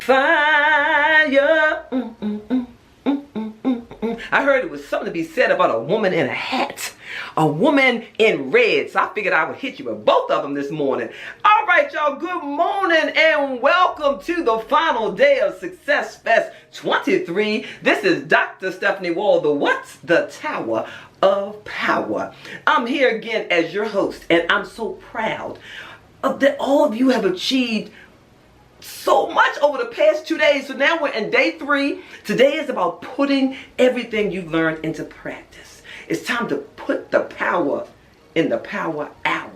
Fire. I heard it was something to be said about a woman in a hat. A woman in red. So I figured I would hit you with both of them this morning. All right, y'all. Good morning and welcome to the final day of Success Fest 23. This is Dr. Stephanie Wall, the Tower of Power. I'm here again as your host, and I'm so proud that all of you have achieved so much over the past 2 days. So now we're in day 3. Today is about putting everything you've learned into practice. It's time to put the power in the power hour.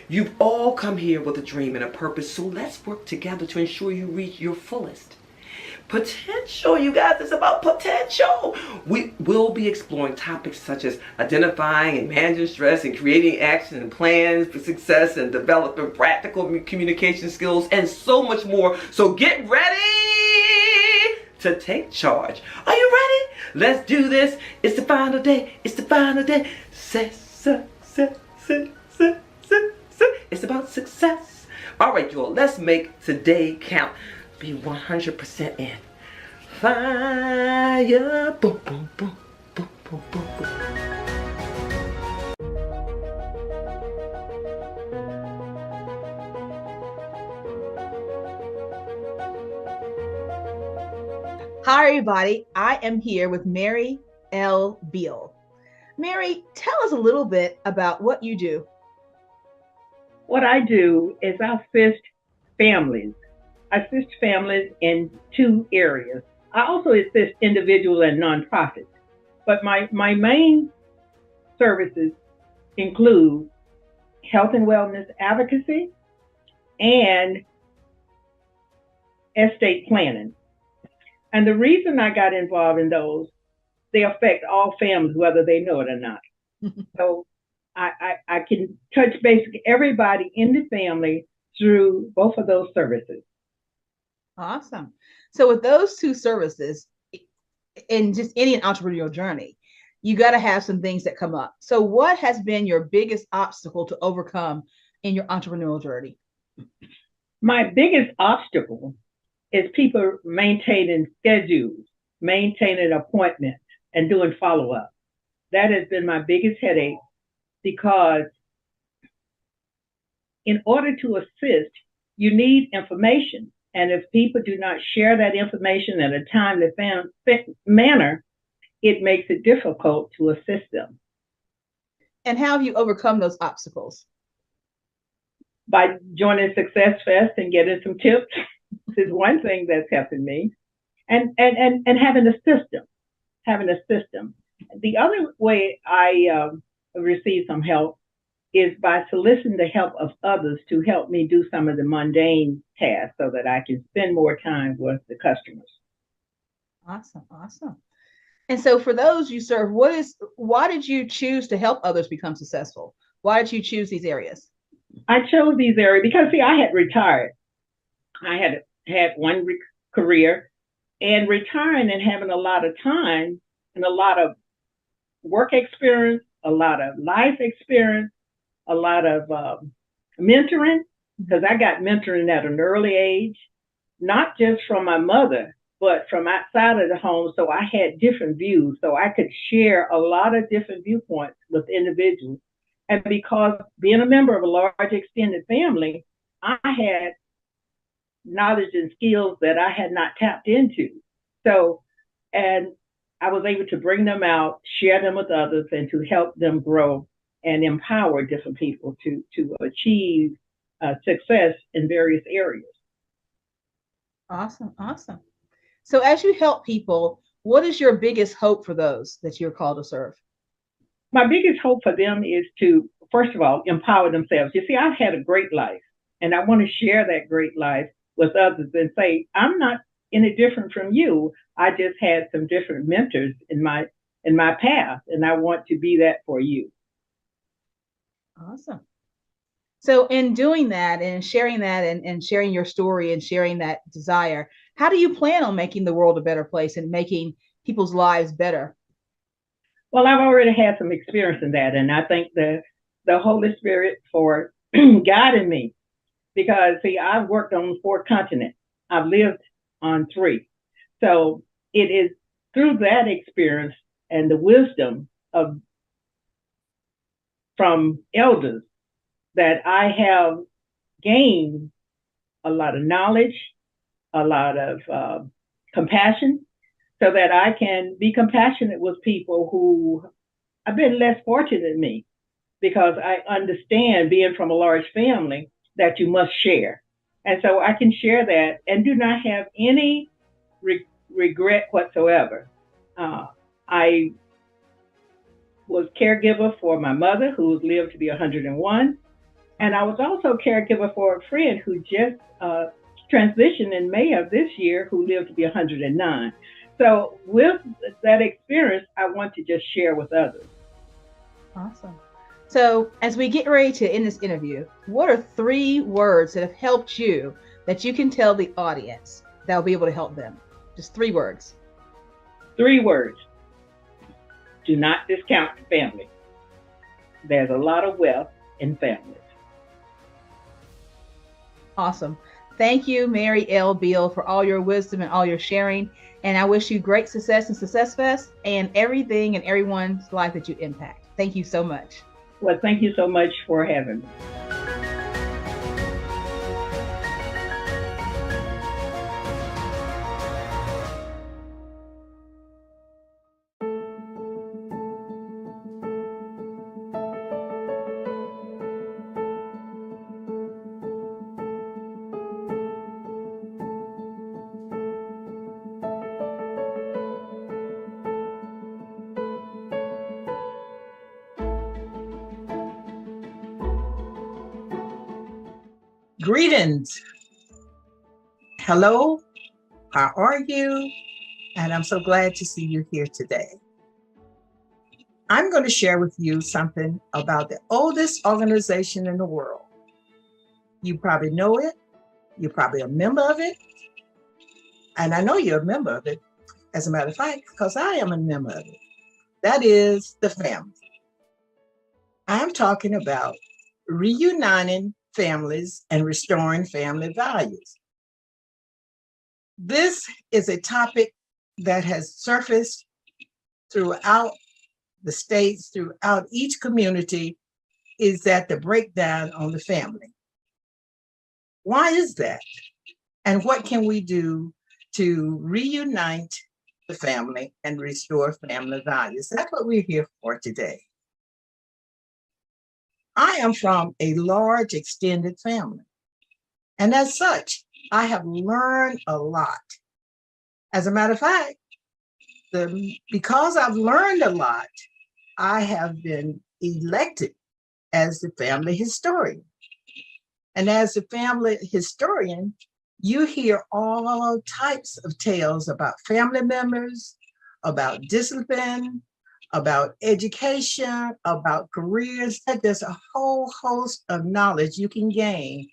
You've all come here with a dream and a purpose, so let's work together to ensure you reach your fullest potential. You guys, it's about potential. We will be exploring topics such as identifying and managing stress and creating action and plans for success and developing practical communication skills and so much more. So get ready to take charge. Are you ready? Let's do this. It's the final day. It's the final day. It's about success. All right, y'all, let's make today count. Be 100% in. Fire. Boom, boom, boom, boom, boom, boom, boom. Hi, everybody. I am here with Mary L. Beal. Mary, tell us a little bit about what you do. What I do is I assist families. I assist families in 2 areas. I also assist individuals and nonprofits. But my main services include health and wellness advocacy and estate planning. And the reason I got involved in those, they affect all families, whether they know it or not. So I can touch basically everybody in the family through both of those services. Awesome. So with those 2 services, in just any entrepreneurial journey, you got to have some things that come up. So what has been your biggest obstacle to overcome in your entrepreneurial journey? My biggest obstacle is people maintaining schedules, maintaining appointments, and doing follow-up. That has been my biggest headache, because in order to assist, you need information. And if people do not share that information in a timely manner, it makes it difficult to assist them. And how have you overcome those obstacles? By joining SuccessFest and getting some tips is one thing that's helping me. And having a system. The other way I receive some help is by soliciting the help of others to help me do some of the mundane tasks so that I can spend more time with the customers. Awesome. And so for those you serve, why did you choose to help others become successful? Why did you choose these areas? I chose these areas because, see, I had retired. I had one career, and retiring and having a lot of time and a lot of work experience, a lot of life experience, a lot of mentoring, because I got mentoring at an early age, not just from my mother, but from outside of the home. So I had different views. So I could share a lot of different viewpoints with individuals. And because being a member of a large extended family, I had knowledge and skills that I had not tapped into. So, and I was able to bring them out, share them with others, and to help them grow and empower different people to achieve success in various areas. Awesome. So as you help people, what is your biggest hope for those that you're called to serve? My biggest hope for them is to, first of all, empower themselves. You see, I've had a great life, and I want to share that great life with others and say, I'm not any different from you. I just had some different mentors in my path, and I want to be that for you. Awesome. So in doing that and sharing that and sharing your story and sharing that desire, how do you plan on making the world a better place and making people's lives better? Well, I've already had some experience in that, and I thank the Holy Spirit for guiding me, because, see, I've worked on 4 continents. I've lived on 3. So it is through that experience and the wisdom of from elders that I have gained a lot of knowledge, a lot of compassion, so that I can be compassionate with people who have been less fortunate than me, because I understand, being from a large family, that you must share. And so I can share that and do not have any regret whatsoever. I was caregiver for my mother, who lived to be 101. And I was also caregiver for a friend who just transitioned in May of this year, who lived to be 109. So with that experience, I want to just share with others. Awesome. So as we get ready to end this interview, what are 3 words that have helped you that you can tell the audience that will be able to help them? Just 3 words. 3 words. Do not discount the family. There's a lot of wealth in families. Awesome. Thank you, Mary L. Beal, for all your wisdom and all your sharing. And I wish you great success in SuccessFest and everything and everyone's life that you impact. Thank you so much. Well, thank you so much for having me. Greetings. Hello, how are you? And I'm so glad to see you here today. I'm going to share with you something about the oldest organization in the world. You probably know it. You're probably a member of it. And I know you're a member of it, as a matter of fact, because I am a member of it. That is the family. I'm talking about reuniting families and restoring family values. This is a topic that has surfaced throughout the states, throughout each community, is that the breakdown on the family. Why is that? And what can we do to reunite the family and restore family values? That's what we're here for today. I am from a large extended family. And as such, I have learned a lot. As a matter of fact, because I've learned a lot, I have been elected as the family historian. And as the family historian, you hear all types of tales about family members, about discipline, about education, about careers. There's a whole host of knowledge you can gain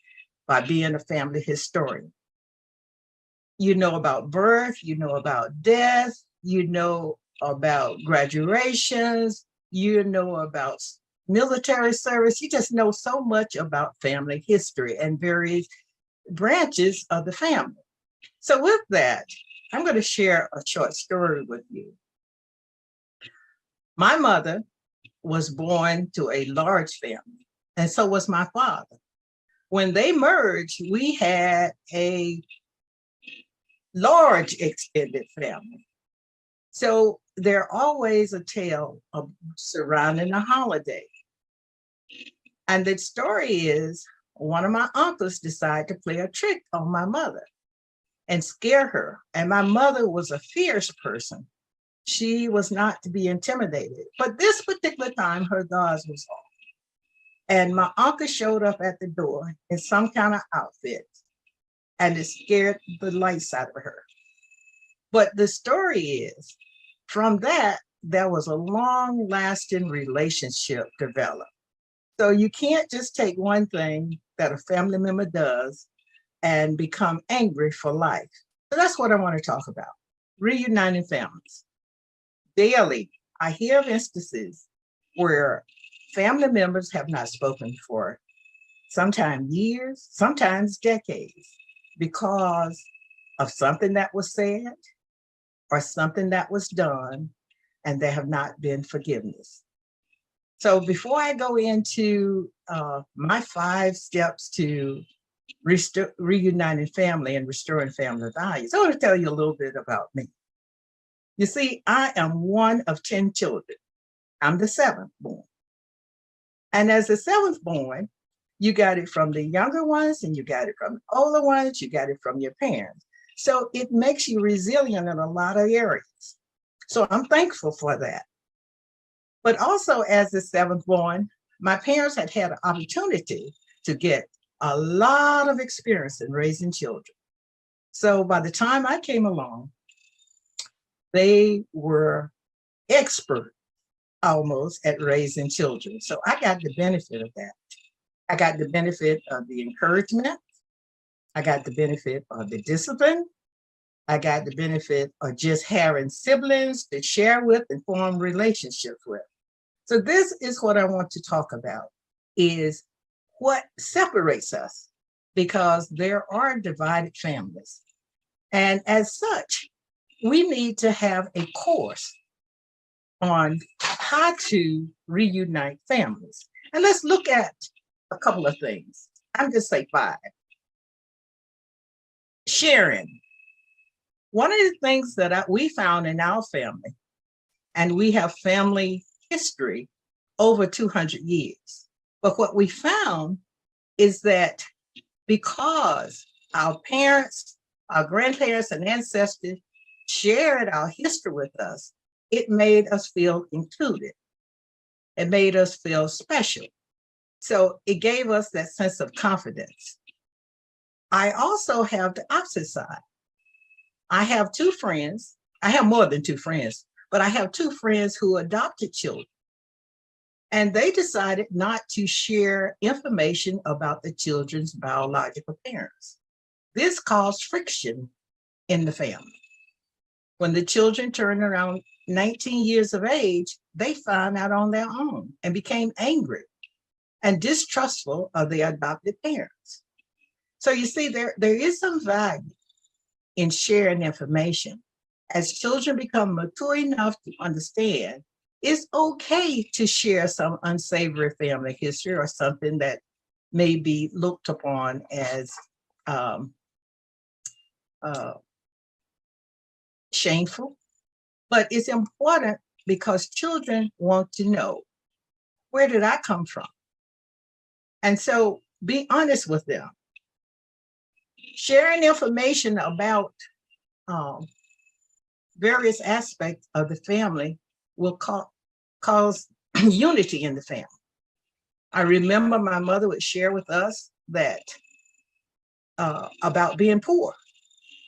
by being a family historian. You know about birth, you know about death, you know about graduations, you know about military service. You just know so much about family history and various branches of the family. So with that, I'm going to share a short story with you. My mother was born to a large family, and so was my father. When they merged, we had a large extended family. So there's always a tale of surrounding a holiday. And the story is, one of my uncles decided to play a trick on my mother and scare her. And my mother was a fierce person. She was not to be intimidated. But this particular time, her guards was off. And my uncle showed up at the door in some kind of outfit, and it scared the lights out of her. But the story is, from that, there was a long-lasting relationship developed. So you can't just take one thing that a family member does and become angry for life. So that's what I want to talk about, reuniting families. Daily, I hear of instances where family members have not spoken for sometimes years, sometimes decades, because of something that was said or something that was done, and there have not been forgiveness. So before I go into my 5 steps to reuniting family and restoring family values, I want to tell you a little bit about me. You see, I am one of 10 children. I'm the 7th born. And as the 7th born, you got it from the younger ones and you got it from the older ones, you got it from your parents. So it makes you resilient in a lot of areas. So I'm thankful for that. But also as the 7th born, my parents had an opportunity to get a lot of experience in raising children. So by the time I came along, they were expert almost at raising children. So I got the benefit of that. I got the benefit of the encouragement. I got the benefit of the discipline. I got the benefit of just having siblings to share with and form relationships with. So this is what I want to talk about, is what separates us, because there are divided families. And as such, we need to have a course on how to reunite families. And let's look at a couple of things. I'm just say 5. Sharing. One of the things that we found in our family, and we have family history over 200 years. But what we found is that because our parents, our grandparents and ancestors shared our history with us, it made us feel included. It made us feel special. So it gave us that sense of confidence. I also have the opposite side. I have 2 friends. I have more than 2 friends, but I have 2 friends who adopted children. And they decided not to share information about the children's biological parents. This caused friction in the family. When the children turned around 19 years of age, they found out on their own and became angry and distrustful of the adopted parents. So you see, there is some value in sharing information. As children become mature enough to understand, it's okay to share some unsavory family history or something that may be looked upon as shameful. But it's important because children want to know, where did I come from? And so be honest with them. Sharing information about various aspects of the family will cause unity in the family. I remember my mother would share with us that about being poor.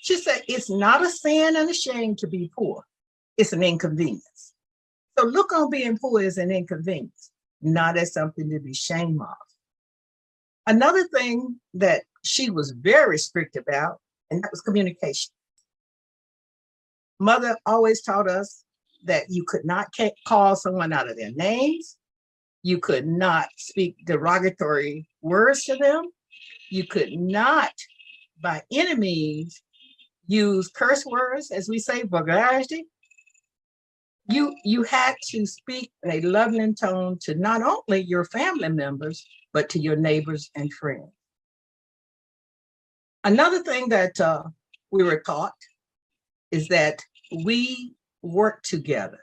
She said, it's not a sin and a shame to be poor. It's an inconvenience. So look on being poor as an inconvenience, not as something to be ashamed of. Another thing that she was very strict about, and that was communication. Mother always taught us that you could not call someone out of their names. You could not speak derogatory words to them. You could not, by any means, use curse words, as we say, vulgarity. You had to speak in a loving tone to not only your family members, but to your neighbors and friends. Another thing that we were taught is that we worked together.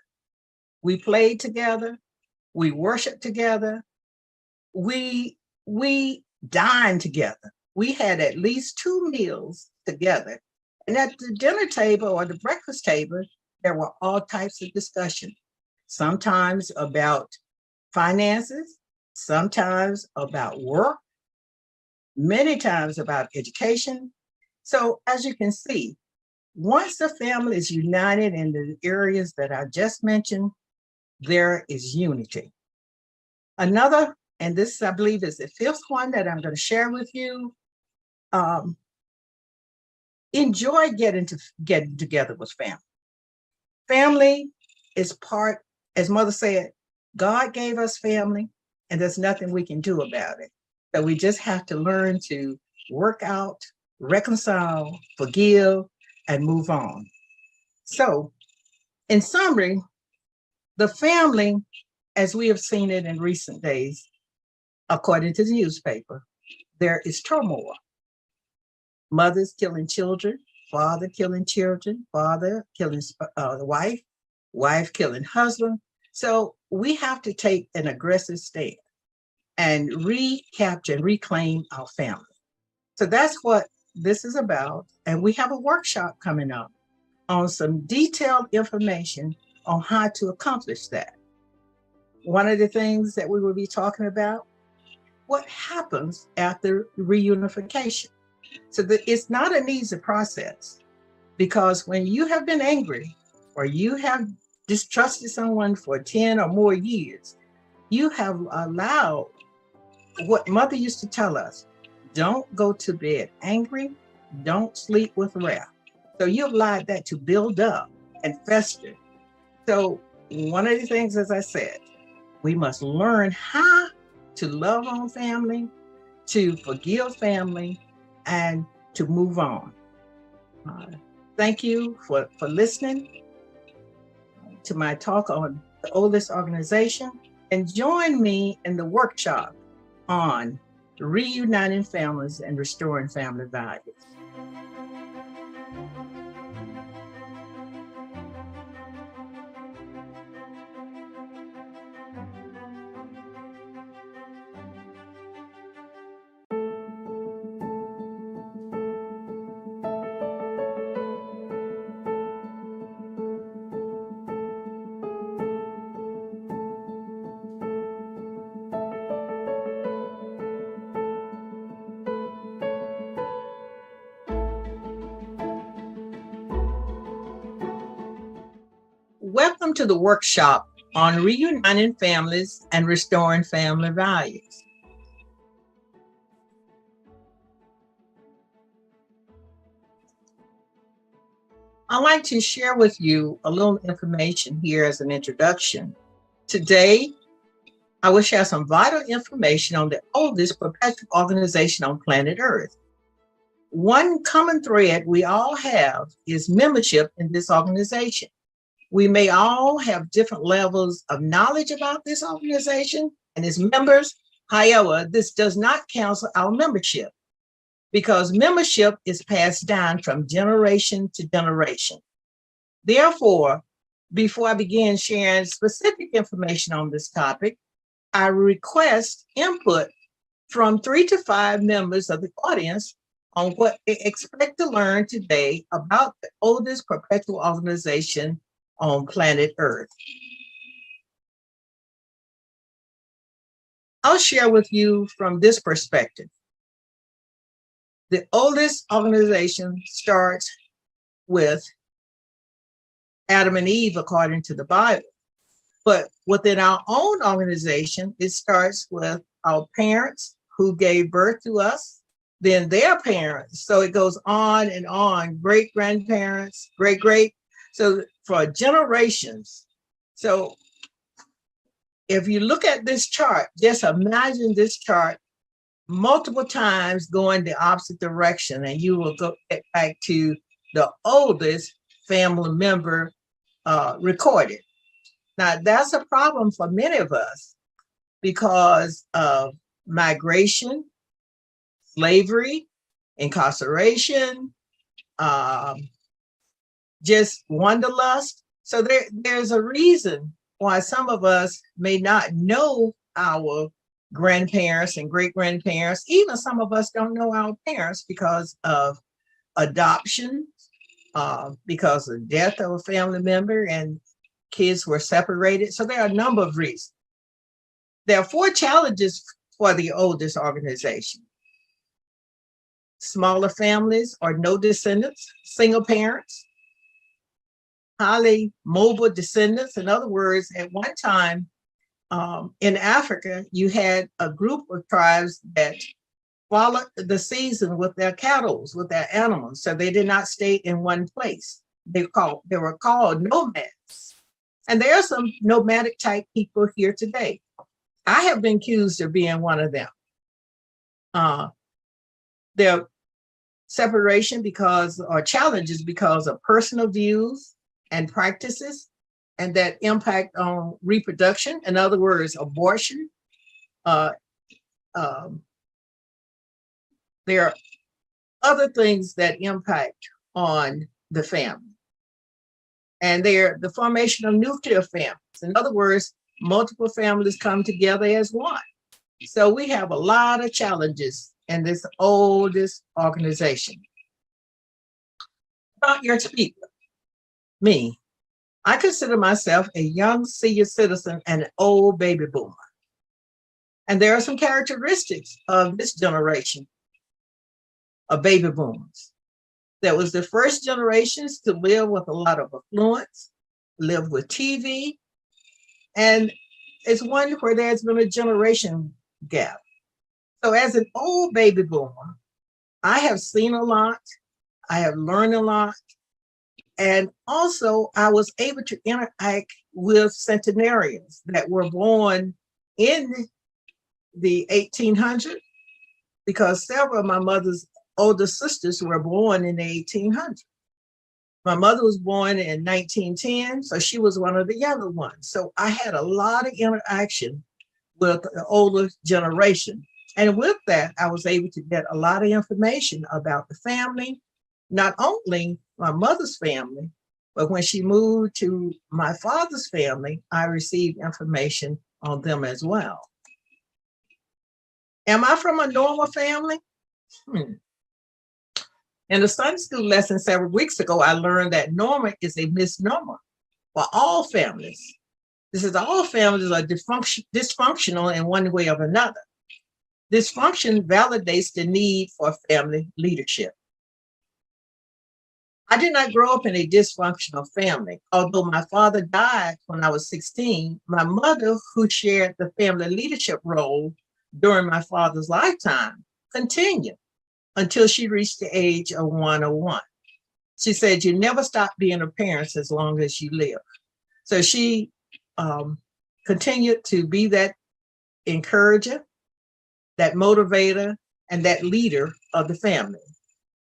We played together. We worshiped together. We dined together. We had at least 2 meals together. And at the dinner table or the breakfast table, there were all types of discussion. Sometimes about finances, sometimes about work, many times about education. So as you can see, once the family is united in the areas that I just mentioned, there is unity. Another, and this I believe is the 5th one that I'm going to share with you, enjoy getting together with family. Family is part, as Mother said, God gave us family, and there's nothing we can do about it. So we just have to learn to work out, reconcile, forgive, and move on. So, in summary, the family, as we have seen it in recent days, according to the newspaper, there is turmoil. Mothers killing children, father killing children, father killing the wife, wife killing husband. So we have to take an aggressive stand and recapture and reclaim our family. So that's what this is about. And we have a workshop coming up on some detailed information on how to accomplish that. One of the things that we will be talking about, what happens after reunification. So it's not an easy process, because when you have been angry or you have distrusted someone for 10 or more years, you have allowed what mother used to tell us, don't go to bed angry, don't sleep with wrath. So you allowed that to build up and fester. So one of the things, as I said, we must learn how to love on family, to forgive family, and to move on. Thank you for listening to my talk on the oldest organization, and join me in the workshop on reuniting families and restoring family values. Welcome to the workshop on reuniting families and restoring family values. I'd like to share with you a little information here as an introduction. Today, I will share some vital information on the oldest perpetual organization on planet Earth. One common thread we all have is membership in this organization. We may all have different levels of knowledge about this organization and its members. However, this does not cancel our membership, because membership is passed down from generation to generation. Therefore, before I begin sharing specific information on this topic, I request input from 3 to 5 members of the audience on what they expect to learn today about the oldest perpetual organization on planet Earth. I'll share with you from this perspective. The oldest organization starts with Adam and Eve, according to the Bible. But within our own organization, it starts with our parents who gave birth to us, then their parents. So it goes on and on, great-grandparents, great-great. So for generations. So if you look at this chart, just imagine this chart multiple times going the opposite direction, and you will go back to the oldest family member recorded. Now, that's a problem for many of us because of migration, slavery, incarceration, just wanderlust. So there's a reason why some of us may not know our grandparents and great-grandparents. Even some of us don't know our parents because of adoption, because of death of a family member, and kids were separated. So there are a number of reasons. There are 4 challenges for the oldest organization: smaller families or no descendants, single parents, highly mobile descendants. In other words, at one time in Africa, you had a group of tribes that followed the season with their cattle, with their animals. So they did not stay in one place. They were called nomads. And there are some nomadic type people here today. I have been accused of being one of them. There are separation or challenges because of personal views and practices, and that impact on reproduction. In other words, abortion. Uh, um, there are other things that impact on the family. And they're the formation of nuclear families. In other words, multiple families come together as one. So we have a lot of challenges in this oldest organization. About your speaker, me, I consider myself a young senior citizen and an old baby boomer. And there are some characteristics of this generation of baby boomers. That was the first generations to live with a lot of affluence, live with TV, and it's one where there's been a generation gap. So as an old baby boomer, I have seen a lot, I have learned a lot, and also I was able to interact with centenarians that were born in the 1800s, because several of my mother's older sisters were born in the 1800s. My mother was born in 1910, so she was one of the younger ones. So I had a lot of interaction with the older generation. And with that, I was able to get a lot of information about the family, not only my mother's family, but when she moved to my father's family, I received information on them as well. Am I from a normal family? In the Sunday school lesson several weeks ago, I learned that normal is a misnomer for all families. This is all families are dysfunctional in one way or another. Dysfunction validates the need for family leadership. I did not grow up in a dysfunctional family. Although my father died when I was 16, my mother, who shared the family leadership role during my father's lifetime, continued until she reached the age of 101. She said, you never stop being a parent as long as you live. So she continued to be that encourager, that motivator, and that leader of the family.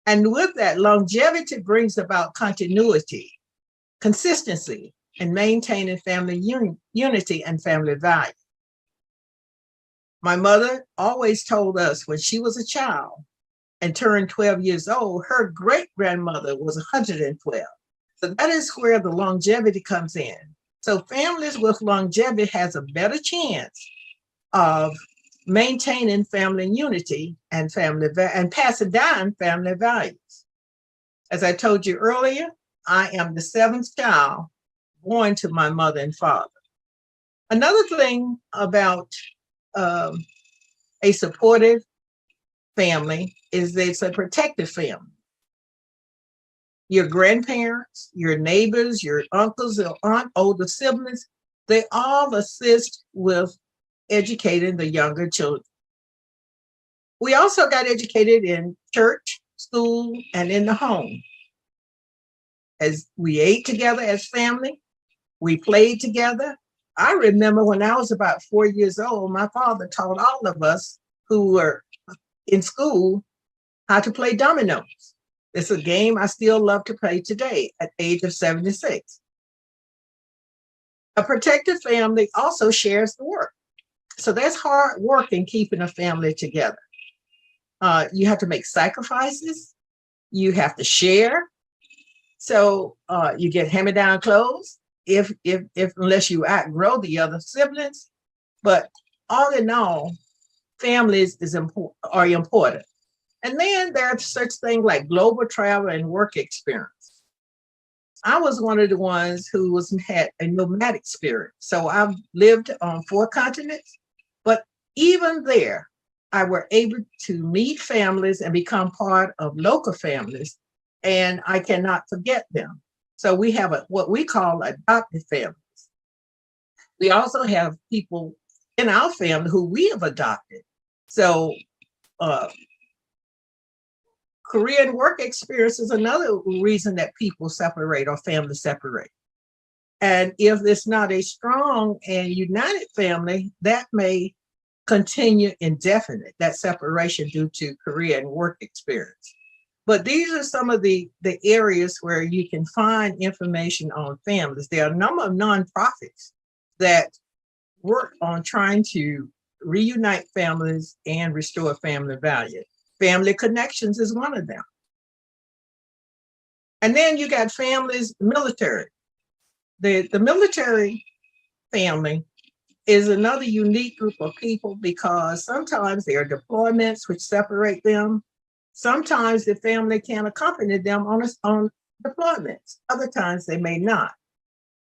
And with that, longevity brings about continuity, consistency, and maintaining family unity and family value. My mother always told us when she was a child and turned 12 years old, her great-grandmother was 112. So that is where the longevity comes in. So families with longevity has a better chance of maintaining family unity and passing down family values. As I told you earlier, I am the seventh child born to my mother and father. Another thing about a supportive family is that it's a protective family. Your grandparents, your neighbors, your uncles, your aunt, older siblings, they all assist with educating the younger children. We also got educated in church, school, and in the home. As we ate together as family, we played together. I remember when I was about 4 years old, my father taught all of us who were in school how to play dominoes. It's a game I still love to play today at the age of 76. A protected family also shares the work. So that's hard work in keeping a family together. You have to make sacrifices. You have to share. So you get hand-me-down clothes if unless you outgrow the other siblings. But all in all, families are important. And then there are such things like global travel and work experience. I was one of the ones who had a nomadic spirit. So I've lived on 4 continents, but even there, I were able to meet families and become part of local families, and I cannot forget them. So we have what we call adopted families. We also have people in our family who we have adopted. So career and work experience is another reason that people separate or families separate. And if it's not a strong and united family, that may continue indefinite, that separation due to career and work experience. But these are some of the areas where you can find information on families. There are a number of nonprofits that work on trying to reunite families and restore family value. Family Connections is one of them. And then you got families, military. The military family is another unique group of people because sometimes there are deployments which separate them. Sometimes the family can accompany them on deployments. Other times they may not.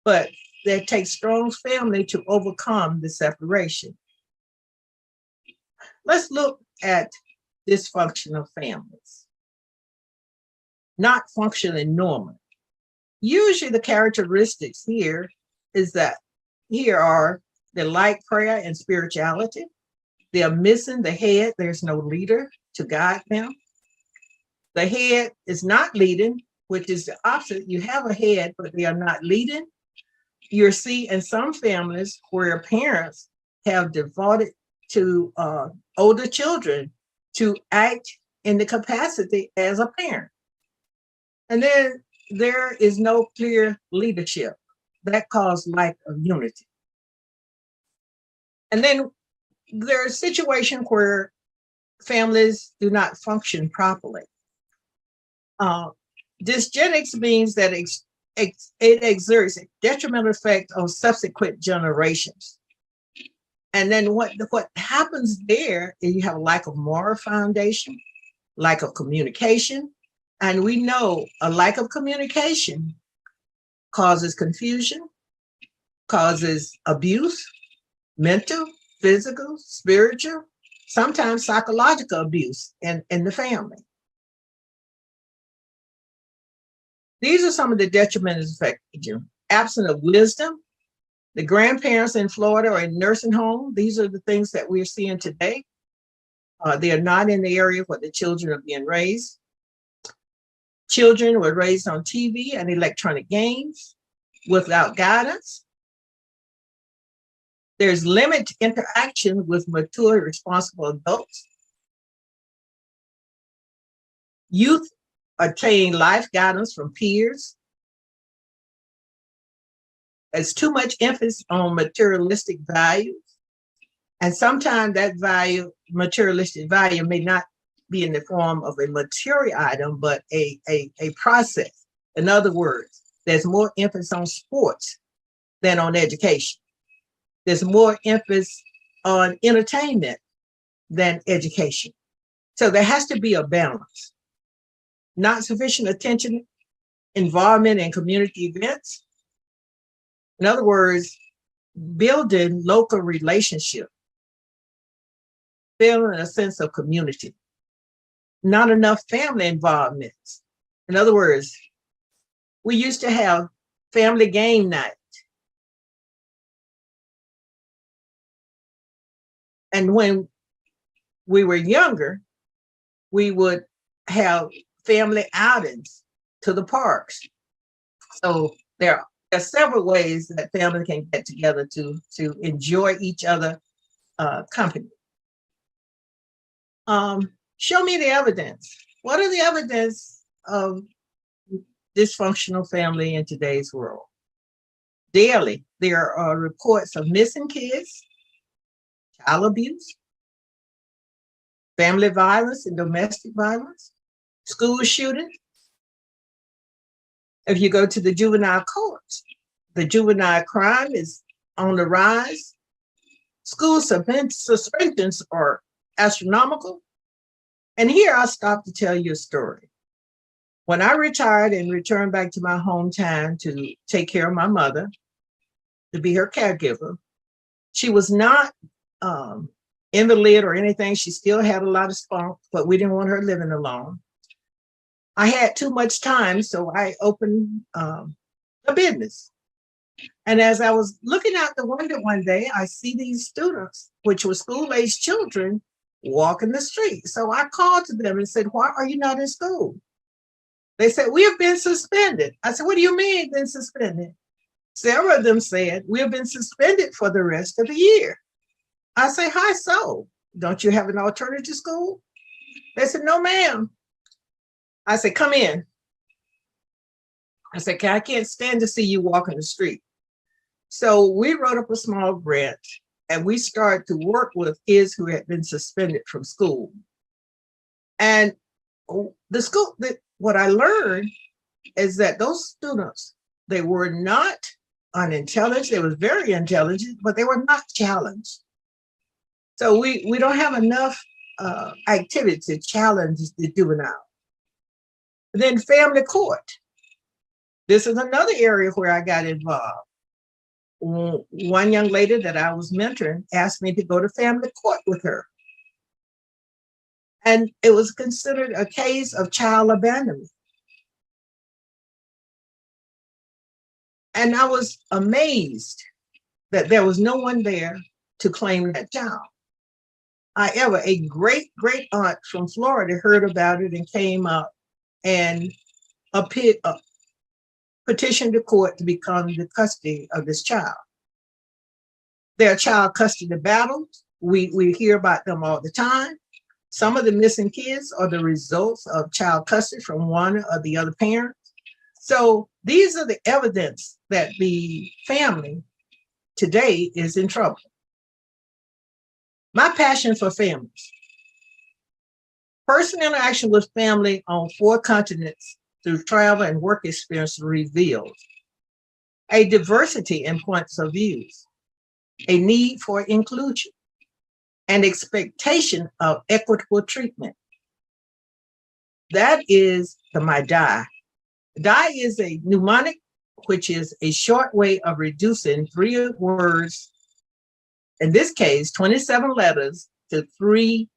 But it takes strong family to overcome the separation. Let's look at dysfunctional families. Not functioning normally. Usually the characteristics here is that here are they lack prayer and spirituality. They are missing the head. There's no leader to guide them. The head is not leading, which is the opposite. You have a head, but they are not leading. You see in some families where parents have devoted to older children to act in the capacity as a parent. And then there is no clear leadership. That causes lack of unity. And then there are situations where families do not function properly. Dysgenics means that it exerts a detrimental effect on subsequent generations. And then what happens there is you have a lack of moral foundation, lack of communication. And we know a lack of communication causes confusion, causes abuse, mental, physical, spiritual, sometimes psychological abuse in the family. These are some of the detrimental effects. Absence of wisdom. The grandparents in Florida are in nursing home. These are the things that we're seeing today. They are not in the area where the children are being raised. Children were raised on TV and electronic games without guidance. There's limited interaction with mature, responsible adults. Youth attain life guidance from peers. There's too much emphasis on materialistic values. And sometimes that materialistic value may not be in the form of a material item, but a process. In other words, there's more emphasis on sports than on education. There's more emphasis on entertainment than education. So there has to be a balance. Not sufficient attention, involvement in community events. In other words, building local relationship, feeling a sense of community. Not enough family involvement. In other words, we used to have family game night. And when we were younger, we would have family outings to the parks. So there are several ways that families can get together to enjoy each other company. Show me the evidence. What are the evidence of dysfunctional family in today's world? Daily, there are reports of missing kids, child abuse, family violence and domestic violence, school shootings. If you go to the juvenile courts, the juvenile crime is on the rise. School suspensions are astronomical. And here I'll stop to tell you a story. When I retired and returned back to my hometown to take care of my mother, to be her caregiver, she was not invalid or anything. She still had a lot of spunk, but we didn't want her living alone. I had too much time, so I opened a business. And as I was looking out the window one day, I see these students, which were school-aged children, walking the street. So I called to them and said, why are you not in school? They said, we have been suspended. I said, what do you mean been suspended? Several of them said, we have been suspended for the rest of the year. I say, hi, so don't you have an alternative school? They said, no, ma'am. I said, come in. I said, I can't stand to see you walking the street. So we wrote up a small grant and we started to work with kids who had been suspended from school. And the school, what I learned is that those students, they were not unintelligent. They were very intelligent, but they were not challenged. So we don't have enough activity to challenge the juvenile. And then family court. This is another area where I got involved. One young lady that I was mentoring asked me to go to family court with her. And it was considered a case of child abandonment. And I was amazed that there was no one there to claim that child. However, a great aunt from Florida heard about it and came up and petitioned the court to become the custody of this child. There are child custody battles. We hear about them all the time. Some of the missing kids are the results of child custody from one or the other parent. So these are the evidence that the family today is in trouble. My passion for families. Personal interaction with family on 4 continents through travel and work experience reveals a diversity in points of views, a need for inclusion, and expectation of equitable treatment. That is the MIDI. DI is a mnemonic, which is a short way of reducing 3 words, in this case, 27 letters to 3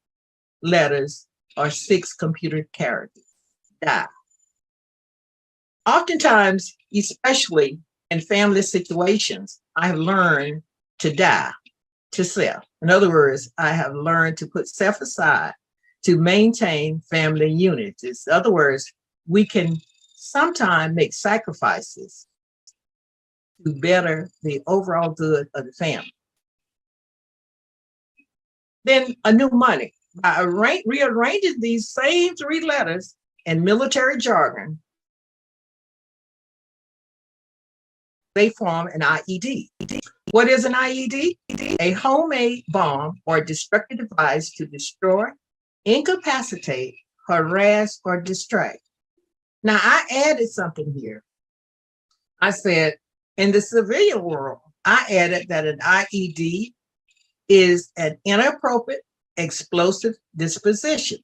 letters or 6 computer characters. DI. Oftentimes, especially in family situations, I have learned to die to self. In other words, I have learned to put self aside to maintain family unity. In other words, we can sometimes make sacrifices to better the overall good of the family. Then a mnemonic. By rearranging these same 3 letters in military jargon, they form an IED. What is an IED? A homemade bomb or destructive device to destroy, incapacitate, harass, or distract. Now, I added something here. I said, in the civilian world, I added that an IED is an inappropriate explosive disposition.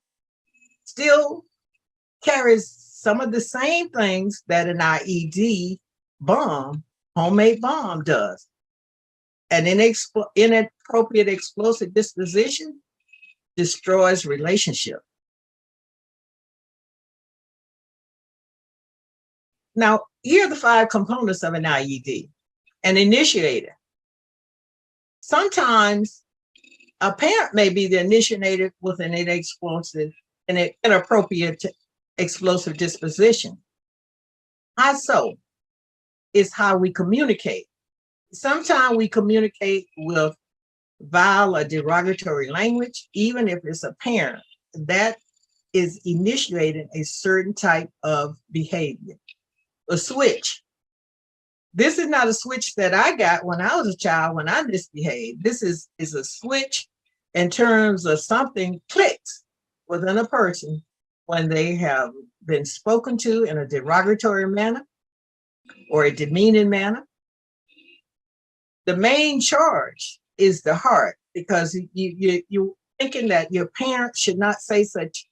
Still carries some of the same things that an IED bomb, homemade bomb, does. An inappropriate explosive disposition destroys relationship. Now, here are the 5 components of an IED. An initiator. Sometimes a parent may be the initiator with an inappropriate explosive disposition. How so? It's how we communicate. Sometimes we communicate with vile or derogatory language, even if it's a parent. That is initiating a certain type of behavior. A switch. This is not a switch that I got when I was a child, when I misbehaved. This is a switch in terms of something clicks within a person when they have been spoken to in a derogatory manner or a demeaning manner. The main charge is the heart, because you're thinking that your parents should not say such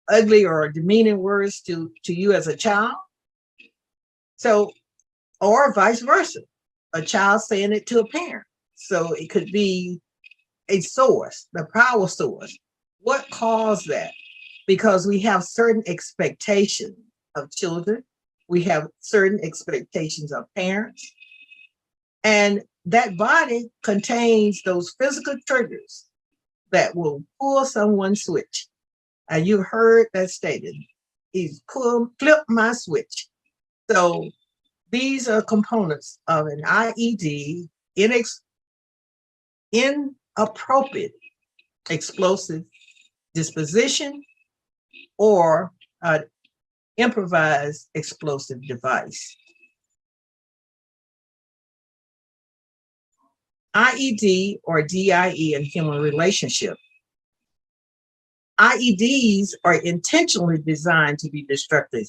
ugly or demeaning words to you as a child. So, or vice versa, a child saying it to a parent. So it could be a source, the power source. What caused that? Because we have certain expectations of children. We have certain expectations of parents. And that body contains those physical triggers that will pull someone's switch. And you heard that stated. He's flip my switch. So these are components of an IED, inappropriate explosive disposition or improvised explosive device. IED or DIE in human relationship. IEDs are intentionally designed to be destructive.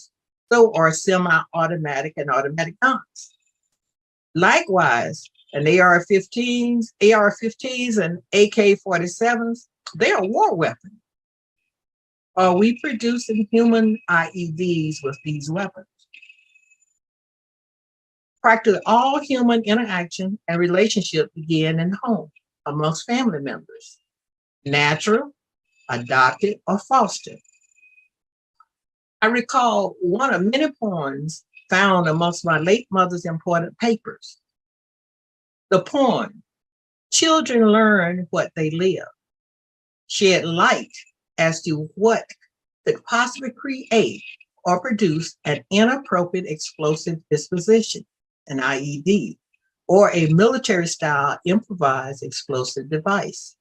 So are semi-automatic and automatic guns. Likewise, an AR-15s and AK-47s, they are war weapons. Are we producing human IEDs with these weapons? Practically all human interaction and relationship begin in home amongst family members, natural, adopted, or fostered. I recall one of many poems found amongst my late mother's important papers. The poem, "Children Learn What They Live," shed light as to what could possibly create or produce an inappropriate explosive disposition, an IED, or a military-style improvised explosive device.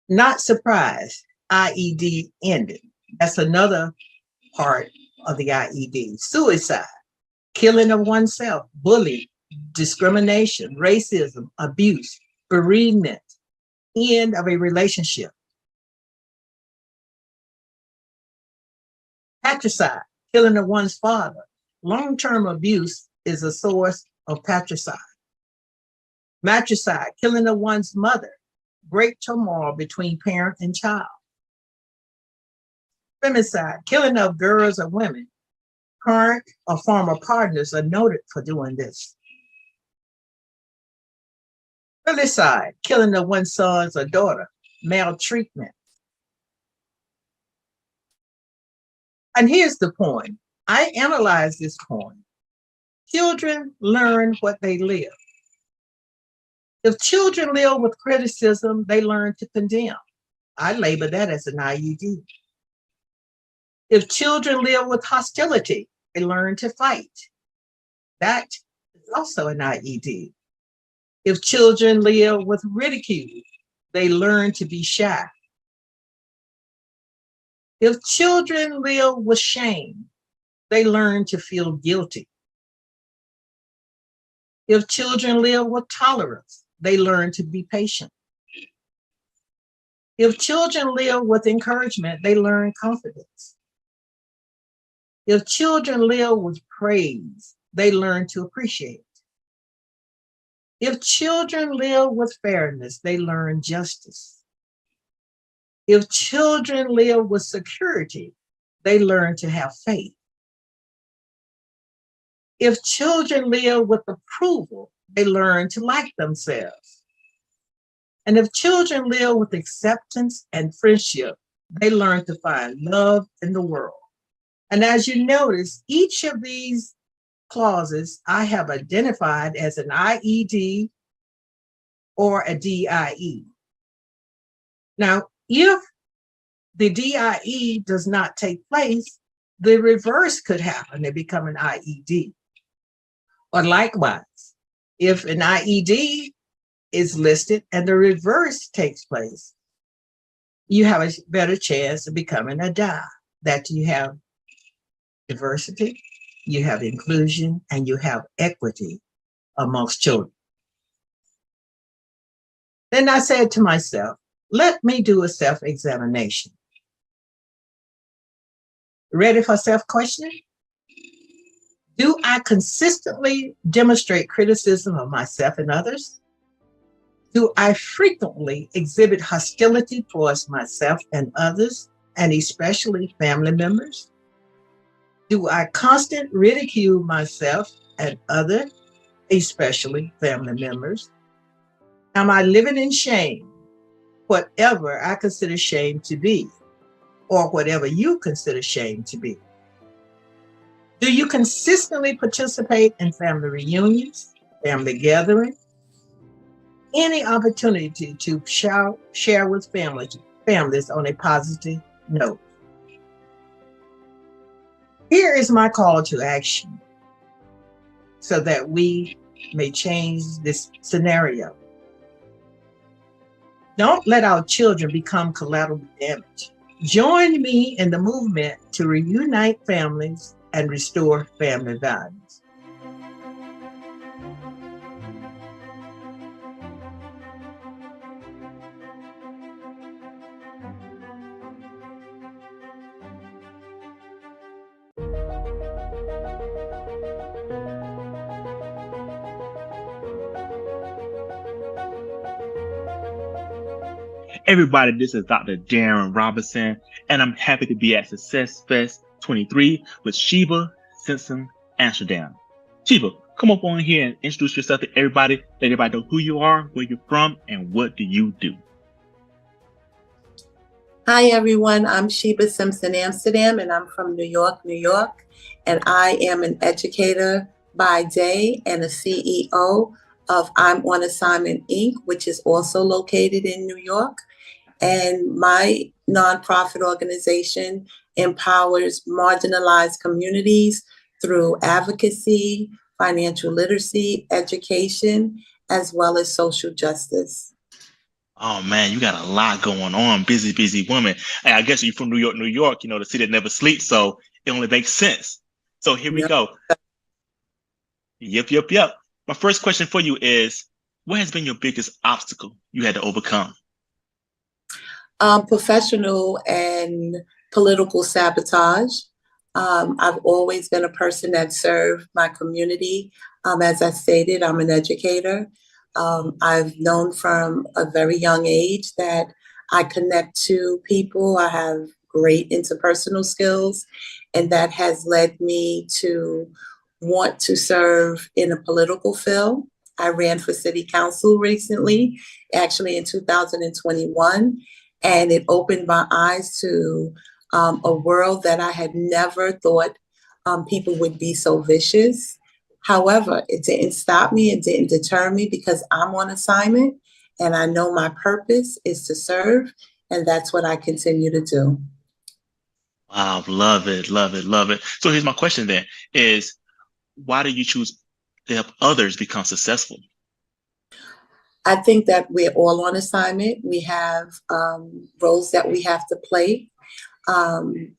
Not surprised, IED ended. That's another part of the IED. Suicide, killing of oneself, bullying, discrimination, racism, abuse, bereavement, end of a relationship. Patricide, killing of one's father. Long-term abuse is a source of patricide. Matricide, killing of one's mother. Great turmoil between parent and child. Femicide, killing of girls or women. Current or former partners are noted for doing this. Filicide, killing of one's sons or daughter. Maltreatment. And here's the point. I analyzed this point. Children learn what they live. If children live with criticism, they learn to condemn. I label that as an IED. If children live with hostility, they learn to fight. That is also an IED. If children live with ridicule, they learn to be shy. If children live with shame, they learn to feel guilty. If children live with tolerance, they learn to be patient. If children live with encouragement, they learn confidence. If children live with praise, they learn to appreciate. If children live with fairness, they learn justice. If children live with security, they learn to have faith. If children live with approval, they learn to like themselves. And if children live with acceptance and friendship, they learn to find love in the world. And as you notice, each of these clauses I have identified as an IED or a DIE. Now, if the DIE does not take place, the reverse could happen. They become an IED. Or likewise, if an IED is listed and the reverse takes place, you have a better chance of becoming a DIE, that you have diversity, you have inclusion, and you have equity amongst children. Then I said to myself, let me do a self-examination. Ready for self-questioning? Do I consistently demonstrate criticism of myself and others? Do I frequently exhibit hostility towards myself and others, and especially family members? Do I constantly ridicule myself and others, especially family members? Am I living in shame, whatever I consider shame to be, or whatever you consider shame to be? Do you consistently participate in family reunions, family gatherings, any opportunity to share with families on a positive note? Here is my call to action so that we may change this scenario. Don't let our children become collateral damage. Join me in the movement to reunite families and restore family values. Everybody, this is Dr. Darren Robinson, and I'm happy to be at SuccessFest 23 with Sheba Simpson Amsterdam. Sheba, come up on here and introduce yourself to everybody. Let everybody know who you are, where you're from, and what do you do. Hi, everyone. I'm Sheba Simpson Amsterdam, and I'm from New York, New York. And I am an educator by day and a CEO of I'm on Assignment Inc., which is also located in New York. And my nonprofit organization empowers marginalized communities through advocacy, financial literacy, education, as well as social justice. Oh man, you got a lot going on. Busy, busy woman. And I guess you're from New York, New York, the city that never sleeps. So it only makes sense. So here we go. Yep. My first question for you is, what has been your biggest obstacle you had to overcome? Professional and political sabotage. I've always been a person that served my community. As I stated, I'm an educator. I've known from a very young age that I connect to people. I have great interpersonal skills, and that has led me to want to serve in a political field. I ran for city council recently, actually in 2021, and it opened my eyes to a world that I had never thought people would be so vicious. However, it didn't stop me. It didn't deter me because I'm on assignment and I know my purpose is to serve. And that's what I continue to do. Wow, love it. So here's my question then is, why do you choose to help others become successful? I think that we're all on assignment. We have roles that we have to play. I'm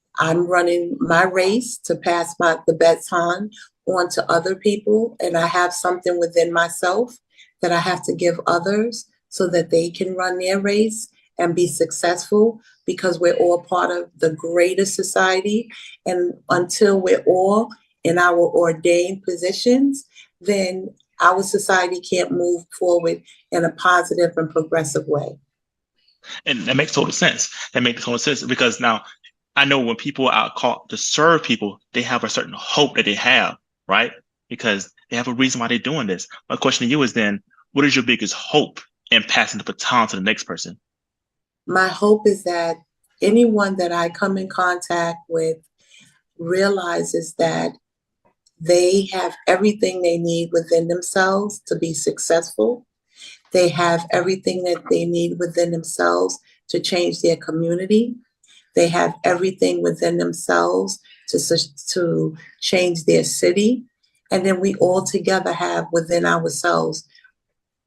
running my race to pass the baton on to other people, and I have something within myself that I have to give others so that they can run their race and be successful, because we're all part of the greater society. And until we're all in our ordained positions, then our society can't move forward in a positive and progressive way. And that makes total sense. Because now I know when people are called to serve people, they have a certain hope that they have, right? Because they have a reason why they're doing this. My question to you is then, what is your biggest hope in passing the baton to the next person? My hope is that anyone that I come in contact with realizes that they have everything they need within themselves to be successful. They have everything that they need within themselves to change their community. They have everything within themselves to change their city. And then we all together have within ourselves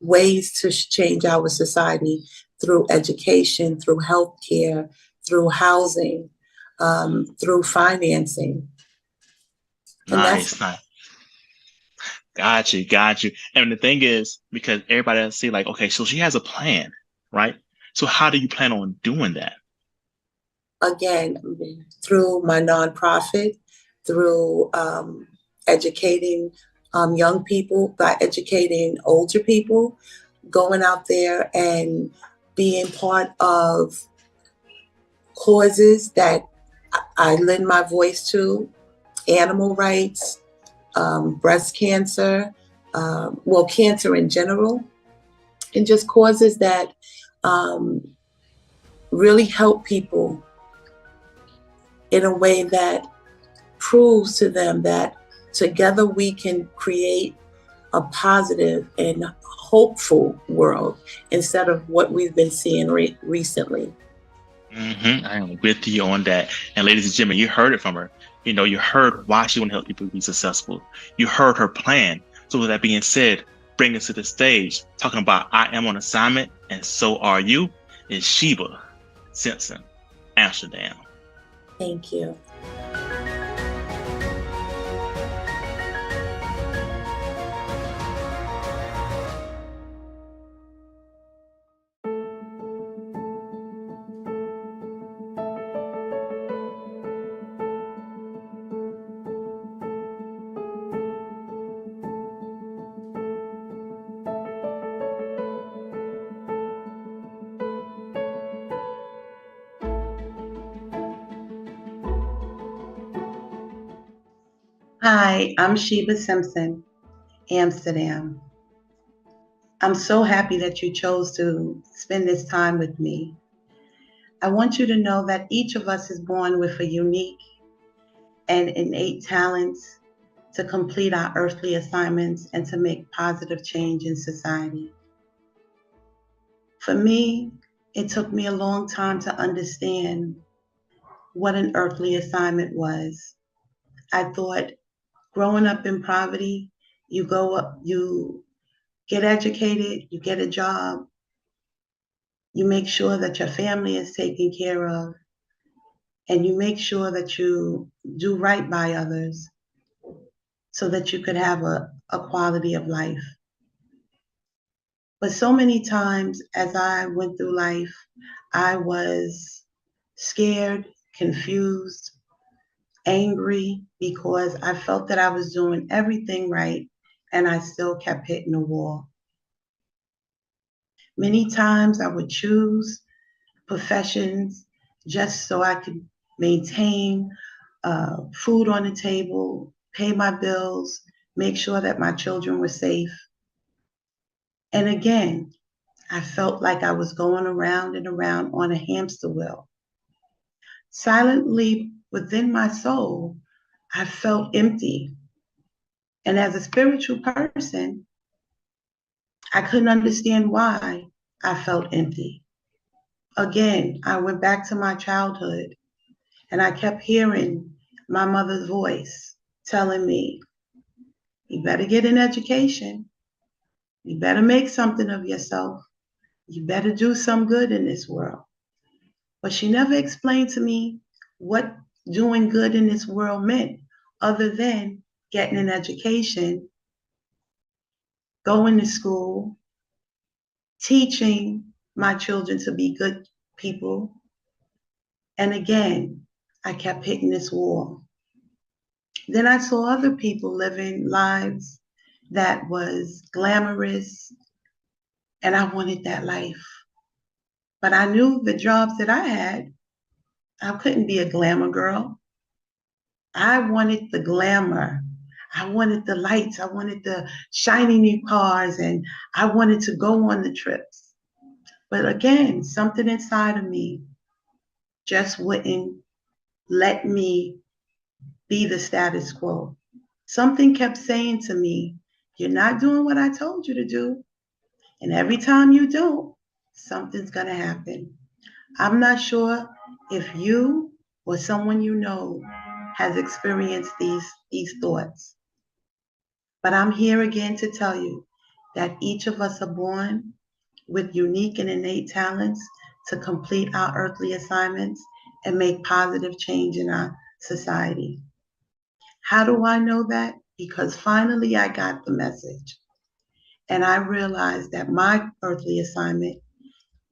ways to change our society through education, through healthcare, through housing, through financing. Nice. Got you. And the thing is, because everybody else see like, okay, so she has a plan, right? So how do you plan on doing that? Again, through my nonprofit, through educating young people, by educating older people, going out there and being part of causes that I lend my voice to, animal rights, breast cancer, cancer in general, and just causes that really help people in a way that proves to them that together we can create a positive and hopeful world instead of what we've been seeing recently. I am with you on that. And ladies and gentlemen, you heard it from her. You heard why she want to help people be successful. You heard her plan. So with that being said, bring us to the stage, talking about I am on assignment and so are you, is Sheba Simpson Amsterdam. Thank you. Hi, I'm Sheba Simpson, Amsterdam. I'm so happy that you chose to spend this time with me. I want you to know that each of us is born with a unique and innate talents to complete our earthly assignments and to make positive change in society. For me, it took me a long time to understand what an earthly assignment was. I thought growing up in poverty, you go up, you get educated, you get a job, you make sure that your family is taken care of, and you make sure that you do right by others so that you could have a quality of life. But so many times as I went through life, I was scared, confused, angry because I felt that I was doing everything right and I still kept hitting the wall. Many times I would choose professions just so I could maintain food on the table, pay my bills, make sure that my children were safe. And again, I felt like I was going around and around on a hamster wheel. Silently within my soul, I felt empty. And as a spiritual person, I couldn't understand why I felt empty. Again, I went back to my childhood and I kept hearing my mother's voice telling me, you better get an education. You better make something of yourself. You better do some good in this world. But she never explained to me what doing good in this world meant other than getting an education, going to school, teaching my children to be good people. And again, I kept hitting this wall. Then I saw other people living lives that was glamorous, and I wanted that life. But I knew the jobs that I had, I couldn't be a glamour girl. I wanted the glamour. I wanted the lights. I wanted the shiny new cars, and I wanted to go on the trips. But again, something inside of me just wouldn't let me be the status quo. Something kept saying to me, you're not doing what I told you to do. And every time you don't, something's going to happen. I'm not sure if you or someone you know has experienced these thoughts. But I'm here again to tell you that each of us are born with unique and innate talents to complete our earthly assignments and make positive change in our society. How do I know that? Because finally I got the message. And I realized that my earthly assignment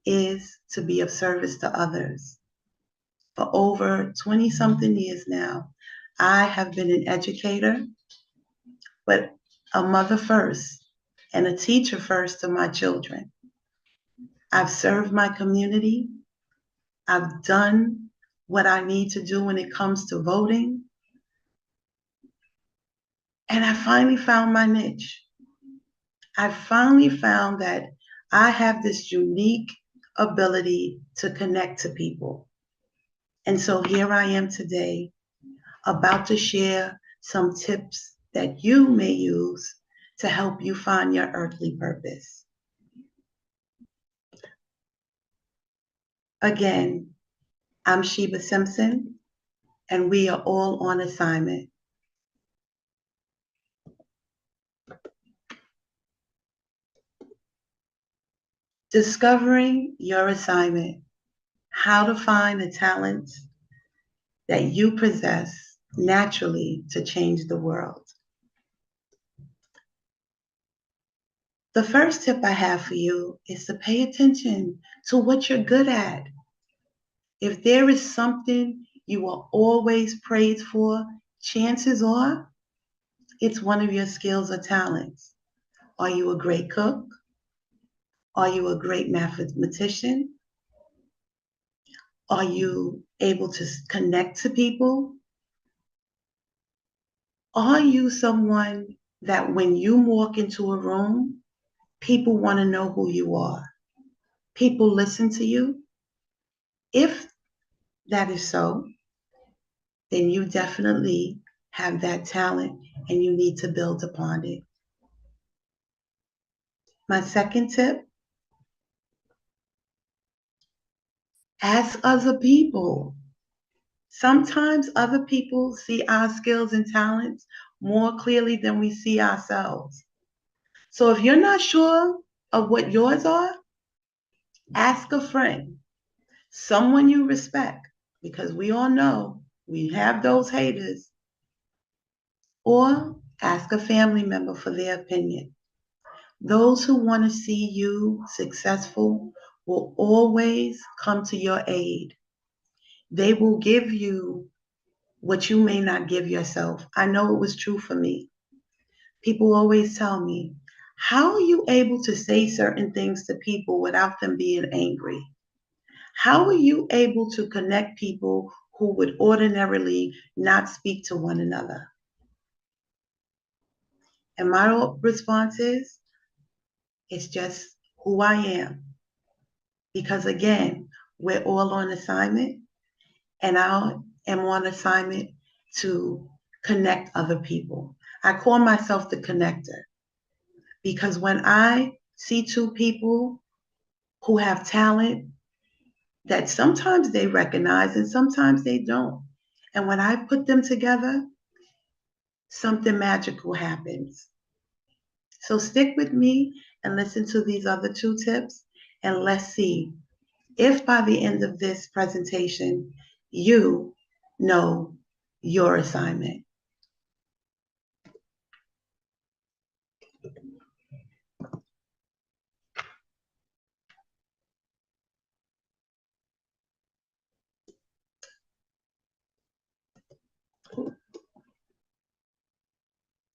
is to be of service to others. For over 20 something years now, I have been an educator, but a mother first and a teacher first to my children. I've served my community. I've done what I need to do when it comes to voting. And I finally found my niche. I finally found that I have this unique ability to connect to people. And so here I am today, about to share some tips that you may use to help you find your earthly purpose. Again, I'm Sheba Simpson, and we are all on assignment. Discovering your assignment. how to find the talents that you possess naturally to change the world. The first tip I have for you is to pay attention to what you're good at. If there is something you are always praised for, chances are it's one of your skills or talents. Are you a great cook? Are you a great mathematician? Are you able to connect to people? Are you someone that when you walk into a room, people want to know who you are? People listen to you? If that is so, then you definitely have that talent and you need to build upon it. My second tip, ask other people. Sometimes other people see our skills and talents more clearly than we see ourselves. So if you're not sure of what yours are, ask a friend, someone you respect, because we all know we have those haters, or ask a family member for their opinion. Those who want to see you successful will always come to your aid. They will give you what you may not give yourself. I know it was true for me. People always tell me, how are you able to say certain things to people without them being angry? How are you able to connect people who would ordinarily not speak to one another? And my response is, it's just who I am. Because again, we're all on assignment, and I am on assignment to connect other people. I call myself the connector because when I see two people who have talent that sometimes they recognize and sometimes they don't, and when I put them together, something magical happens. So stick with me and listen to these other two tips, and let's see if by the end of this presentation, you know your assignment.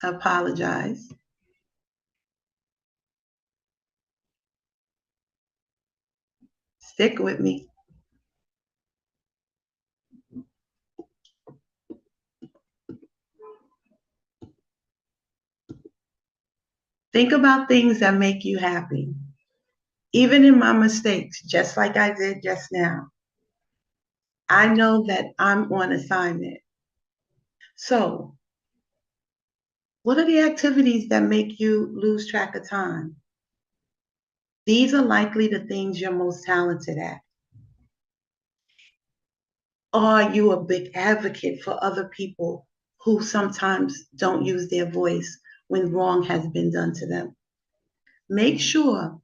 I apologize. Stick with me. Think about things that make you happy. Even in my mistakes, just like I did just now, I know that I'm on assignment. So, what are the activities that make you lose track of time? These are likely the things you're most talented at. Are you a big advocate for other people who sometimes don't use their voice when wrong has been done to them? Make sure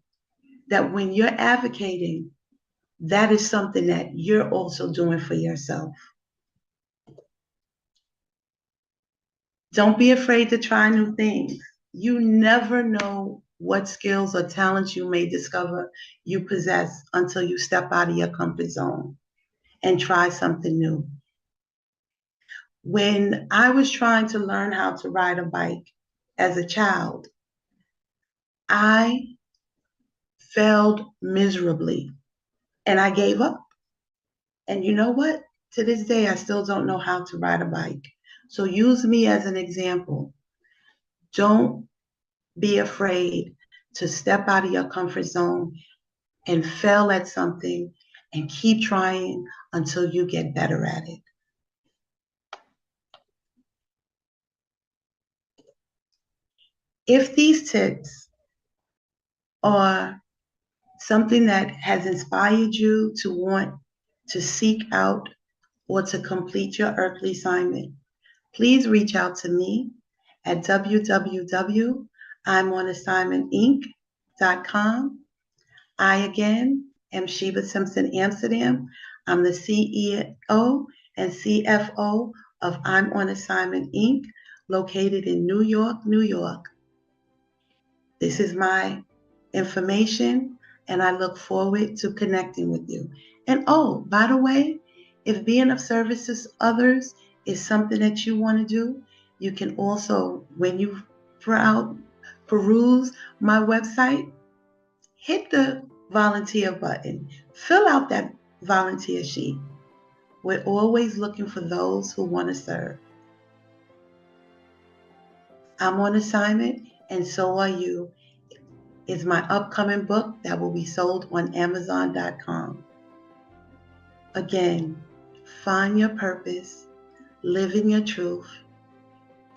that when you're advocating, that is something that you're also doing for yourself. Don't be afraid to try new things. You never know what skills or talents you may discover you possess until you step out of your comfort zone and try something new. When I was trying to learn how to ride a bike as a child, I failed miserably and I gave up. And you know what? To this day, I still don't know how to ride a bike. So use me as an example. Don't be afraid to step out of your comfort zone and fail at something and keep trying until you get better at it. If these tips are something that has inspired you to want to seek out or to complete your earthly assignment, please reach out to me at www.imonassignmentinc.com. I again am Sheba Simpson Amsterdam. I'm the CEO and CFO of I'm on Assignment Inc., located in New York, New York. This is my information, and I look forward to connecting with you. And oh, by the way, if being of service to others is something that you want to do, you can also, when you peruse my website, hit the volunteer button, fill out that volunteer sheet. We're always looking for those who want to serve. I'm on assignment, and so are you. It's my upcoming book that will be sold on Amazon.com. Again, find your purpose, live in your truth,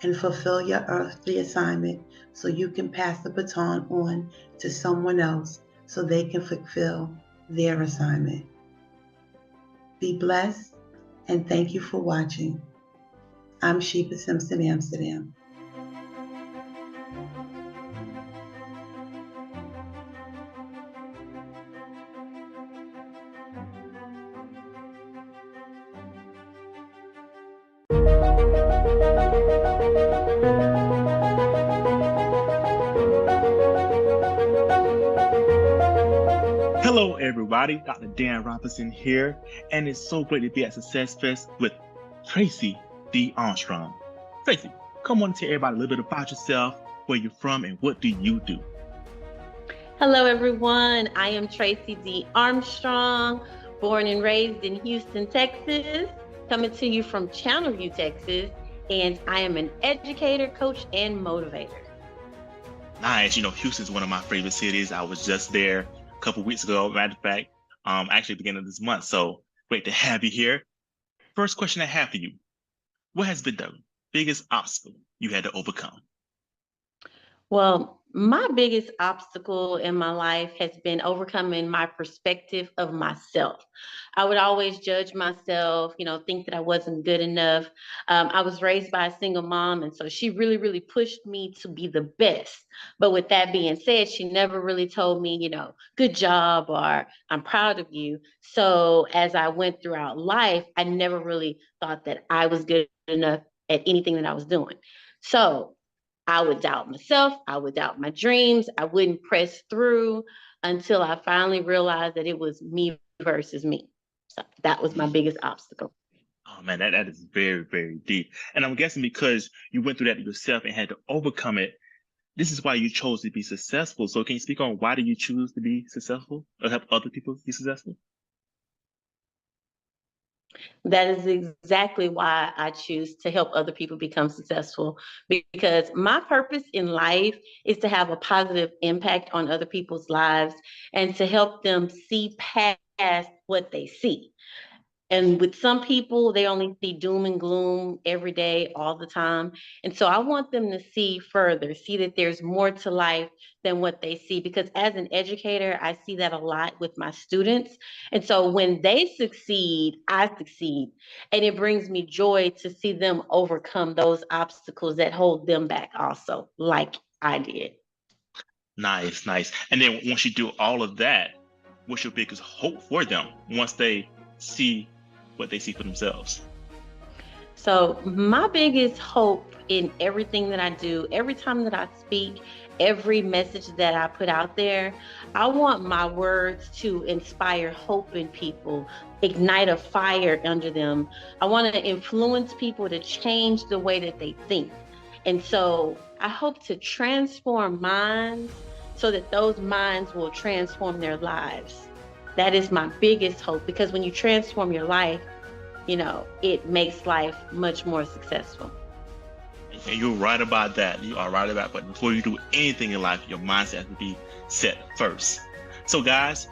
and fulfill your earthly assignment so you can pass the baton on to someone else so they can fulfill their assignment. Be blessed, and thank you for watching. I'm Sheba Simpson, Amsterdam. Hello, everybody. Dr. Dan Robinson here, and it's so great to be at SuccessFest with Tracy D. Armstrong. Tracy, come on and tell everybody a little bit about yourself, where you're from, and what do you do? Hello, everyone. I am Tracy D. Armstrong, born and raised in Houston, Texas, coming to you from Channelview, Texas, and I am an educator, coach, and motivator. Nice. Houston's one of my favorite cities. I was just there a couple weeks ago. Matter of fact, actually beginning of this month. So great to have you here. First question I have for you: what has been the biggest obstacle you had to overcome? Well, my biggest obstacle in my life has been overcoming my perspective of myself. I would always judge myself, think that I wasn't good enough. I was raised by a single mom, and so she really, really pushed me to be the best. But with that being said, she never really told me, good job or I'm proud of you. So as I went throughout life, I never really thought that I was good enough at anything that I was doing. So I would doubt myself. I would doubt my dreams. I wouldn't press through until I finally realized that it was me versus me. So that was my biggest obstacle. Oh man, that is very, very deep. And I'm guessing because you went through that yourself and had to overcome it, this is why you chose to be successful. So can you speak on why did you choose to be successful or help other people be successful? That is exactly why I choose to help other people become successful, because my purpose in life is to have a positive impact on other people's lives and to help them see past what they see. And with some people, they only see doom and gloom every day, all the time. And so I want them to see further, see that there's more to life than what they see. Because as an educator, I see that a lot with my students. And so when they succeed, I succeed. And it brings me joy to see them overcome those obstacles that hold them back also, like I did. Nice, nice. And then once you do all of that, what's your biggest hope for them once they see what they see for themselves? So my biggest hope in everything that I do, every time that I speak, every message that I put out there, I want my words to inspire hope in people, ignite a fire under them. I want to influence people to change the way that they think. And so I hope to transform minds so that those minds will transform their lives. That is my biggest hope, because when you transform your life, it makes life much more successful. And you're right about that. You are right about that. But before you do anything in life, your mindset has to be set first. So guys,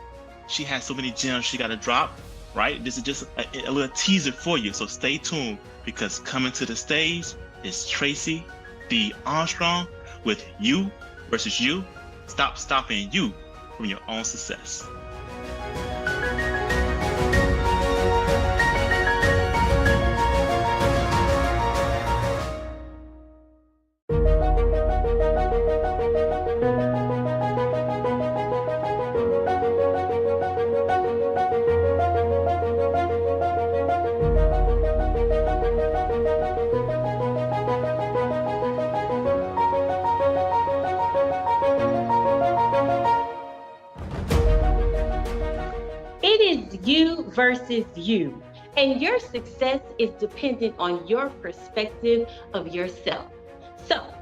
she has so many gems she got to drop, right? This is just a little teaser for you. So stay tuned, because coming to the stage is Tracy D. Armstrong with You versus You. Stop stopping you from your own success. versus you. And your success is dependent on your perspective of yourself. So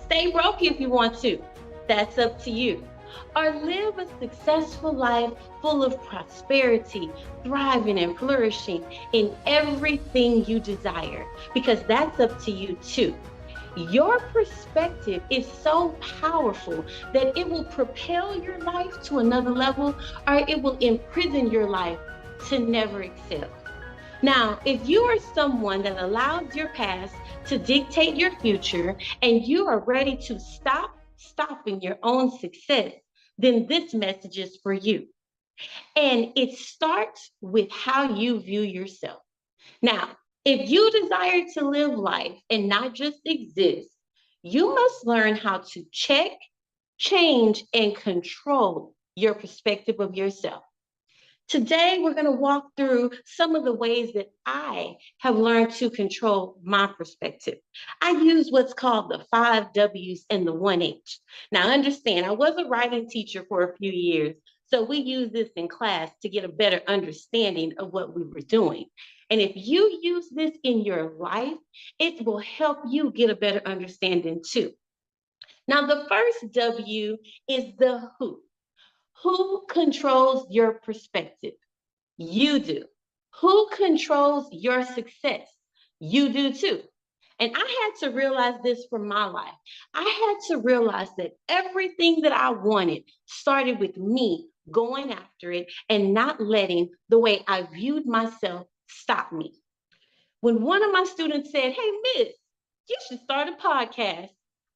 stay broke if you want to. That's up to you. Or live a successful life full of prosperity, thriving and flourishing in everything you desire, because that's up to you too. Your perspective is so powerful that it will propel your life to another level, or it will imprison your life to never excel. Now, if you are someone that allows your past to dictate your future and you are ready to stop stopping your own success, then this message is for you. And it starts with how you view yourself. Now, if you desire to live life and not just exist, you must learn how to check, change, and control your perspective of yourself. Today, we're going to walk through some of the ways that I have learned to control my perspective. I use what's called the 5 W's and the 1 H. Now, understand, I was a writing teacher for a few years, so we use this in class to get a better understanding of what we were doing. And if you use this in your life, it will help you get a better understanding too. Now, the first W is the who. Who controls your perspective? You do. Who controls your success? You do too. And I had to realize this for my life. I had to realize that everything that I wanted started with me going after it and not letting the way I viewed myself stop me. When one of my students said, "Hey, Miss, you should start a podcast,"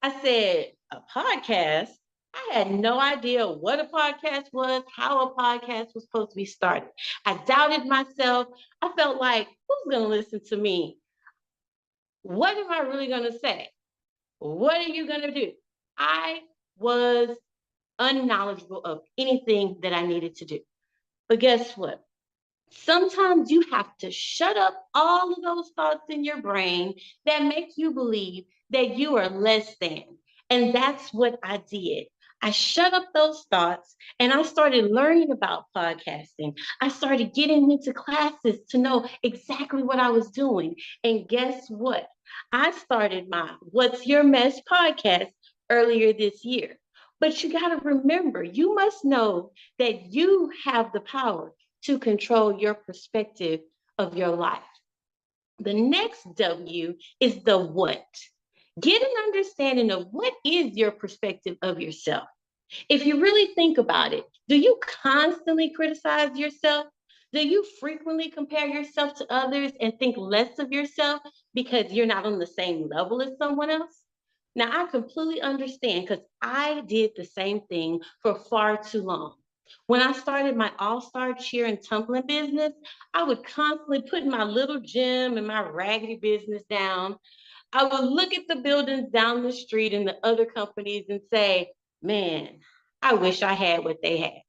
I said, "A podcast?" I had no idea what a podcast was, how a podcast was supposed to be started. I doubted myself. I felt like, who's going to listen to me? What am I really going to say? What are you going to do? I was unknowledgeable of anything that I needed to do. But guess what? Sometimes you have to shut up all of those thoughts in your brain that make you believe that you are less than. And that's what I did. I shut up those thoughts and I started learning about podcasting. I started getting into classes to know exactly what I was doing. And guess what? I started my What's Your Mess podcast earlier this year. But you got to remember, you must know that you have the power to control your perspective of your life. The next W is the what. Get an understanding of what is your perspective of yourself. If you really think about it, do you constantly criticize yourself? Do you frequently compare yourself to others and think less of yourself because you're not on the same level as someone else? Now, I completely understand because I did the same thing for far too long. When I started my all-star cheer and tumbling business, I would constantly put my little gym and my raggedy business down. I would look at the buildings down the street and the other companies and say, man, I wish I had what they had.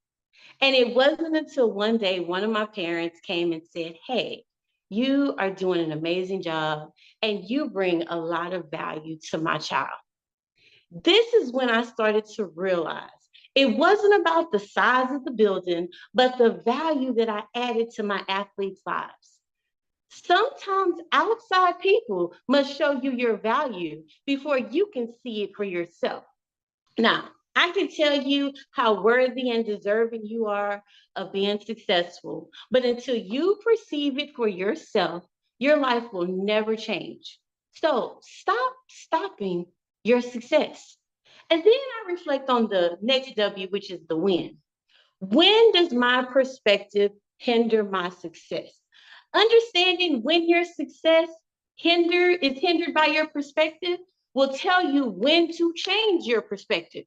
And it wasn't until one day one of my parents came and said, hey, you are doing an amazing job and you bring a lot of value to my child. This is when I started to realize it wasn't about the size of the building, but the value that I added to my athletes' lives. Sometimes outside people must show you your value before you can see it for yourself. Now, I can tell you how worthy and deserving you are of being successful, but until you perceive it for yourself, your life will never change. So stop stopping your success. And then I reflect on the next W, which is the when. When does my perspective hinder my success? Understanding when your success is hindered by your perspective will tell you when to change your perspective.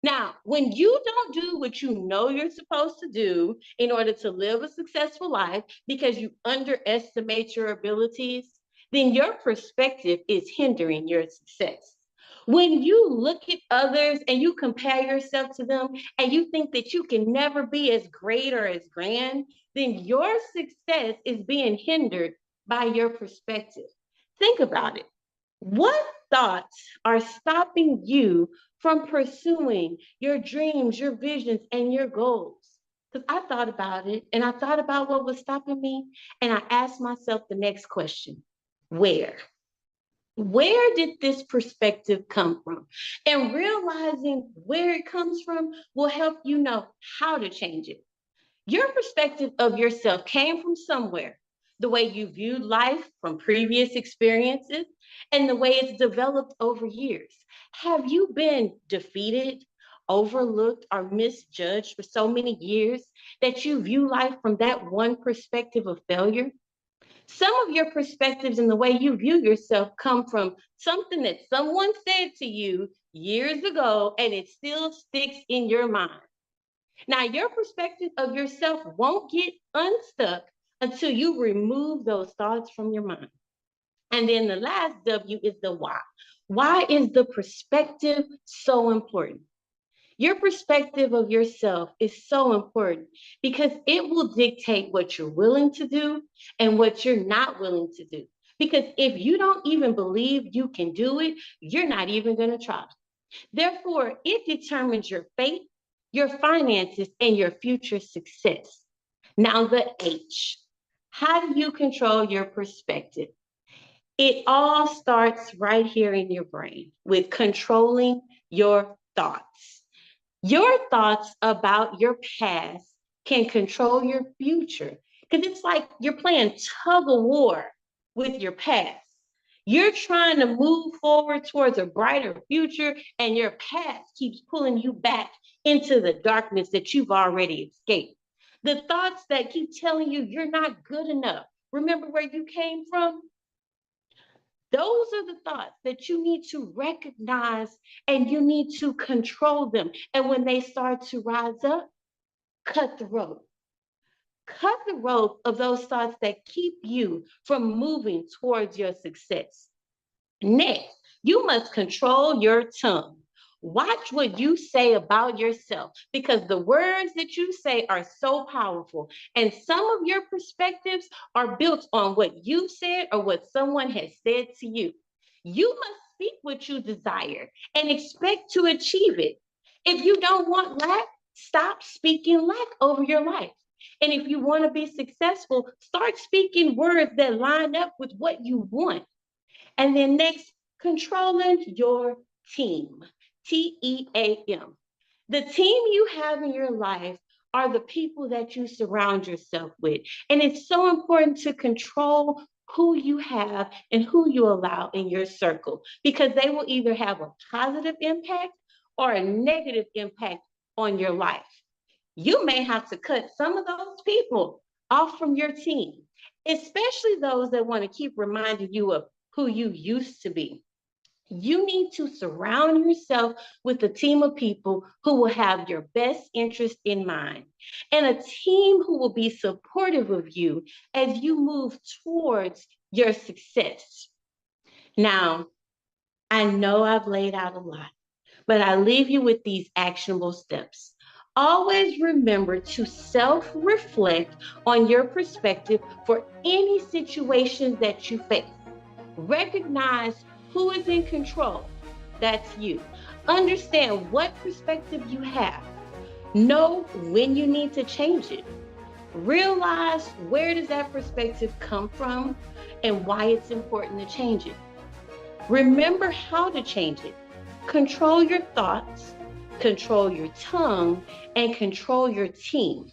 Now, when you don't do what you know you're supposed to do in order to live a successful life because you underestimate your abilities, then your perspective is hindering your success. When you look at others and you compare yourself to them and you think that you can never be as great or as grand, then your success is being hindered by your perspective. Think about it. What thoughts are stopping you from pursuing your dreams, your visions, and your goals? Because I thought about it and I thought about what was stopping me. And I asked myself the next question: where? Where did this perspective come from? And realizing where it comes from will help you know how to change it. Your perspective of yourself came from somewhere. The way you viewed life from previous experiences and the way it's developed over years. Have you been defeated, overlooked, or misjudged for so many years that you view life from that one perspective of failure? Some of your perspectives and the way you view yourself come from something that someone said to you years ago, and it still sticks in your mind. Now, your perspective of yourself won't get unstuck until you remove those thoughts from your mind. And then the last W is the why. Why is the perspective so important? Your perspective of yourself is so important because it will dictate what you're willing to do and what you're not willing to do. Because if you don't even believe you can do it, you're not even going to try. Therefore, it determines your fate, your finances, and your future success. Now, the H. How do you control your perspective? It all starts right here in your brain with controlling your thoughts. Your thoughts about your past can control your future because it's like you're playing tug of war with your past. You're trying to move forward towards a brighter future, and your past keeps pulling you back into the darkness that you've already escaped. The thoughts that keep telling you you're not good enough. Remember where you came from? Those are the thoughts that you need to recognize and you need to control them. And when they start to rise up, cut the rope. Cut the rope of those thoughts that keep you from moving towards your success. Next, you must control your tongue. Watch what you say about yourself because the words that you say are so powerful. And some of your perspectives are built on what you said or what someone has said to you. You must speak what you desire and expect to achieve it. If you don't want lack, stop speaking lack over your life. And if you want to be successful, start speaking words that line up with what you want. And then next, controlling your team. TEAM. The team you have in your life are the people that you surround yourself with. And it's so important to control who you have and who you allow in your circle because they will either have a positive impact or a negative impact on your life. You may have to cut some of those people off from your team, especially those that want to keep reminding you of who you used to be. You need to surround yourself with a team of people who will have your best interest in mind and a team who will be supportive of you as you move towards your success. Now, I know I've laid out a lot, but I leave you with these actionable steps. Always remember to self-reflect on your perspective for any situations that you face. Recognize who is in control. That's you. Understand what perspective you have. Know when you need to change it. Realize where does that perspective come from and why it's important to change it. Remember how to change it. Control your thoughts, control your tongue, and control your team.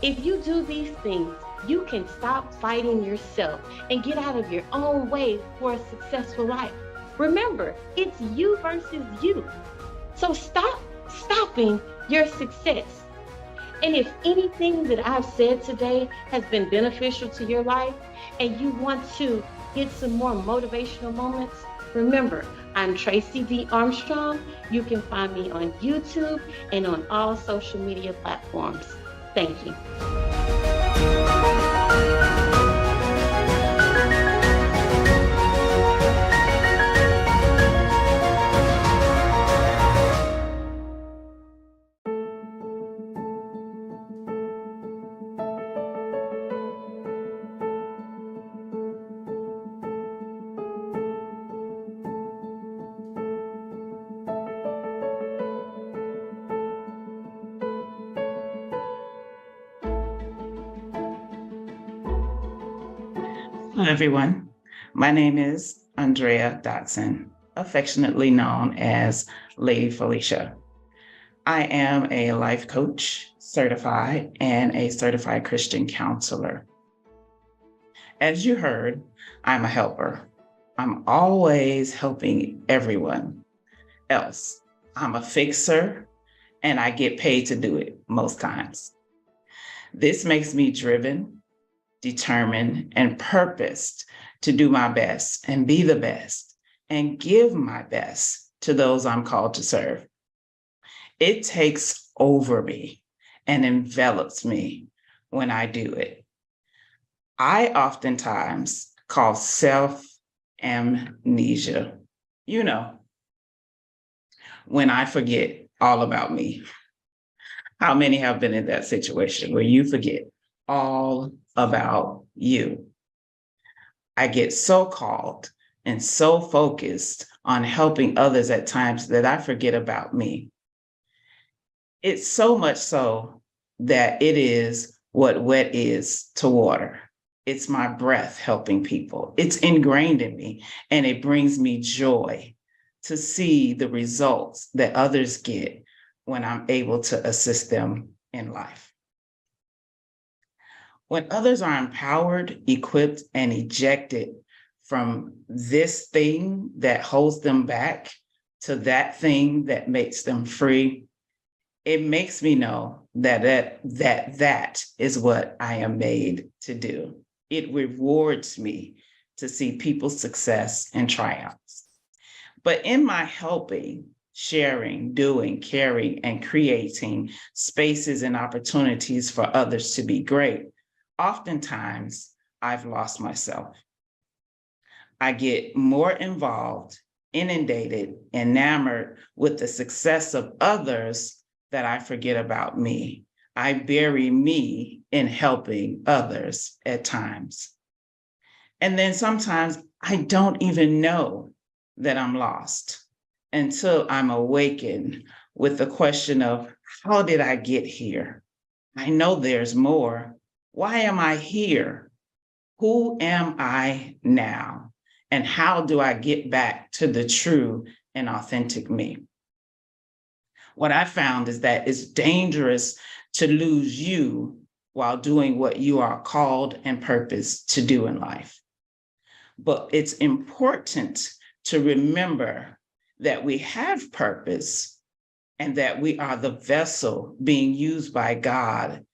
If you do these things, you can stop fighting yourself and get out of your own way for a successful life. Remember, it's you versus you. So stop stopping your success. And if anything that I've said today has been beneficial to your life and you want to get some more motivational moments, remember, I'm Tracy D. Armstrong. You can find me on YouTube and on all social media platforms. Thank you. Hello, everyone. My name is Andrea Dotson, affectionately known as Lady Felicia. I am a life coach, certified, and a certified Christian counselor. As you heard, I'm a helper. I'm always helping everyone else. I'm a fixer, and I get paid to do it most times. This makes me driven, determined, and purposed to do my best and be the best and give my best to those I'm called to serve. It takes over me and envelops me when I do it. I oftentimes call self amnesia. You know, when I forget all about me. How many have been in that situation where you forget all about you? I get so caught and so focused on helping others at times that I forget about me. It's so much so that it is what wet is to water. It's my breath helping people. It's ingrained in me, and it brings me joy to see the results that others get when I'm able to assist them in life. When others are empowered, equipped, and ejected from this thing that holds them back to that thing that makes them free, it makes me know that is what I am made to do. It rewards me to see people's success and triumphs. But in my helping, sharing, doing, caring, and creating spaces and opportunities for others to be great, oftentimes I've lost myself. I get more involved, inundated, enamored with the success of others that I forget about me. I bury me in helping others at times. And then sometimes I don't even know that I'm lost until I'm awakened with the question of, how did I get here? I know there's more. Why am I here? Who am I now? And how do I get back to the true and authentic me? What I found is that it's dangerous to lose you while doing what you are called and purposed to do in life. But it's important to remember that we have purpose and that we are the vessel being used by God,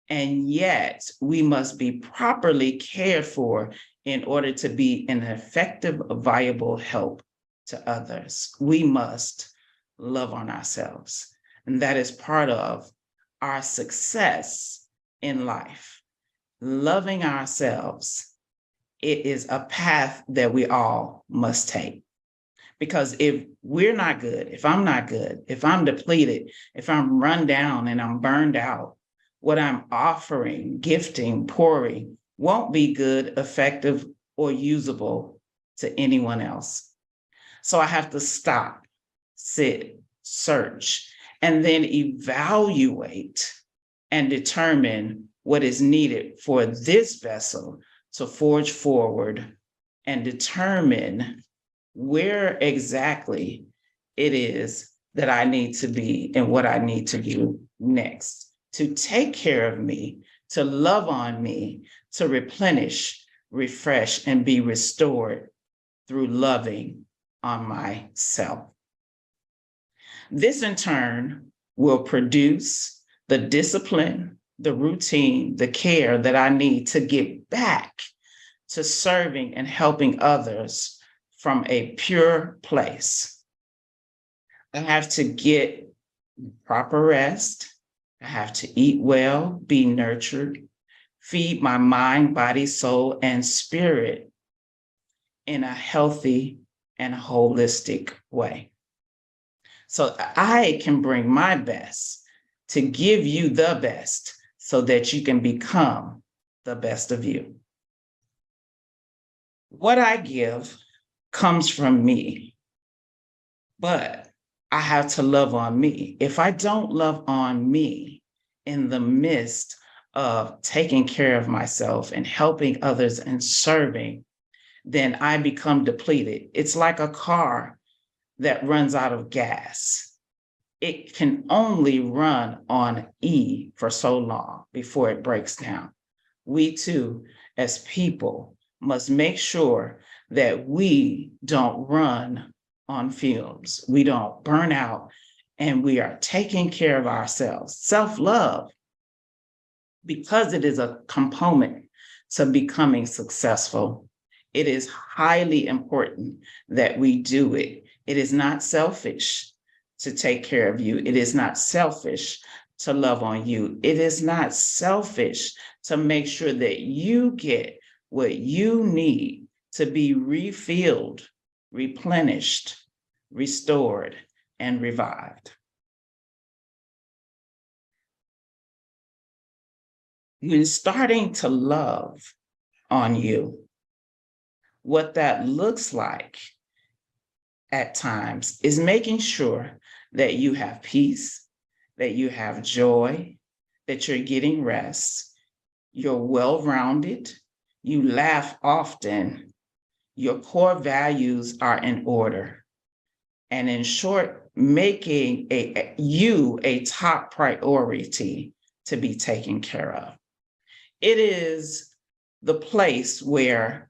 and yet we must be properly cared for in order to be an effective, viable help to others. We must love on ourselves, and that is part of our success in life. Loving ourselves, it is a path that we all must take. Because if we're not good, if I'm not good, if I'm depleted, if I'm run down and I'm burned out, what I'm offering, gifting, pouring won't be good, effective, or usable to anyone else. So I have to stop, sit, search, and then evaluate and determine what is needed for this vessel to forge forward and determine where exactly it is that I need to be and what I need to do next to take care of me, to love on me, to replenish, refresh, and be restored through loving on myself. This in turn will produce the discipline, the routine, the care that I need to get back to serving and helping others from a pure place. I have to get proper rest. I have to eat well, be nurtured, feed my mind, body, soul, and spirit in a healthy and holistic way. So I can bring my best to give you the best so that you can become the best of you. What I give comes from me, but I have to love on me. If I don't love on me in the midst of taking care of myself and helping others and serving, then I become depleted. It's like a car that runs out of gas. It can only run on E for so long before it breaks down. We too, as people, must make sure that we don't run on fumes, we don't burn out, and we are taking care of ourselves. Self-love, because it is a component to becoming successful, it is highly important that we do it. It is not selfish to take care of you. It is not selfish to love on you. It is not selfish to make sure that you get what you need to be refilled, replenished, restored, and revived. When starting to love on you, what that looks like at times is making sure that you have peace, that you have joy, that you're getting rest, you're well-rounded, you laugh often, your core values are in order. And in short, making you a top priority to be taken care of. It is the place where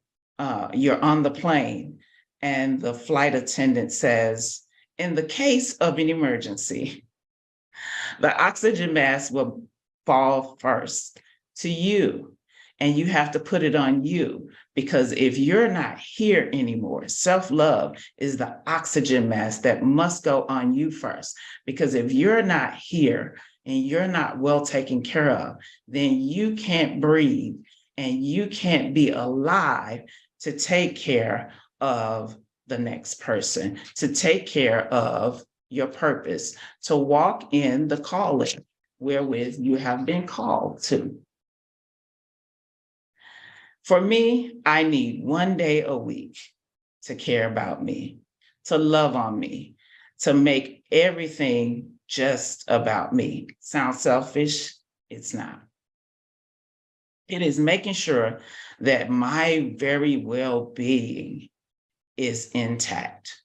you're on the plane and the flight attendant says, in the case of an emergency, the oxygen mask will fall first to you, and you have to put it on you, because if you're not here anymore, self-love is the oxygen mask that must go on you first. Because if you're not here and you're not well taken care of, then you can't breathe and you can't be alive to take care of the next person, to take care of your purpose, to walk in the calling wherewith you have been called to. For me, I need one day a week to care about me, to love on me, to make everything just about me. Sounds selfish? It's not. It is making sure that my very well-being is intact.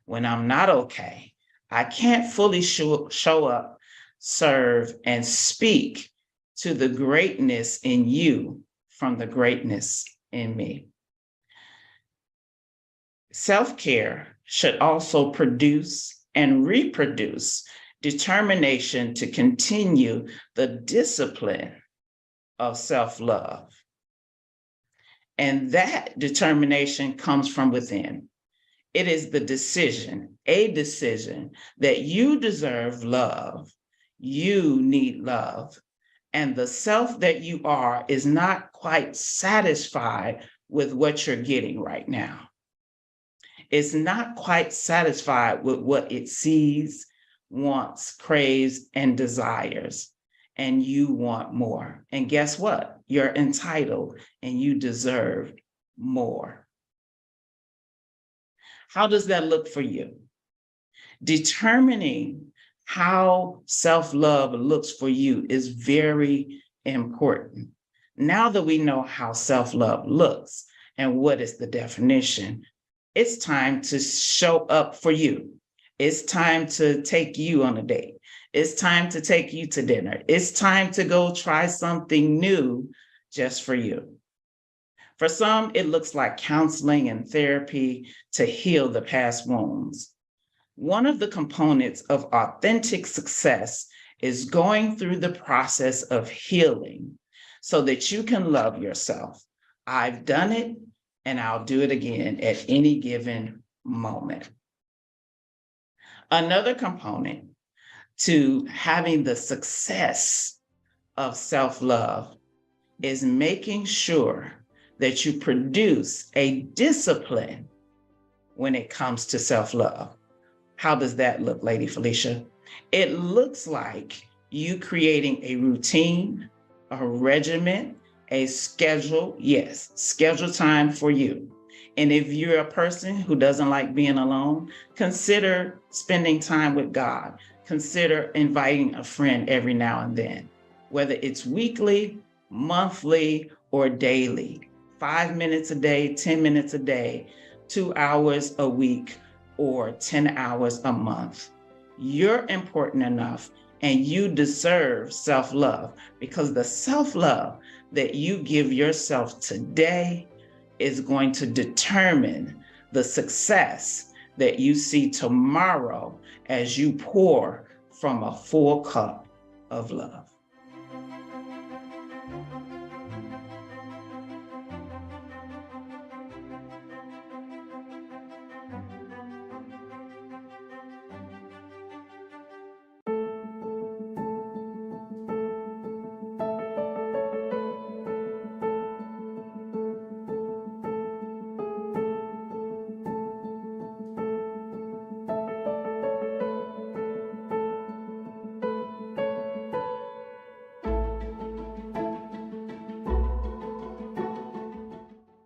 When I'm not okay, I can't fully show up, serve, and speak to the greatness in you from the greatness in me. Self-care should also produce and reproduce determination to continue the discipline of self-love. And that determination comes from within. It is the decision, a decision that you deserve love, you need love, and the self that you are is not quite satisfied with what you're getting right now. It's not quite satisfied with what it sees, wants, craves, and desires. And you want more. And guess what? You're entitled and you deserve more. How does that look for you? Determining how self-love looks for you is very important. Now that we know how self-love looks and what is the definition, it's time to show up for you. It's time to take you on a date. It's time to take you to dinner. It's time to go try something new just for you. For some, it looks like counseling and therapy to heal the past wounds. One of the components of authentic success is going through the process of healing so that you can love yourself. I've done it and I'll do it again at any given moment. Another component to having the success of self-love is making sure that you produce a discipline when it comes to self-love. How does that look, Lady Felicia? It looks like you creating a routine, a regimen, a schedule. Yes, schedule time for you. And if you're a person who doesn't like being alone, consider spending time with God. Consider inviting a friend every now and then. whether it's weekly, monthly, or daily. 5 minutes a day, 10 minutes a day, 2 hours a week, or 10 hours a month. You're important enough and you deserve self-love, because the self-love that you give yourself today is going to determine the success that you see tomorrow as you pour from a full cup of love.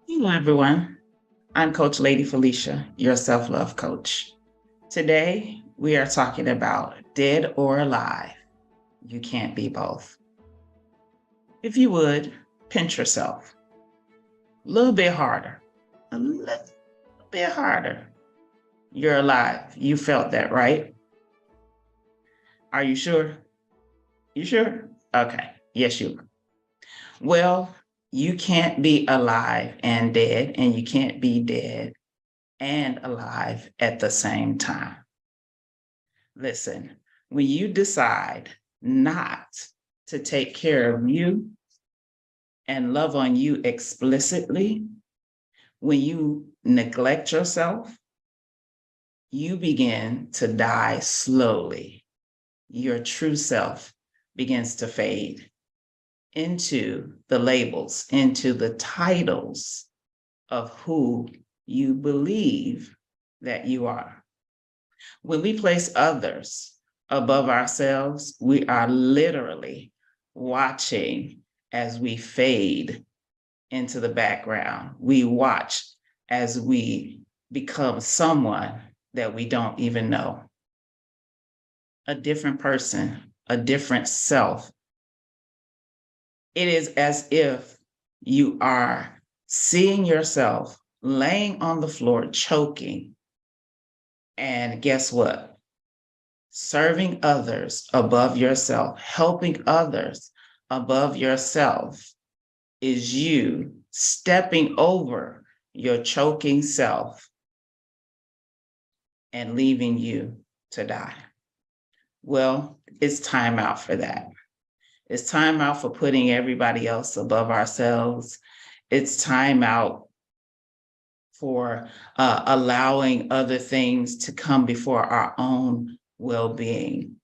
Hello, everyone. I'm Coach Lady Felicia, your self-love coach. Today, we are talking about dead or alive. You can't be both. If you would, pinch yourself a little bit harder, a little bit harder. You're alive. You felt that, right? Are you sure? You sure? Okay. Yes, you are. Well, you can't be alive and dead, and you can't be dead and alive at the same time. Listen, when you decide not to take care of you and love on you explicitly, when you neglect yourself, you begin to die slowly. Your true self begins to fade into the labels, into the titles of who you believe that you are. When we place others above ourselves, we are literally watching as we fade into the background. We watch as we become someone that we don't even know. A different person, a different self. It is as if you are seeing yourself laying on the floor, choking. And guess what? Serving others above yourself, helping others above yourself is you stepping over your choking self and leaving you to die. Well, it's time out for that. It's time out for putting everybody else above ourselves. It's time out for allowing other things to come before our own well-being.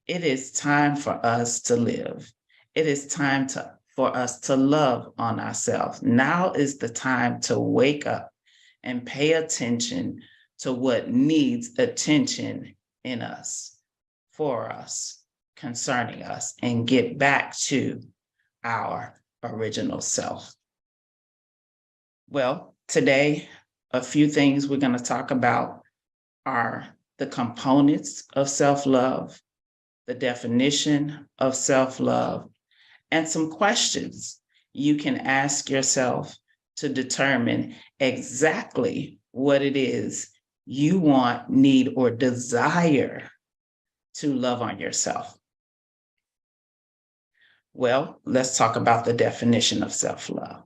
It is time for us to live. It is time for us to love on ourselves. Now is the time to wake up and pay attention to what needs attention in us, for us, concerning us, and get back to our original self. Well, today, a few things we're going to talk about are the components of self-love, the definition of self-love, and some questions you can ask yourself to determine exactly what it is you want, need, or desire to love on yourself. Well, let's talk about the definition of self-love.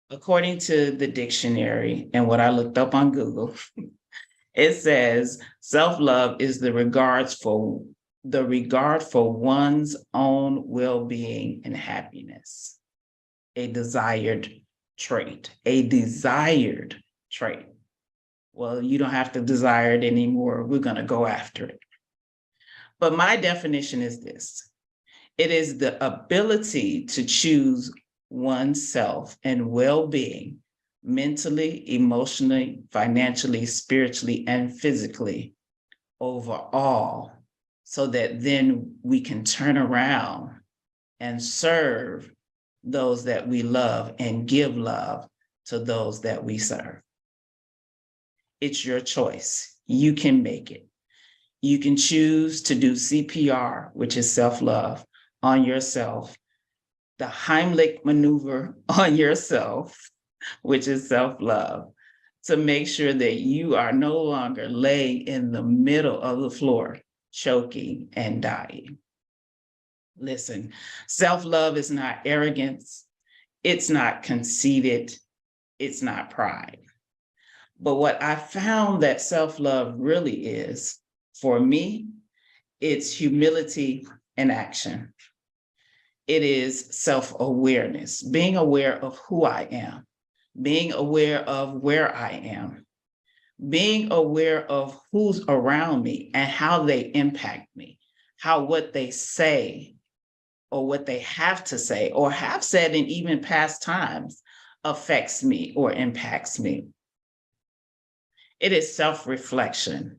According to the dictionary and what I looked up on Google, it says self-love is the regard for one's own well-being and happiness, a desired trait, a desired trait. Well, you don't have to desire it anymore. We're going to go after it. But my definition is this. It is the ability to choose oneself and well-being mentally, emotionally, financially, spiritually, and physically overall, so that then we can turn around and serve those that we love and give love to those that we serve. It's your choice. You can make it. You can choose to do CPR, which is self-love, on yourself, the Heimlich maneuver on yourself, which is self-love, to make sure that you are no longer laying in the middle of the floor, choking and dying. Listen, self-love is not arrogance. It's not conceited. It's not pride. But what I found that self-love really is, for me, it's humility in action. It is self-awareness, being aware of who I am, being aware of where I am, being aware of who's around me and how they impact me, how what they say or what they have to say or have said in even past times affects me or impacts me. It is self-reflection.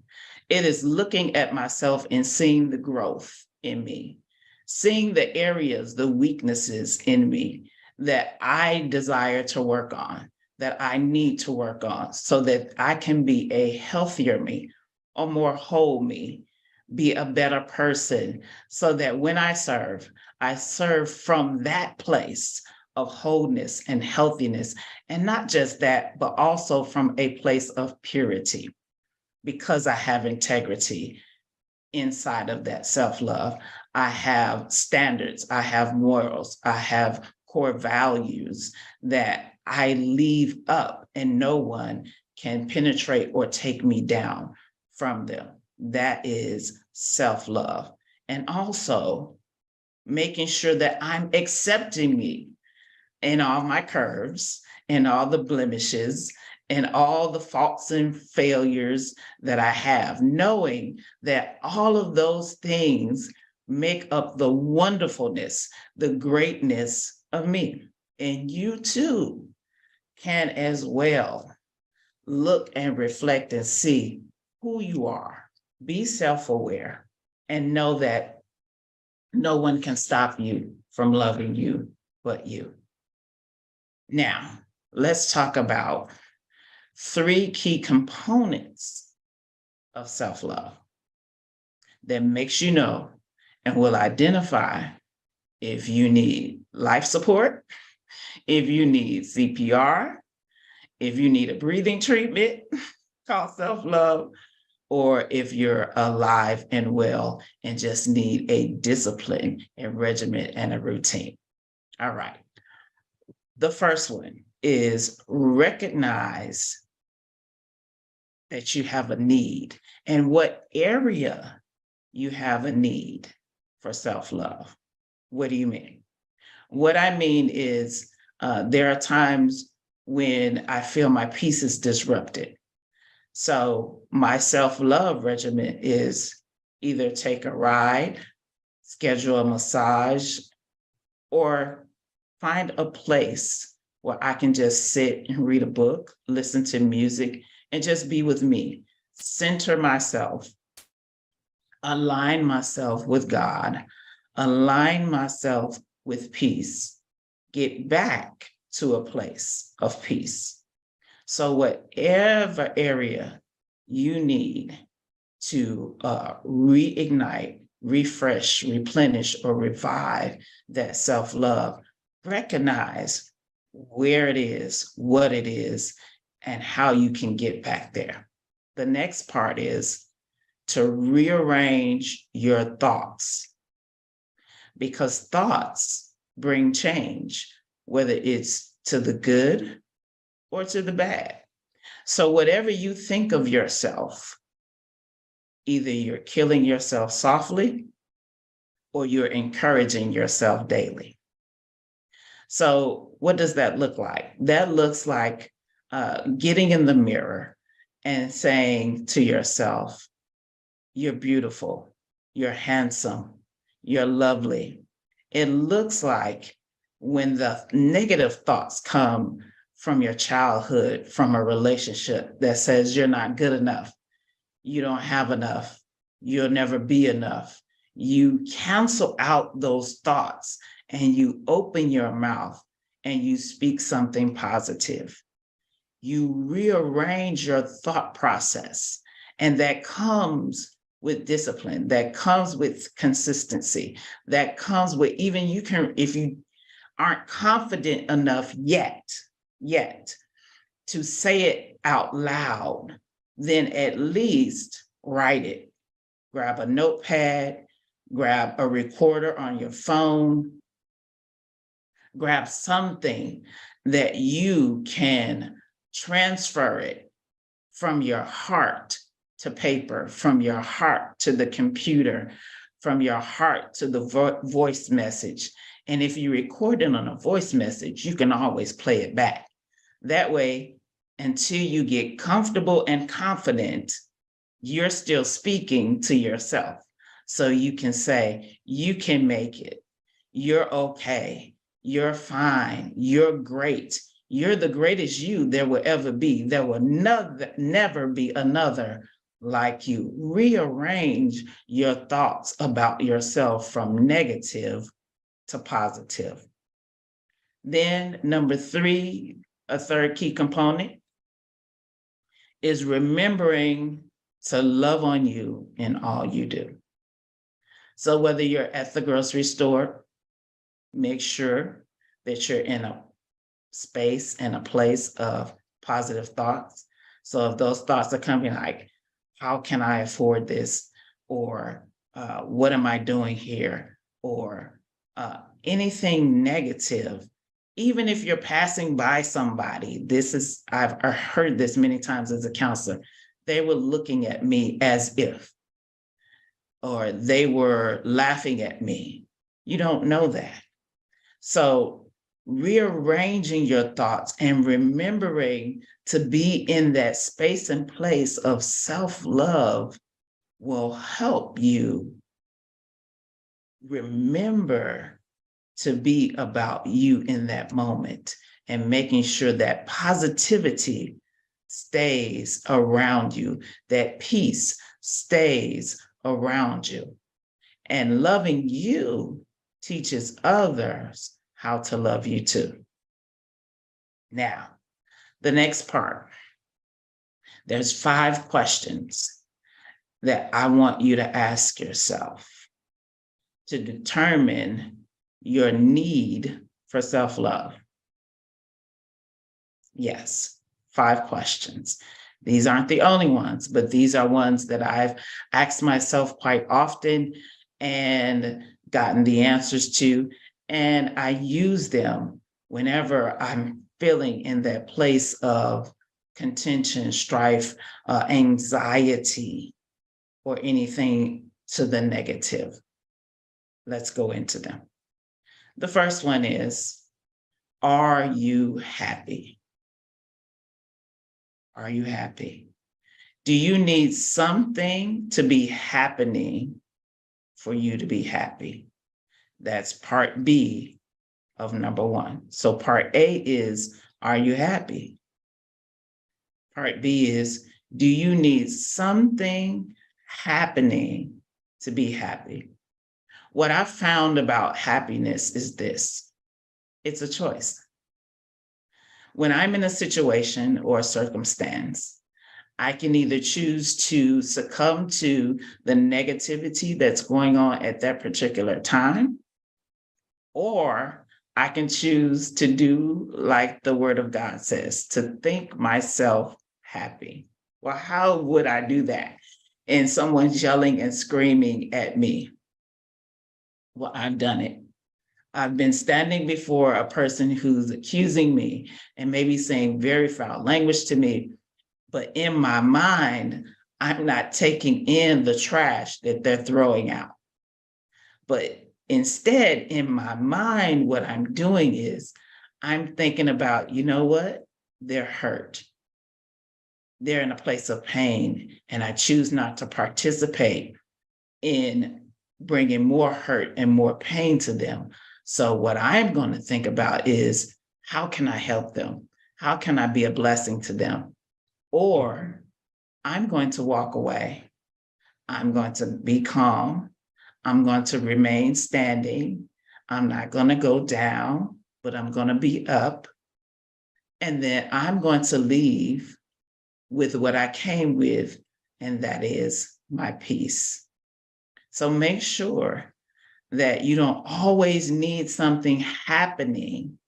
It is looking at myself and seeing the growth in me, seeing the areas, the weaknesses in me that I desire to work on, that I need to work on so that I can be a healthier me, a more whole me, be a better person, so that when I serve from that place of wholeness and healthiness. And not just that, but also from a place of purity, because I have integrity inside of that self-love. I have standards, I have morals, I have core values that I leave up and no one can penetrate or take me down from them. That is self-love. And also making sure that I'm accepting me in all my curves and all the blemishes and all the faults and failures that I have, knowing that all of those things make up the wonderfulness, the greatness of me. And you too can as well look and reflect and see who you are. Be self-aware and know that no one can stop you from loving you but you. Now, let's talk about 3 key components of self-love that makes you know and will identify if you need life support, if you need CPR, if you need a breathing treatment called self-love, or if you're alive and well and just need a discipline and regimen and a routine. All right. The first one is recognize that you have a need and what area you have a need for self-love. What do you mean? What I mean is there are times when I feel my peace is disrupted. So my self-love regimen is either take a ride, schedule a massage, or find a place where I can just sit and read a book, listen to music, and just be with me, center myself, align myself with God, align myself with peace, get back to a place of peace. So whatever area you need to reignite, refresh, replenish, or revive that self-love, recognize where it is, what it is, and how you can get back there. The next part is to rearrange your thoughts, because thoughts bring change, whether it's to the good or to the bad. So whatever you think of yourself, either you're killing yourself softly or you're encouraging yourself daily. So what does that look like? That looks like getting in the mirror and saying to yourself, you're beautiful, you're handsome, you're lovely. It looks like when the negative thoughts come from your childhood, from a relationship that says you're not good enough, you don't have enough, you'll never be enough. You cancel out those thoughts and you open your mouth and you speak something positive. You rearrange your thought process, and that comes with discipline, that comes with consistency, that comes with, even you can, if you aren't confident enough yet to say it out loud, then at least write it. Grab a notepad, grab a recorder on your phone, grab something that you can transfer it from your heart to paper, from your heart to the computer, from your heart to the voice message. And if you record it on a voice message, you can always play it back. That way, until you get comfortable and confident, you're still speaking to yourself. So you can say, you can make it. You're okay. You're fine. You're great. You're the greatest you there will ever be. There will never be another like you. Rearrange your thoughts about yourself from negative to positive. Then number 3, a third key component is remembering to love on you in all you do. So whether you're at the grocery store, make sure that you're in a space and a place of positive thoughts. So if those thoughts are coming like, how can I afford this? Or what am I doing here? Or anything negative, even if you're passing by somebody, I've heard this many times as a counselor, they were looking at me as if, or they were laughing at me. You don't know that. So rearranging your thoughts and remembering to be in that space and place of self-love will help you remember to be about you in that moment and making sure that positivity stays around you, that peace stays around you. And loving you teaches others how to love you too. Now, the next part, there's 5 questions that I want you to ask yourself to determine your need for self-love. Yes, 5 questions. These aren't the only ones, but these are ones that I've asked myself quite often and gotten the answers to. And I use them whenever I'm feeling in that place of contention, strife, anxiety, or anything to the negative. Let's go into them. The first one is, are you happy? Are you happy? Do you need something to be happening for you to be happy? That's part B of number 1. So part A is, are you happy? Part B is, do you need something happening to be happy? What I found about happiness is this: it's a choice. When I'm in a situation or a circumstance, I can either choose to succumb to the negativity that's going on at that particular time, or I can choose to do like the Word of God says, to think myself happy. Well, how would I do that? And someone's yelling and screaming at me. Well, I've done it. I've been standing before a person who's accusing me and maybe saying very foul language to me, but in my mind, I'm not taking in the trash that they're throwing out. But instead, in my mind, what I'm doing is I'm thinking about, you know what? They're hurt. They're in a place of pain, and I choose not to participate in bringing more hurt and more pain to them. So what I'm going to think about is, how can I help them? How can I be a blessing to them? Or I'm going to walk away. I'm going to be calm. I'm going to remain standing. I'm not going to go down, but I'm going to be up. And then I'm going to leave with what I came with, and that is my peace. So make sure that you don't always need something happening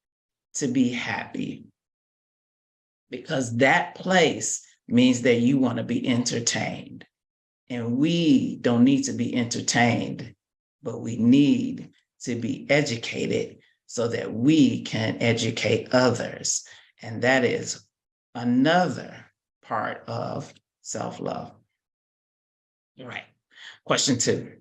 to be happy, because that place means that you want to be entertained. And we don't need to be entertained, but we need to be educated so that we can educate others. And that is another part of self-love. All right. Question 2.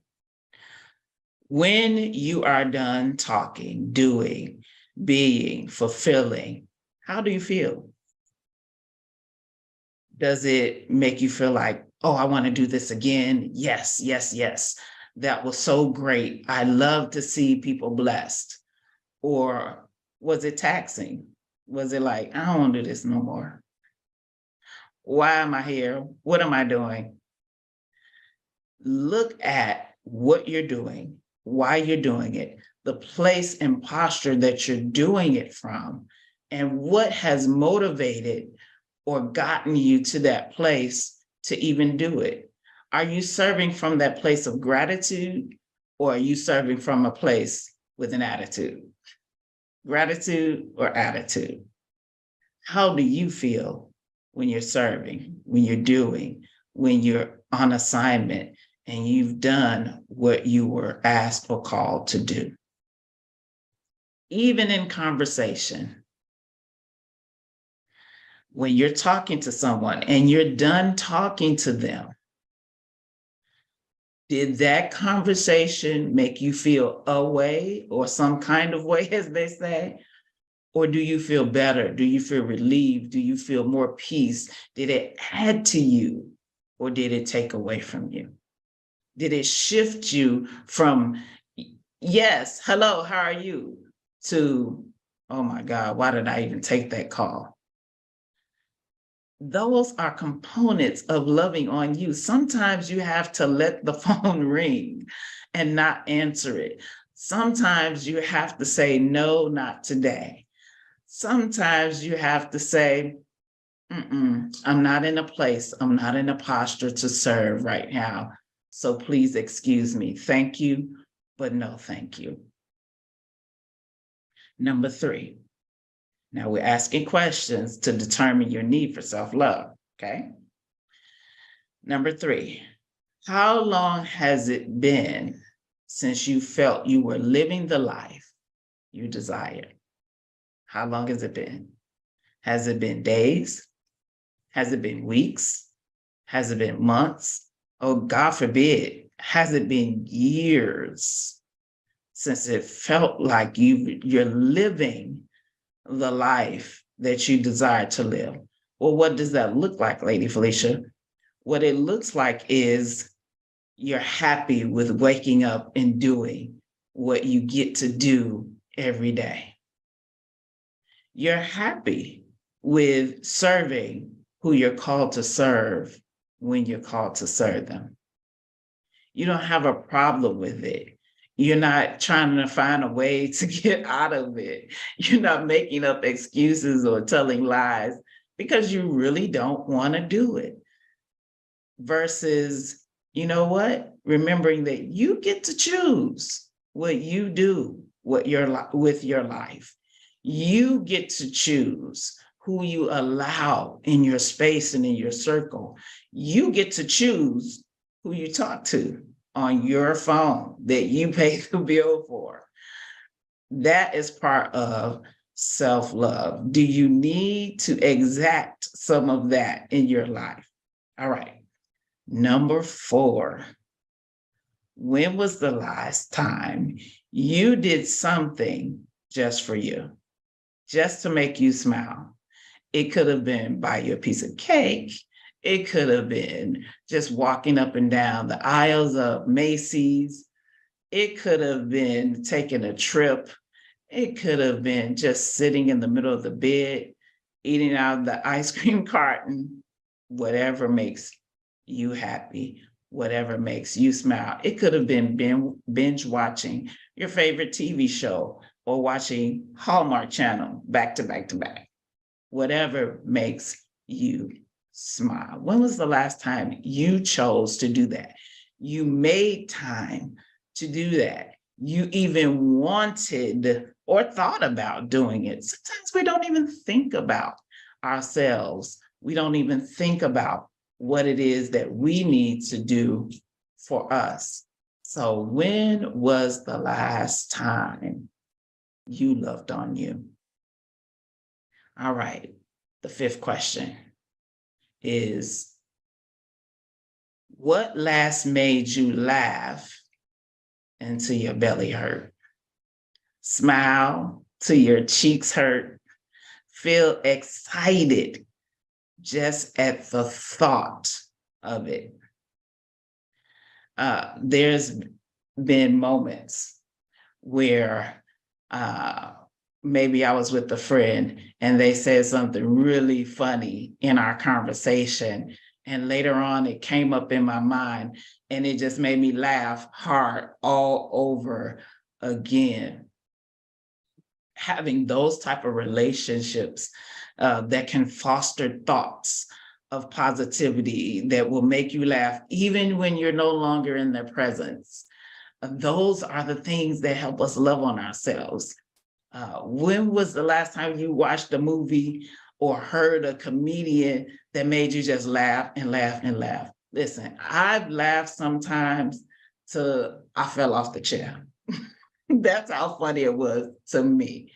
When you are done talking, doing, being, fulfilling, how do you feel? Does it make you feel like, oh, I want to do this again? Yes, yes, yes. That was so great. I love to see people blessed. Or was it taxing? Was it like, I don't want to do this no more? Why am I here? What am I doing? Look at what you're doing, why you're doing it, the place and posture that you're doing it from, and what has motivated or gotten you to that place to even do it. Are you serving from that place of gratitude, or are you serving from a place with an attitude? Gratitude or attitude? How do you feel when you're serving, when you're doing, when you're on assignment and you've done what you were asked or called to do? Even in conversation, when you're talking to someone and you're done talking to them, did that conversation make you feel a way or some kind of way, as they say? Or do you feel better? Do you feel relieved? Do you feel more peace? Did it add to you, or did it take away from you? Did it shift you from, yes, hello, how are you, to, oh my God, why did I even take that call? Those are components of loving on you. Sometimes you have to let the phone ring and not answer it. Sometimes you have to say, no, not today. Sometimes you have to say, I'm not in a place, I'm not in a posture to serve right now. So please excuse me. Thank you, but no thank you. Number 3. Now we're asking questions to determine your need for self-love, okay? Number 3, how long has it been since you felt you were living the life you desired? How long has it been? Has it been days? Has it been weeks? Has it been months? Oh, God forbid, has it been years since it felt like you're living the life that you desire to live? Well, what does that look like, Lady Felicia? What it looks like is you're happy with waking up and doing what you get to do every day. You're happy with serving who you're called to serve when you're called to serve them. You don't have a problem with it. You're not trying to find a way to get out of it. You're not making up excuses or telling lies because you really don't want to do it. Versus, you know what? Remembering that you get to choose what you do with your life. You get to choose who you allow in your space and in your circle. You get to choose who you talk to on your phone that you pay the bill for. That is part of self-love. Do you need to exact some of that in your life? All right. Number 4, when was the last time you did something just for you, just to make you smile? It could have been buy you a piece of cake. It could have been just walking up and down the aisles of Macy's. It could have been taking a trip. It could have been just sitting in the middle of the bed, eating out of the ice cream carton. Whatever makes you happy, whatever makes you smile. It could have been binge watching your favorite TV show or watching Hallmark Channel back to back to back. Whatever makes you smile? When was the last time you chose to do that? You made time to do that. You even wanted or thought about doing it. Sometimes we don't even think about ourselves. We don't even think about what it is that we need to do for us. So when was the last time you loved on you? All right. The fifth question is, what last made you laugh until your belly hurt? Smile till your cheeks hurt? Feel excited just at the thought of it? There's been moments where maybe I was with a friend and they said something really funny in our conversation. And later on, it came up in my mind and it just made me laugh hard all over again. Having those type of relationships that can foster thoughts of positivity that will make you laugh, even when you're no longer in their presence. Those are the things that help us love on ourselves. When was the last time you watched a movie or heard a comedian that made you just laugh and laugh and laugh? Listen, I've laughed sometimes till I fell off the chair. That's how funny it was to me.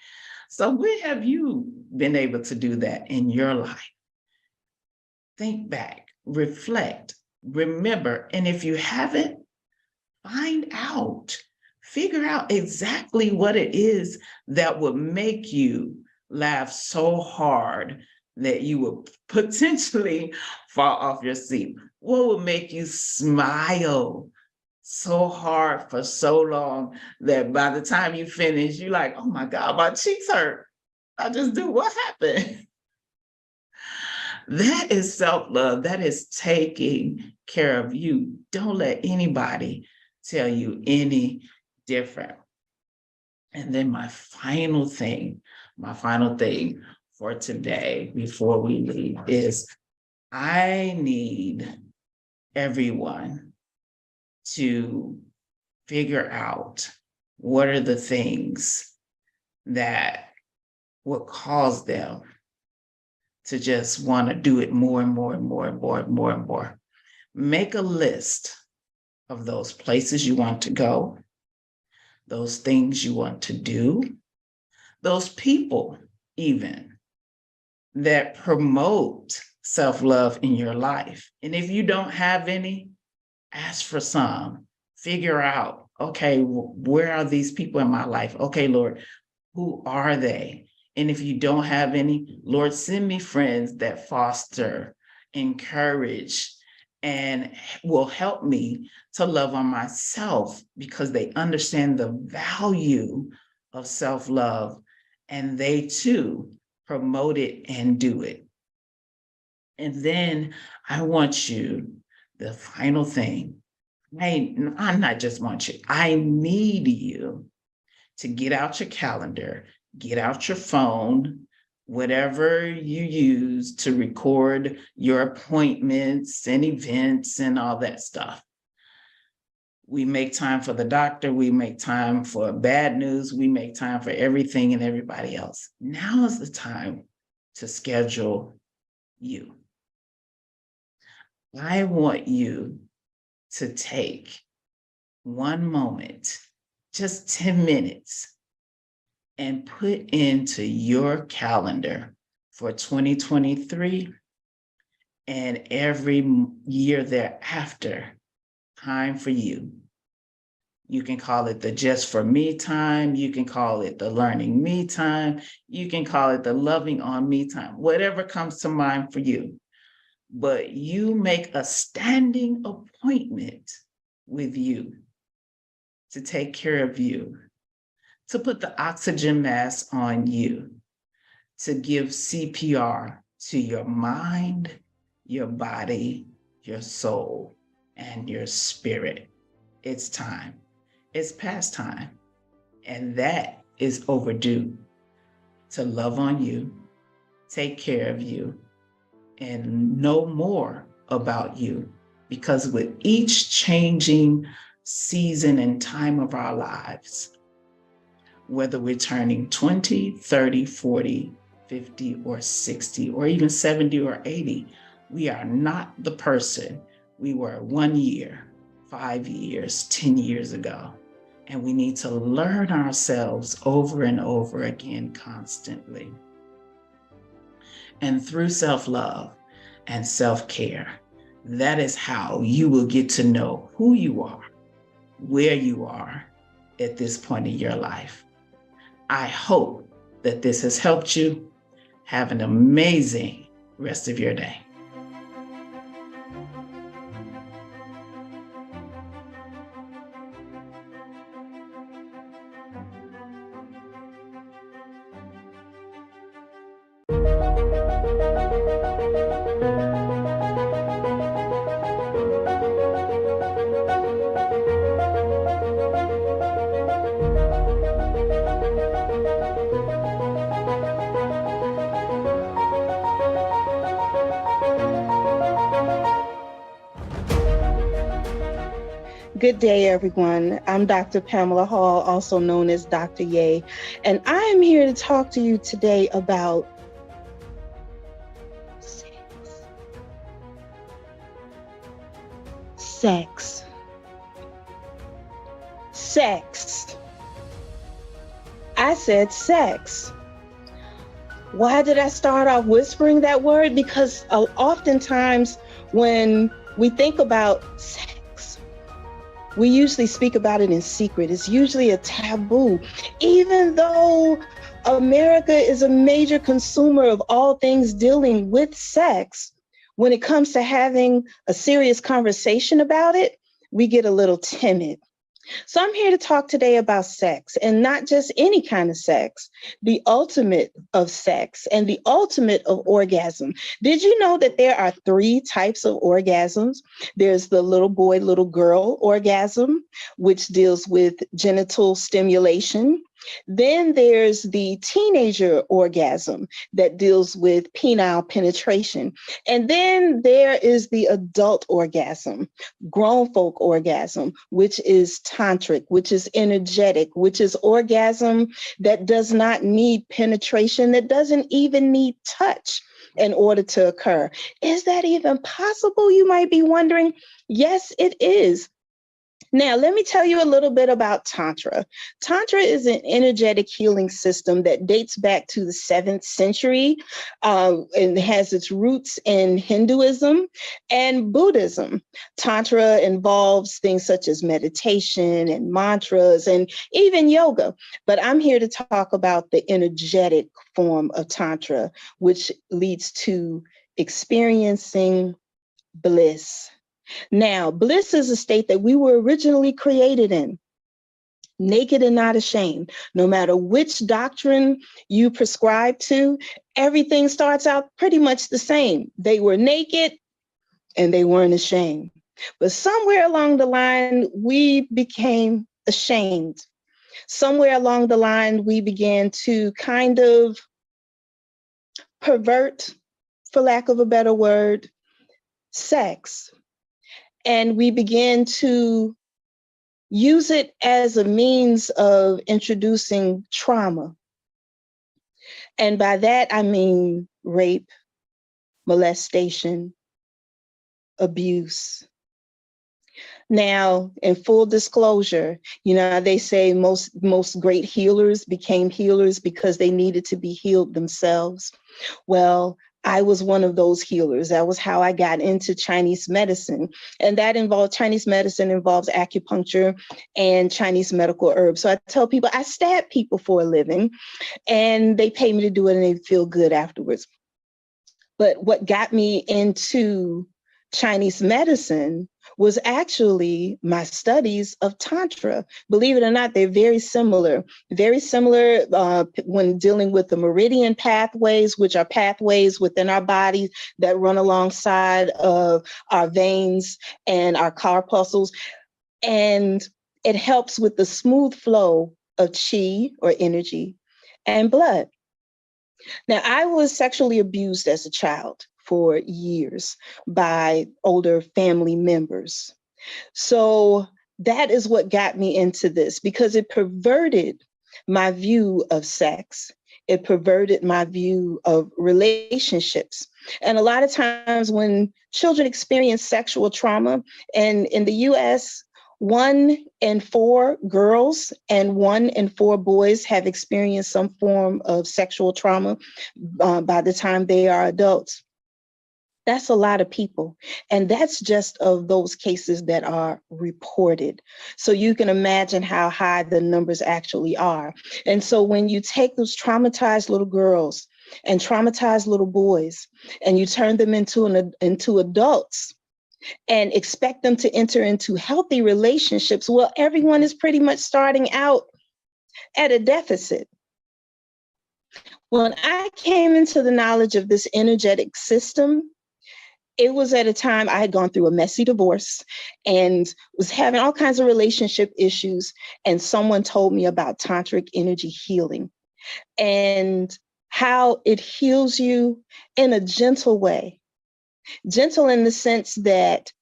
So when have you been able to do that in your life? Think back, reflect, remember, and if you haven't, find out, figure out exactly what it is that would make you laugh so hard that you would potentially fall off your seat. What would make you smile so hard for so long that by the time you finish, you're like, oh my God, my cheeks hurt. I just do, what happened? That is self-love. That is taking care of you. Don't let anybody tell you any different. And then my final thing for today before we leave is I need everyone to figure out what are the things that will cause them to just want to do it more and more and more and more and more and more. Make a list of those places you want to go, those things you want to do, those people even that promote self-love in your life. And if you don't have any, ask for some. Figure out, okay, where are these people in my life? Okay, Lord, who are they? And if you don't have any, Lord, send me friends that foster, encourage, and will help me to love on myself because they understand the value of self-love and they too promote it and do it. And then I want you, the final thing, I not just want you, I need you to get out your calendar, get out your phone, whatever you use to record your appointments and events and all that stuff. We make time for the doctor, we make time for bad news, we make time for everything and everybody else. Now is the time to schedule you. I want you to take one moment, just 10 minutes, and put into your calendar for 2023 and every year thereafter, time for you. You can call it the just for me time. You can call it the learning me time. You can call it the loving on me time, whatever comes to mind for you. But you make a standing appointment with you to take care of you, to put the oxygen mask on you, to give CPR to your mind, your body, your soul, and your spirit. It's time. It's past time. And that is overdue to love on you, take care of you, and know more about you, because with each changing season and time of our lives, whether we're turning 20, 30, 40, 50, or 60, or even 70 or 80, we are not the person we were 1 year, 5 years, 10 years ago. And we need to learn ourselves over and over again constantly. And through self-love and self-care, that is how you will get to know who you are, where you are at this point in your life. I hope that this has helped you. Have an amazing rest of your day. Good day, everyone. I'm Dr. Pamela Hall, also known as Dr. Ye, and I am here to talk to you today about sex. Sex. I said sex. Why did I start off whispering that word? Because oftentimes when we think about sex, we usually speak about it in secret. It's usually a taboo. Even though America is a major consumer of all things dealing with sex, when it comes to having a serious conversation about it, we get a little timid. So I'm here to talk today about sex, and not just any kind of sex, the ultimate of sex and the ultimate of orgasm. Did you know that there are 3 types of orgasms? There's the little boy, little girl orgasm, which deals with genital stimulation. Then there's the teenager orgasm that deals with penile penetration. And then there is the adult orgasm, grown folk orgasm, which is tantric, which is energetic, which is orgasm that does not need penetration, that doesn't even need touch in order to occur. Is that even possible? You might be wondering. Yes, it is. Now, let me tell you a little bit about Tantra. Tantra is an energetic healing system that dates back to the 7th century and has its roots in Hinduism and Buddhism. Tantra involves things such as meditation and mantras and even yoga. But I'm here to talk about the energetic form of Tantra, which leads to experiencing bliss. Now, bliss is a state that we were originally created in, naked and not ashamed. No matter which doctrine you prescribe to, everything starts out pretty much the same. They were naked and they weren't ashamed. But somewhere along the line, we became ashamed. Somewhere along the line, we began to kind of pervert, for lack of a better word, sex. And we began to use it as a means of introducing trauma. And by that, I mean rape, molestation, abuse. Now, in full disclosure, they say most great healers became healers because they needed to be healed themselves. Well, I was one of those healers. That was how I got into Chinese medicine. And Chinese medicine involves acupuncture and Chinese medical herbs. So I tell people I stab people for a living and they pay me to do it and they feel good afterwards. But what got me into Chinese medicine was actually my studies of Tantra. Believe it or not, they're very similar when dealing with the meridian pathways, which are pathways within our bodies that run alongside of our veins and our corpuscles. And it helps with the smooth flow of chi or energy and blood. Now, I was sexually abused as a child. for years by older family members. So that is what got me into this, because it perverted my view of sex. It perverted my view of relationships. And a lot of times when children experience sexual trauma, and in the US, 1 in 4 girls and 1 in 4 boys have experienced some form of sexual trauma by the time they are adults. That's a lot of people. And that's just of those cases that are reported. So you can imagine how high the numbers actually are. And so when you take those traumatized little girls and traumatized little boys and you turn them into adults and expect them to enter into healthy relationships, well, everyone is pretty much starting out at a deficit. When I came into the knowledge of this energetic system, it was at a time I had gone through a messy divorce and was having all kinds of relationship issues. And someone told me about tantric energy healing and how it heals you in a gentle way. Gentle in the sense that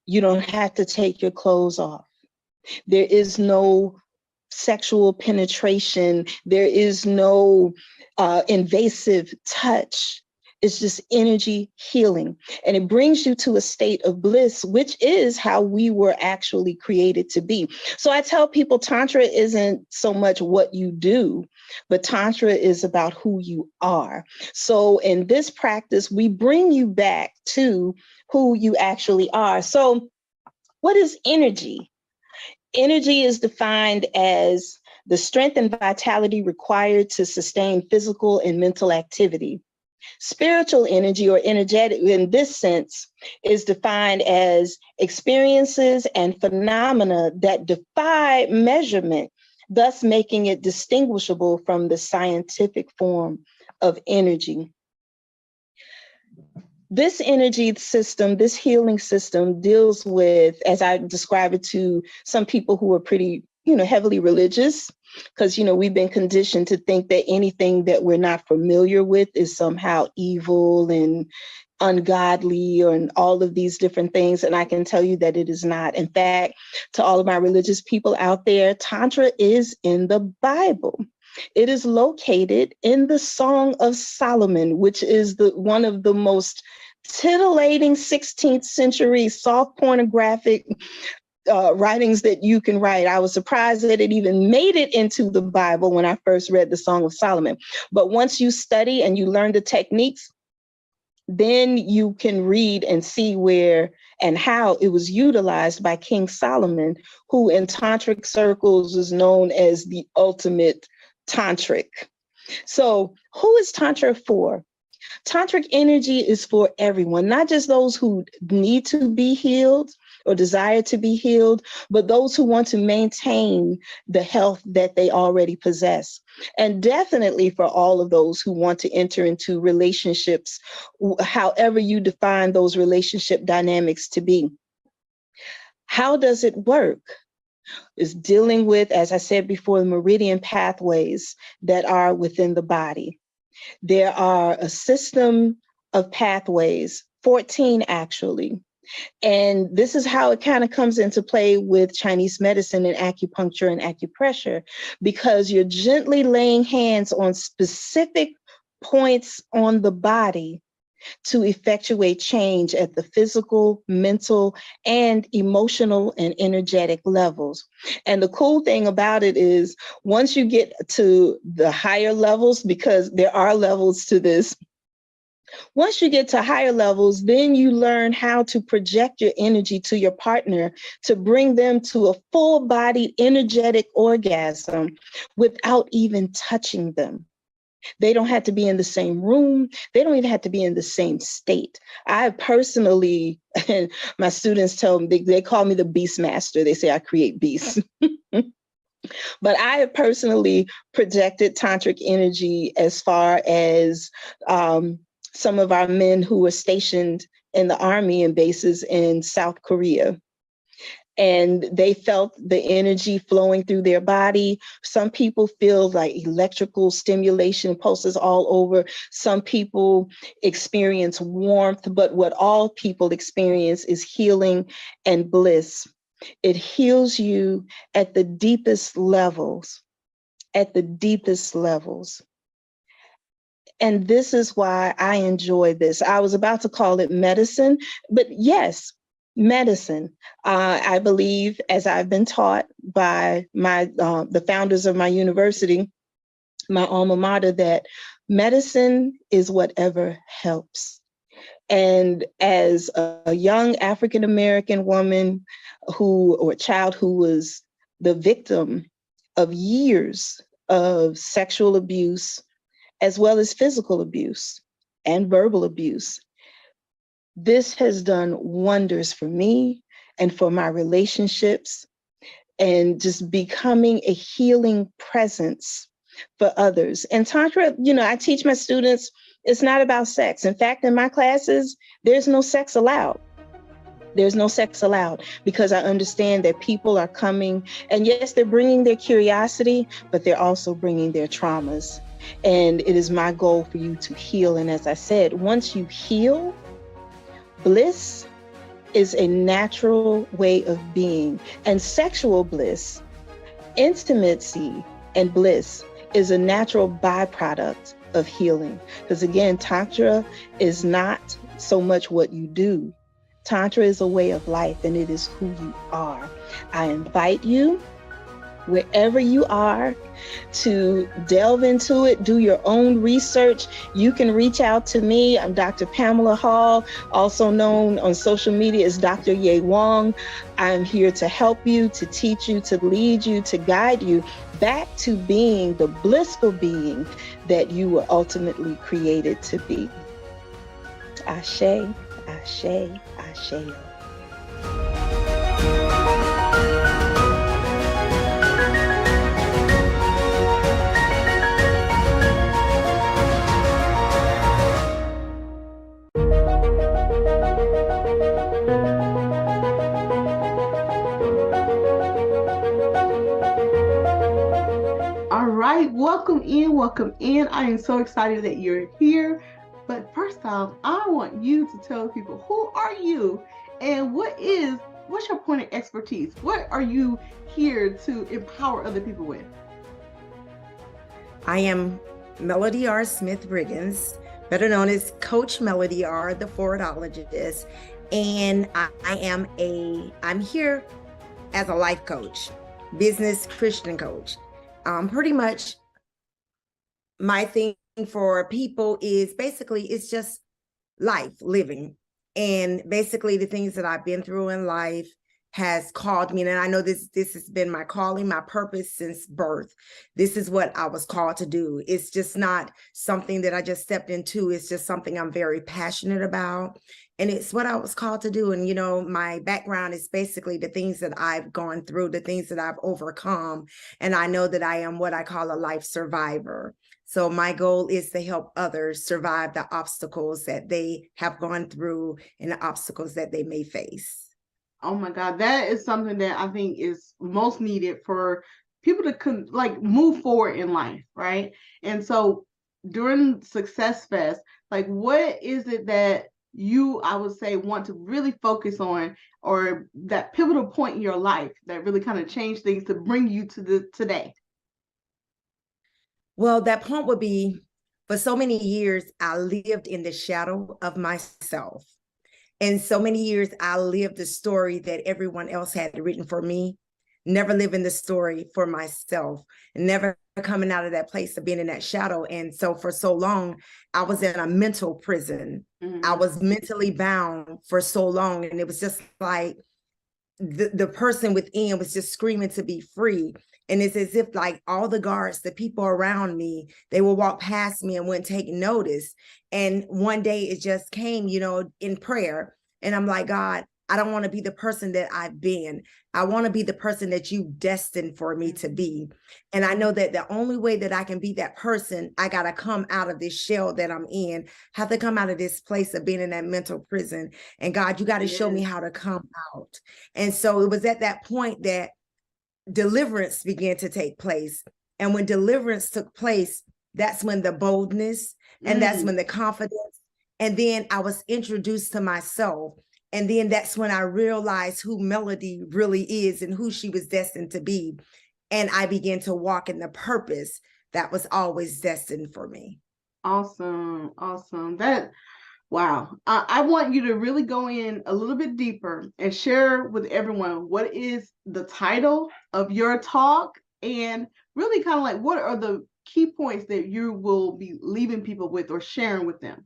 you don't have to take your clothes off. There is no sexual penetration. There is no invasive touch. It's just energy healing. And it brings you to a state of bliss, which is how we were actually created to be. So I tell people Tantra isn't so much what you do, but Tantra is about who you are. So in this practice, we bring you back to who you actually are. So what is energy? Energy is defined as the strength and vitality required to sustain physical and mental activity. Spiritual energy, or energetic in this sense, is defined as experiences and phenomena that defy measurement, thus making it distinguishable from the scientific form of energy. This energy system, this healing system, deals with, as I describe it to some people who are pretty, heavily religious, because, we've been conditioned to think that anything that we're not familiar with is somehow evil and ungodly, and all of these different things. And I can tell you that it is not. In fact, to all of my religious people out there, Tantra is in the Bible. It is located in the Song of Solomon, which is one of the most titillating 16th century soft pornographic writings that you can write. I was surprised that it even made it into the Bible when I first read the Song of Solomon. But once you study and you learn the techniques, then you can read and see where and how it was utilized by King Solomon, who in tantric circles is known as the ultimate tantric. So who is Tantra for? Tantric energy is for everyone, not just those who need to be healed or desire to be healed, but those who want to maintain the health that they already possess. And definitely for all of those who want to enter into relationships, however you define those relationship dynamics to be. How does it work? It's dealing with, as I said before, the meridian pathways that are within the body. There are a system of pathways, 14 actually. And this is how it kind of comes into play with Chinese medicine and acupuncture and acupressure, because you're gently laying hands on specific points on the body to effectuate change at the physical, mental, and emotional and energetic levels. And the cool thing about it is once you get to the higher levels, because there are levels to this, once you get to higher levels, then you learn how to project your energy to your partner to bring them to a full-bodied energetic orgasm without even touching them. They don't have to be in the same room. They don't even have to be in the same state. I personally, and my students tell me, they call me the beast master. They say I create beasts. But I have personally projected tantric energy as far as some of our men who were stationed in the army and bases in South Korea. and they felt the energy flowing through their body. Some people feel like electrical stimulation pulses all over. Some people experience warmth, but what all people experience is healing and bliss. It heals you at the deepest levels, at the deepest levels. And this is why I enjoy this. I was about to call it medicine, but yes, medicine. I believe, as I've been taught by the founders of my university, my alma mater, that medicine is whatever helps. And as a young African-American woman or child who was the victim of years of sexual abuse, as well as physical abuse and verbal abuse, this has done wonders for me and for my relationships, and just becoming a healing presence for others. And Tantra, I teach my students, it's not about sex. In fact, in my classes, there's no sex allowed. There's no sex allowed, because I understand that people are coming, and yes, they're bringing their curiosity, but they're also bringing their traumas. And it is my goal for you to heal. And as I said, once you heal, bliss is a natural way of being. And sexual bliss, intimacy and bliss is a natural byproduct of healing. Because again, Tantra is not so much what you do. Tantra is a way of life, and it is who you are. I invite you, wherever you are, to delve into it, do your own research. You can reach out to me. I'm Dr. Pamela Hall, also known on social media as Dr. Ye Wong. I'm here to help you, to teach you, to lead you, to guide you back to being the blissful being that you were ultimately created to be. Ashe, ashe, ashe. All right, welcome in, welcome in. I am so excited that you're here. But first off, I want you to tell people, who are you and what's your point of expertise? What are you here to empower other people with? I am Melody R. Smith-Briggins, better known as Coach Melody R., the forwardologist. And I'm here as a life coach, business Christian coach. Pretty much my thing for people is basically, it's just life, living. And basically the things that I've been through in life has called me. And I know this has been my calling, my purpose since birth. This is what I was called to do. It's just not something that I just stepped into. It's just something I'm very passionate about. And it's what I was called to do. And, my background is basically the things that I've gone through, the things that I've overcome. And I know that I am what I call a life survivor. So my goal is to help others survive the obstacles that they have gone through and the obstacles that they may face. Oh my God, that is something that I think is most needed for people to move forward in life, right? And so during SuccessFest, what is it that you, I would say, want to really focus on, or that pivotal point in your life that really kind of changed things to bring you to today? Well, that point would be, for so many years, I lived in the shadow of myself. And so many years, I lived the story that everyone else had written for me, never living the story for myself, never coming out of that place of being in that shadow. And so for so long, I was in a mental prison. Mm-hmm. I was mentally bound for so long. And it was just like the person within was just screaming to be free. And it's as if all the guards, the people around me, they will walk past me and wouldn't take notice. And one day it just came, in prayer. And I'm like, God, I don't want to be the person that I've been. I want to be the person that you destined for me to be. And I know that the only way that I can be that person, I got to come out of this shell that I'm in, have to come out of this place of being in that mental prison. And God, you got to show me how to come out. And so it was at that point that deliverance began to take place. And when deliverance took place, that's when the boldness and that's when the confidence. And then I was introduced to myself. And then that's when I realized who Melody really is and who she was destined to be. And I began to walk in the purpose that was always destined for me. Awesome. Awesome. Wow. I want you to really go in a little bit deeper and share with everyone what is the title of your talk, and really kind of like what are the key points that you will be leaving people with or sharing with them.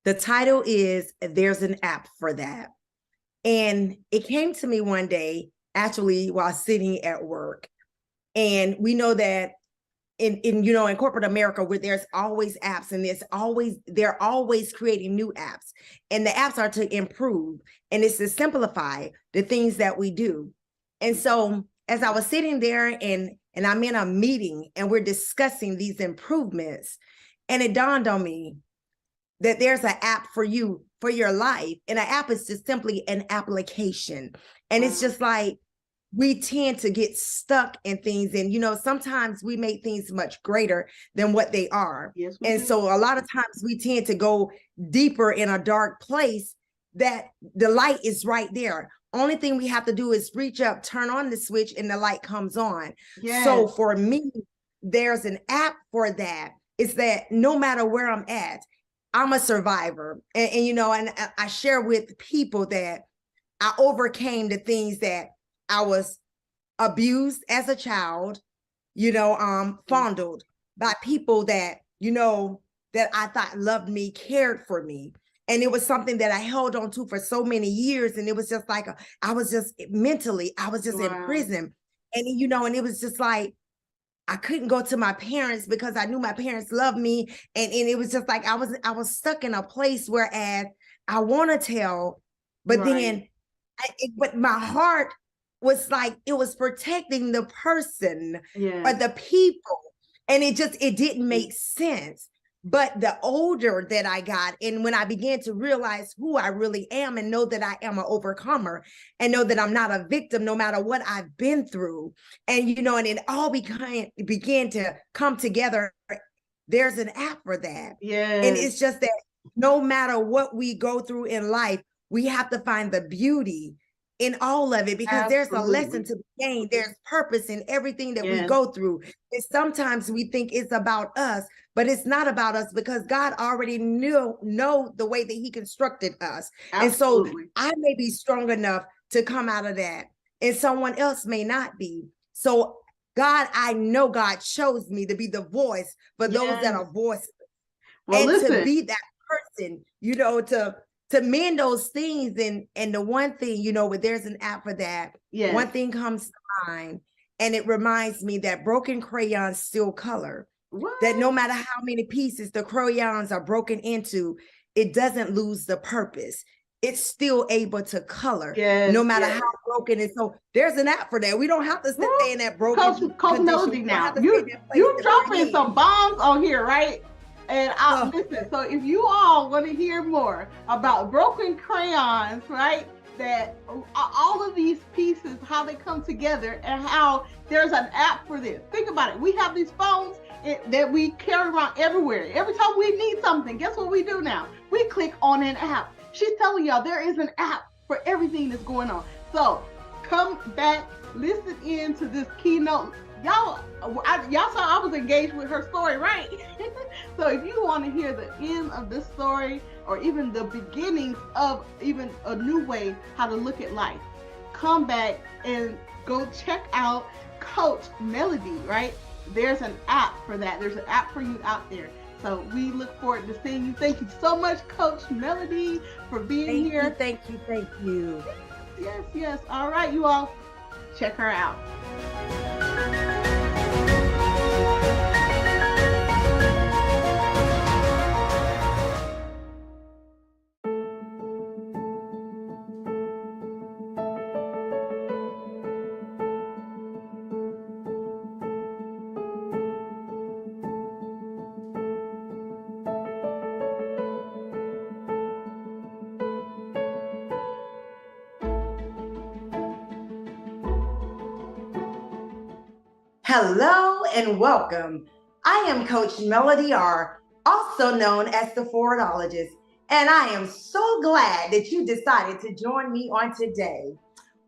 The title is There's an App for That. And it came to me one day, actually, while sitting at work. And we know that in corporate America, where there's always apps and they're always creating new apps. And the apps are to improve and it's to simplify the things that we do. And so as I was sitting there and I'm in a meeting and we're discussing these improvements, and it dawned on me that there's an app for you, for your life. And an app is just simply an application. And it's just like, we tend to get stuck in things. And, sometimes we make things much greater than what they are. Yes, and so a lot of times we tend to go deeper in a dark place that the light is right there. Only thing we have to do is reach up, turn on the switch, and the light comes on. Yes. So for me, there's an app for that. It's that no matter where I'm at, I'm a survivor. And I share with people that I overcame the things that I was abused as a child, fondled by people that, that I thought loved me, cared for me. And it was something that I held on to for so many years. And it was just like, I was just mentally, I was just in prison. And, and it was just like, I couldn't go to my parents because I knew my parents loved me. And it was just like, I was stuck in a place whereas I want to tell, but then, but my heart was like, it was protecting the person or the people. And it didn't make sense. But the older that I got, and when I began to realize who I really am and know that I am an overcomer and know that I'm not a victim, no matter what I've been through. And, and it all began to come together. There's an app for that. Yes. And it's just that no matter what we go through in life, we have to find the beauty in all of it, because there's a lesson to be gained. There's purpose in everything that we go through. And sometimes we think it's about us, but it's not about us, because God already know the way that he constructed us. Absolutely. And so I may be strong enough to come out of that, and someone else may not be. So God, I know God chose me to be the voice for those that are voiceless. Well, and listen, to be that person, to mend those things. And the one thing, where there's an app for that, one thing comes to mind, and it reminds me that broken crayons still color. What? That no matter how many pieces the crayons are broken into, it doesn't lose the purpose. It's still able to color, no matter how broken. And so there's an app for that. We don't have to sit there in that broken Coach Melody now. You dropping some bombs on here, right? And listen, so if you all want to hear more about broken crayons, right, that all of these pieces, how they come together, and how there's an app for this. Think about it. We have these phones that we carry around everywhere. Every time we need something, guess what we do now? We click on an app. She's telling y'all there is an app for everything that's going on. So come back, listen in to this keynote. Y'all saw I was engaged with her story, right? So if you want to hear the end of this story, or even the beginnings of even a new way how to look at life, come back and go check out Coach Melody, right? There's an app for that. There's an app for you out there. So we look forward to seeing you. Thank you so much, Coach Melody, for being here. Thank you. Yes. All right, you all, check her out. Hello and welcome. I am Coach Melody R., also known as the Forwardologist, and I am so glad that you decided to join me on today.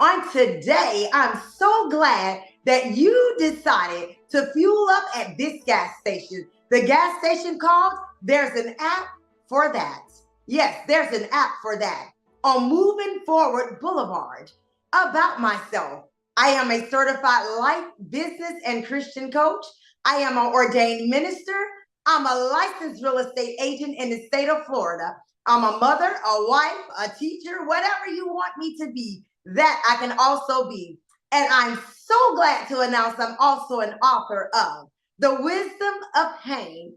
On today, I'm so glad that you decided to fuel up at this gas station. The gas station called There's an App for That. Yes, there's an app for that. On Moving Forward Boulevard. About myself, I am a certified life, business, and Christian coach. I am an ordained minister. I'm a licensed real estate agent in the state of Florida. I'm a mother, a wife, a teacher, whatever you want me to be, that I can also be. And I'm so glad to announce I'm also an author of The Wisdom of Pain,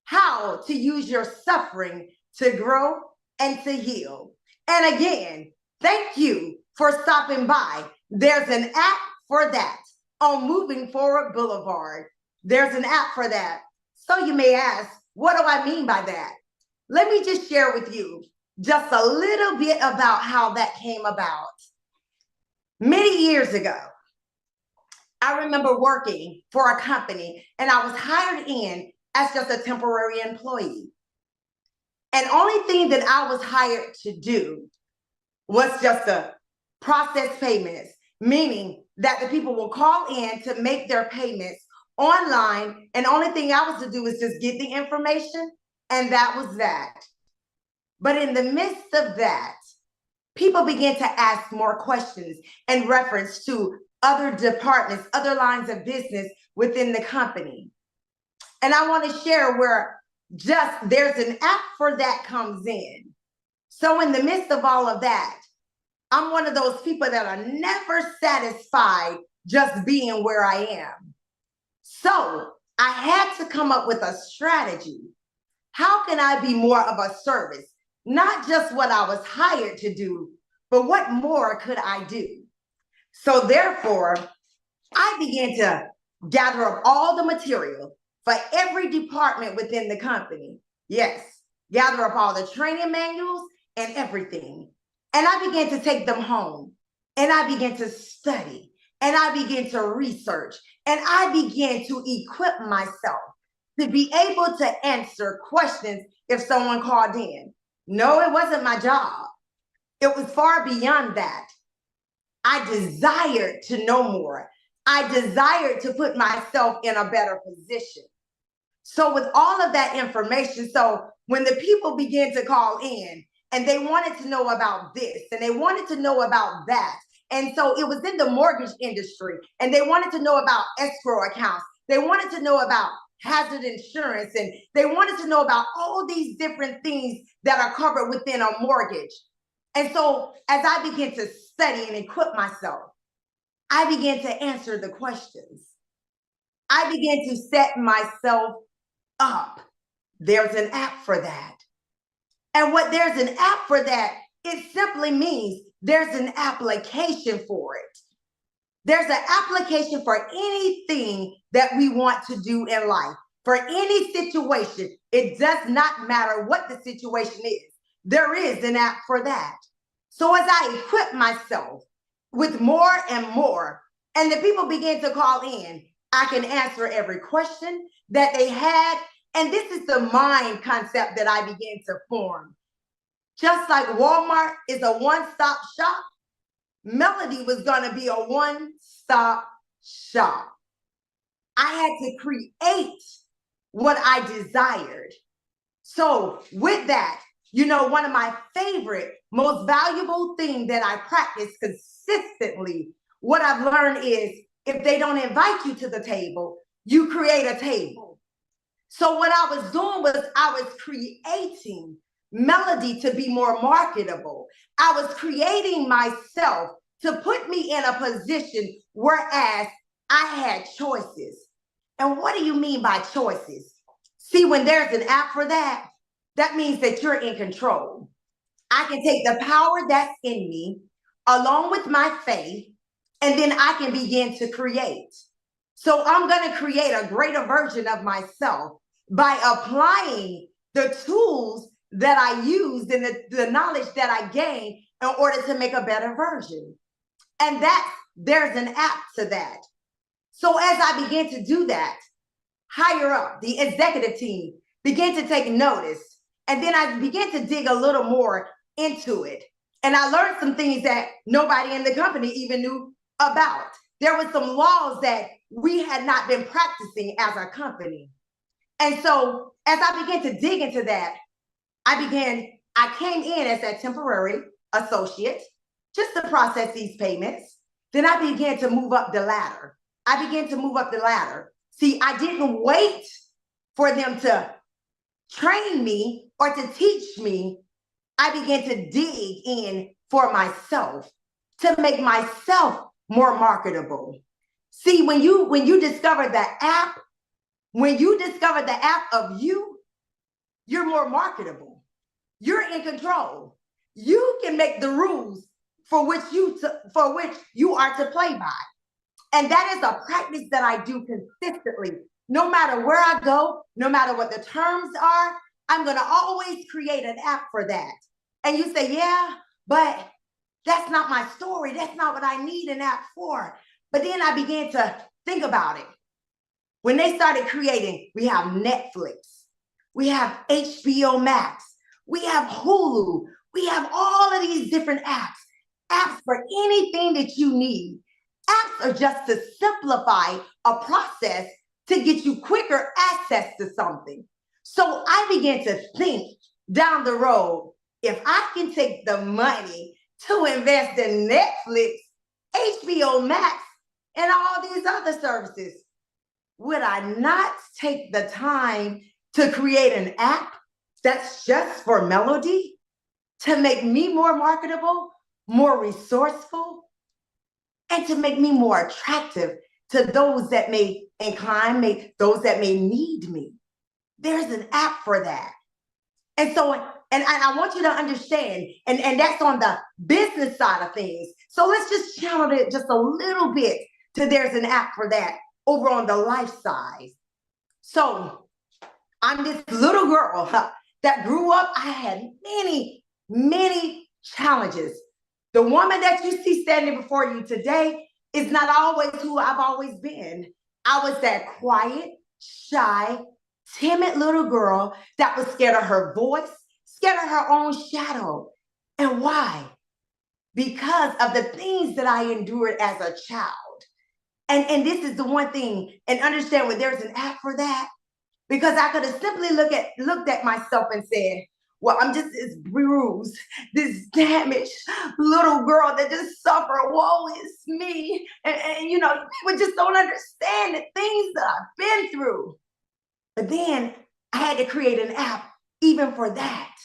How to Use Your Suffering to Grow and to Heal. And again, thank you for stopping by. There's an app for that on Moving Forward Boulevard. There's an app for that. So you may ask, what do I mean by that? Let me just share with you just a little bit about how that came about. Many years ago, I remember working for a company and I was hired in as just a temporary employee. And only thing that I was hired to do was just to process payments, meaning that the people will call in to make their payments online. And only thing I was to do was just get the information, and that was that. But in the midst of that, people began to ask more questions in reference to other departments, other lines of business within the company. And I want to share where just there's an app for that comes in. So in the midst of all of that, I'm one of those people that are never satisfied just being where I am. So I had to come up with a strategy. How can I be more of a service? Not just what I was hired to do, but what more could I do? So therefore, I began to gather up all the material for every department within the company. Yes, gather up all the training manuals and everything. And I began to take them home, and I began to study, and I began to research, and I began to equip myself to be able to answer questions if someone called in. No, it wasn't my job. It was far beyond that. I desired to know more. I desired to put myself in a better position. So with all of that information, so when the people began to call in and they wanted to know about this and they wanted to know about that, and so it was in the mortgage industry and they wanted to know about escrow accounts, they wanted to know about hazard insurance, and they wanted to know about all these different things that are covered within a mortgage. And so as I began to study and equip myself, I began to answer the questions. I began to set myself up. There's an app for that. And what there's an app for that, it simply means there's an application for it. There's an application for anything that we want to do in life, for any situation. It does not matter what the situation is. There is an app for that. So as I equip myself with more and more, and the people begin to call in, I can answer every question that they had. And this is the mind concept that I began to form. Just like Walmart is a one-stop shop, Melody was going to be a one-stop shop. I had to create what I desired. So with that, you know, one of my favorite, most valuable thing that I practice consistently, what I've learned is if they don't invite you to the table, you create a table. So what I was doing was I was creating Melody to be more marketable. I was creating myself to put me in a position whereas I had choices. And what do you mean by choices? See, when there's an app for that, that means that you're in control. I can take the power that's in me along with my faith, and then I can begin to create. So I'm going to create a greater version of myself by applying the tools that I used and the knowledge that I gained in order to make a better version. And that there's an app to that. So as I began to do that, higher up, the executive team began to take notice. And then I began to dig a little more into it. And I learned some things that nobody in the company even knew about. There were some laws that we had not been practicing as a company. And so as I began to dig into that, I came in as a temporary associate just to process these payments. Then I began to move up the ladder. See, I didn't wait for them to train me or to teach me. I began to dig in for myself to make myself more marketable. See, when you discover the app, of you, you're more marketable. You're in control. You can make the rules for which you are to play by. And that is a practice that I do consistently. No matter where I go, no matter what the terms are, I'm going to always create an app for that. And you say, yeah, but that's not my story. That's not what I need an app for. But then I began to think about it. When they started creating, we have Netflix, we have HBO Max, we have Hulu, we have all of these different apps for anything that you need. Apps are just to simplify a process to get you quicker access to something. So I began to think down the road, if I can take the money to invest in Netflix, HBO Max, and all these other services, would I not take the time to create an app that's just for Melody to make me more marketable, more resourceful, and to make me more attractive to those that may those that may need me? There's an app for that. And so, and I want you to understand, and that's on the business side of things. So let's just channel it just a little bit to there's an app for that over on the life side. So I'm this little girl that grew up. I had many, many challenges. The woman that you see standing before you today is not always who I've always been. I was that quiet, shy, timid little girl that was scared of her voice, scared of her own shadow. And why? Because of the things that I endured as a child. And this is the one thing, and understand when there's an app for that, because I could have simply looked at myself and said, well, I'm just this bruised, this damaged little girl that just suffered. Woe is me. And you know, people just don't understand the things that I've been through. But then I had to create an app even for that.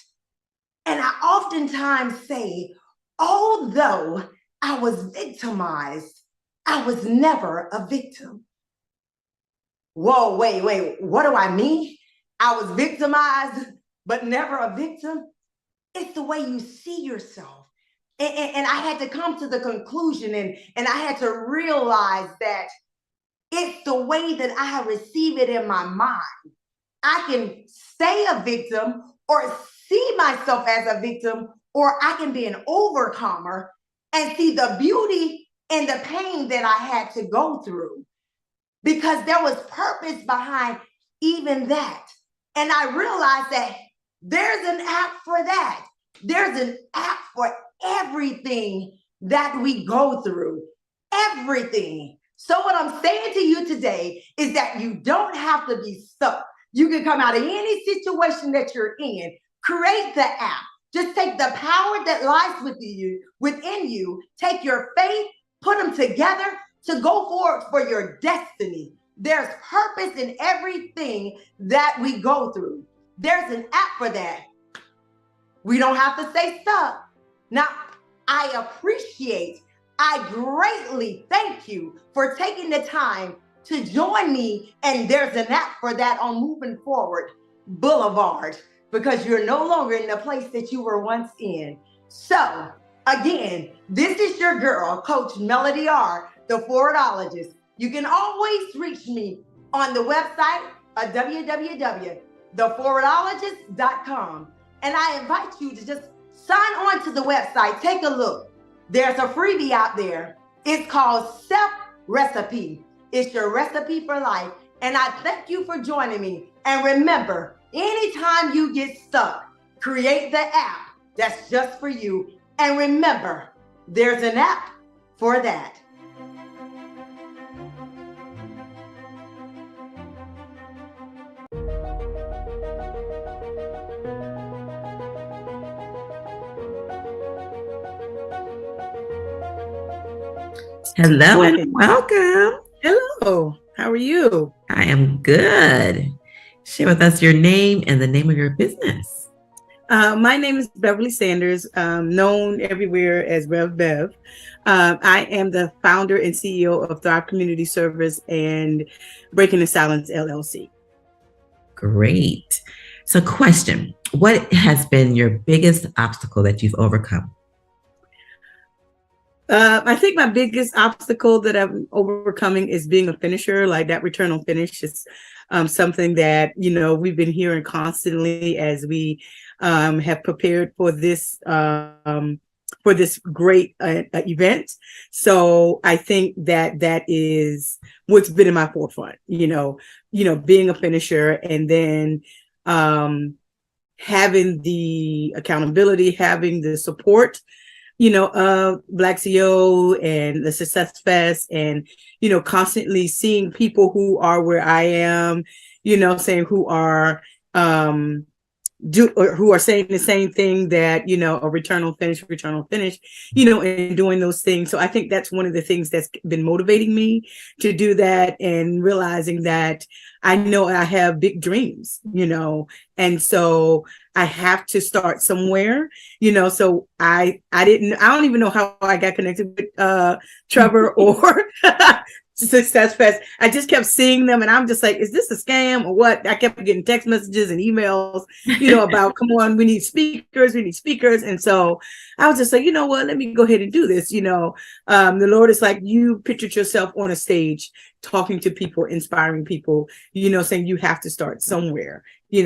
And I oftentimes say, although I was victimized, I was never a victim. Whoa, wait, what do I mean? I was victimized, but never a victim? It's the way you see yourself. And I had to come to the conclusion and I had to realize that it's the way that I receive it in my mind. I can stay a victim or see myself as a victim, or I can be an overcomer and see the beauty and the pain that I had to go through, because there was purpose behind even that. And I realized that there's an app for that. There's an app for everything that we go through, everything. So what I'm saying to you today is that you don't have to be stuck. You can come out of any situation that you're in, create the app. Just take the power that lies within you, take your faith, put them together to go forward for your destiny. There's purpose in everything that we go through. There's an app for that. We don't have to stay stuck. Now, I greatly thank you for taking the time to join me, and there's an app for that on Moving Forward Boulevard, because you're no longer in the place that you were once in. So, again, this is your girl, Coach Melody R., the Forwardologist. You can always reach me on the website at www.theforwardologist.com. And I invite you to just sign on to the website. Take a look. There's a freebie out there. It's called Self Recipe. It's your recipe for life. And I thank you for joining me. And remember, anytime you get stuck, create the app that's just for you. And remember, there's an app for that. Hello and welcome. Hello, how are you? I am good. Share with us your name and the name of your business. My name is Beverly Sanders, known everywhere as Rev Bev. I am the founder and CEO of Thrive Community Service and Breaking the Silence LLC. Great. So question, what has been your biggest obstacle that you've overcome? I think my biggest obstacle that I'm overcoming is being a finisher. Like that return on finish is something that, you know, we've been hearing constantly as we have prepared for this great event. So I think that is what's been in my forefront, you know, being a finisher, and then having the accountability, having the support, of Black CEO and the SuccessFest, and, constantly seeing people who are where I am, saying who are saying the same thing, that, a return on finish, and doing those things. So I think that's one of the things that's been motivating me to do that, and realizing that I know I have big dreams, and so I have to start somewhere, so I don't even know how I got connected with Trevor or SuccessFest. I just kept seeing them, and I'm just like, is this a scam or what? I kept getting text messages and emails, about, come on, we need speakers. And so I was just like, you know what, let me go ahead and do this. The Lord is like, you pictured yourself on a stage talking to people, inspiring people, saying you have to start somewhere,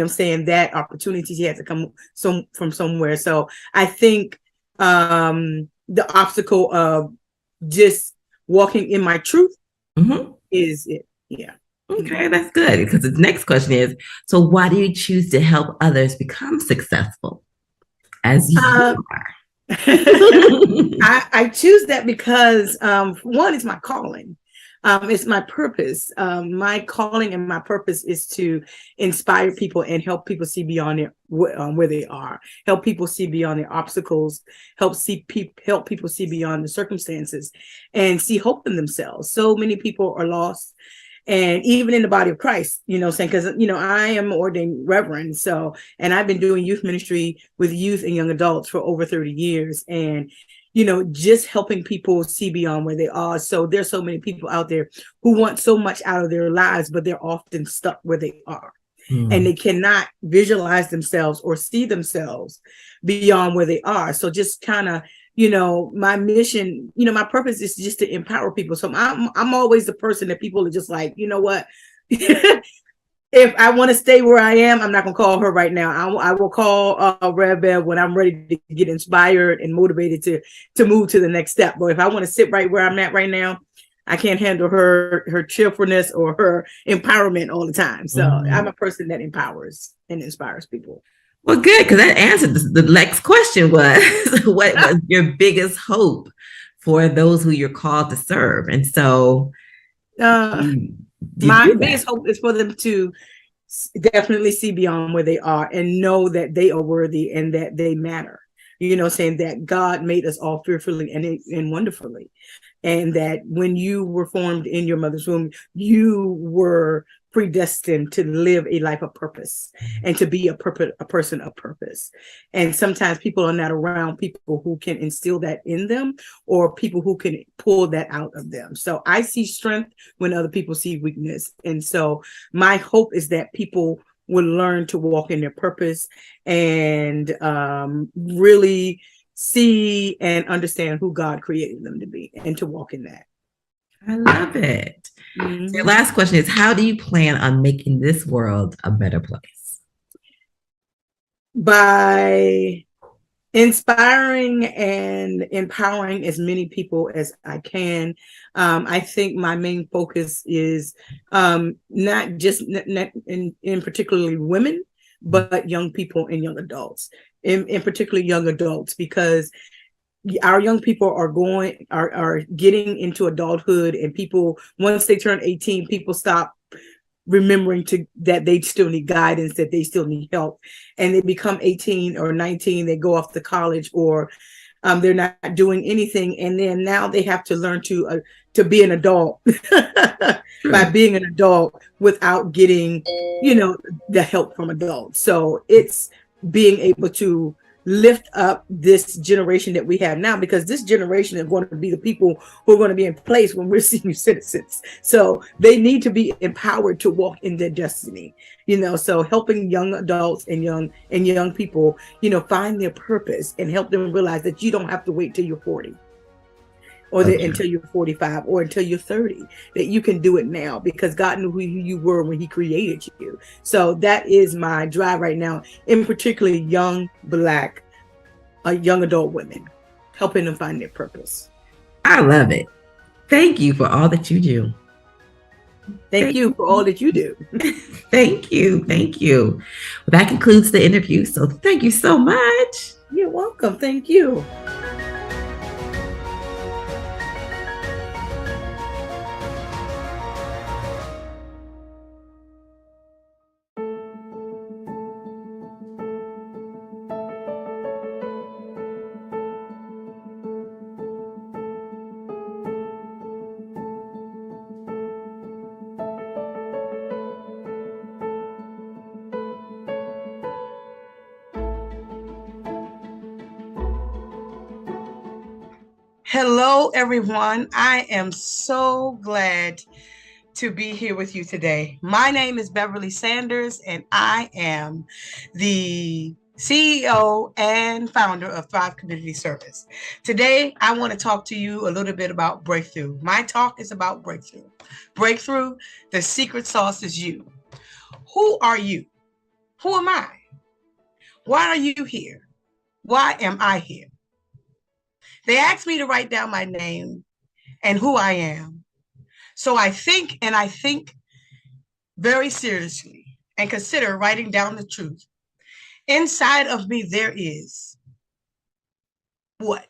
saying that opportunities had to come from somewhere. So I think the obstacle of just walking in my truth is it. Yeah. Okay, that's good, because the next question is, so why do you choose to help others become successful as you are? I choose that because one, is my calling. It's my purpose. My calling and my purpose is to inspire people and help people see beyond where they are, help people see beyond their obstacles, help people see beyond the circumstances, and see hope in themselves. So many people are lost. And even in the body of Christ, saying, because, I am ordained reverend. So, and I've been doing youth ministry with youth and young adults for over 30 years. And, just helping people see beyond where they are. So there's so many people out there who want so much out of their lives, but they're often stuck where they are. And they cannot visualize themselves or see themselves beyond where they are. So just kind of, my mission, my purpose is just to empower people. So I'm always the person that people are just like, you know what, if I want to stay where I am, I'm not going to call her right now. I will call Rev Bev when I'm ready to get inspired and motivated to move to the next step. But if I want to sit right where I'm at right now, I can't handle her cheerfulness or her empowerment all the time. So I'm a person that empowers and inspires people. Well, good, because that answered the next question was, what was your biggest hope for those who you're called to serve? And so my biggest hope is for them to definitely see beyond where they are and know that they are worthy and that they matter. Saying that God made us all fearfully and wonderfully. And that when you were formed in your mother's womb, you were predestined to live a life of purpose and to be a person of purpose. And sometimes people are not around people who can instill that in them, or people who can pull that out of them. So I see strength when other people see weakness. And so my hope is that people will learn to walk in their purpose and really see and understand who God created them to be, and to walk in that. I love it. So your last question is, how do you plan on making this world a better place? By Inspiring and empowering as many people as I can. I think my main focus is not just in particularly women, but young people and young adults, in particularly young adults, because our young people are getting into adulthood, and people, once they turn 18, people stop remembering that they still need guidance, that they still need help, and they become 18 or 19, they go off to college, or they're not doing anything, and then now they have to learn to be an adult by being an adult without getting the help from adults. So it's being able to lift up this generation that we have now, because this generation is going to be the people who are going to be in place when we're senior citizens. So they need to be empowered to walk in their destiny, so helping young adults and young people, find their purpose and help them realize that you don't have to wait till you're 40 or until you're 45 or until you're 30, that you can do it now, because God knew who you were when he created you. So that is my drive right now, in particularly young Black, young adult women, helping them find their purpose. I love it. Thank you for all that you do. Thank you for all that you do. Thank you. Thank you. Well, that concludes the interview. So thank you so much. You're welcome. Thank you. Hello, everyone. I am so glad to be here with you today. My name is Beverly Sanders, and I am the CEO and founder of Thrive Community Service. Today, I want to talk to you a little bit about breakthrough. My talk is about breakthrough. Breakthrough, the secret sauce is you. Who are you? Who am I? Why are you here? Why am I here? They asked me to write down my name and who I am. So I think very seriously and consider writing down the truth. Inside of me, there is what?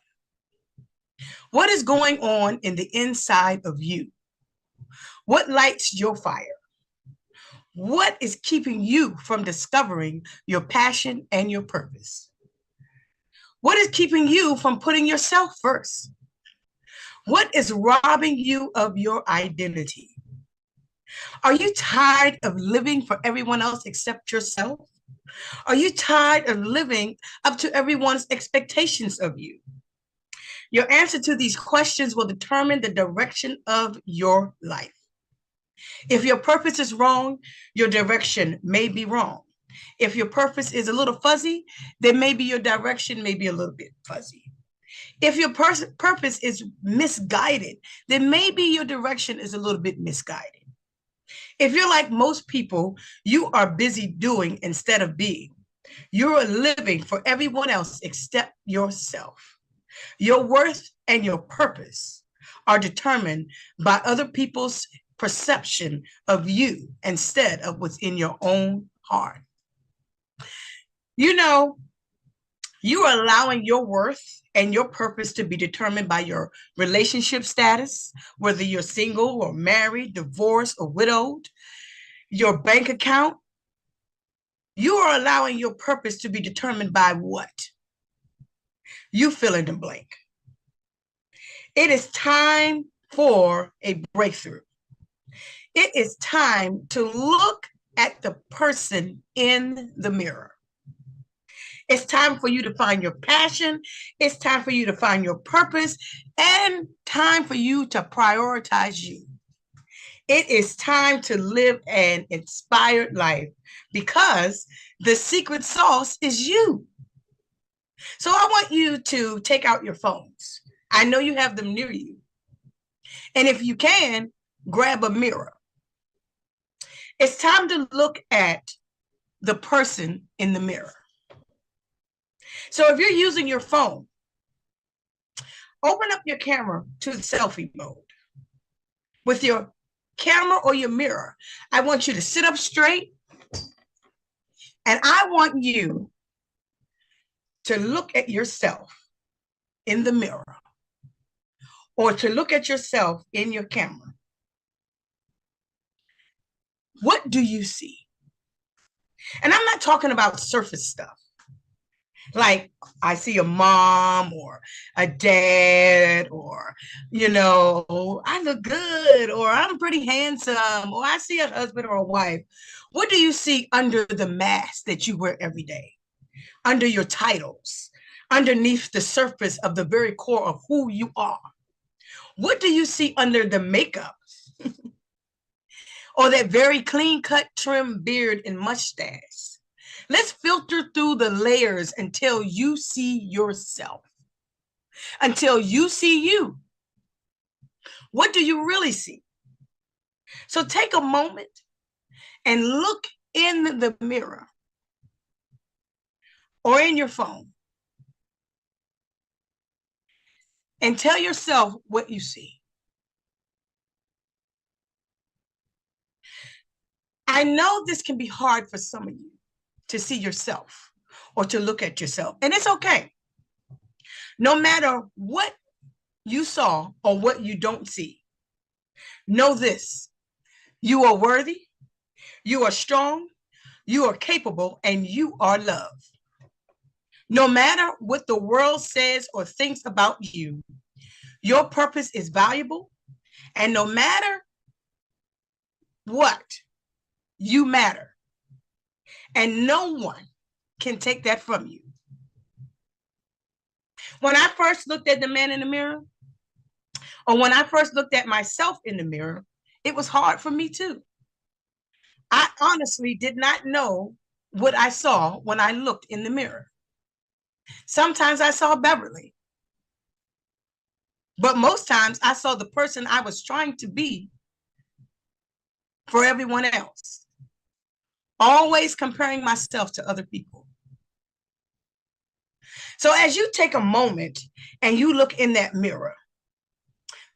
What is going on in the inside of you? What lights your fire? What is keeping you from discovering your passion and your purpose? What is keeping you from putting yourself first? What is robbing you of your identity? Are you tired of living for everyone else except yourself? Are you tired of living up to everyone's expectations of you? Your answer to these questions will determine the direction of your life. If your purpose is wrong, your direction may be wrong. If your purpose is a little fuzzy, then maybe your direction may be a little bit fuzzy. If your purpose is misguided, then maybe your direction is a little bit misguided. If you're like most people, you are busy doing instead of being. You're living for everyone else except yourself. Your worth and your purpose are determined by other people's perception of you instead of what's in your own heart. You are allowing your worth and your purpose to be determined by your relationship status, whether you're single or married, divorced or widowed, your bank account. You are allowing your purpose to be determined by what? You fill in the blank. It is time for a breakthrough. It is time to look at the person in the mirror. It's time for you to find your passion. It's time for you to find your purpose, and time for you to prioritize you. It is time to live an inspired life, because the secret sauce is you. So I want you to take out your phones. I know you have them near you. And if you can, grab a mirror. It's time to look at the person in the mirror. So if you're using your phone, open up your camera to the selfie mode. With your camera or your mirror, I want you to sit up straight, and I want you to look at yourself in the mirror or to look at yourself in your camera. What do you see? And I'm not talking about surface stuff. Like I see a mom or a dad, or, I look good, or I'm pretty handsome, or I see a husband or a wife. What do you see under the mask that you wear every day? Under your titles, underneath the surface of the very core of who you are? What do you see under the makeup? Or that very clean cut, trim beard and mustache? Let's filter through the layers until you see yourself, until you see you. What do you really see? So take a moment and look in the mirror or in your phone and tell yourself what you see. I know this can be hard for some of you to see yourself or to look at yourself, and it's okay. No matter what you saw or what you don't see, know this: you are worthy, you are strong, you are capable, and you are loved. No matter what the world says or thinks about you, your purpose is valuable, and no matter what, you matter. And no one can take that from you. When I first looked at the man in the mirror, or when I first looked at myself in the mirror, it was hard for me too. I honestly did not know what I saw when I looked in the mirror. Sometimes I saw Beverly, but most times I saw the person I was trying to be for everyone else. Always comparing myself to other people. So as you take a moment and you look in that mirror,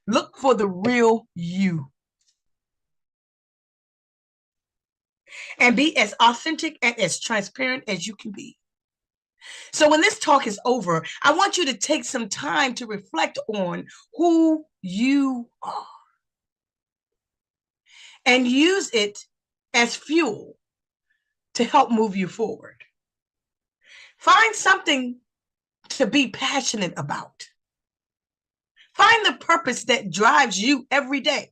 look for the real you. And be as authentic and as transparent as you can be. So when this talk is over, I want you to take some time to reflect on who you are and use it as fuel to help move you forward. Find something to be passionate about. Find the purpose that drives you every day.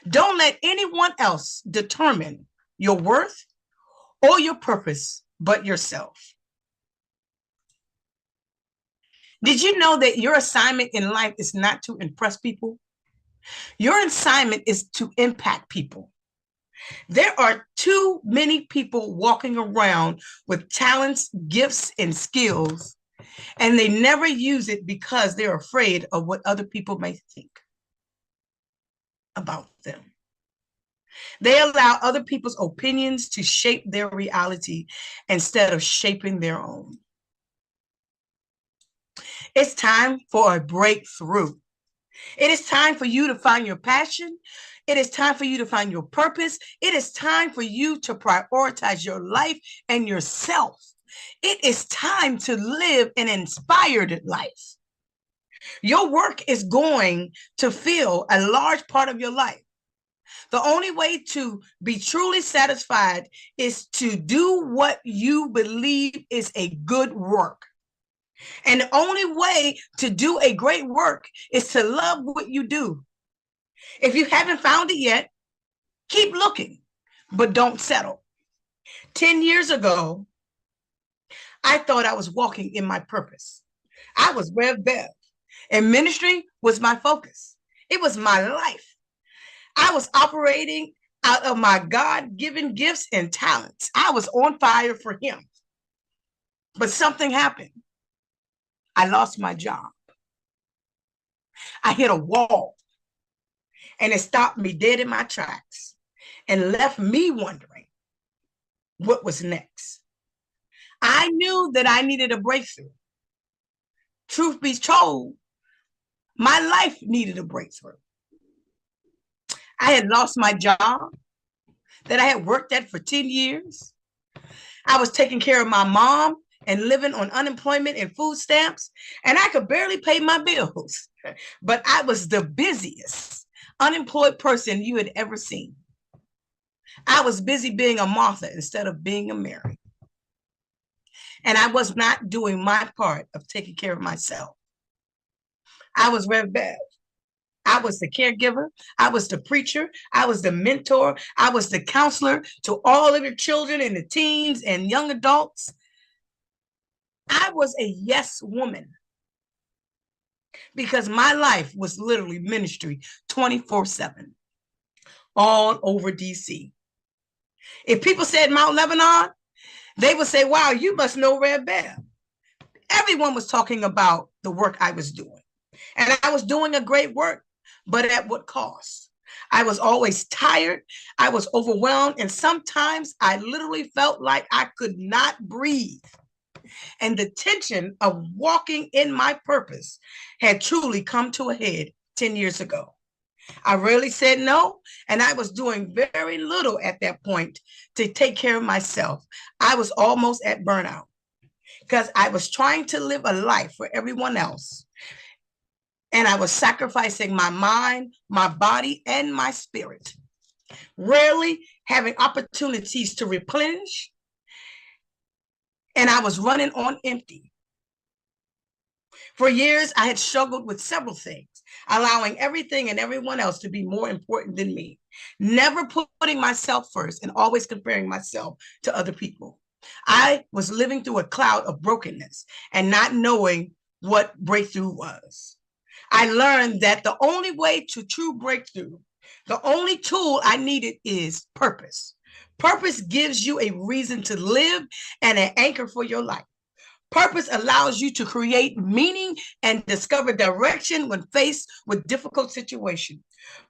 Don't let anyone else determine your worth or your purpose but yourself. Did you know that your assignment in life is not to impress people? Your assignment is to impact people. There are too many people walking around with talents, gifts, and skills, and they never use it because they're afraid of what other people may think about them. They allow other people's opinions to shape their reality instead of shaping their own. It's time for a breakthrough. It is time for you to find your passion. It is time for you to find your purpose. It is time for you to prioritize your life and yourself. It is time to live an inspired life. Your work is going to fill a large part of your life. The only way to be truly satisfied is to do what you believe is a good work. And the only way to do a great work is to love what you do. If you haven't found it yet, keep looking, but don't settle. 10 years ago, I thought I was walking in my purpose. I was Rev Bev, and ministry was my focus. It was my life. I was operating out of my God-given gifts and talents. I was on fire for him. But something happened. I lost my job. I hit a wall, and it stopped me dead in my tracks and left me wondering what was next. I knew that I needed a breakthrough. Truth be told, my life needed a breakthrough. I had lost my job that I had worked at for 10 years. I was taking care of my mom and living on unemployment and food stamps, and I could barely pay my bills. But I was the busiest unemployed person you had ever seen. I was busy being a Martha instead of being a Mary. And I was not doing my part of taking care of myself. I was Rev Bev. I was the caregiver. I was the preacher. I was the mentor. I was the counselor to all of the children and the teens and young adults. I was a yes woman because my life was literally ministry 24/7 all over DC. If people said Mount Lebanon, they would say, wow, you must know Rev Bev. Everyone was talking about the work I was doing. And I was doing a great work, but at what cost? I was always tired. I was overwhelmed. And sometimes I literally felt like I could not breathe. And the tension of walking in my purpose had truly come to a head 10 years ago. I rarely said no, and I was doing very little at that point to take care of myself. I was almost at burnout because I was trying to live a life for everyone else. And I was sacrificing my mind, my body, and my spirit, rarely having opportunities to replenish. And I was running on empty. For years, I had struggled with several things, allowing everything and everyone else to be more important than me, never putting myself first and always comparing myself to other people. I was living through a cloud of brokenness and not knowing what breakthrough was. I learned that the only way to true breakthrough, the only tool I needed is purpose. Purpose gives you a reason to live and an anchor for your life. Purpose allows you to create meaning and discover direction when faced with difficult situations.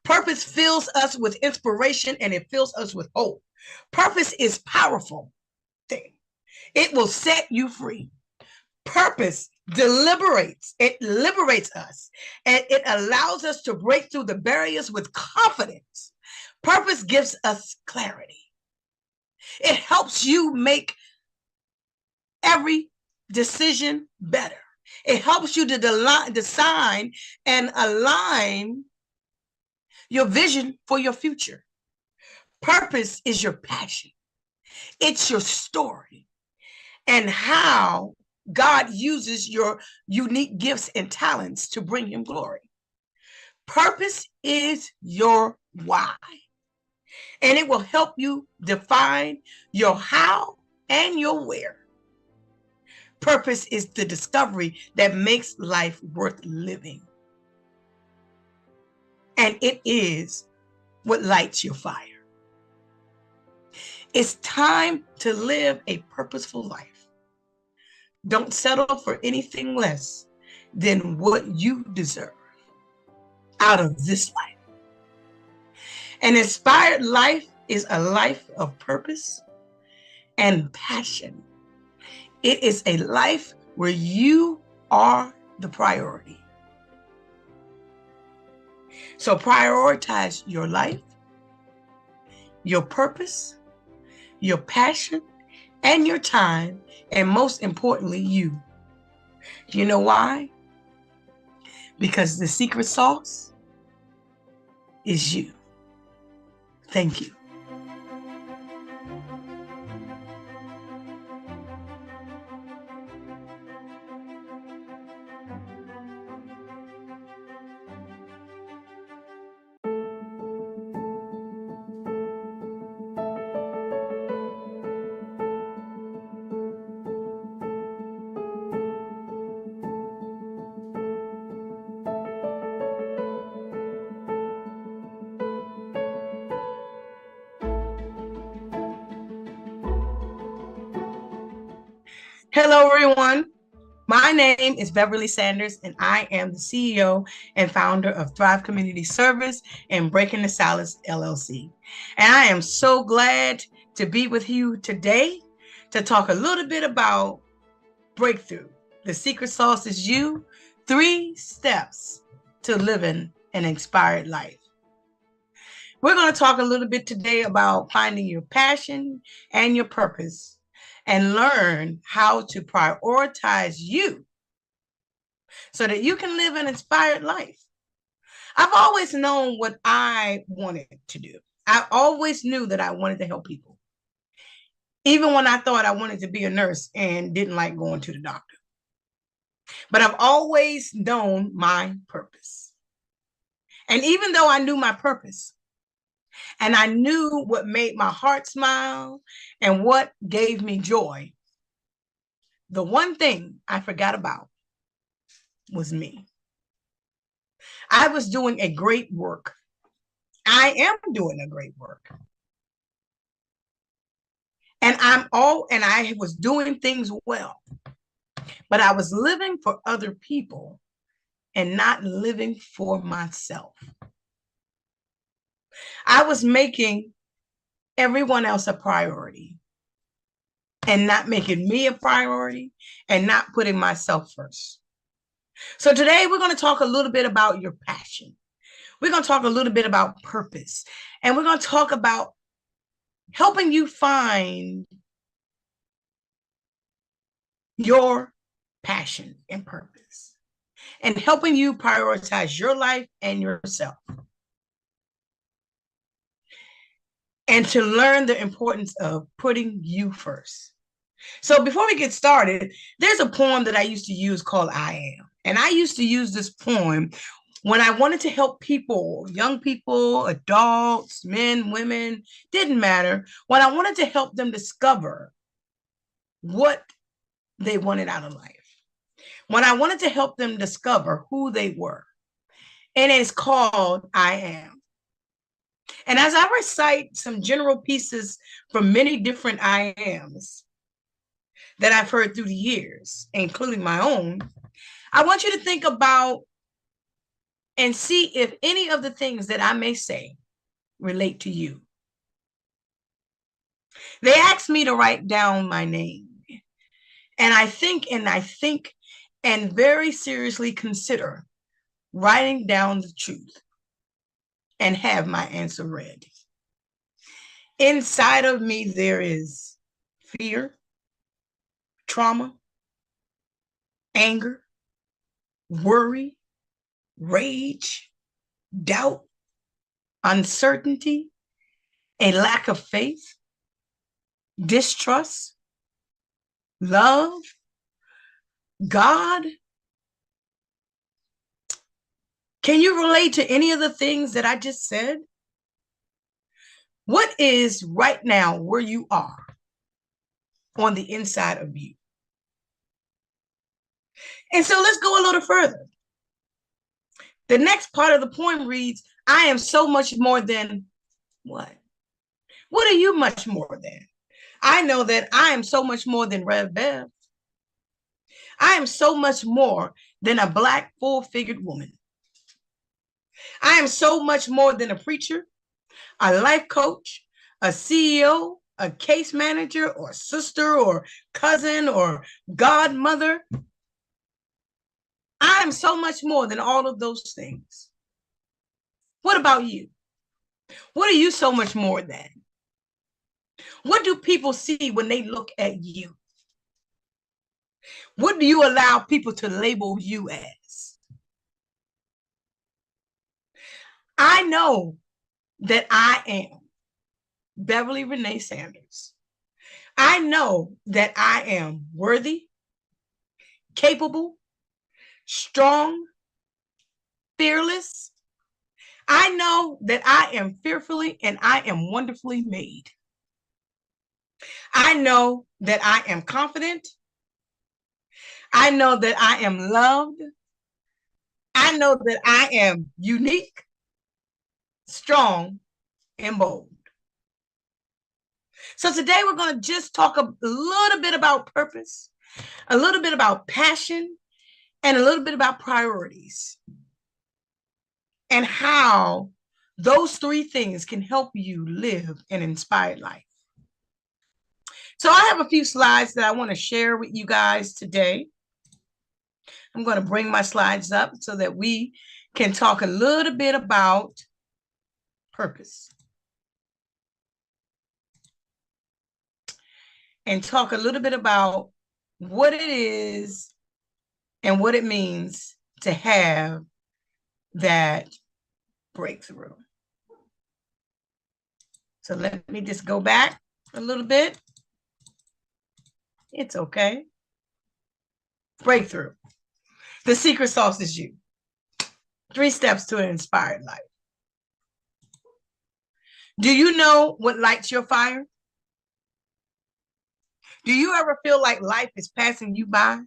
Purpose fills us with inspiration and it fills us with hope. Purpose is powerful thing. It will set you free. Purpose deliberates. It liberates us and it allows us to break through the barriers with confidence. Purpose gives us clarity. It helps you make every decision better. It helps you to design and align your vision for your future. Purpose is your passion. It's your story and how God uses your unique gifts and talents to bring him glory. Purpose is your why, and it will help you define your how and your where. Purpose is the discovery that makes life worth living. And it is what lights your fire. It's time to live a purposeful life. Don't settle for anything less than what you deserve out of this life. An inspired life is a life of purpose and passion. It is a life where you are the priority. So prioritize your life, your purpose, your passion, and your time, and most importantly, you. Do you know why? Because the secret sauce is you. Thank you. Hello, everyone. My name is Beverly Sanders, and I am the CEO and founder of Thrive Community Service and Breaking the Silence, LLC. And I am so glad to be with you today to talk a little bit about breakthrough. The secret sauce is you. 3 steps to living an inspired life. We're going to talk a little bit today about finding your passion and your purpose and learn how to prioritize you so that you can live an inspired life. I've always known what I wanted to do. I always knew that I wanted to help people, even when I thought I wanted to be a nurse and didn't like going to the doctor. But I've always known my purpose. And even though I knew my purpose, and I knew what made my heart smile and what gave me joy, the one thing I forgot about was me. I was doing a great work. I am doing a great work. And I was doing things well, but I was living for other people and not living for myself. I was making everyone else a priority and not making me a priority and not putting myself first. So today we're going to talk a little bit about your passion. We're going to talk a little bit about purpose, and we're going to talk about helping you find your passion and purpose and helping you prioritize your life and yourself, and to learn the importance of putting you first. So before we get started, there's a poem that I used to use called I Am. And I used to use this poem when I wanted to help people, young people, adults, men, women, didn't matter. When I wanted to help them discover what they wanted out of life. When I wanted to help them discover who they were. And it's called I Am. And as I recite some general pieces from many different I Ams that I've heard through the years, including my own, I want you to think about and see if any of the things that I may say relate to you. They asked me to write down my name. And I think and very seriously consider writing down the truth and have my answer read. Inside of me, there is fear, trauma, anger, worry, rage, doubt, uncertainty, a lack of faith, distrust, love, God. Can you relate to any of the things that I just said? What is right now where you are on the inside of you? And so let's go a little further. The next part of the poem reads, I am so much more than what? What are you much more than? I know that I am so much more than Rev Bev. I am so much more than a Black full-figured woman. I am so much more than a preacher, a life coach, a CEO, a case manager, or sister, or cousin, or godmother. I am so much more than all of those things. What about you? What are you so much more than? What do people see when they look at you? What do you allow people to label you as? I know that I am Beverly Renee Sanders. I know that I am worthy, capable, strong, fearless. I know that I am fearfully and I am wonderfully made. I know that I am confident. I know that I am loved. I know that I am unique, strong, and bold. So today we're going to just talk a little bit about purpose, a little bit about passion, and a little bit about priorities, and how those 3 things can help you live an inspired life. So I have a few slides that I want to share with you guys today. I'm going to bring my slides up so that we can talk a little bit about purpose. And talk a little bit about what it is and what it means to have that breakthrough. So let me just go back a little bit. It's okay. Breakthrough. The secret sauce is you. 3 steps to an inspired life. Do you know what lights your fire? Do you ever feel like life is passing you by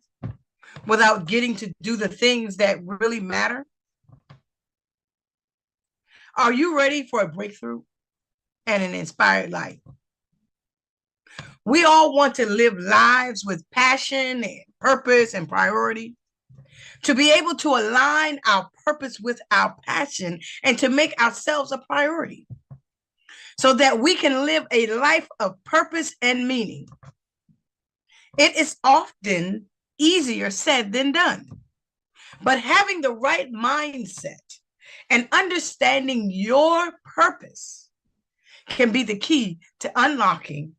without getting to do the things that really matter? Are you ready for a breakthrough and an inspired life? We all want to live lives with passion and purpose and priority. To be able to align our purpose with our passion and to make ourselves a priority so that we can live a life of purpose and meaning. It is often easier said than done, but having the right mindset and understanding your purpose can be the key to unlocking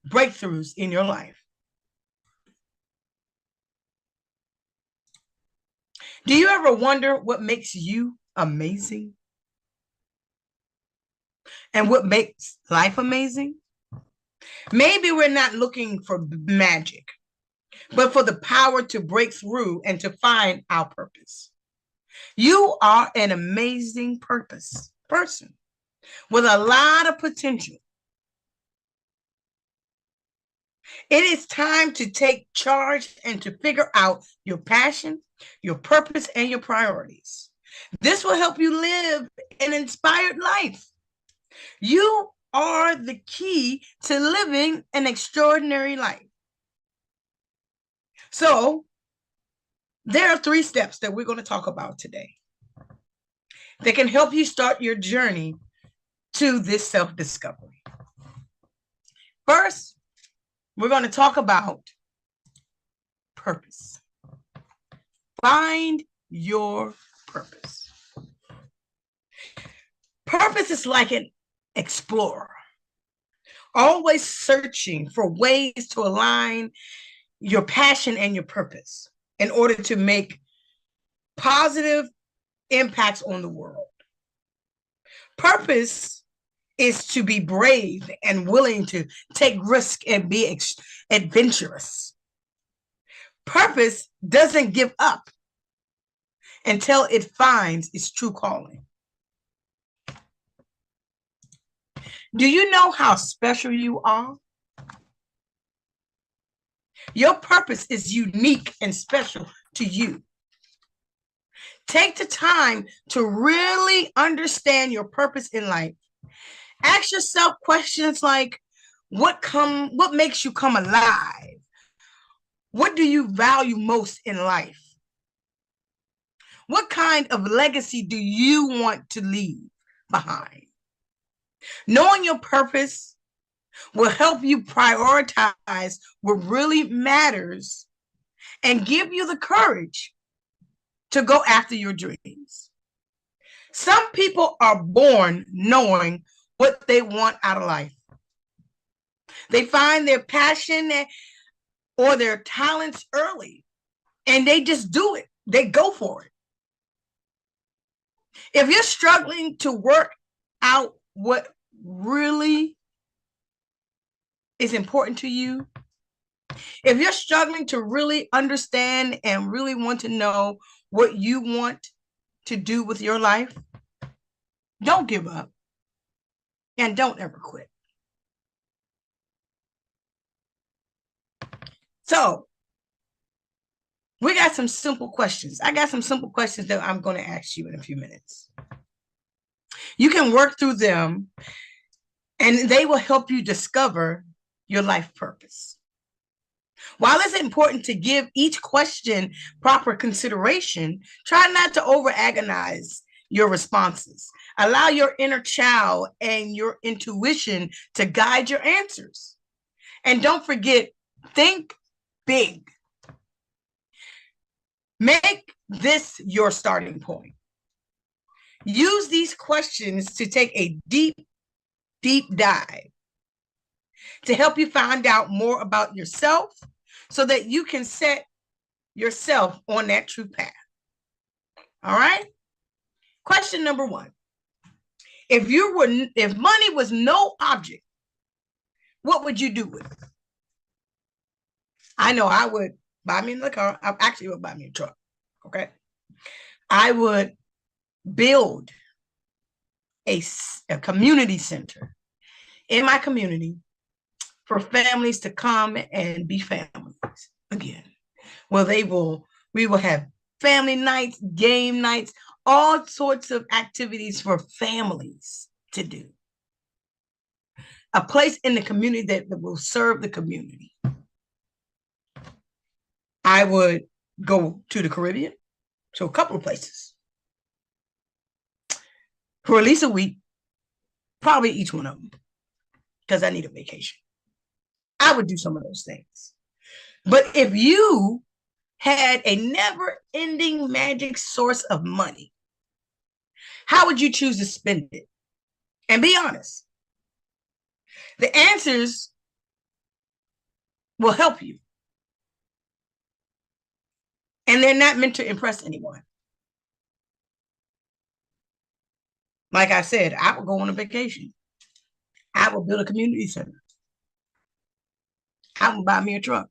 breakthroughs in your life. Do you ever wonder what makes you amazing? And what makes life amazing? Maybe we're not looking for magic, but for the power to break through and to find our purpose. You are an amazing person with a lot of potential. It is time to take charge and to figure out your passion, your purpose, and your priorities. This will help you live an inspired life. You are the key to living an extraordinary life. So, there are 3 steps that we're going to talk about today that can help you start your journey to this self-discovery. First, we're going to talk about purpose. Find your purpose. Purpose is like an explorer, always searching for ways to align your passion and your purpose in order to make positive impacts on the world. Purpose is to be brave and willing to take risk and be adventurous. Purpose doesn't give up until it finds its true calling. Do you know how special you are? Your purpose is unique and special to you. Take the time to really understand your purpose in life. Ask yourself questions like, what makes you come alive? What do you value most in life? What kind of legacy do you want to leave behind? Knowing your purpose will help you prioritize what really matters and give you the courage to go after your dreams. Some people are born knowing what they want out of life. They find their passion or their talents early, and they just do it. They go for it. If you're struggling to work out what really is important to you, if you're struggling to really understand and really want to know what you want to do with your life, don't give up and don't ever quit. So, we got some simple questions. I got some simple questions that I'm going to ask you in a few minutes. You can work through them and they will help you discover your life purpose. While it's important to give each question proper consideration, try not to over-agonize your responses. Allow your inner child and your intuition to guide your answers. And don't forget, think big. Make this your starting point. Use these questions to take a deep dive to help you find out more about yourself so that you can set yourself on that true path. All right? Question number 1. If money was no object, what would you do with it? I know I would buy me a car. I actually would buy me a truck. Okay. I would build a community center in my community for families to come and be families again. Well, we will have family nights, game nights, all sorts of activities for families to do. A place in the community that will serve the community. I would go to the Caribbean, so a couple of places, for at least a week, probably each one of them, because I need a vacation. I would do some of those things. But if you had a never-ending magic source of money, how would you choose to spend it? And be honest. The answers will help you. And they're not meant to impress anyone. Like I said, I would go on a vacation. I would build a community center. I would buy me a truck.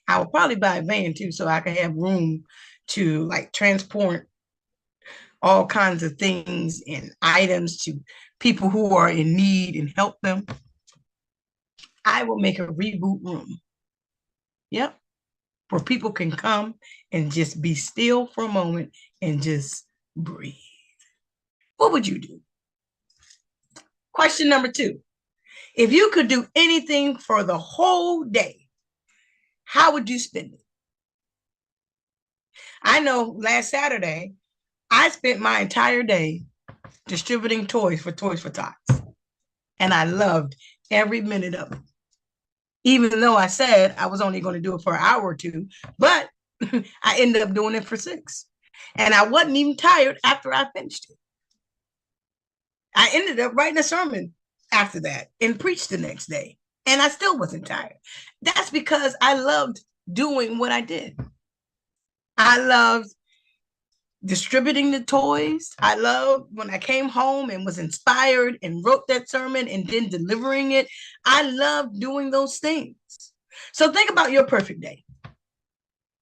I would probably buy a van too, so I could have room to like transport all kinds of things and items to people who are in need and help them. I will make a reboot room. Yep. Where people can come and just be still for a moment and just breathe. What would you do? Question number 2. If you could do anything for the whole day, how would you spend it? I know last Saturday, I spent my entire day distributing toys for Tots. And I loved every minute of it. Even though I said I was only going to do it for an hour or 2, but I ended up doing it for 6. And I wasn't even tired after I finished it. I ended up writing a sermon after that and preached the next day. And I still wasn't tired. That's because I loved doing what I did. I loved distributing the toys. I loved when I came home and was inspired and wrote that sermon and then delivering it. I loved doing those things. So think about your perfect day.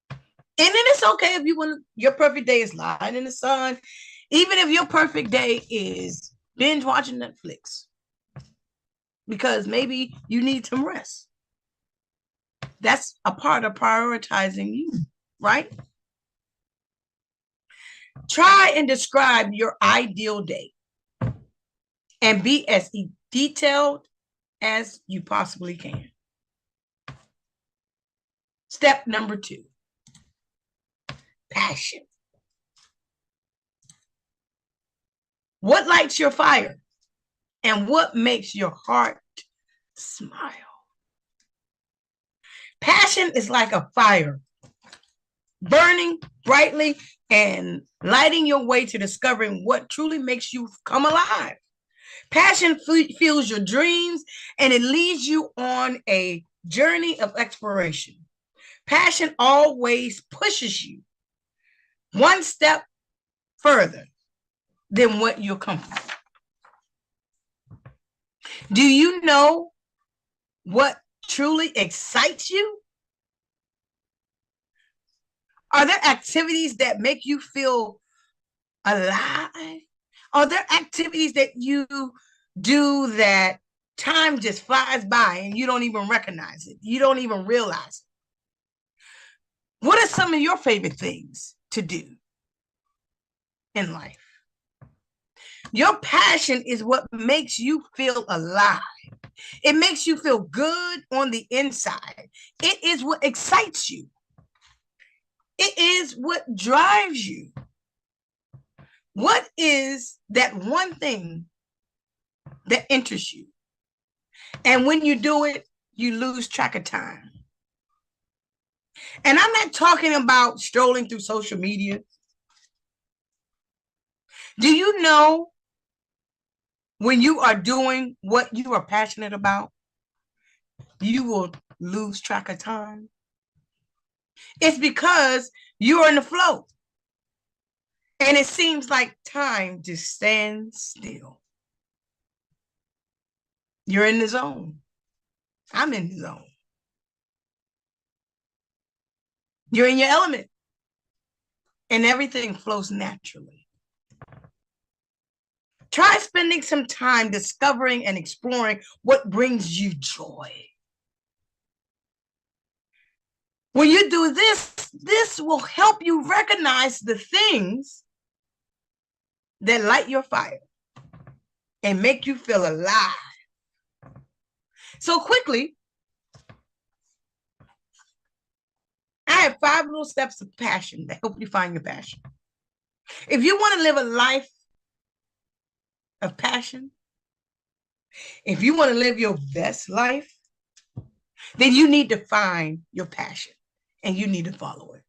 And then it's okay if you want your perfect day is lying in the sun. Even if your perfect day is binge watching Netflix, because maybe you need some rest. That's a part of prioritizing you, right? Try and describe your ideal day and be as detailed as you possibly can. Step number 2, passion. What lights your fire and what makes your heart smile? Passion is like a fire, burning brightly and lighting your way to discovering what truly makes you come alive. Passion fuels your dreams and it leads you on a journey of exploration. Passion always pushes you one step further than what you're comfortable. Do you know what truly excites you? Are there activities that make you feel alive? Are there activities that you do that time just flies by and you don't even recognize it? You don't even realize it. What are some of your favorite things to do in life? Your passion is what makes you feel alive. It makes you feel good on the inside. It is what excites you. It is what drives you. What is that one thing that interests you? And when you do it, you lose track of time. And I'm not talking about strolling through social media. Do you know when you are doing what you are passionate about, you will lose track of time? It's because you're in the flow. And it seems like time just stands still. You're in the zone. I'm in the zone. You're in your element. And everything flows naturally. Try spending some time discovering and exploring what brings you joy. When you do this, this will help you recognize the things that light your fire and make you feel alive. So quickly, I have 5 little steps of passion that help you find your passion. If you want to live a life of passion, if you want to live your best life, then you need to find your passion and you need to follow it.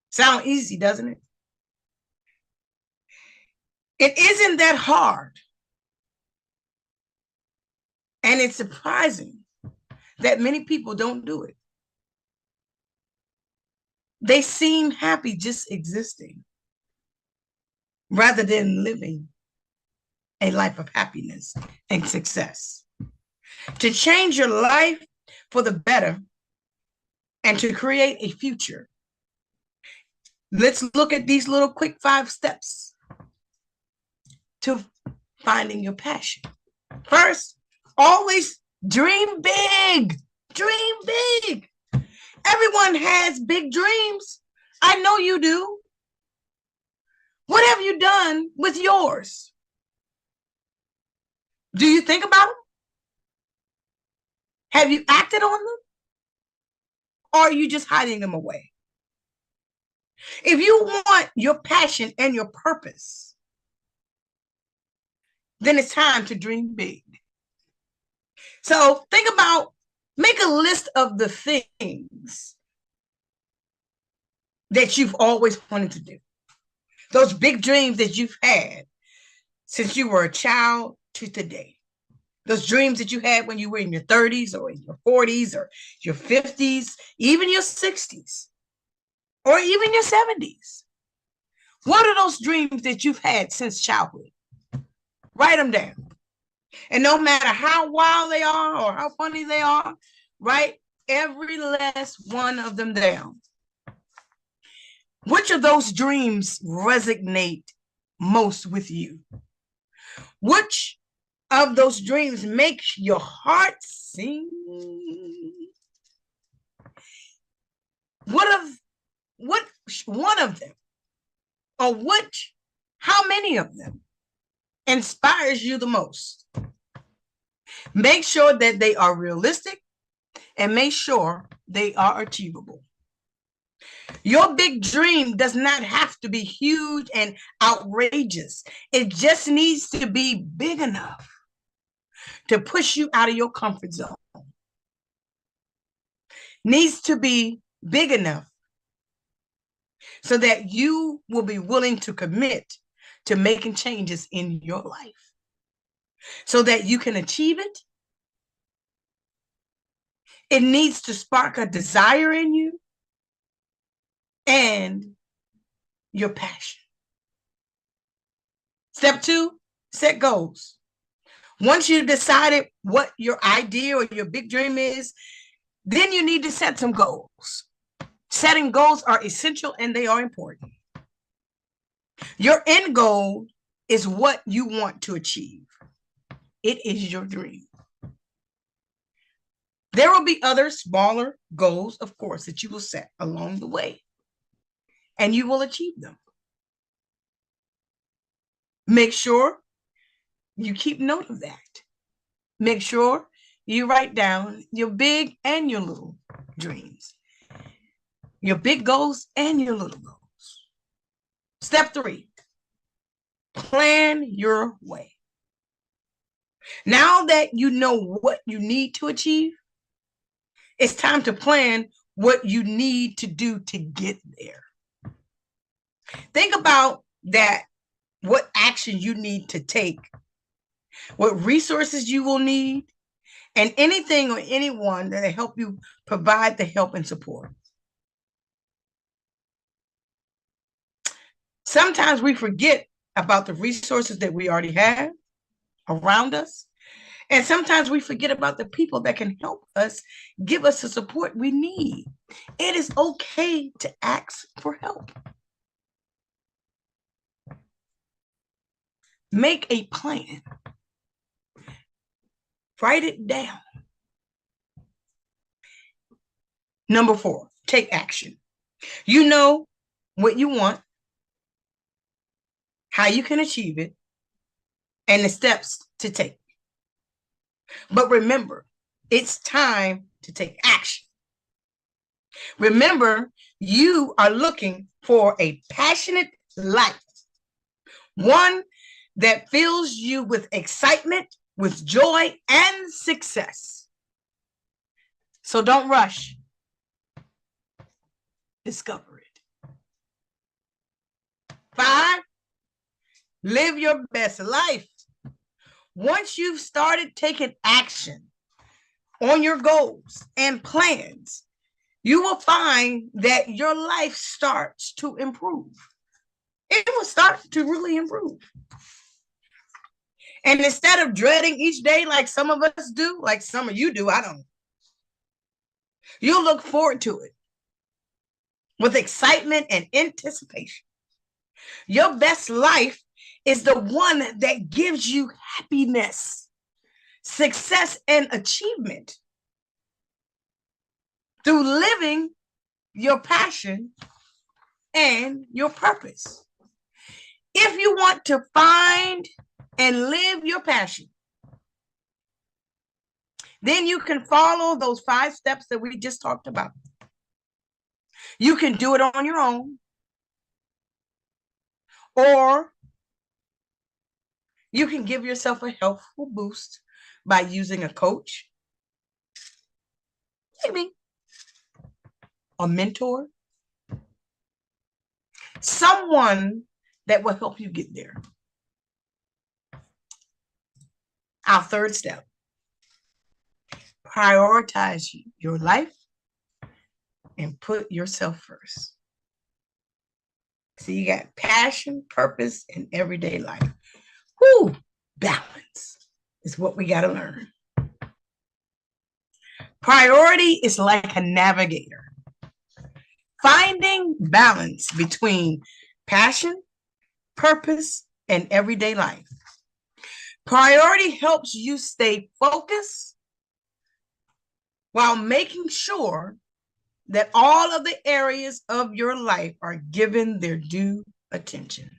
Sound easy, doesn't it? It isn't that hard. And it's surprising that many people don't do it. They seem happy just existing rather than living a life of happiness and success. To change your life for the better and to create a future, let's look at these little quick 5 steps to finding your passion. First, always dream big. Dream big. Everyone has big dreams. I know you do. What have you done with yours? Do you think about them? Have you acted on them? Or are you just hiding them away? If you want your passion and your purpose, then it's time to dream big. So think about, make a list of the things that you've always wanted to do. Those big dreams that you've had since you were a child to today. Those dreams that you had when you were in your 30s or in your 40s or your 50s, even your 60s, or even your 70s. What are those dreams that you've had since childhood? Write them down. And no matter how wild they are or how funny they are, write every last one of them down. Which of those dreams resonate most with you? Which of those dreams makes your heart sing? What one of them, or how many of them inspires you the most? Make sure that they are realistic and make sure they are achievable. Your big dream does not have to be huge and outrageous. It just needs to be big enough to push you out of your comfort zone. Needs to be big enough so that you will be willing to commit to making changes in your life so that you can achieve it. It needs to spark a desire in you and your passion. Step 2, set goals. Once you've decided what your idea or your big dream is, then you need to set some goals. Setting goals are essential and they are important. Your end goal is what you want to achieve. It is your dream. There will be other smaller goals, of course, that you will set along the way, and you will achieve them. Make sure you keep note of that. Make sure you write down your big and your little dreams, your big goals and your little goals. Step 3, plan your way. Now that you know what you need to achieve, it's time to plan what you need to do to get there. Think about that, what action you need to take, what resources you will need, and anything or anyone that will help you provide the help and support. Sometimes we forget about the resources that we already have around us. And sometimes we forget about the people that can help us, give us the support we need. It is okay to ask for help. Make a plan. Write it down. Number 4, take action. You know what you want, how you can achieve it, and the steps to take. But remember, it's time to take action. Remember, you are looking for a passionate life, one that fills you with excitement, with joy, and success. So don't rush. Discover it. 5, live your best life. Once you've started taking action on your goals and plans, you will find that your life starts to improve. It will start to really improve. And instead of dreading each day like some of us do, like some of you do, I don't. You'll look forward to it with excitement and anticipation. Your best life is the one that gives you happiness, success, and achievement through living your passion and your purpose. If you want to find and live your passion, then you can follow those 5 steps that we just talked about. You can do it on your own, or you can give yourself a helpful boost by using a coach, maybe a mentor, someone that will help you get there. Our 3rd step, prioritize your life and put yourself first. So you got passion, purpose, and everyday life. Woo! Balance is what we got to learn. Priority is like a navigator, finding balance between passion, purpose, and everyday life. Priority helps you stay focused while making sure that all of the areas of your life are given their due attention.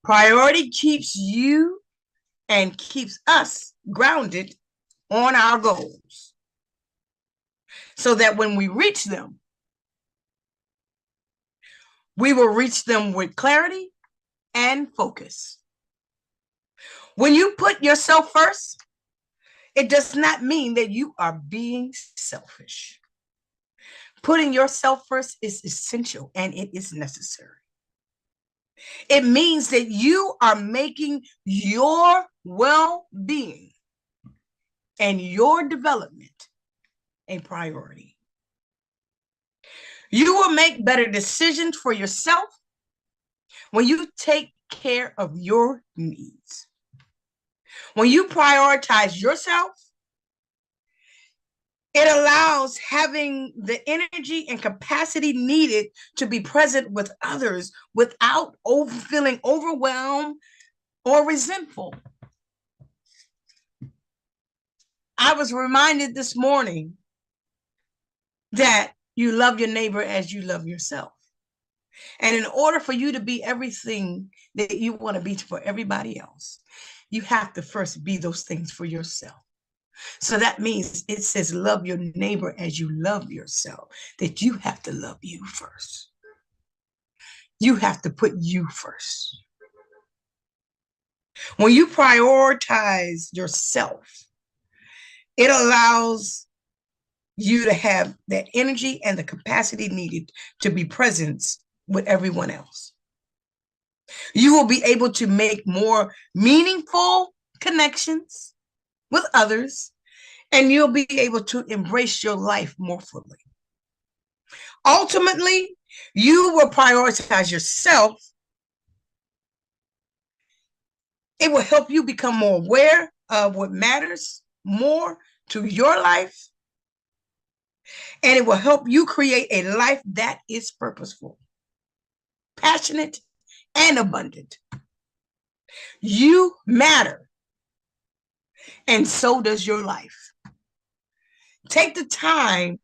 Priority keeps you and keeps us grounded on our goals, so that when we reach them, we will reach them with clarity and focus. When you put yourself first, it does not mean that you are being selfish. Putting yourself first is essential and it is necessary. It means that you are making your well-being and your development a priority. You will make better decisions for yourself when you take care of your needs. When you prioritize yourself, it allows having the energy and capacity needed to be present with others without feeling overwhelmed or resentful. I was reminded this morning that you love your neighbor as you love yourself. And in order for you to be everything that you want to be for everybody else, you have to first be those things for yourself. So that means it says love your neighbor as you love yourself, that you have to love you first. You have to put you first. When you prioritize yourself, it allows you to have that energy and the capacity needed to be present with everyone else. You will be able to make more meaningful connections with others, and you'll be able to embrace your life more fully. Ultimately, you will prioritize yourself. It will help you become more aware of what matters more to your life, and it will help you create a life that is purposeful, passionate, and abundant. You matter, and so does your life. Take the time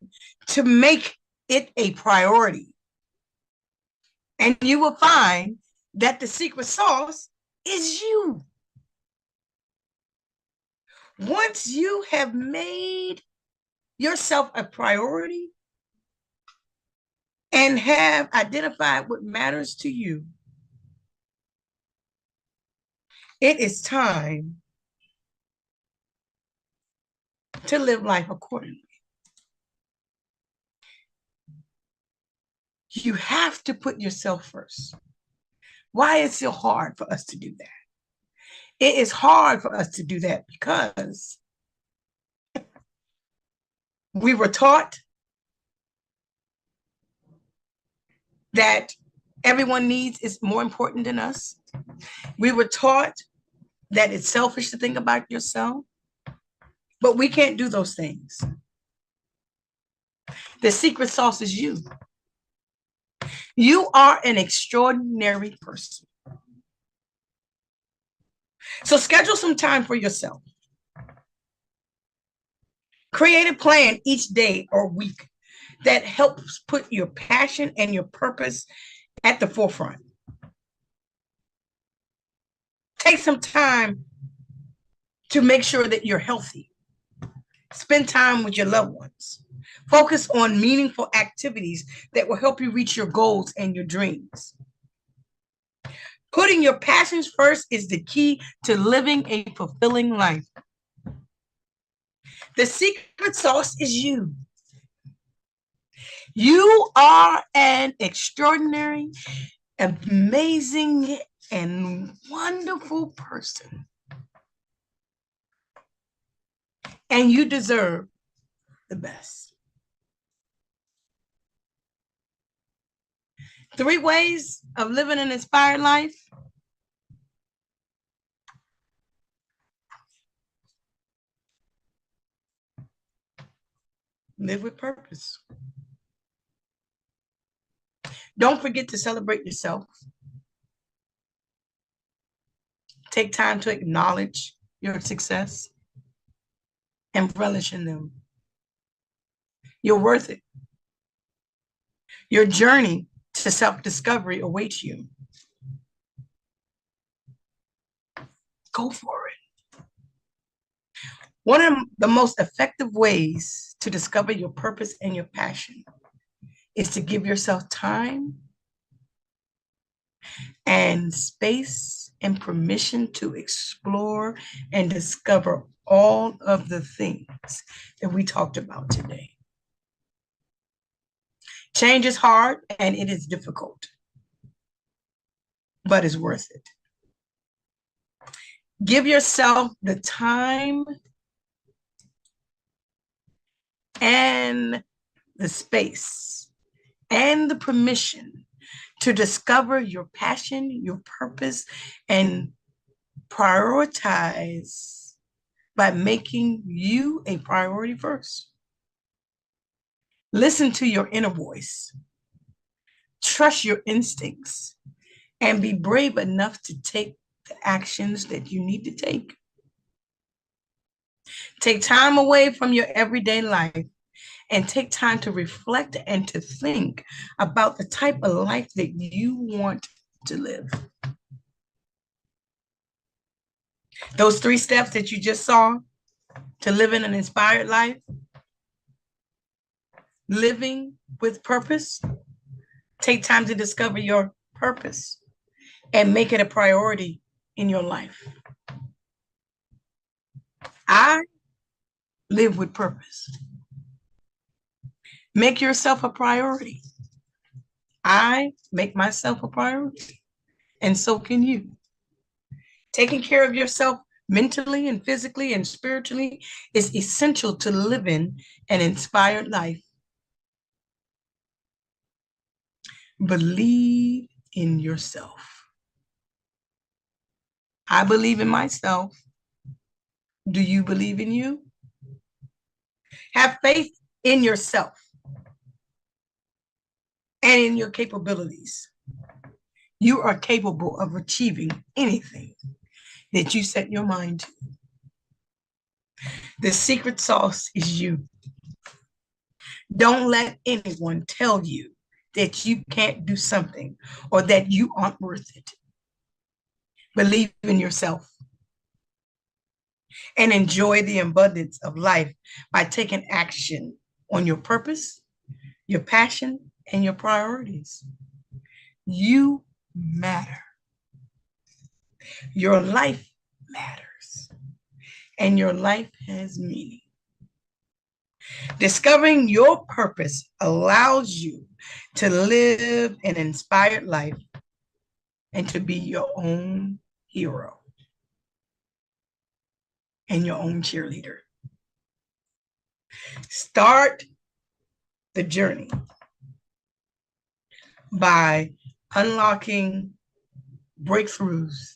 to make it a priority, and you will find that the secret sauce is you. Once you have made yourself a priority and have identified what matters to you, it is time to live life accordingly. You have to put yourself first. Why is it so hard for us to do that? It is hard for us to do that because we were taught that everyone needs is more important than us. We were taught that it's selfish to think about yourself, but we can't do those things. The secret sauce is you. You are an extraordinary person. So schedule some time for yourself. Create a plan each day or week that helps put your passion and your purpose at the forefront. Take some time to make sure that you're healthy. Spend time with your loved ones. Focus on meaningful activities that will help you reach your goals and your dreams. Putting your passions first is the key to living a fulfilling life. The secret sauce is you. You are an extraordinary, amazing, and wonderful person. And you deserve the best. 3 ways of living an inspired life. Live with purpose. Don't forget to celebrate yourself. Take time to acknowledge your success and relish in them. You're worth it. Your journey to self-discovery awaits you. Go for it. One of the most effective ways to discover your purpose and your passion is to give yourself time and space and permission to explore and discover all of the things that we talked about today. Change is hard and it is difficult, but it's worth it. Give yourself the time and the space and the permission to discover your passion, your purpose, and prioritize by making you a priority first. Listen to your inner voice. Trust your instincts and be brave enough to take the actions that you need to take. Take time away from your everyday life and take time to reflect and to think about the type of life that you want to live. Those 3 steps that you just saw to living an inspired life, living with purpose, take time to discover your purpose and make it a priority in your life. I live with purpose. Make yourself a priority. I make myself a priority, and so can you. Taking care of yourself mentally and physically and spiritually is essential to living an inspired life. Believe in yourself. I believe in myself. Do you believe in you? Have faith in yourself and in your capabilities. You are capable of achieving anything that you set your mind to. The secret sauce is you. Don't let anyone tell you that you can't do something or that you aren't worth it. Believe in yourself and enjoy the abundance of life by taking action on your purpose, your passion, and your priorities. You matter. Your life matters, and your life has meaning. Discovering your purpose allows you to live an inspired life and to be your own hero and your own cheerleader. Start the journey by unlocking breakthroughs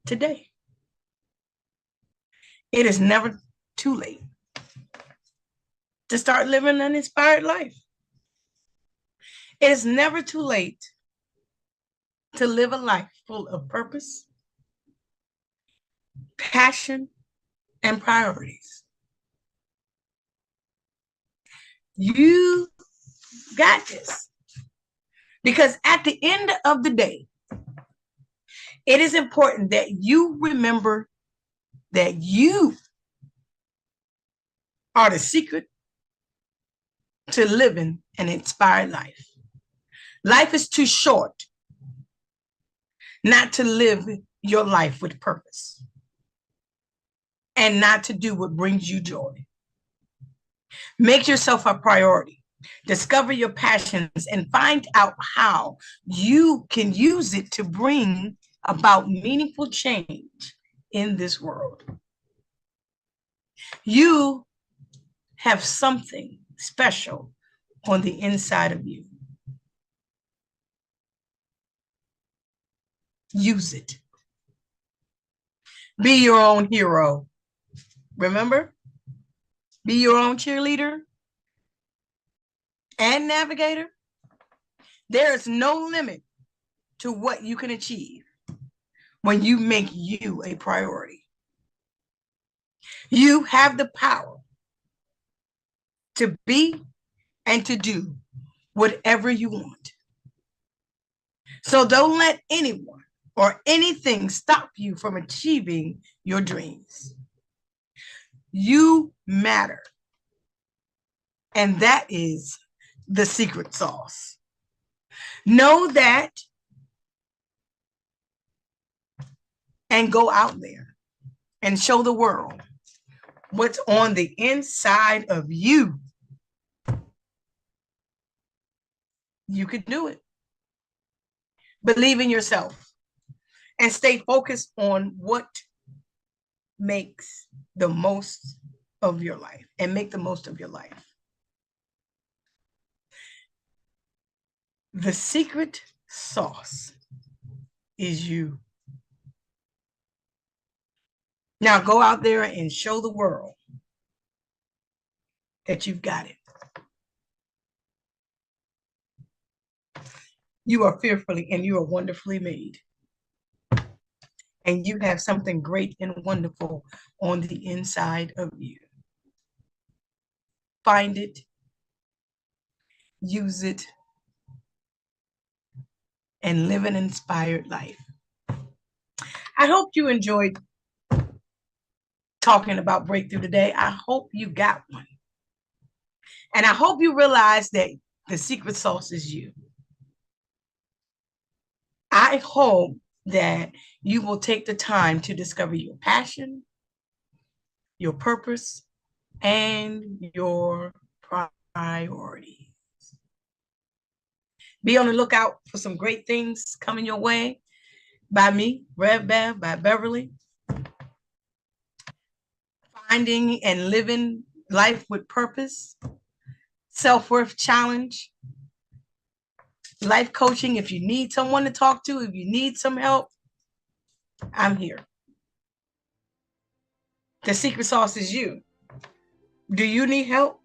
today. It is never too late to start living an inspired life. It is never too late to live a life full of purpose, passion, and priorities. You got this. Because at the end of the day, it is important that you remember that you are the secret to living an inspired life. Life is too short not to live your life with purpose and not to do what brings you joy. Make yourself a priority. Discover your passions and find out how you can use it to bring about meaningful change in this world. You have something special on the inside of you. Use it. Be your own hero. Remember? Be your own cheerleader and navigator. There is no limit to what you can achieve when you make you a priority. You have the power to be and to do whatever you want. So don't let anyone or anything stop you from achieving your dreams. You matter. And that is the secret sauce. Know that and go out there and show the world what's on the inside of you. You can do it. Believe in yourself and stay focused on what makes the most of your life and make the most of your life. The secret sauce is you. Now go out there and show the world that you've got it. You are fearfully and you are wonderfully made. And you have something great and wonderful on the inside of you. Find it, use it, and live an inspired life. I hope you enjoyed talking about breakthrough today. I hope you got one. And I hope you realize that the secret sauce is you. I hope that you will take the time to discover your passion, your purpose, and your priorities. Be on the lookout for some great things coming your way by me, Rev Bev, by Beverly. Finding and living life with purpose, self-worth challenge, life coaching. If you need someone to talk to, if you need some help, I'm here. The secret sauce is you. Do you need help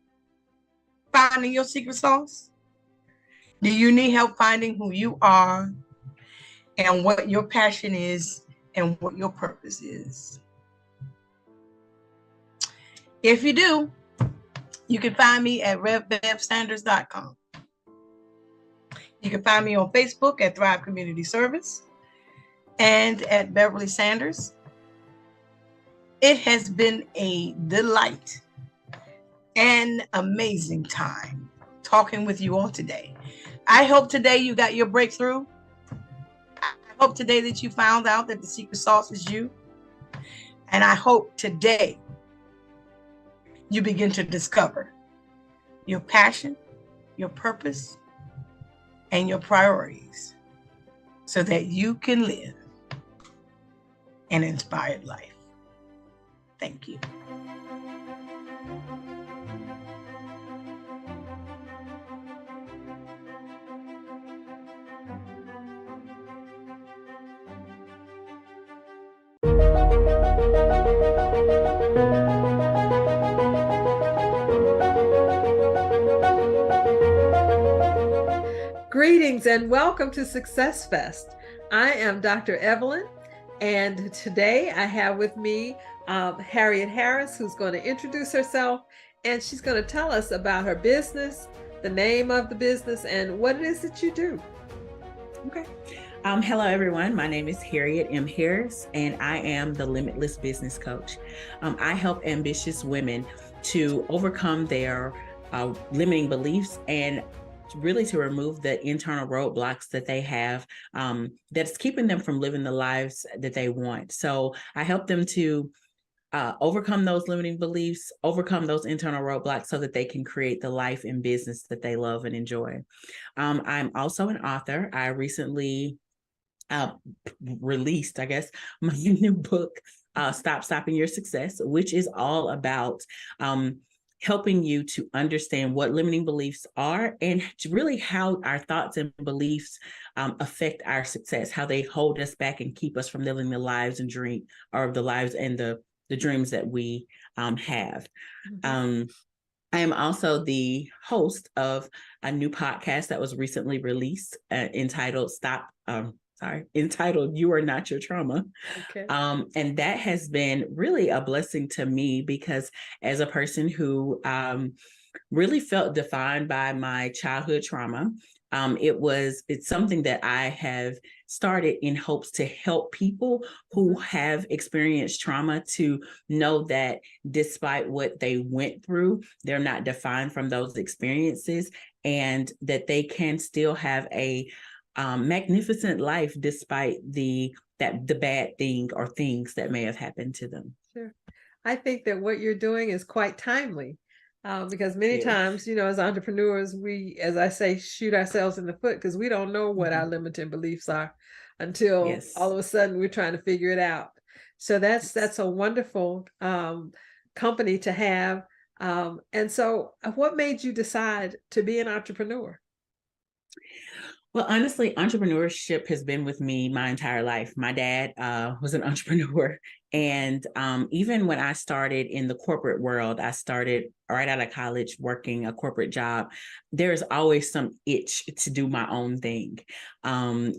finding your secret sauce? Do you need help finding who you are and what your passion is and what your purpose is? If you do, you can find me at revbevsanders.com. You can find me on Facebook at Thrive Community Service and at Beverly Sanders. It has been a delight and amazing time talking with you all today. I hope today you got your breakthrough. I hope today that you found out that the secret sauce is you. And I hope today you begin to discover your passion, your purpose, and your priorities so that you can live an inspired life. Thank you. Greetings and welcome to SuccessFest. I am Dr. Evelyn, and today I have with me Harriet Harris, who's going to introduce herself, and she's going to tell us about her business, the name of the business, and what it is that you do. Okay. Hello, everyone. My name is Harriet M. Harris, and I am the Limitless Business Coach. I help ambitious women to overcome their limiting beliefs and really to remove the internal roadblocks that they have that's keeping them from living the lives that they want. So I help them to overcome those limiting beliefs, overcome those internal roadblocks so that they can create the life and business that they love and enjoy. I'm also an author. I recently released, I guess, my new book, Stop Stopping Your Success, which is all about helping you to understand what limiting beliefs are and really how our thoughts and beliefs affect our success, how they hold us back and keep us from living the lives and the dreams that we have. Mm-hmm. I am also the host of a new podcast that was recently released entitled You Are Not Your Trauma. Okay. And that has been really a blessing to me because as a person who really felt defined by my childhood trauma, it's something that I have started in hopes to help people who have experienced trauma to know that despite what they went through, they're not defined from those experiences and that they can still have a magnificent life despite the bad thing or things that may have happened to them. Sure. I think that what you're doing is quite timely because many times, as entrepreneurs, we, as I say, shoot ourselves in the foot because we don't know what our limiting beliefs are until all of a sudden we're trying to figure it out. So that's a wonderful company to have. And so what made you decide to be an entrepreneur? Well, honestly, entrepreneurship has been with me my entire life. My dad was an entrepreneur. And even when I started in the corporate world, I started right out of college working a corporate job. There's always some itch to do my own thing.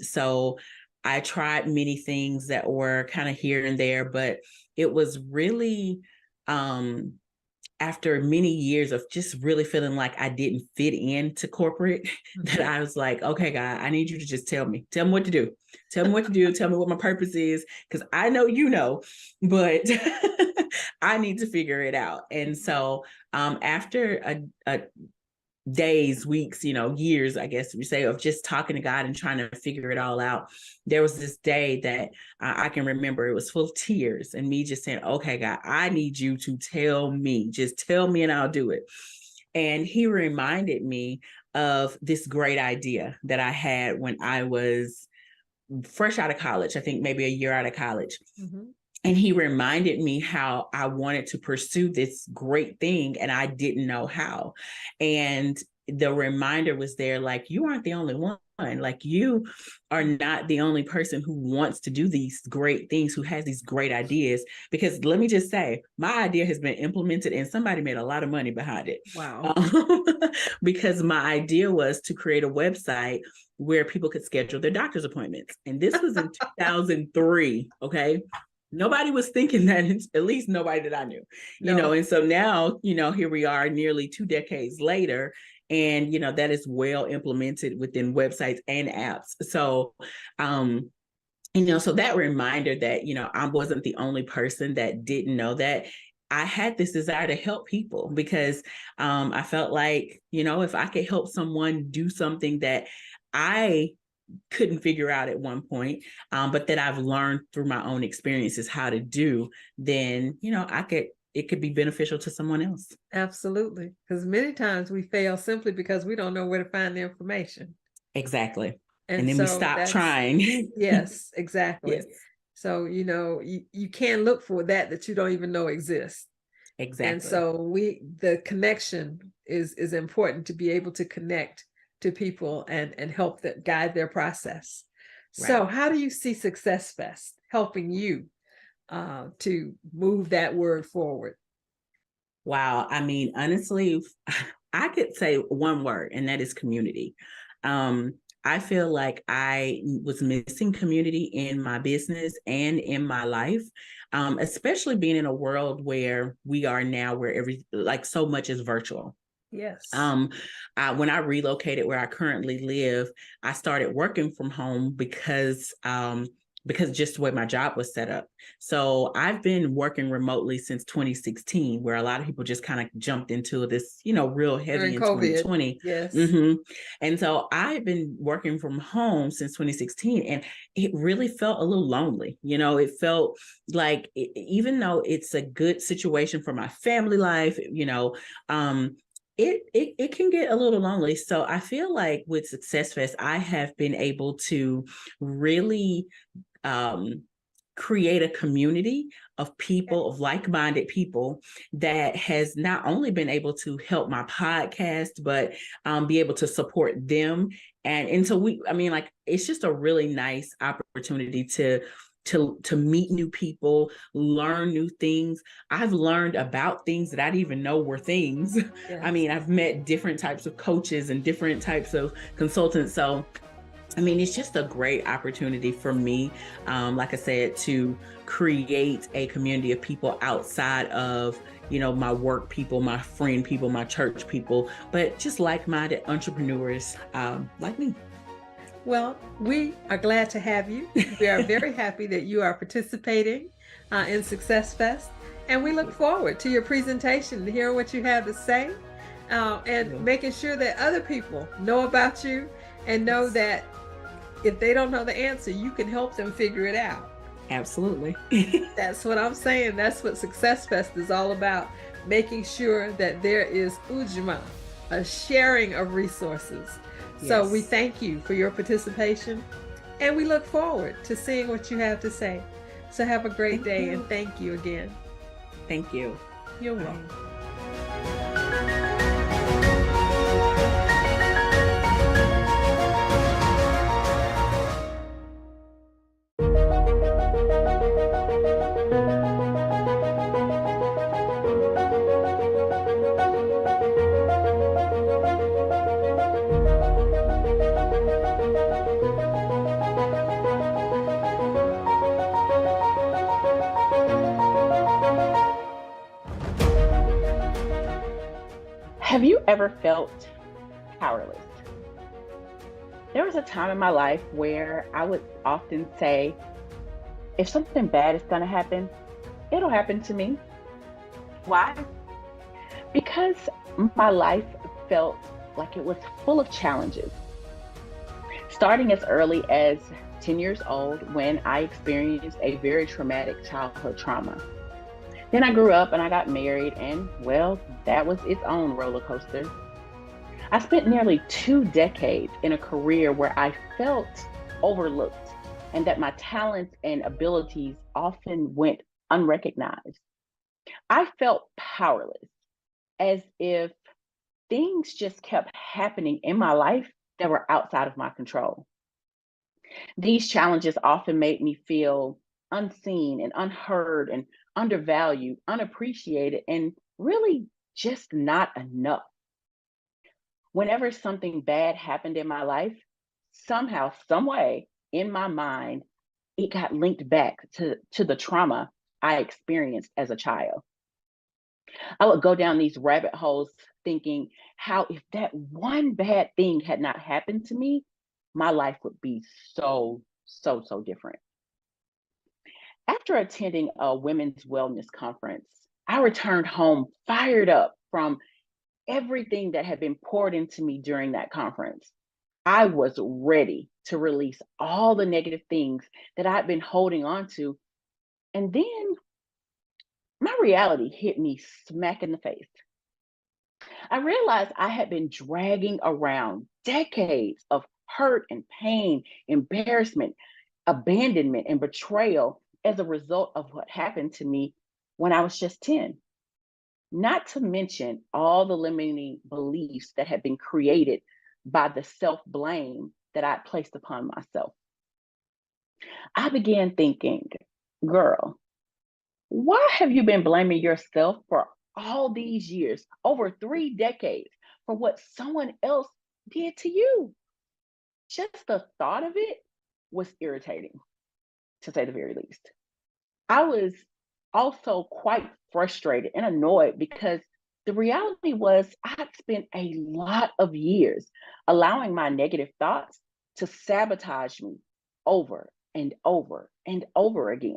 So I tried many things that were kind of here and there, but it was really after many years of just really feeling like I didn't fit into corporate, that I was like, okay, God, I need you to just tell me what to do. Tell me what to do. Tell me what my purpose is. Because I know, but I need to figure it out. And so after days, weeks, years, I guess we say, of just talking to God and trying to figure it all out. There was this day that I can remember, it was full of tears and me just saying, okay, God, I need you to just tell me and I'll do it. And he reminded me of this great idea that I had when I was fresh out of college, I think maybe a year out of college. Mm-hmm. And he reminded me how I wanted to pursue this great thing and I didn't know how. And the reminder was there, like, you aren't the only one. Like, you are not the only person who wants to do these great things, who has these great ideas. Because let me just say, my idea has been implemented and somebody made a lot of money behind it. Wow. Because my idea was to create a website where people could schedule their doctor's appointments. And this was in 2003, okay? Nobody was thinking that, at least nobody that I knew, and so now, here we are nearly 2 decades later, and, that is well implemented within websites and apps. So, so that reminder that, I wasn't the only person that didn't know that. I had this desire to help people because I felt like, if I could help someone do something that I couldn't figure out at one point, but that I've learned through my own experiences how to do, then, it could be beneficial to someone else. Absolutely. Because many times we fail simply because we don't know where to find the information. Exactly. And then we stop trying. Yes, exactly. Yes. So, you can't look for that you don't even know exists. Exactly. And so the connection is important, to be able to connect to people and help them guide their process. Right. So how do you see SuccessFest helping you to move that word forward? Wow. I mean, honestly, I could say one word, and that is community. I feel like I was missing community in my business and in my life, especially being in a world where we are now, where so much is virtual. Yes. When I relocated where I currently live, I started working from home because just the way my job was set up. So I've been working remotely since 2016, where a lot of people just kind of jumped into this, real heavy in COVID. 2020. Yes. Mm-hmm. And so I've been working from home since 2016, and it really felt a little lonely. It felt like, even though it's a good situation for my family life, it can get a little lonely. So I feel like with SuccessFest, I have been able to really create a community of people, of like-minded people, that has not only been able to help my podcast, but be able to support them. And so it's just a really nice opportunity to meet new people, learn new things. I've learned about things that I didn't even know were things. Yes. I mean, I've met different types of coaches and different types of consultants. So, it's just a great opportunity for me, like I said, to create a community of people outside of, my work people, my friend people, my church people, but just like-minded entrepreneurs like me. Well, we are glad to have you. We are very happy that you are participating in SuccessFest, and we look forward to your presentation, to hearing what you have to say, and making sure that other people know about you and know that if they don't know the answer, you can help them figure it out. Absolutely. That's what I'm saying. That's what SuccessFest is all about, making sure that there is ujima, a sharing of resources. Yes. So we thank you for your participation, and we look forward to seeing what you have to say. So have a great day, and thank you again. Thank you. You're welcome. Have you ever felt powerless? There was a time in my life where I would often say, if something bad is going to happen, it'll happen to me. Why? Because my life felt like it was full of challenges. Starting as early as 10 years old when I experienced a very traumatic childhood trauma. Then I grew up and I got married, and well, that was its own roller coaster. I spent nearly 2 decades in a career where I felt overlooked and that my talents and abilities often went unrecognized. I felt powerless, as if things just kept happening in my life that were outside of my control. These challenges often made me feel unseen and unheard and undervalued, unappreciated, and really just not enough. Whenever something bad happened in my life, somehow, some way in my mind, it got linked back to the trauma I experienced as a child. I would go down these rabbit holes thinking how if that one bad thing had not happened to me, my life would be so different. After attending a women's wellness conference, I returned home fired up from everything that had been poured into me during that conference. I was ready to release all the negative things that I'd been holding on to. And then my reality hit me smack in the face. I realized I had been dragging around decades of hurt and pain, embarrassment, abandonment, and betrayal as a result of what happened to me when I was just 10. Not to mention all the limiting beliefs that had been created by the self-blame that I placed upon myself. I began thinking, girl, why have you been blaming yourself for all these years, over 3 decades, for what someone else did to you? Just the thought of it was irritating, to say the very least. I was also quite frustrated and annoyed because the reality was I'd spent a lot of years allowing my negative thoughts to sabotage me over and over and over again.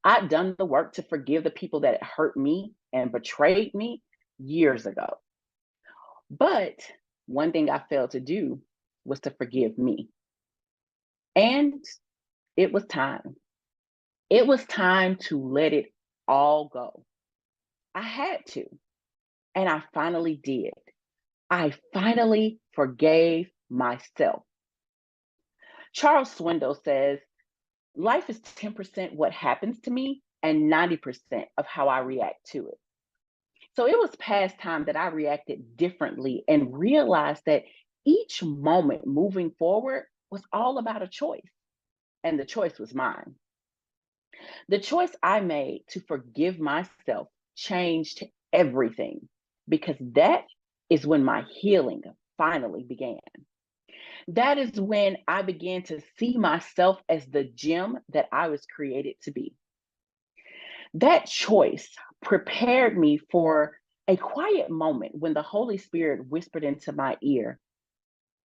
I'd done the work to forgive the people that had hurt me and betrayed me years ago. But one thing I failed to do was to forgive me. And it was time. It was time to let it all go. I had to. And I finally did. I finally forgave myself. Charles Swindoll says, life is 10% what happens to me and 90% of how I react to it. So it was past time that I reacted differently and realized that each moment moving forward was all about a choice. And the choice was mine. The choice I made to forgive myself changed everything, because that is when my healing finally began. That is when I began to see myself as the gem that I was created to be. That choice prepared me for a quiet moment when the Holy Spirit whispered into my ear,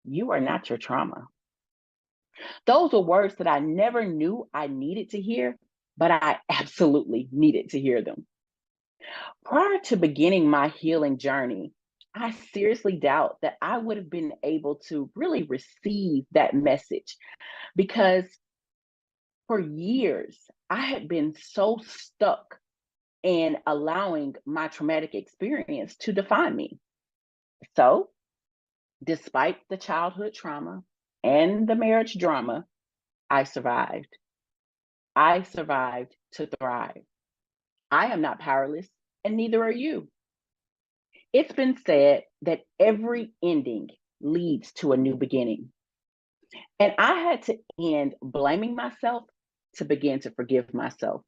"You are not your trauma." Those were words that I never knew I needed to hear, but I absolutely needed to hear them. Prior to beginning my healing journey, I seriously doubt that I would have been able to really receive that message, because for years I had been so stuck in allowing my traumatic experience to define me. So, despite the childhood trauma and the marriage drama, I survived. I survived to thrive. I am not powerless, and neither are you. It's been said that every ending leads to a new beginning. And I had to end blaming myself to begin to forgive myself.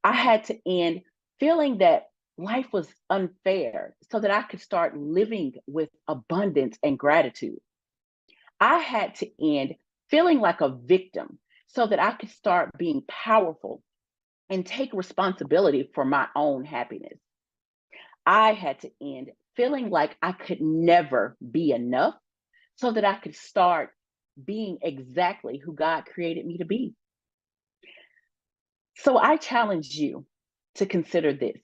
I had to end feeling that life was unfair so that I could start living with abundance and gratitude. I had to end feeling like a victim so that I could start being powerful and take responsibility for my own happiness. I had to end feeling like I could never be enough so that I could start being exactly who God created me to be. So I challenge you to consider this.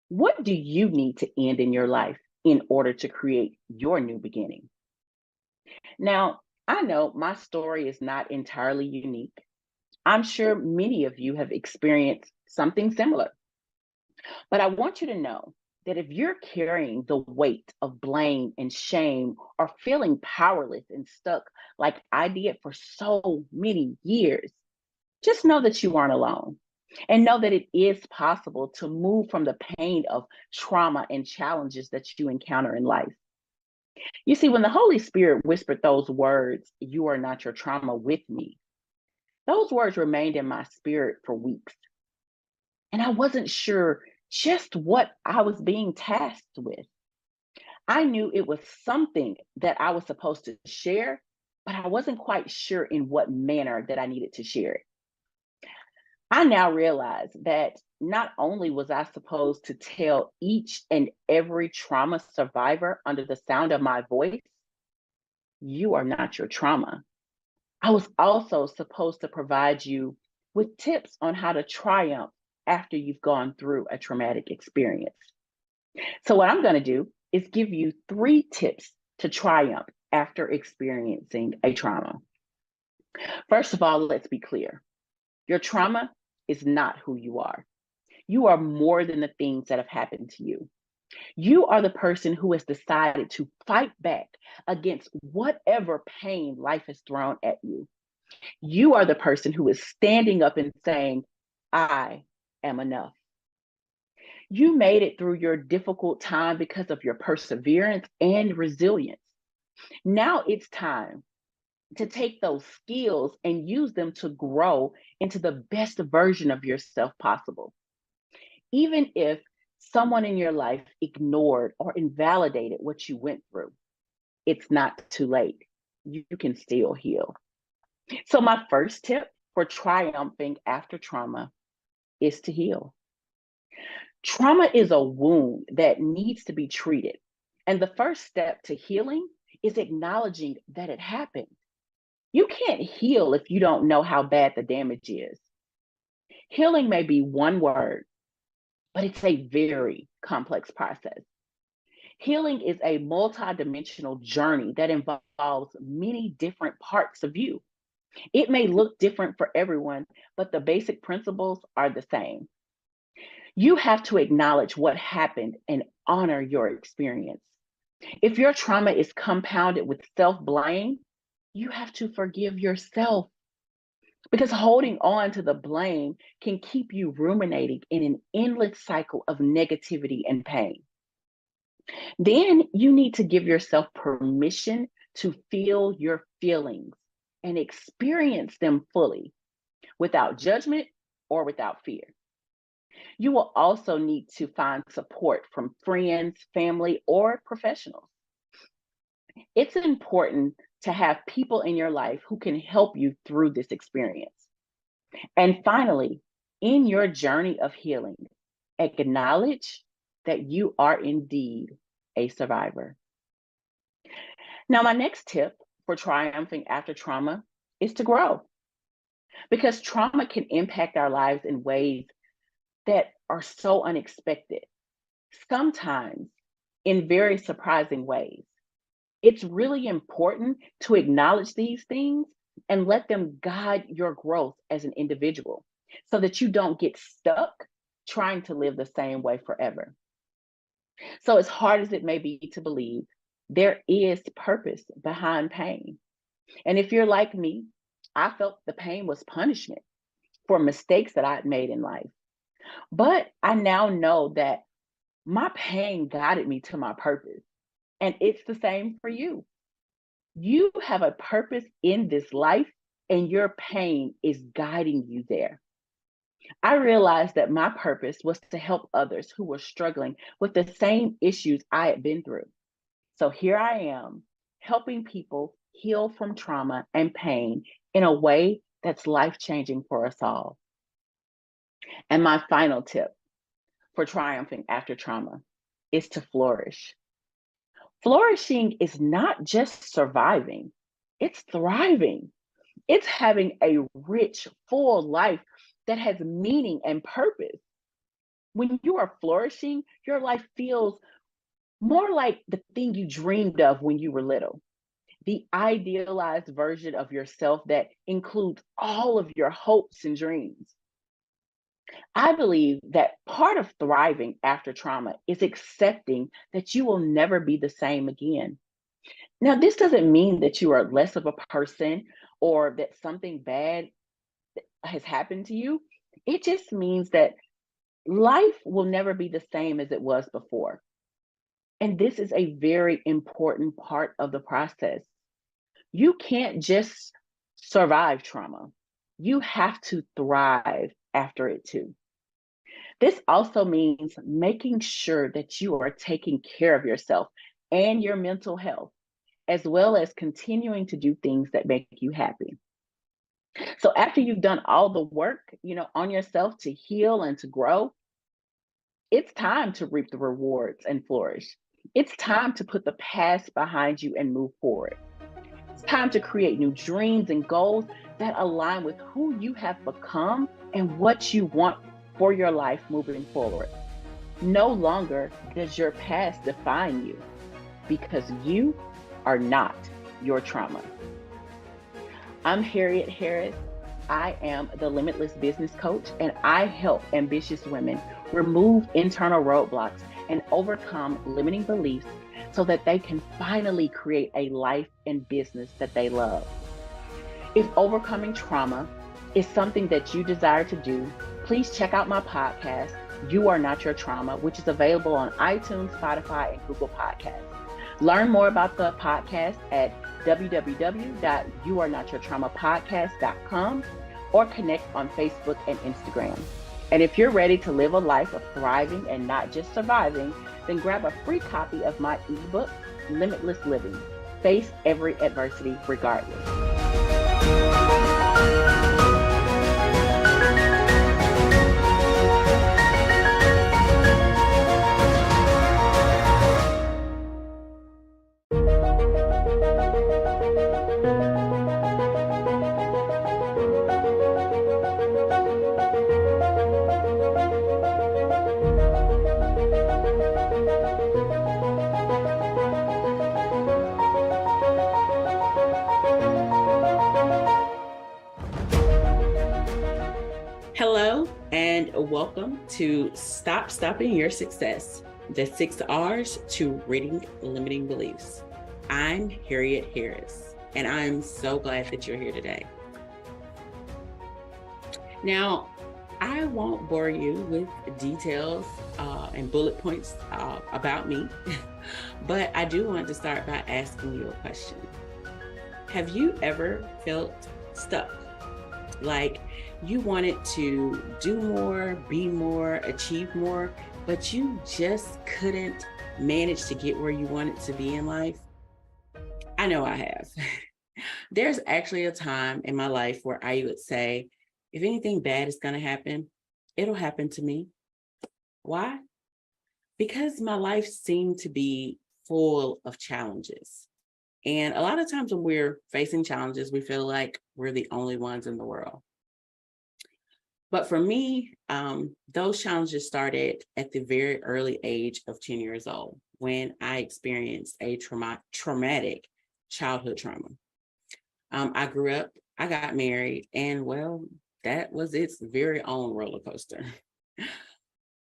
What do you need to end in your life in order to create your new beginning. Now, I know my story is not entirely unique. I'm sure many of you have experienced something similar. But I want you to know that if you're carrying the weight of blame and shame or feeling powerless and stuck like I did for so many years, just know that you aren't alone. And know that it is possible to move from the pain of trauma and challenges that you encounter in life. You see, when the Holy Spirit whispered those words, "You are not your trauma," with me, those words remained in my spirit for weeks. And I wasn't sure just what I was being tasked with. I knew it was something that I was supposed to share, but I wasn't quite sure in what manner that I needed to share it. I now realize that not only was I supposed to tell each and every trauma survivor under the sound of my voice, "You are not your trauma," I was also supposed to provide you with tips on how to triumph after you've gone through a traumatic experience. So, what I'm going to do is give you 3 tips to triumph after experiencing a trauma. First of all, let's be clear. Your trauma is not who you are. You are more than the things that have happened to you. You are the person who has decided to fight back against whatever pain life has thrown at you. You are the person who is standing up and saying, "I am enough." You made it through your difficult time because of your perseverance and resilience. Now it's time to take those skills and use them to grow into the best version of yourself possible. Even if someone in your life ignored or invalidated what you went through, it's not too late. You can still heal. So, my first tip for triumphing after trauma is to heal. Trauma is a wound that needs to be treated. And the first step to healing is acknowledging that it happened. You can't heal if you don't know how bad the damage is. Healing may be one word, but it's a very complex process. Healing is a multidimensional journey that involves many different parts of you. It may look different for everyone, but the basic principles are the same. You have to acknowledge what happened and honor your experience. If your trauma is compounded with self-blame, you have to forgive yourself, because holding on to the blame can keep you ruminating in an endless cycle of negativity and pain. Then you need to give yourself permission to feel your feelings and experience them fully, without judgment or without fear. You will also need to find support from friends, family, or professionals. It's important to have people in your life who can help you through this experience. And finally, in your journey of healing, acknowledge that you are indeed a survivor. Now, my next tip for triumphing after trauma is to grow, because trauma can impact our lives in ways that are so unexpected, sometimes in very surprising ways. It's really important to acknowledge these things and let them guide your growth as an individual, so that you don't get stuck trying to live the same way forever. So, as hard as it may be to believe, there is purpose behind pain. And if you're like me, I felt the pain was punishment for mistakes that I'd made in life. But I now know that my pain guided me to my purpose. And it's the same for you. You have a purpose in this life, and your pain is guiding you there. I realized that my purpose was to help others who were struggling with the same issues I had been through. So here I am, helping people heal from trauma and pain in a way that's life-changing for us all. And my final tip for triumphing after trauma is to flourish. Flourishing is not just surviving, it's thriving. It's having a rich, full life that has meaning and purpose. When you are flourishing, your life feels more like the thing you dreamed of when you were little, the idealized version of yourself that includes all of your hopes and dreams. I believe that part of thriving after trauma is accepting that you will never be the same again. Now, this doesn't mean that you are less of a person or that something bad has happened to you. It just means that life will never be the same as it was before. And this is a very important part of the process. You can't just survive trauma. You have to thrive after it too. This also means making sure that you are taking care of yourself and your mental health, as well as continuing to do things that make you happy. So after you've done all the work, on yourself to heal and to grow, it's time to reap the rewards and flourish. It's time to put the past behind you and move forward. It's time to create new dreams and goals that align with who you have become and what you want for your life moving forward. No longer does your past define you, because you are not your trauma. I'm Harriet Harris. I am the Limitless Business Coach, and I help ambitious women remove internal roadblocks and overcome limiting beliefs so that they can finally create a life and business that they love. If overcoming trauma is something that you desire to do, please check out my podcast, You Are Not Your Trauma, which is available on iTunes, Spotify, and Google Podcasts. Learn more about the podcast at www.youarenotyourtraumapodcast.com or connect on Facebook and Instagram. And if you're ready to live a life of thriving and not just surviving, then grab a free copy of my ebook, Limitless Living. Face every adversity regardless. Hello, and welcome to Stop Stopping Your Success, the 6 R's to Ridding Limiting Beliefs. I'm Harriet Harris, and I'm so glad that you're here today. Now, I won't bore you with details and bullet points about me, but I do want to start by asking you a question. Have you ever felt stuck? Like you wanted to do more, be more, achieve more, but you just couldn't manage to get where you wanted to be in life? I know I have. There's actually a time in my life where I would say, if anything bad is going to happen, it'll happen to me. Why? Because my life seemed to be full of challenges. And a lot of times when we're facing challenges, we feel like we're the only ones in the world. But for me, those challenges started at the very early age of 10 years old, when I experienced a traumatic childhood trauma. I grew up, I got married, and well, that was its very own roller coaster.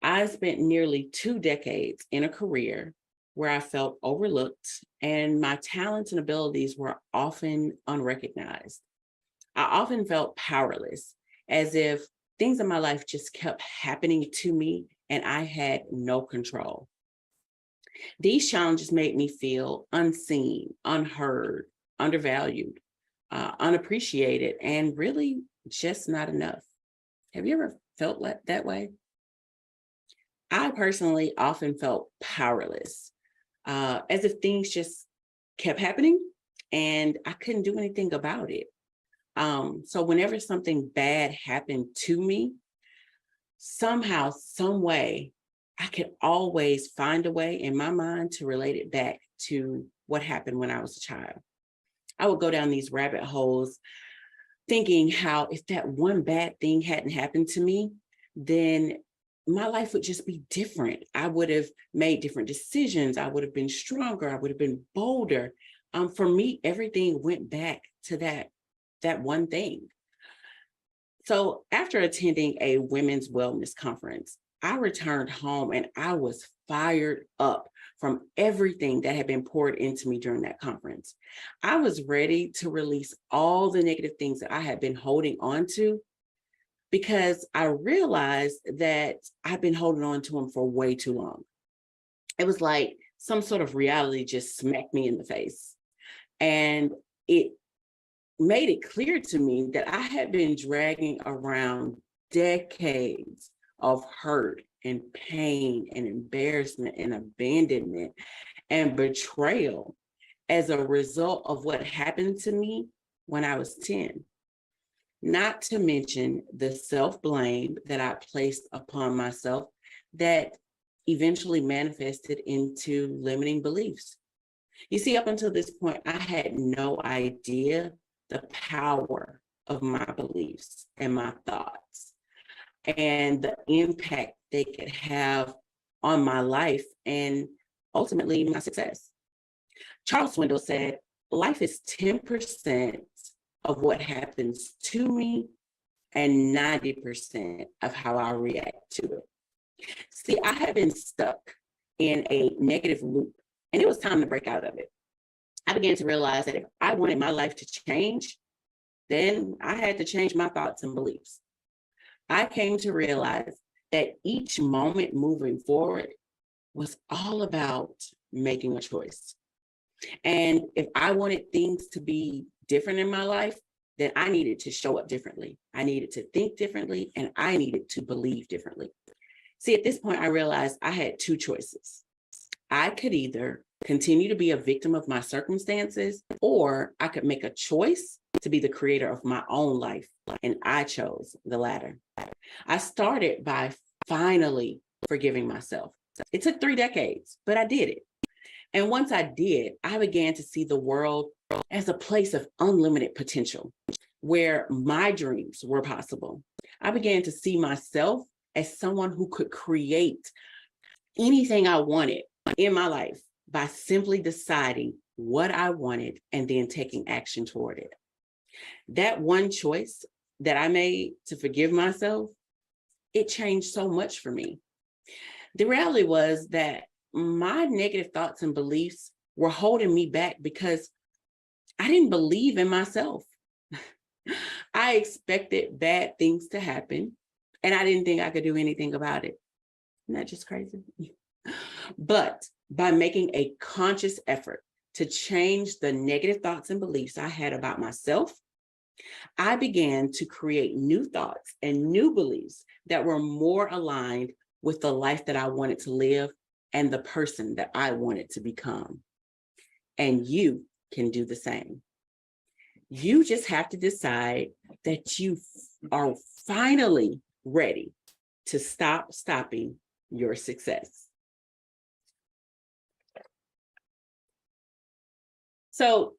I spent nearly 2 decades in a career where I felt overlooked and my talents and abilities were often unrecognized. I often felt powerless, as if things in my life just kept happening to me and I had no control. These challenges made me feel unseen, unheard, undervalued, unappreciated, and really just not enough. Have you ever felt that way? I personally often felt powerless, as if things just kept happening and I couldn't do anything about it. So whenever something bad happened to me, somehow, some way, I could always find a way in my mind to relate it back to what happened when I was a child. I would go down these rabbit holes thinking how if that one bad thing hadn't happened to me, then my life would just be different. I would have made different decisions. I would have been stronger. I would have been bolder. For me, everything went back to that one thing. So after attending a women's wellness conference, I returned home and I was fired up from everything that had been poured into me during that conference. I was ready to release all the negative things that I had been holding on to, because I realized that I've been holding on to them for way too long. It was like some sort of reality just smacked me in the face. And it made it clear to me that I had been dragging around decades of hurt and pain and embarrassment and abandonment and betrayal as a result of what happened to me when I was 10. Not to mention the self-blame that I placed upon myself that eventually manifested into limiting beliefs. You see, up until this point, I had no idea the power of my beliefs and my thoughts and the impact they could have on my life and ultimately my success. Charles Swindoll said, life is 10% of what happens to me and 90% of how I react to it. See, I had been stuck in a negative loop, and it was time to break out of it. I began to realize that if I wanted my life to change, then I had to change my thoughts and beliefs. I came to realize that each moment moving forward was all about making a choice. And if I wanted things to be different in my life, then I needed to show up differently. I needed to think differently, and I needed to believe differently. See, at this point, I realized I had two choices. I could either continue to be a victim of my circumstances, or I could make a choice to be the creator of my own life. And I chose the latter. I started by finally forgiving myself. It took 3 decades, but I did it. And once I did, I began to see the world as a place of unlimited potential, where my dreams were possible. I began to see myself as someone who could create anything I wanted in my life by simply deciding what I wanted and then taking action toward it. That one choice that I made to forgive myself, it changed so much for me. The reality was that my negative thoughts and beliefs were holding me back because I didn't believe in myself. I expected bad things to happen, and I didn't think I could do anything about it. Isn't that just crazy? But by making a conscious effort to change the negative thoughts and beliefs I had about myself, I began to create new thoughts and new beliefs that were more aligned with the life that I wanted to live and the person that I wanted to become. And you can do the same. You just have to decide that you are finally ready to stop stopping your success. So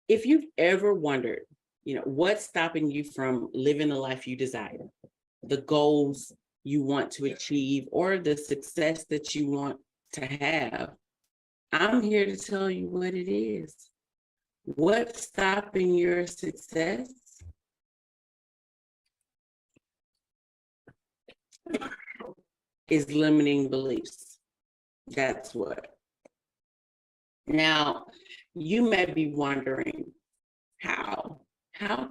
if you've ever wondered, what's stopping you from living the life you desire, the goals you want to achieve, or the success that you want to have, I'm here to tell you what it is. What's stopping your success? Is limiting beliefs. That's what. Now, you may be wondering, how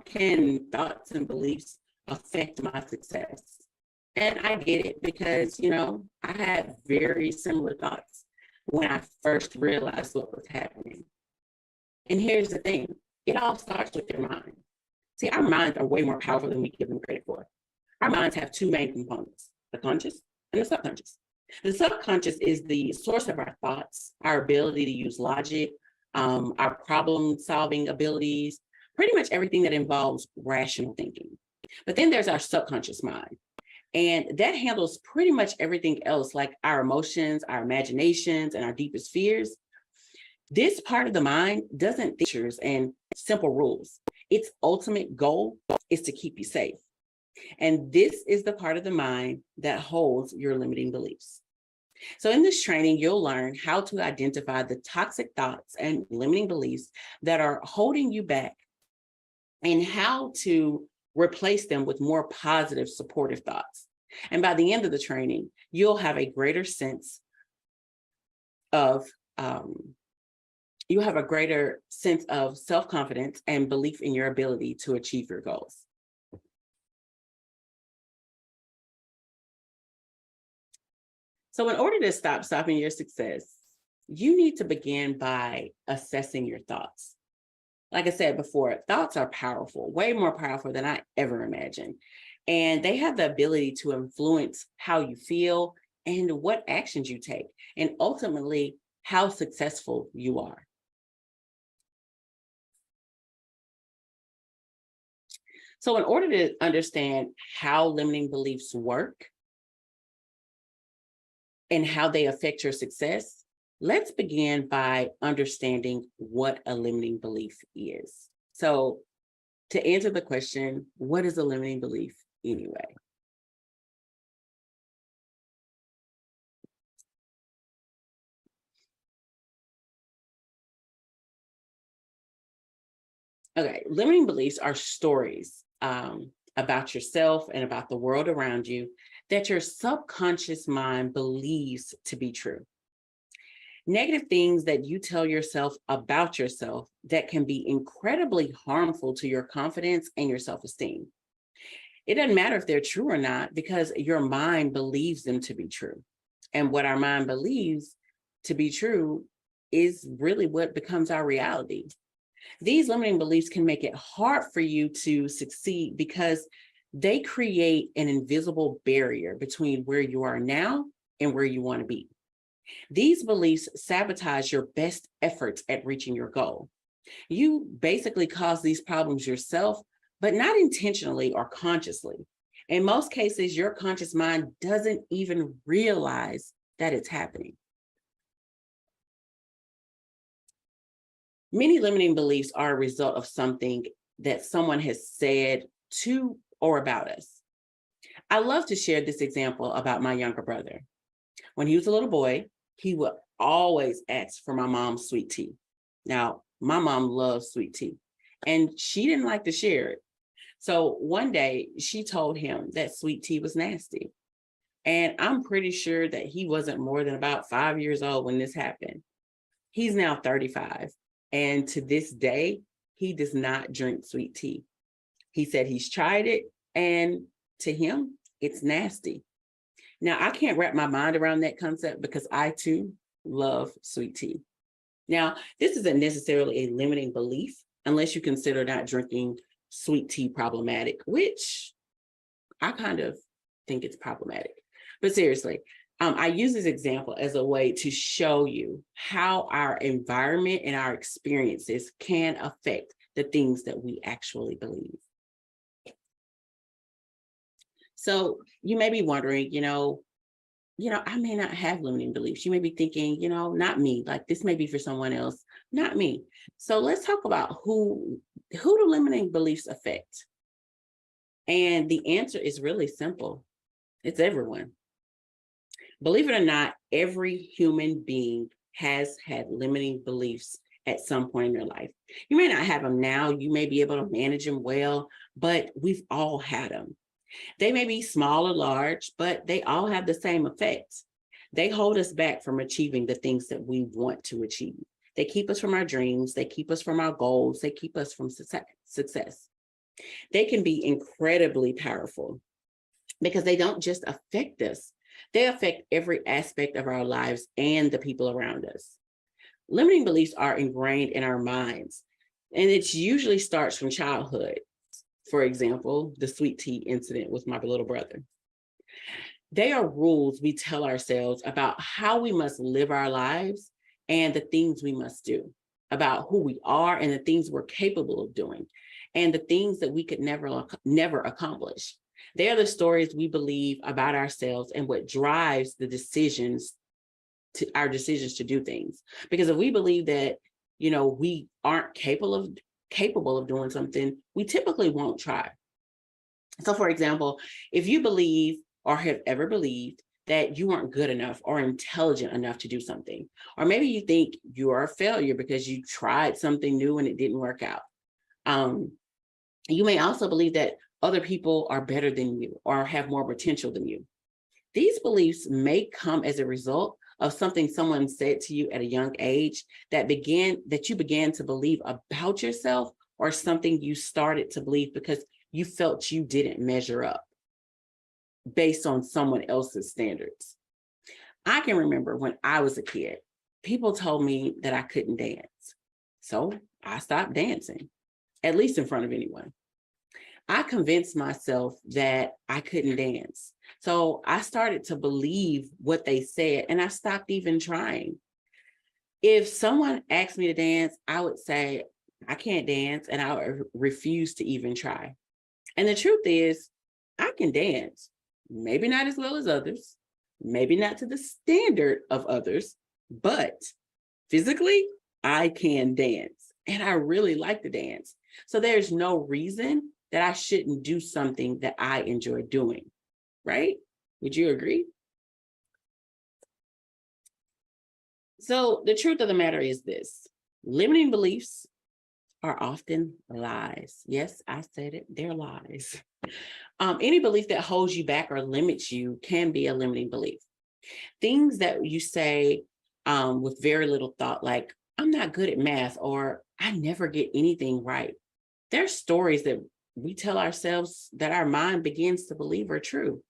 can thoughts and beliefs affect my success? And I get it because, I had very similar thoughts when I first realized what was happening. And here's the thing, it all starts with your mind. See, our minds are way more powerful than we give them credit for. Our minds have two main components, the conscious and the subconscious. The subconscious is the source of our thoughts, our ability to use logic, our problem-solving abilities, pretty much everything that involves rational thinking. But then there's our subconscious mind. And that handles pretty much everything else, like our emotions, our imaginations, and our deepest fears. This part of the mind doesn't think features and simple rules. Its ultimate goal is to keep you safe. And this is the part of the mind that holds your limiting beliefs. So in this training, you'll learn how to identify the toxic thoughts and limiting beliefs that are holding you back and how to replace them with more positive, supportive thoughts. And by the end of the training, you'll have a greater sense of self-confidence and belief in your ability to achieve your goals. So in order to stop stopping your success, you need to begin by assessing your thoughts. Like I said before, thoughts are powerful, way more powerful than I ever imagined. And they have the ability to influence how you feel and what actions you take, and ultimately how successful you are. So in order to understand how limiting beliefs work and how they affect your success, let's begin by understanding what a limiting belief is. So to answer the question, what is a limiting belief anyway? Okay, limiting beliefs are stories about yourself and about the world around you that your subconscious mind believes to be true. Negative things that you tell yourself about yourself that can be incredibly harmful to your confidence and your self-esteem. It doesn't matter if they're true or not, because your mind believes them to be true. And what our mind believes to be true is really what becomes our reality. These limiting beliefs can make it hard for you to succeed because they create an invisible barrier between where you are now and where you want to be. These beliefs sabotage your best efforts at reaching your goal. You basically cause these problems yourself, but not intentionally or consciously. In most cases, your conscious mind doesn't even realize that it's happening. Many limiting beliefs are a result of something that someone has said to or about us. I love to share this example about my younger brother. When he was a little boy, he would always ask for my mom's sweet tea. Now, my mom loves sweet tea, and she didn't like to share it. So one day she told him that sweet tea was nasty. And I'm pretty sure that he wasn't more than about 5 years old when this happened. He's now 35. And to this day, he does not drink sweet tea. He said he's tried it, and to him, it's nasty. Now, I can't wrap my mind around that concept because I too love sweet tea. Now, this isn't necessarily a limiting belief unless you consider not drinking sweet tea problematic, which I kind of think it's problematic. But seriously, I use this example as a way to show you how our environment and our experiences can affect the things that we actually believe. So you may be wondering, I may not have limiting beliefs. You may be thinking, not me, like this may be for someone else, not me. So let's talk about who do limiting beliefs affect? And the answer is really simple. It's everyone. Believe it or not, every human being has had limiting beliefs at some point in their life. You may not have them now, you may be able to manage them well, but we've all had them. They may be small or large, but they all have the same effect. They hold us back from achieving the things that we want to achieve. They keep us from our dreams, they keep us from our goals, they keep us from success. They can be incredibly powerful because they don't just affect us, they affect every aspect of our lives and the people around us. Limiting beliefs are ingrained in our minds, and it usually starts from childhood. For example, the sweet tea incident with my little brother. They are rules we tell ourselves about how we must live our lives and the things we must do, about who we are and the things we're capable of doing, and the things that we could never accomplish. They are the stories we believe about ourselves and what drives our decisions to do things. Because if we believe that, we aren't capable of doing something, we typically won't try. So for example, if you believe or have ever believed that you weren't good enough or intelligent enough to do something, or maybe you think you are a failure because you tried something new and it didn't work out. You may also believe that other people are better than you or have more potential than you. These beliefs may come as a result of something someone said to you at a young age that you began to believe about yourself, or something you started to believe because you felt you didn't measure up based on someone else's standards. I can remember when I was a kid, people told me that I couldn't dance. So I stopped dancing, at least in front of anyone. I convinced myself that I couldn't dance. So I started to believe what they said, and I stopped even trying. If someone asked me to dance, I would say, I can't dance, and I would refuse to even try. And the truth is, I can dance, maybe not as well as others, maybe not to the standard of others, but physically, I can dance, and I really like to dance. So there's no reason that I shouldn't do something that I enjoy doing, right? Would you agree? So the truth of the matter is this: limiting beliefs are often lies. Yes, I said it, they're lies. Any belief that holds you back or limits you can be a limiting belief. Things that you say with very little thought, like, I'm not good at math, or I never get anything right. They're stories that we tell ourselves that our mind begins to believe are true.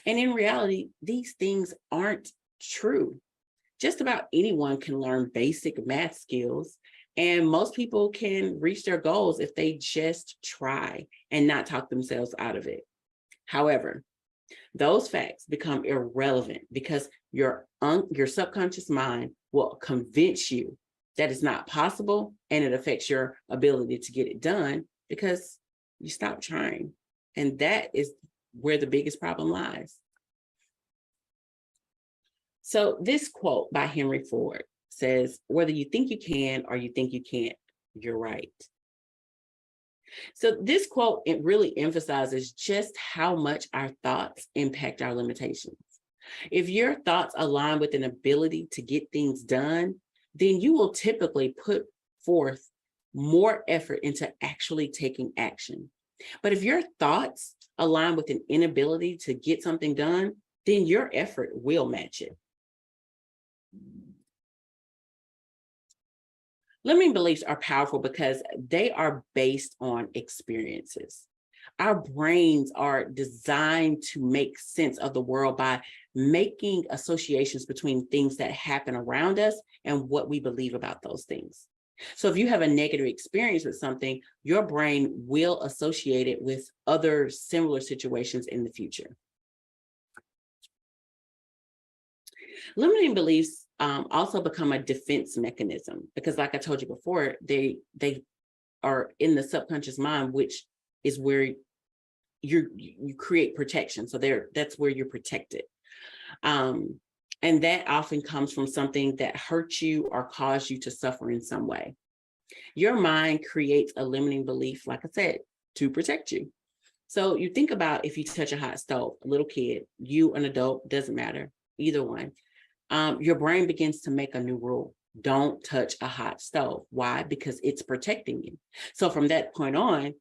And in reality, these things aren't true. Just about anyone can learn basic math skills, and most people can reach their goals if they just try and not talk themselves out of it. However, those facts become irrelevant because your subconscious mind will convince you that it's not possible, and it affects your ability to get it done because you stop trying. And that is where the biggest problem lies. So this quote by Henry Ford says, whether you think you can or you think you can't, you're right. So this quote, it really emphasizes just how much our thoughts impact our limitations. If your thoughts align with an ability to get things done, then you will typically put forth more effort into actually taking action. But if your thoughts align with an inability to get something done, then your effort will match it. Limiting beliefs are powerful because they are based on experiences. Our brains are designed to make sense of the world by making associations between things that happen around us and what we believe about those things. So if you have a negative experience with something, your brain will associate it with other similar situations in the future. Limiting beliefs also become a defense mechanism because, like I told you before, they are in the subconscious mind, which is where you create protection. So that's where you're protected. And that often comes from something that hurt you or caused you to suffer in some way. Your mind creates a limiting belief, like I said, to protect you. So you think about if you touch a hot stove, a little kid, you, an adult, doesn't matter, either one. Your brain begins to make a new rule. Don't touch a hot stove. Why? Because it's protecting you. So from that point on,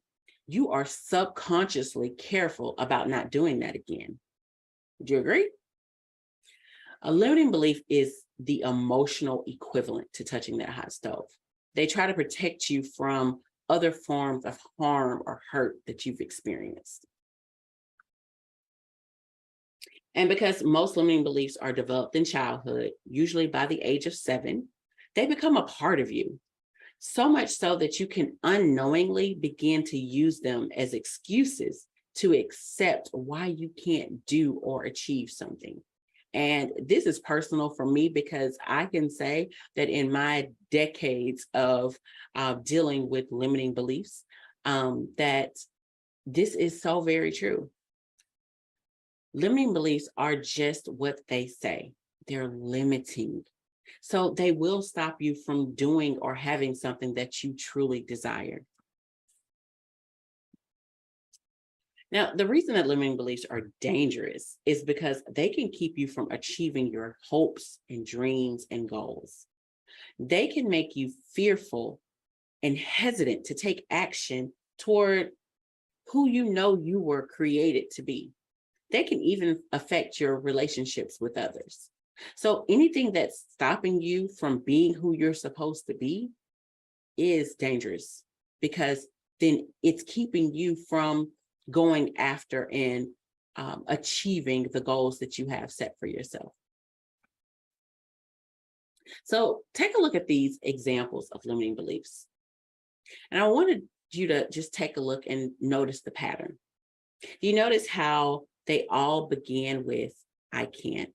you are subconsciously careful about not doing that again. Would you agree? A limiting belief is the emotional equivalent to touching that hot stove. They try to protect you from other forms of harm or hurt that you've experienced. And because most limiting beliefs are developed in childhood, usually by the age of 7, they become a part of you. So much so that you can unknowingly begin to use them as excuses to accept why you can't do or achieve something. And this is personal for me because I can say that in my decades of dealing with limiting beliefs, that this is so very true. Limiting beliefs are just what they say. They're limiting. So they will stop you from doing or having something that you truly desire. Now, the reason that limiting beliefs are dangerous is because they can keep you from achieving your hopes and dreams and goals. They can make you fearful and hesitant to take action toward who you know you were created to be. They can even affect your relationships with others. So anything that's stopping you from being who you're supposed to be is dangerous, because then it's keeping you from going after and achieving the goals that you have set for yourself. So take a look at these examples of limiting beliefs. And I wanted you to just take a look and notice the pattern. Do you notice how they all began with, I can't?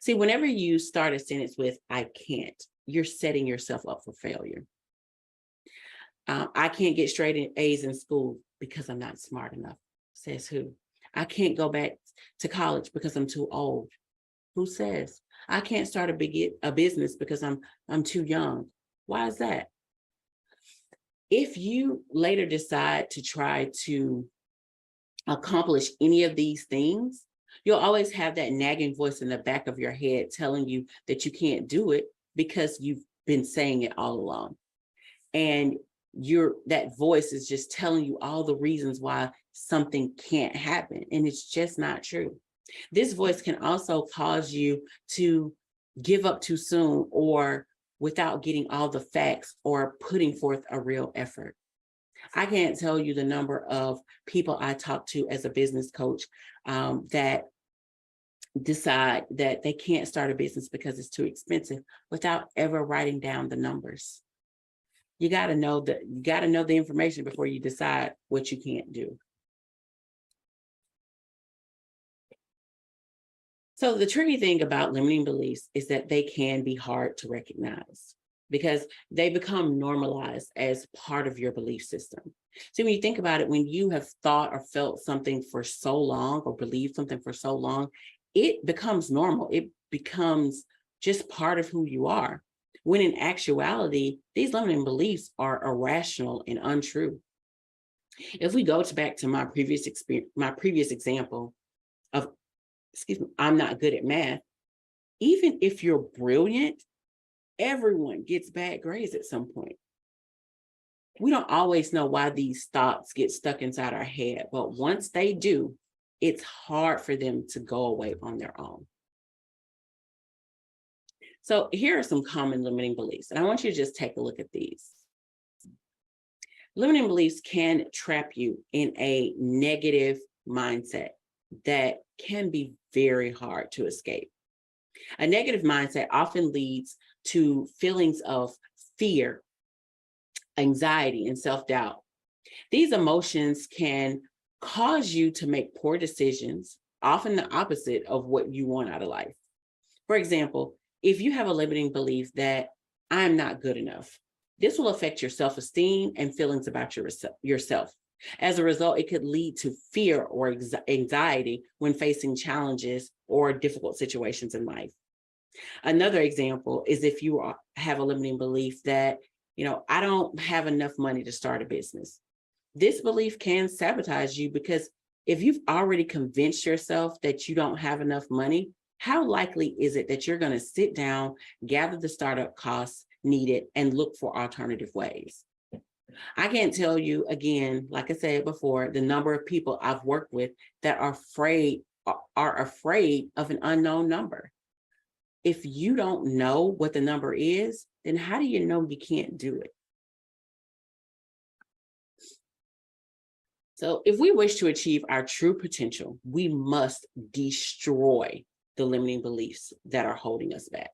See, whenever you start a sentence with, I can't, you're setting yourself up for failure. I can't get straight A's in school because I'm not smart enough. Says who? I can't go back to college because I'm too old. Who says? I can't start a business because I'm too young. Why is that? If you later decide to try to accomplish any of these things, you'll always have that nagging voice in the back of your head telling you that you can't do it because you've been saying it all along. And that voice is just telling you all the reasons why something can't happen. And it's just not true. This voice can also cause you to give up too soon, or without getting all the facts or putting forth a real effort. I can't tell you the number of people I talk to as a business coach that decide that they can't start a business because it's too expensive without ever writing down the numbers. You got to know the information before you decide what you can't do. So the tricky thing about limiting beliefs is that they can be hard to recognize because they become normalized as part of your belief system. So when you think about it, when you have thought or felt something for so long or believed something for so long, it becomes normal. It becomes just part of who you are. When in actuality, these limiting beliefs are irrational and untrue. If we go back to my previous example of, I'm not good at math. Even if you're brilliant, everyone gets bad grades at some point. We don't always know why these thoughts get stuck inside our head, but once they do, it's hard for them to go away on their own. So here are some common limiting beliefs, and I want you to just take a look at these. Limiting beliefs can trap you in a negative mindset that can be very hard to escape. A negative mindset often leads to feelings of fear, anxiety, and self-doubt. These emotions can cause you to make poor decisions, often the opposite of what you want out of life. For example, if you have a limiting belief that I'm not good enough, this will affect your self-esteem and feelings about yourself. As a result, it could lead to fear or anxiety when facing challenges or difficult situations in life. Another example is if you have a limiting belief that, I don't have enough money to start a business. This belief can sabotage you because if you've already convinced yourself that you don't have enough money, how likely is it that you're going to sit down, gather the startup costs needed, and look for alternative ways? I can't tell you, again, like I said before, the number of people I've worked with that are afraid of an unknown number. If you don't know what the number is, then how do you know you can't do it? So if we wish to achieve our true potential, we must destroy the limiting beliefs that are holding us back.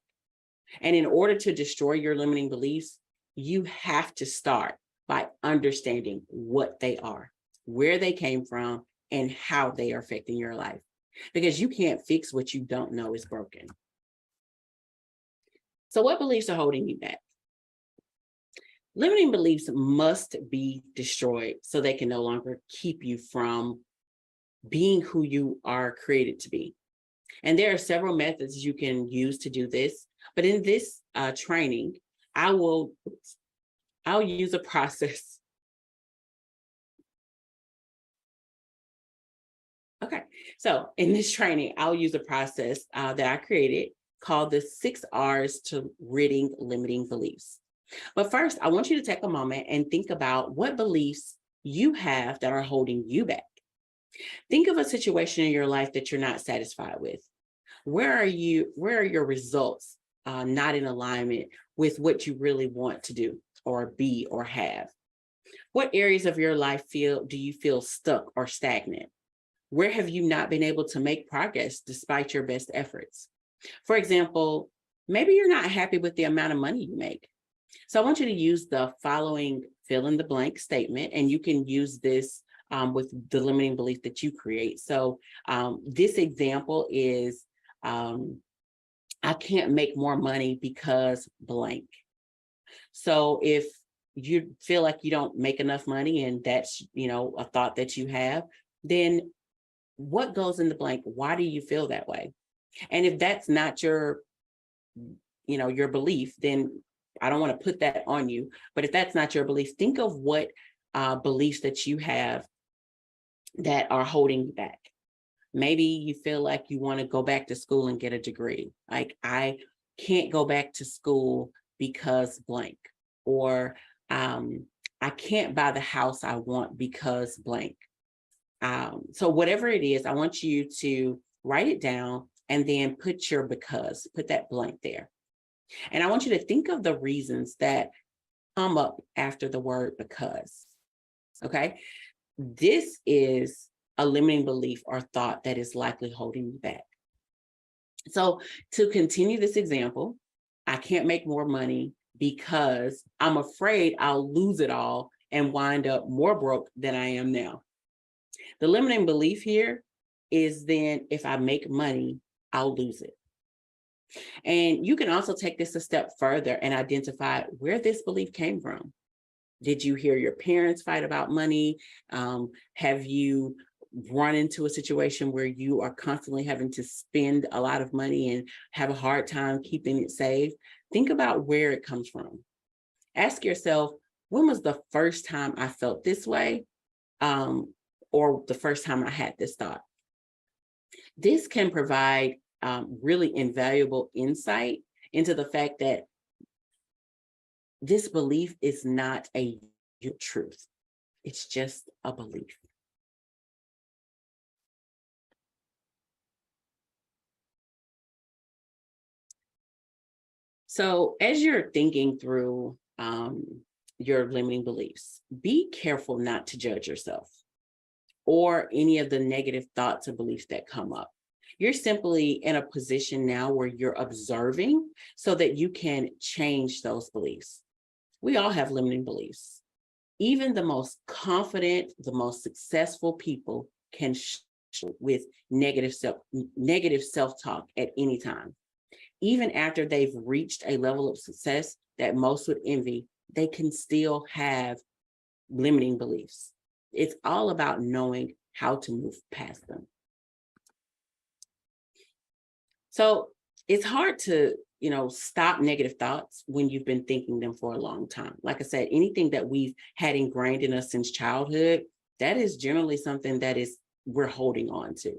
And in order to destroy your limiting beliefs, you have to start by understanding what they are, where they came from, and how they are affecting your life. Because you can't fix what you don't know is broken. So what beliefs are holding you back? Limiting beliefs must be destroyed so they can no longer keep you from being who you are created to be. And there are several methods you can use to do this. But in this training, I'll use a process Okay, so in this training, I'll use a process that I created called the 6 R's to ridding limiting beliefs. But first, I want you to take a moment and think about what beliefs you have that are holding you back. Think of a situation in your life that you're not satisfied with. Where are your results not in alignment with what you really want to do or be or have? What areas of your life do you feel stuck or stagnant? Where have you not been able to make progress despite your best efforts? For example, maybe you're not happy with the amount of money you make. So I want you to use the following fill in the blank statement, and you can use this with the limiting belief that you create. So this example is, I can't make more money because blank. So if you feel like you don't make enough money and that's, a thought that you have, then what goes in the blank? Why do you feel that way? And if that's not your belief, then I don't want to put that on you. But if that's not your belief, think of what beliefs that you have that are holding you back. Maybe you feel like you want to go back to school and get a degree. Like, I can't go back to school because blank. Or I can't buy the house I want because blank. So whatever it is, I want you to write it down and then put that blank there. And I want you to think of the reasons that come up after the word because. Okay. This is a limiting belief or thought that is likely holding you back. So to continue this example, I can't make more money because I'm afraid I'll lose it all and wind up more broke than I am now. The limiting belief here is then if I make money, I'll lose it. And you can also take this a step further and identify where this belief came from. Did you hear your parents fight about money? Have you run into a situation where you are constantly having to spend a lot of money and have a hard time keeping it saved? Think about where it comes from. Ask yourself, when was the first time I felt this way? Or the first time I had this thought? This can provide really invaluable insight into the fact that this belief is not a truth. It's just a belief. So as you're thinking through your limiting beliefs, be careful not to judge yourself or any of the negative thoughts or beliefs that come up. You're simply in a position now where you're observing so that you can change those beliefs. We all have limiting beliefs. Even the most confident, the most successful people can struggle with negative self-talk at any time. Even after they've reached a level of success that most would envy, they can still have limiting beliefs. It's all about knowing how to move past them. So it's hard to, stop negative thoughts when you've been thinking them for a long time. Like I said, anything that we've had ingrained in us since childhood, that is generally something that we're holding on to.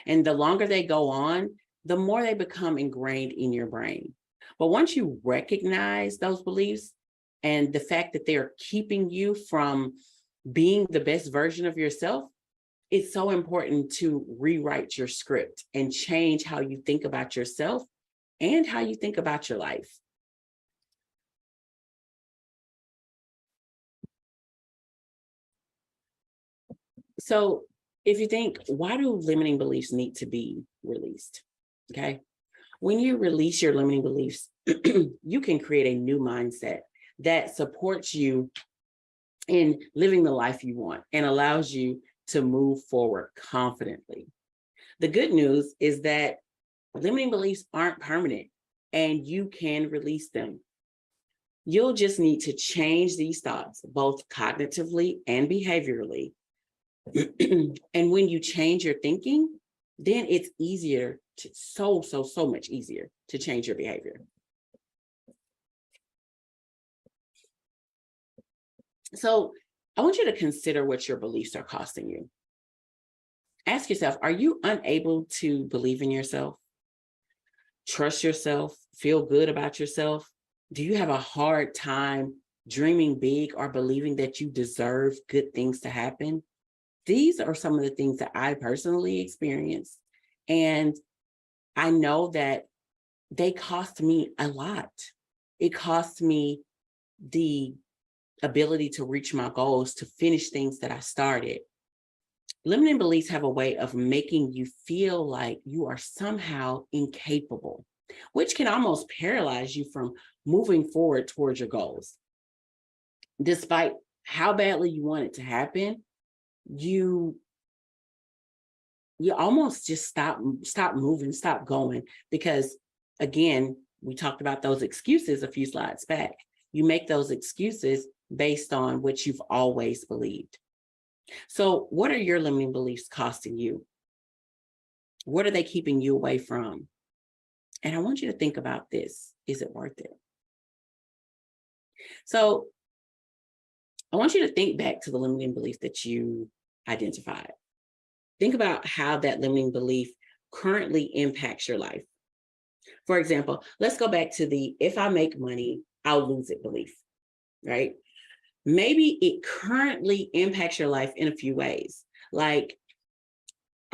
And the longer they go on, the more they become ingrained in your brain. But once you recognize those beliefs and the fact that they're keeping you from being the best version of yourself, it's so important to rewrite your script and change how you think about yourself and how you think about your life. So if you think, why do limiting beliefs need to be released? Okay. When you release your limiting beliefs, you can create a new mindset that supports you in living the life you want and allows you to move forward confidently. The good news is that limiting beliefs aren't permanent and you can release them. You'll just need to change these thoughts, both cognitively and behaviorally. And when you change your thinking, then it's easier to, so much easier to change your behavior. So I want you to consider what your beliefs are costing you. Ask yourself, are you unable to believe in yourself, trust yourself, feel good about yourself? Do you have a hard time dreaming big or believing that you deserve good things to happen? These are some of the things that I personally experienced. And I know that they cost me a lot. It cost me the ability to reach my goals, to finish things that I started. Limiting beliefs have a way of making you feel like you are somehow incapable, which can almost paralyze you from moving forward towards your goals. Despite how badly you want it to happen, you almost just stop moving, stop going, because again, we talked about those excuses a few slides back. You make those excuses based on what you've always believed. So what are your limiting beliefs costing you? What are they keeping you away from? And I want you to think about this. Is it worth it? So I want you to think back to the limiting belief that you identified. Think about how that limiting belief currently impacts your life. For example, let's go back to the if I make money, I'll lose it belief, right? Maybe it currently impacts your life in a few ways. Like,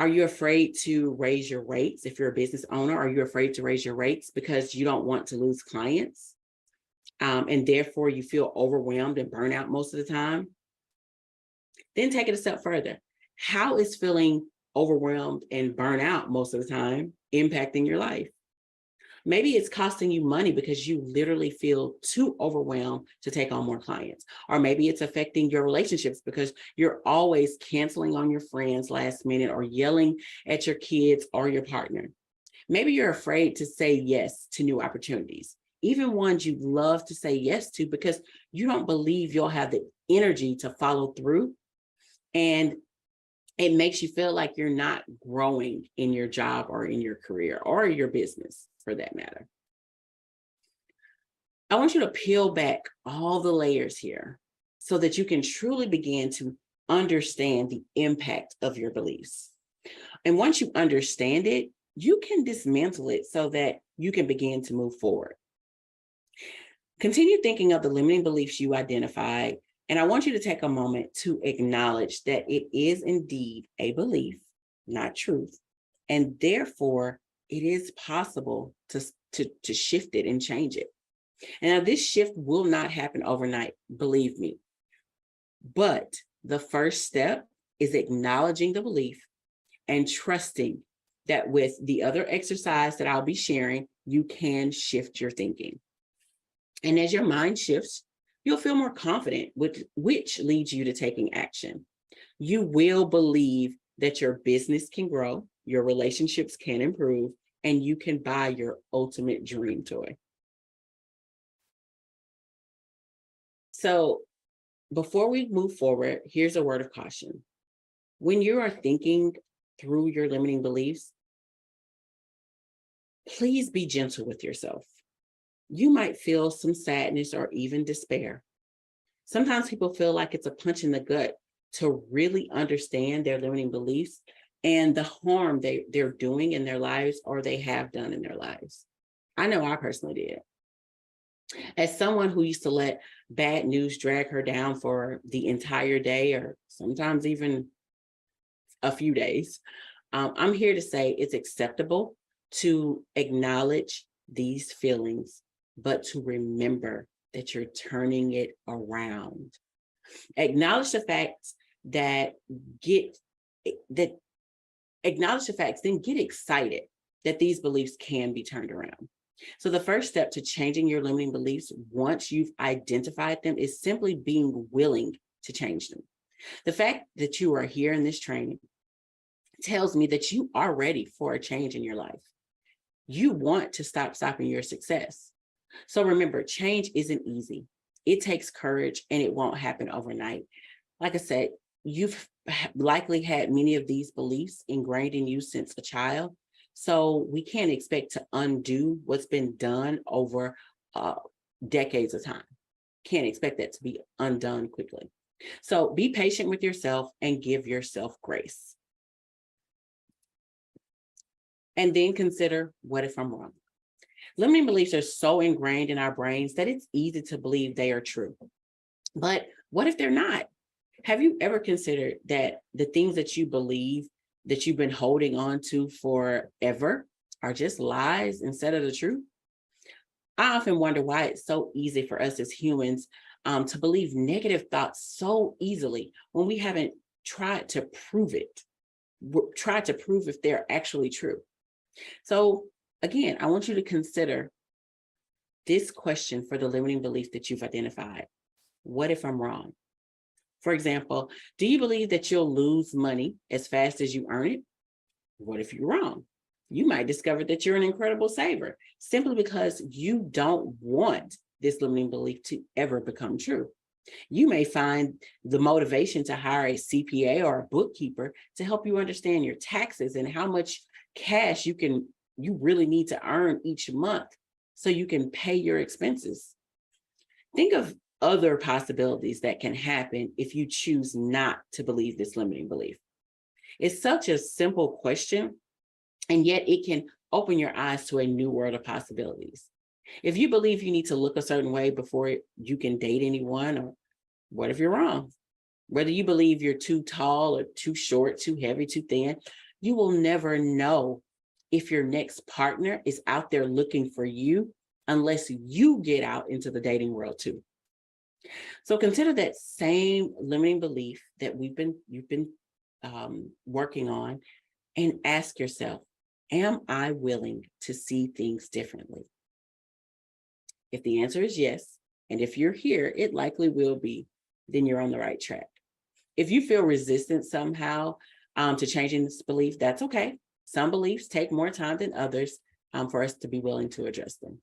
are you afraid to raise your rates? If you're a business owner, are you afraid to raise your rates because you don't want to lose clients? And therefore you feel overwhelmed and burnt out most of the time? Then take it a step further. How is feeling overwhelmed and burnt out most of the time impacting your life? Maybe it's costing you money because you literally feel too overwhelmed to take on more clients. Or maybe it's affecting your relationships because you're always canceling on your friends last minute or yelling at your kids or your partner. Maybe you're afraid to say yes to new opportunities, even ones you'd love to say yes to, because you don't believe you'll have the energy to follow through. And it makes you feel like you're not growing in your job or in your career or your business, for that matter. I want you to peel back all the layers here so that you can truly begin to understand the impact of your beliefs. And once you understand it, you can dismantle it so that you can begin to move forward. Continue thinking of the limiting beliefs you identified, and I want you to take a moment to acknowledge that it is indeed a belief, not truth, and therefore it is possible to shift it and change it. And now this shift will not happen overnight, believe me. But the first step is acknowledging the belief and trusting that with the other exercise that I'll be sharing, you can shift your thinking. And as your mind shifts, you'll feel more confident, which leads you to taking action. You will believe that your business can grow, your relationships can improve, and you can buy your ultimate dream toy. So before we move forward, here's a word of caution. When you are thinking through your limiting beliefs, please be gentle with yourself. You might feel some sadness or even despair. Sometimes people feel like it's a punch in the gut to really understand their limiting beliefs and the harm they're doing in their lives or they have done in their lives. I know I personally did. As someone who used to let bad news drag her down for the entire day or sometimes even a few days, I'm here to say it's acceptable to acknowledge these feelings, but to remember that you're turning it around. Acknowledge the facts, then get excited that these beliefs can be turned around. So the first step to changing your limiting beliefs once you've identified them is simply being willing to change them. The fact that you are here in this training tells me that you are ready for a change in your life. You want to stop stopping your success. So remember, change isn't easy. It takes courage and it won't happen overnight. Like I said, you've likely had many of these beliefs ingrained in you since a child. So we can't expect to undo what's been done over decades of time. Can't expect that to be undone quickly. So be patient with yourself and give yourself grace. and then consider, what if I'm wrong? Limiting beliefs are so ingrained in our brains that it's easy to believe they are true. But what if they're not? Have you ever considered that the things that you believe that you've been holding on to forever are just lies instead of the truth? I often wonder why it's so easy for us as humans to believe negative thoughts so easily when we haven't tried to prove it, tried to prove if they're actually true. So again, I want you to consider this question for the limiting belief that you've identified. What if I'm wrong? For example, do you believe that you'll lose money as fast as you earn it? What if you're wrong? You might discover that you're an incredible saver simply because you don't want this limiting belief to ever become true. You may find the motivation to hire a CPA or a bookkeeper to help you understand your taxes and how much cash you really need to earn each month so you can pay your expenses. Think of other possibilities that can happen if you choose not to believe this limiting belief. It's such a simple question, and yet it can open your eyes to a new world of possibilities. If you believe you need to look a certain way before you can date anyone, or what if you're wrong? Whether you believe you're too tall or too short, too heavy, too thin, you will never know if your next partner is out there looking for you unless you get out into the dating world too. So consider that same limiting belief that you've been working on, and ask yourself, am I willing to see things differently? If the answer is yes, and if you're here, it likely will be, then you're on the right track. If you feel resistant somehow to changing this belief, that's okay. Some beliefs take more time than others for us to be willing to address them.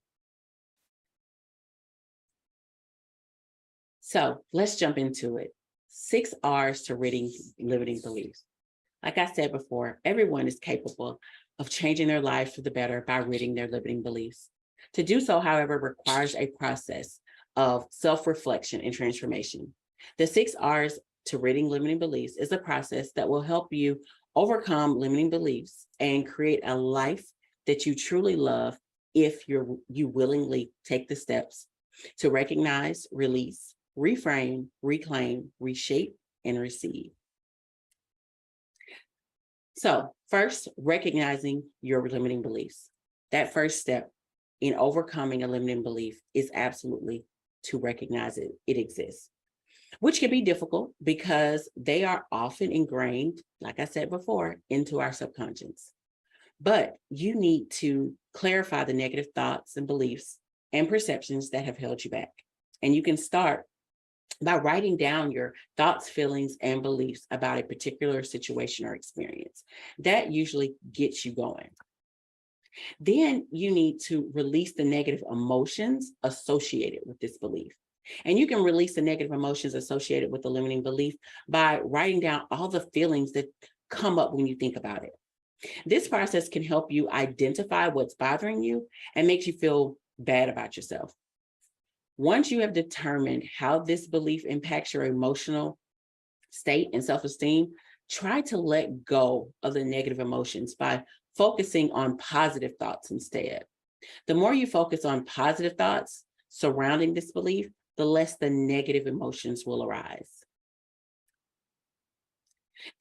So let's jump into it. 6 R's to ridding limiting beliefs. Like I said before, everyone is capable of changing their lives for the better by ridding their limiting beliefs. To do so, however, requires a process of self-reflection and transformation. The 6 R's to ridding limiting beliefs is a process that will help you overcome limiting beliefs and create a life that you truly love if you willingly take the steps to recognize, release, reframe, reclaim, reshape, and receive. So first, recognizing your limiting beliefs. That first step in overcoming a limiting belief is absolutely to recognize it exists, which can be difficult because they are often ingrained, like I said before, into our subconscious. But you need to clarify the negative thoughts and beliefs and perceptions that have held you back. And you can start by writing down your thoughts, feelings, and beliefs about a particular situation or experience. That usually gets you going. Then you need to release the negative emotions associated with this belief. And you can release the negative emotions associated with the limiting belief by writing down all the feelings that come up when you think about it. This process can help you identify what's bothering you and makes you feel bad about yourself. Once you have determined how this belief impacts your emotional state and self-esteem, try to let go of the negative emotions by focusing on positive thoughts instead. The more you focus on positive thoughts surrounding this belief, the less the negative emotions will arise.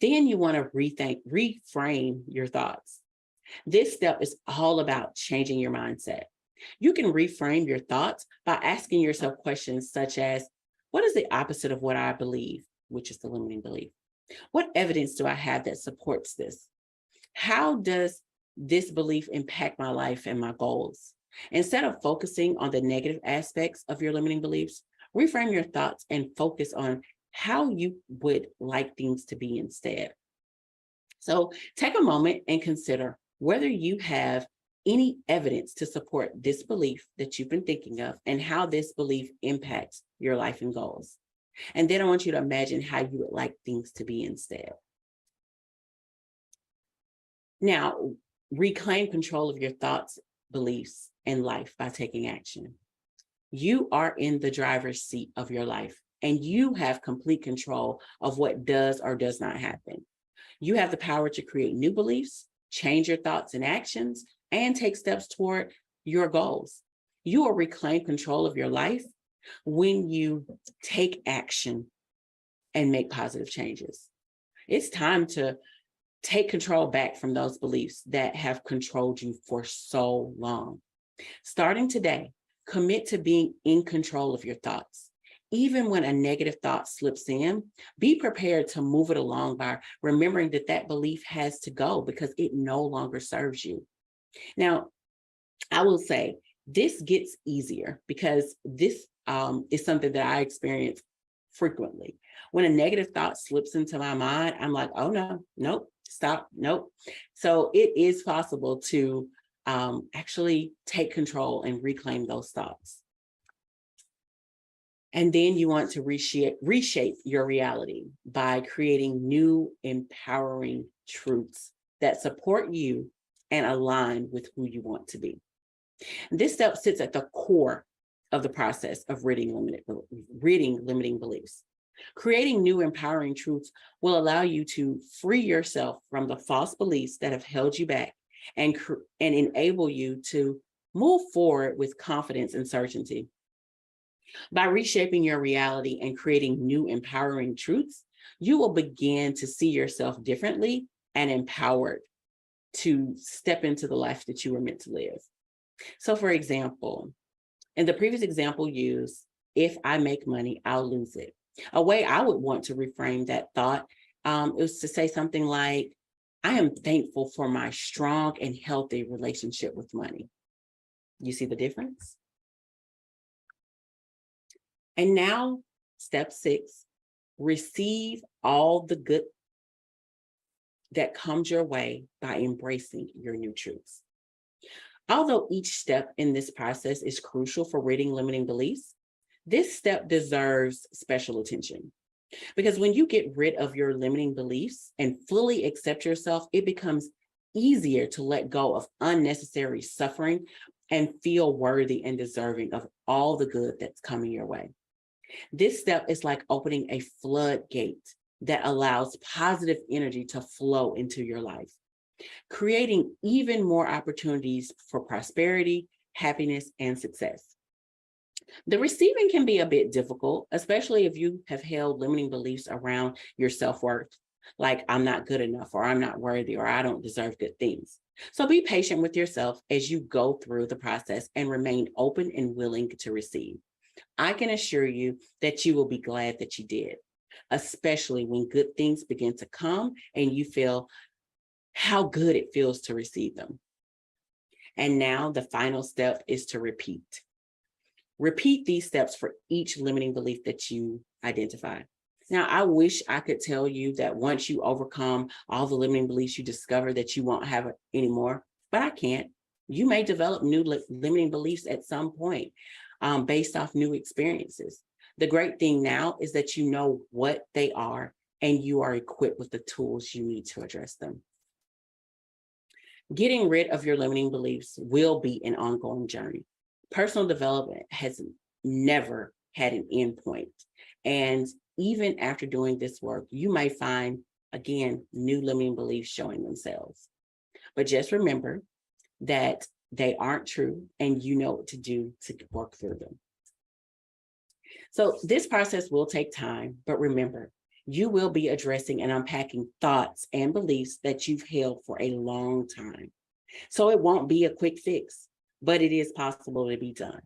Then you want to reframe your thoughts. This step is all about changing your mindset. You can reframe your thoughts by asking yourself questions such as, what is the opposite of what I believe, which is the limiting belief? What evidence do I have that supports this? How does this belief impact my life and my goals? Instead of focusing on the negative aspects of your limiting beliefs, reframe your thoughts and focus on how you would like things to be instead. So take a moment and consider whether you have any evidence to support this belief that you've been thinking of and how this belief impacts your life and goals. And then I want you to imagine how you would like things to be instead. Now, reclaim control of your thoughts, beliefs, and life by taking action. You are in the driver's seat of your life, and you have complete control of what does or does not happen. You have the power to create new beliefs, change your thoughts and actions, and take steps toward your goals. You will reclaim control of your life when you take action and make positive changes. It's time to take control back from those beliefs that have controlled you for so long. Starting today, commit to being in control of your thoughts. Even when a negative thought slips in, be prepared to move it along by remembering that that belief has to go because it no longer serves you. Now, I will say this gets easier because this is something that I experience frequently. When a negative thought slips into my mind, I'm like, oh no, nope, stop, nope. So it is possible to actually take control and reclaim those thoughts. And then you want to reshape your reality by creating new, empowering truths that support you and align with who you want to be. This step sits at the core of the process of ridding limiting beliefs. Creating new, empowering truths will allow you to free yourself from the false beliefs that have held you back and enable you to move forward with confidence and certainty. By reshaping your reality and creating new empowering truths, you will begin to see yourself differently and empowered to step into the life that you were meant to live. So for example, in the previous example used, if I make money, I'll lose it. A way I would want to reframe that thought is to say something like, I am thankful for my strong and healthy relationship with money. You see the difference? And now, step 6, receive all the good that comes your way by embracing your new truths. Although each step in this process is crucial for ridding limiting beliefs, this step deserves special attention. Because when you get rid of your limiting beliefs and fully accept yourself, it becomes easier to let go of unnecessary suffering and feel worthy and deserving of all the good that's coming your way. This step is like opening a floodgate that allows positive energy to flow into your life, creating even more opportunities for prosperity, happiness, and success. The receiving can be a bit difficult, especially if you have held limiting beliefs around your self-worth, like I'm not good enough, or I'm not worthy, or I don't deserve good things. So be patient with yourself as you go through the process and remain open and willing to receive. I can assure you that you will be glad that you did, especially when good things begin to come and you feel how good it feels to receive them. And now the final step is to repeat. Repeat these steps for each limiting belief that you identify. Now, I wish I could tell you that once you overcome all the limiting beliefs, you discover that you won't have it anymore, but I can't. You may develop new limiting beliefs at some point based off new experiences. The great thing now is that you know what they are and you are equipped with the tools you need to address them. Getting rid of your limiting beliefs will be an ongoing journey. Personal development has never had an end point. And even after doing this work, you may find, again, new limiting beliefs showing themselves. But just remember that they aren't true and you know what to do to work through them. So this process will take time, but remember, you will be addressing and unpacking thoughts and beliefs that you've held for a long time. So it won't be a quick fix, but it is possible to be done.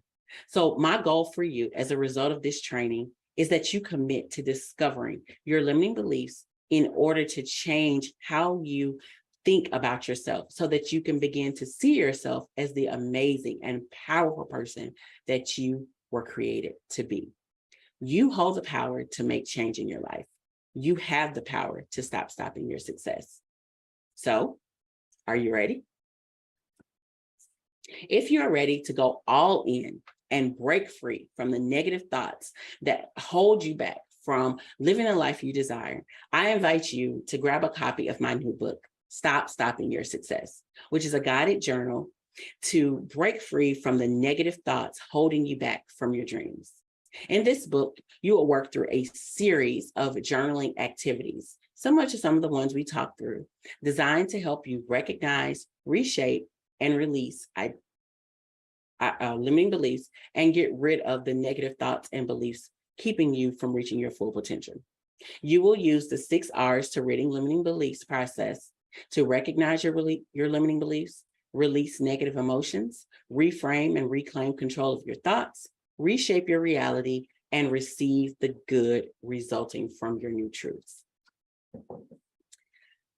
So my goal for you as a result of this training is that you commit to discovering your limiting beliefs in order to change how you think about yourself so that you can begin to see yourself as the amazing and powerful person that you were created to be. You hold the power to make change in your life. You have the power to stop stopping your success. So, are you ready? If you're ready to go all in and break free from the negative thoughts that hold you back from living the life you desire, I invite you to grab a copy of my new book, Stop Stopping Your Success, which is a guided journal to break free from the negative thoughts holding you back from your dreams. In this book, you will work through a series of journaling activities, similar to some of the ones we talked through, designed to help you recognize, reshape, and release limiting beliefs and get rid of the negative thoughts and beliefs keeping you from reaching your full potential. You will use the 6 R's to ridding limiting beliefs process to recognize your limiting beliefs, release negative emotions, reframe and reclaim control of your thoughts, reshape your reality, and receive the good resulting from your new truths.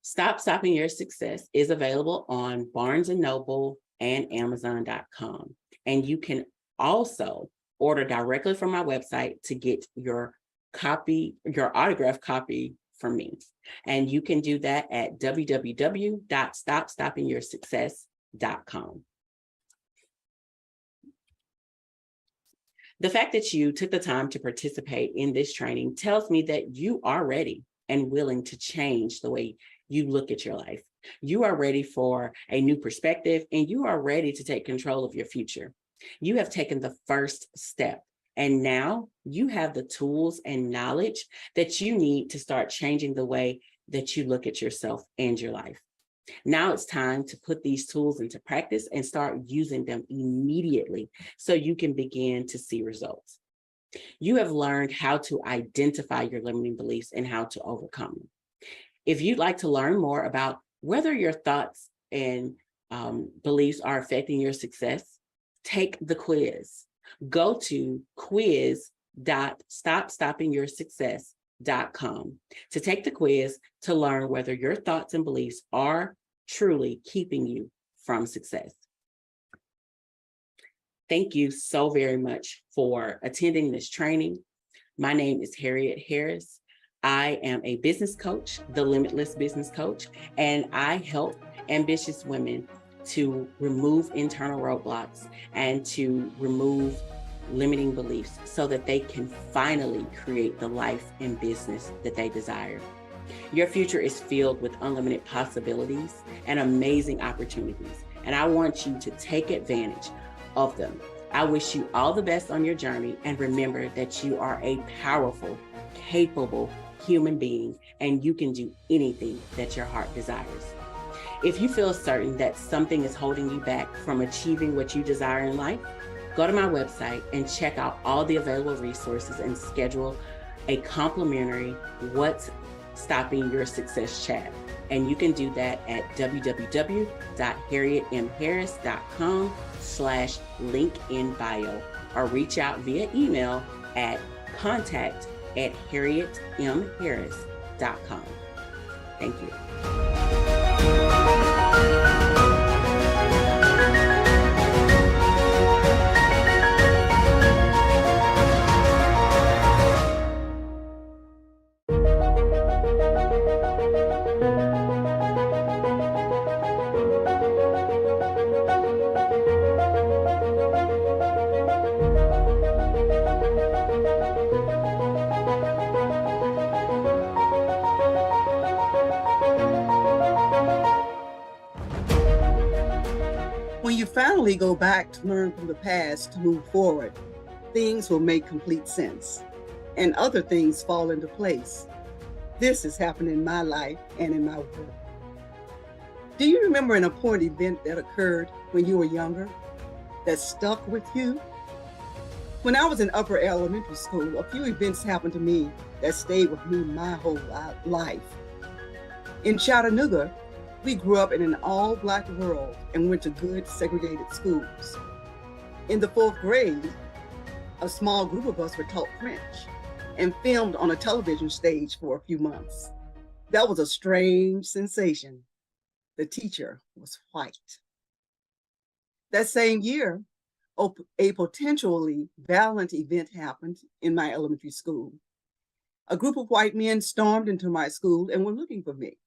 Stop Stopping Your Success is available on Barnes & Noble and Amazon.com. And you can also order directly from my website to get your autographed copy from me. And you can do that at www.stopstoppingyoursuccess.com. The fact that you took the time to participate in this training tells me that you are ready and willing to change the way you look at your life. You are ready for a new perspective, and you are ready to take control of your future. You have taken the first step, and now you have the tools and knowledge that you need to start changing the way that you look at yourself and your life. Now it's time to put these tools into practice and start using them immediately so you can begin to see results. You have learned how to identify your limiting beliefs and how to overcome them. If you'd like to learn more about whether your thoughts and beliefs are affecting your success, take the quiz. Go to quiz.stopstoppingyoursuccess.com to take the quiz to learn whether your thoughts and beliefs are truly keeping you from success. Thank you so very much for attending this training. My name is Harriet Harris. I am a business coach, the Limitless Business Coach, and I help ambitious women to remove internal roadblocks and to remove limiting beliefs so that they can finally create the life and business that they desire. Your future is filled with unlimited possibilities and amazing opportunities, and I want you to take advantage of them. I wish you all the best on your journey, and remember that you are a powerful, capable human being, and you can do anything that your heart desires. If you feel certain that something is holding you back from achieving what you desire in life, go to my website and check out all the available resources and schedule a complimentary What's Stopping Your Success chat. And you can do that at www.harrietmharris.com/link-in-bio or reach out via email at contact@harrietmharris.com. Thank you. When you finally go back to learn from the past to move forward, things will make complete sense and other things fall into place. This has happened in my life and in my work. Do you remember an important event that occurred when you were younger that stuck with you? When I was in upper elementary school, a few events happened to me that stayed with me my whole life. In Chattanooga, we grew up in an all-Black world and went to good segregated schools. In the 4th grade, a small group of us were taught French and filmed on a television stage for a few months. That was a strange sensation. The teacher was white. That same year, a potentially violent event happened in my elementary school. A group of white men stormed into my school and were looking for me.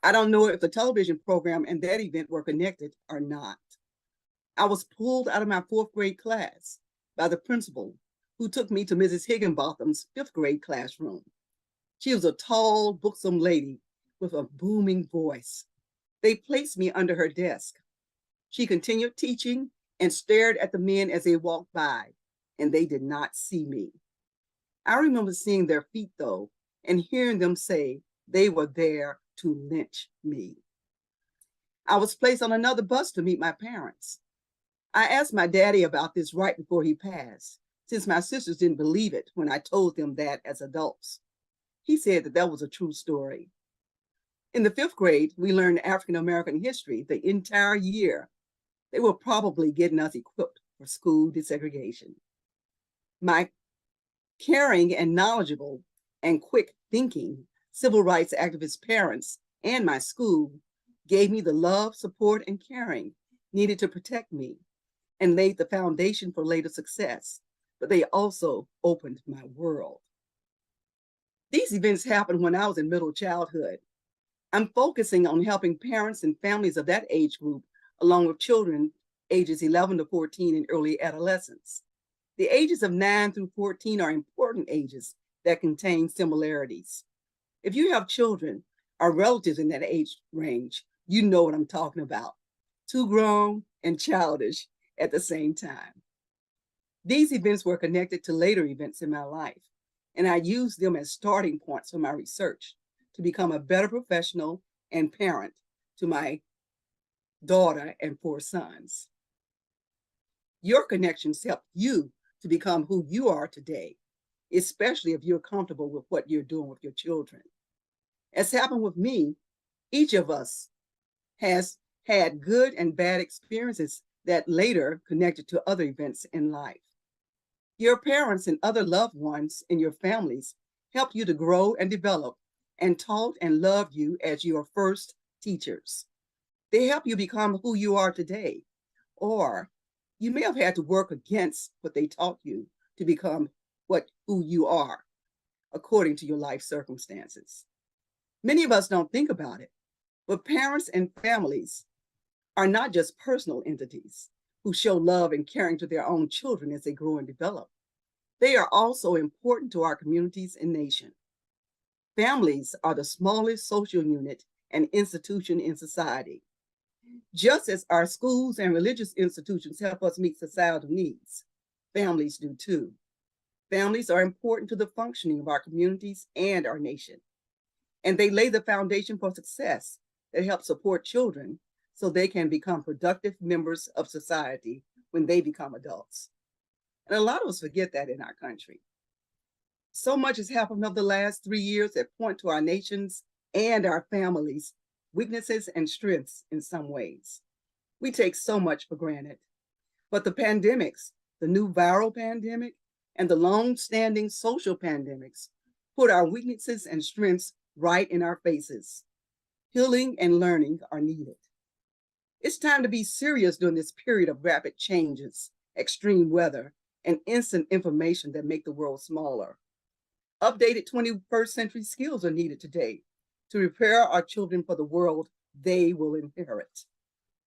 I don't know if the television program and that event were connected or not. I was pulled out of my 4th grade class by the principal, who took me to Mrs. Higginbotham's 5th grade classroom. She was a tall, buxom lady with a booming voice. They placed me under her desk. She continued teaching and stared at the men as they walked by. and they did not see me. I remember seeing their feet though, and hearing them say they were there to lynch me. I was placed on another bus to meet my parents. I asked my daddy about this right before he passed, since my sisters didn't believe it when I told them that as adults. He said that was a true story. In the 5th grade, we learned African American history the entire year. They were probably getting us equipped for school desegregation. My caring and knowledgeable and quick thinking civil rights activist parents and my school gave me the love, support, and caring needed to protect me and laid the foundation for later success, but they also opened my world. These events happened when I was in middle childhood. I'm focusing on helping parents and families of that age group, along with children ages 11 to 14 and early adolescence. The ages of 9 through 14 are important ages that contain similarities. If you have children or relatives in that age range, you know what I'm talking about. Too grown and childish at the same time. These events were connected to later events in my life, and I used them as starting points for my research to become a better professional and parent to my daughter and 4 sons. Your connections help you to become who you are today, especially if you're comfortable with what you're doing with your children. As happened with me, each of us has had good and bad experiences that later connected to other events in life. Your parents and other loved ones in your families helped you to grow and develop and taught and loved you as your first teachers. They help you become who you are today, or you may have had to work against what they taught you to become who you are, according to your life circumstances. Many of us don't think about it, but parents and families are not just personal entities who show love and caring to their own children as they grow and develop. They are also important to our communities and nation. Families are the smallest social unit and institution in society. Just as our schools and religious institutions help us meet societal needs, families do too. Families are important to the functioning of our communities and our nation, and they lay the foundation for success that helps support children so they can become productive members of society when they become adults. And a lot of us forget that in our country. So much has happened over the last 3 years that point to our nation's and our families' weaknesses and strengths in some ways. We take so much for granted. But the pandemics, the new viral pandemic, and the long-standing social pandemics put our weaknesses and strengths right in our faces. Healing and learning are needed. It's time to be serious during this period of rapid changes, extreme weather, and instant information that make the world smaller. Updated 21st century skills are needed today to prepare our children for the world they will inherit.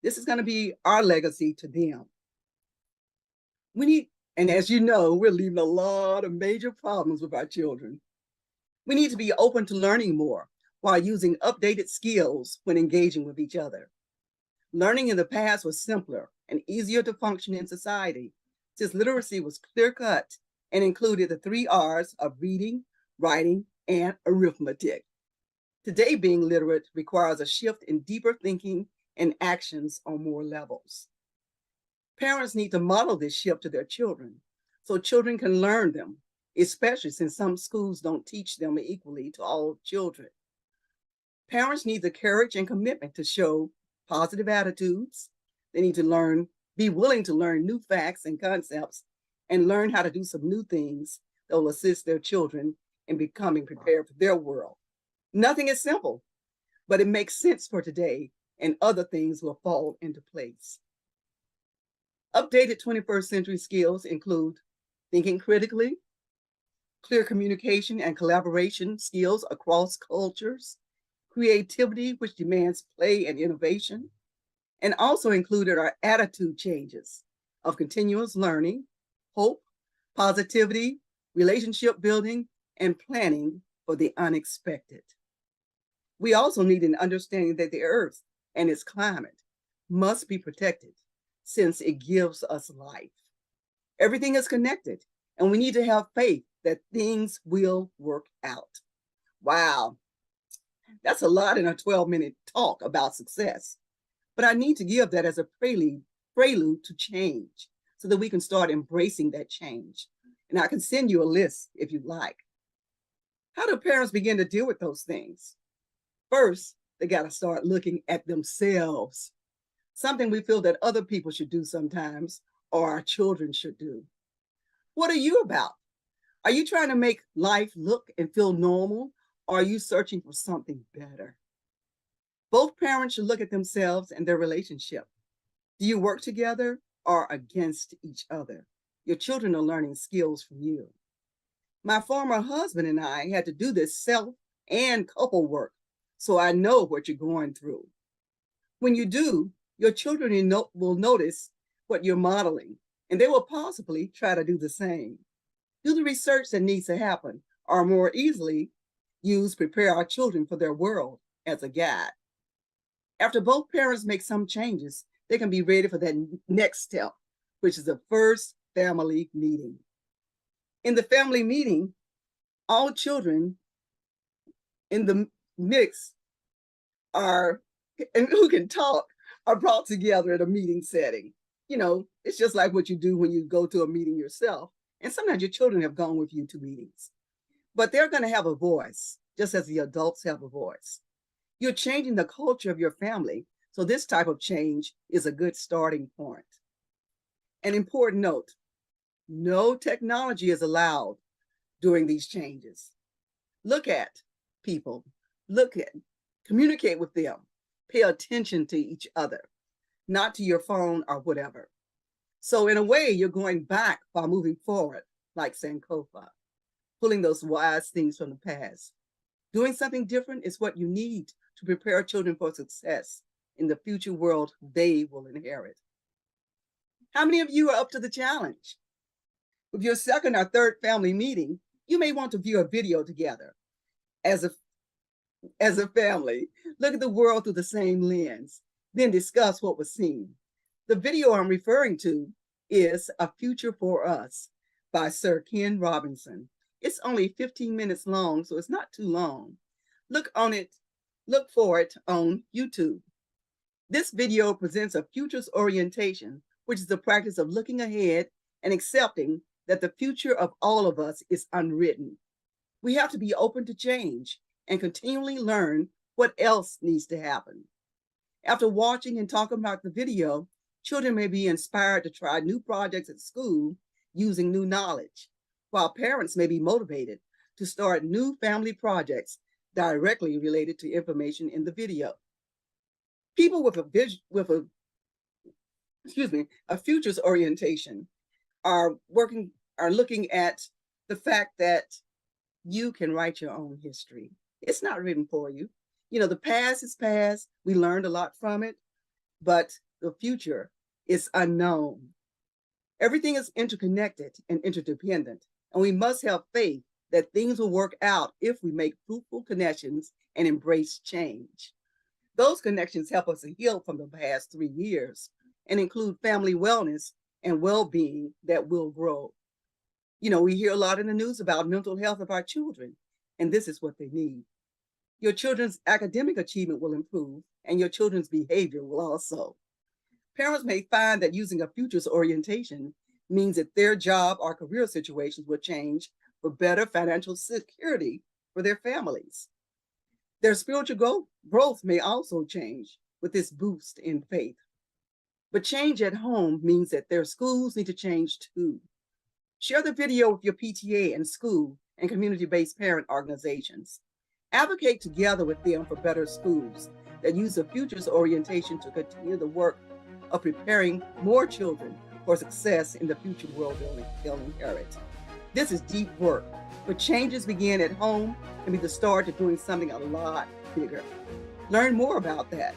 This is going to be our legacy to them. And as you know, we're leaving a lot of major problems with our children. We need to be open to learning more while using updated skills when engaging with each other. Learning in the past was simpler and easier to function in society, since literacy was clear-cut and included the 3 R's of reading, writing, and arithmetic. Today, being literate requires a shift in deeper thinking and actions on more levels. Parents need to model this shift to their children so children can learn them, especially since some schools don't teach them equally to all children. Parents need the courage and commitment to show positive attitudes. They need to be willing to learn new facts and concepts and learn how to do some new things that will assist their children in becoming prepared for their world. Nothing is simple, but it makes sense for today, and other things will fall into place. Updated 21st century skills include thinking critically, clear communication and collaboration skills across cultures, creativity, which demands play and innovation, and also included our attitude changes of continuous learning, hope, positivity, relationship building, and planning for the unexpected. We also need an understanding that the earth and its climate must be protected since it gives us life. Everything is connected, and we need to have faith that things will work out. Wow, that's a lot in a 12-minute talk about success. But I need to give that as a prelude to change so that we can start embracing that change. And I can send you a list if you'd like. How do parents begin to deal with those things? First, they got to start looking at themselves, something we feel that other people should do sometimes, or our children should do. What are you about? Are you trying to make life look and feel normal, or are you searching for something better? Both parents should look at themselves and their relationship. Do you work together or against each other? Your children are learning skills from you. My former husband and I had to do this self and couple work, so I know what you're going through. When you do, your children will notice what you're modeling, and they will possibly try to do the same. Do the research that needs to happen, or more easily, prepare our children for their world as a guide. After both parents make some changes, they can be ready for that next step, which is the first family meeting. In the family meeting, all children in the mix and who can talk are brought together at a meeting setting. You know, it's just like what you do when you go to a meeting yourself. And sometimes your children have gone with you to meetings. But they're going to have a voice, just as the adults have a voice. You're changing the culture of your family, so this type of change is a good starting point. An important note, no technology is allowed during these changes. Look at people, communicate with them, pay attention to each other, not to your phone or whatever. So in a way, you're going back while moving forward, like Sankofa, pulling those wise things from the past. Doing something different is what you need to prepare children for success in the future world they will inherit. How many of you are up to the challenge? With your second or third family meeting, you may want to view a video together. As a family, look at the world through the same lens, then discuss what was seen. The video I'm referring to is A Future for Us by Sir Ken Robinson. It's only 15 minutes long, so it's not too long. Look for it on YouTube. This video presents a futures orientation, which is the practice of looking ahead and accepting that the future of all of us is unwritten. We have to be open to change and continually learn what else needs to happen. After watching and talking about the video, children may be inspired to try new projects at school using new knowledge, while parents may be motivated to start new family projects directly related to information in the video. People with a futures orientation are looking at the fact that you can write your own history. It's not written for you. You know, the past is past. We learned a lot from it, but the future is unknown. Everything is interconnected and interdependent, and we must have faith that things will work out if we make fruitful connections and embrace change. Those connections help us to heal from the past 3 years and include family wellness and well-being that will grow. You know, we hear a lot in the news about mental health of our children, and this is what they need. Your children's academic achievement will improve, and your children's behavior will also. Parents may find that using a futures orientation means that their job or career situations will change for better financial security for their families. Their spiritual growth may also change with this boost in faith. But change at home means that their schools need to change too. Share the video with your PTA and school and community-based parent organizations. Advocate together with them for better schools that use a futures orientation to continue the work of preparing more children for success in the future world they'll inherit. This is deep work, but changes begin at home and be the start to doing something a lot bigger. Learn more about that.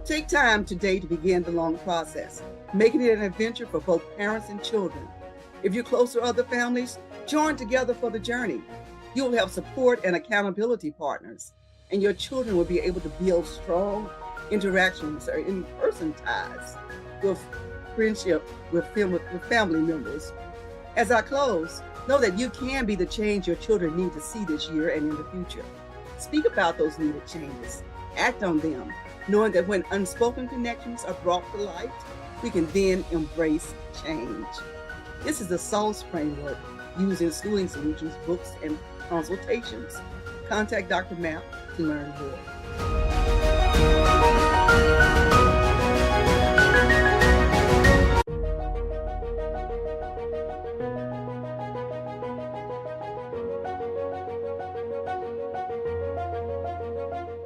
Take time today to begin the long process, making it an adventure for both parents and children. If you're close to other families, join together for the journey. You'll have support and accountability partners, and your children will be able to build strong interactions or in-person ties with friendship with family members. As I close, know that you can be the change your children need to see this year and in the future. Speak about those needed changes. Act on them, knowing that when unspoken connections are brought to light, we can then embrace change. This is the SOULS framework used in schooling solutions, books, and consultations. Contact Dr. Mapp to learn more.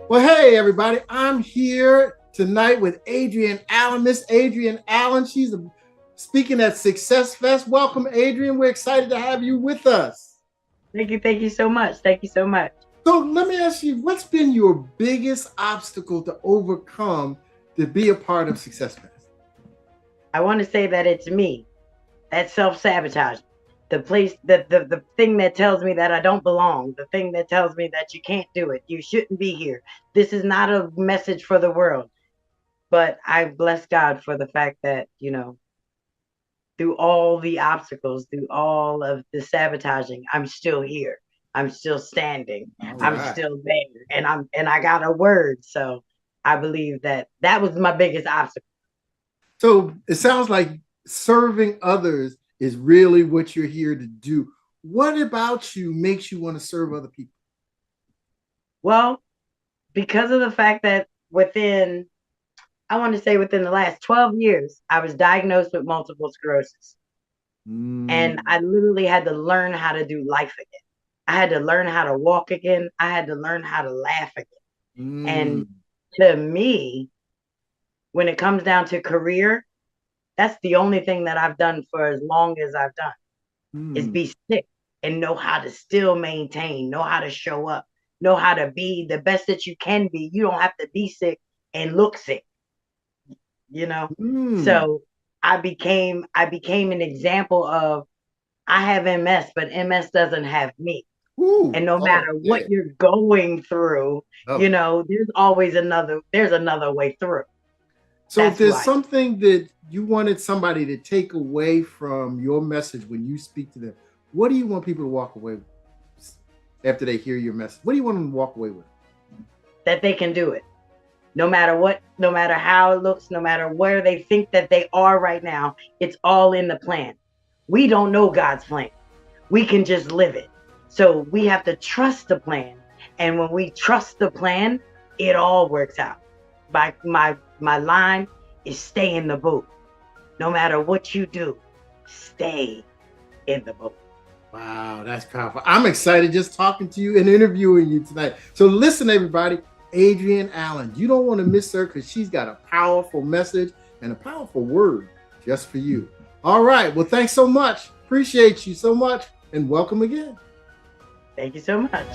Well, hey, everybody. I'm here tonight with Adrienne Allen. Miss Adrienne Allen. She's speaking at SuccessFest. Welcome, Adrienne. We're excited to have you with us. Thank you. Thank you so much. Thank you so much. So let me ask you, what's been your biggest obstacle to overcome to be a part of SuccessFest? I want to say that it's me. That's self-sabotage. The thing that tells me that I don't belong, the thing that tells me that you can't do it, you shouldn't be here. This is not a message for the world. But I bless God for the fact that, you know, through all the obstacles, through all of the sabotaging, I'm still here. I'm still standing. I'm still there. And I got a word. So I believe that was my biggest obstacle. So it sounds like serving others is really what you're here to do. What about you makes you want to serve other people? Well, because of the fact that within the last 12 years, I was diagnosed with multiple sclerosis. And I literally had to learn how to do life again. I had to learn how to walk again. I had to learn how to laugh again. And to me, when it comes down to career, that's the only thing that I've done for as long as I've done is be sick and know how to still maintain, know how to show up, know how to be the best that you can be. You don't have to be sick and look sick, you know? So I became an example of, I have MS, but MS doesn't have me. And no matter what you're going through, you know, there's another way through. So if there's something that you wanted somebody to take away from your message when you speak to them, what do you want people to walk away with after they hear your message? What do you want them to walk away with? That they can do it. No matter what, no matter how it looks, no matter where they think that they are right now, it's all in the plan. We don't know God's plan. We can just live it. So we have to trust the plan. And when we trust the plan, it all works out. My line is stay in the boat. No matter what you do, stay in the boat. Wow, that's powerful. I'm excited just talking to you and interviewing you tonight. So listen, everybody, Adrienne Allen, you don't want to miss her because she's got a powerful message and a powerful word just for you. All right. Well, thanks so much. Appreciate you so much and welcome again. Thank you so much.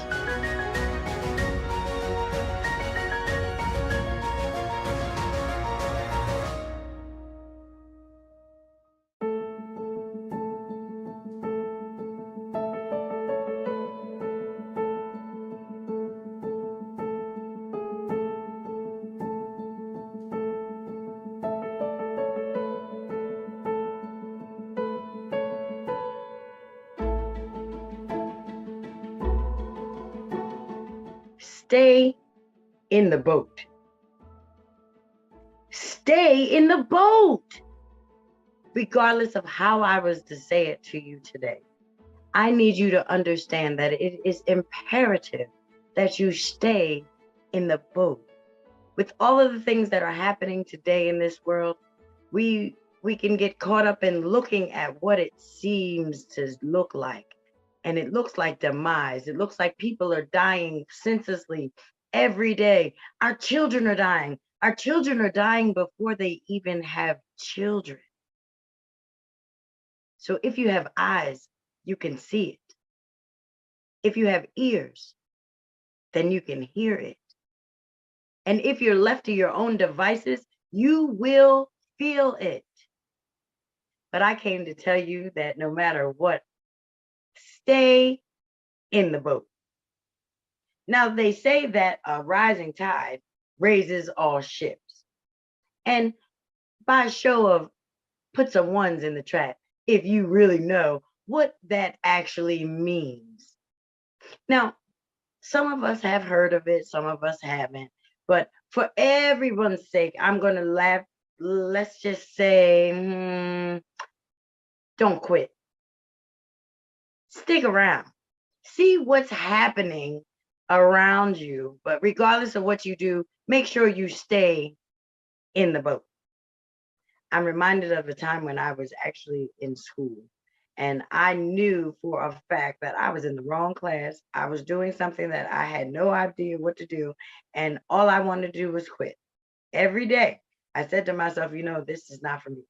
Stay in the boat. Stay in the boat. Regardless of how I was to say it to you today, I need you to understand that it is imperative that you stay in the boat. With all of the things that are happening today in this world, we can get caught up in looking at what it seems to look like. And it looks like demise. It looks like people are dying senselessly every day. Our children are dying. Our children are dying before they even have children. So if you have eyes, you can see it. If you have ears, then you can hear it. And if you're left to your own devices, you will feel it. But I came to tell you that no matter what, stay in the boat. Now, they say that a rising tide raises all ships. And by show of put some ones in the chat if you really know what that actually means. Now, some of us have heard of it, some of us haven't, but for everyone's sake, I'm going to laugh. Let's just say, don't quit. Stick around. See what's happening around you, but regardless of what you do, make sure you stay in the boat. I'm reminded of a time when I was actually in school, and I knew for a fact that I was in the wrong class. I was doing something that I had no idea what to do, and all I wanted to do was quit. Every day, I said to myself, this is not for me.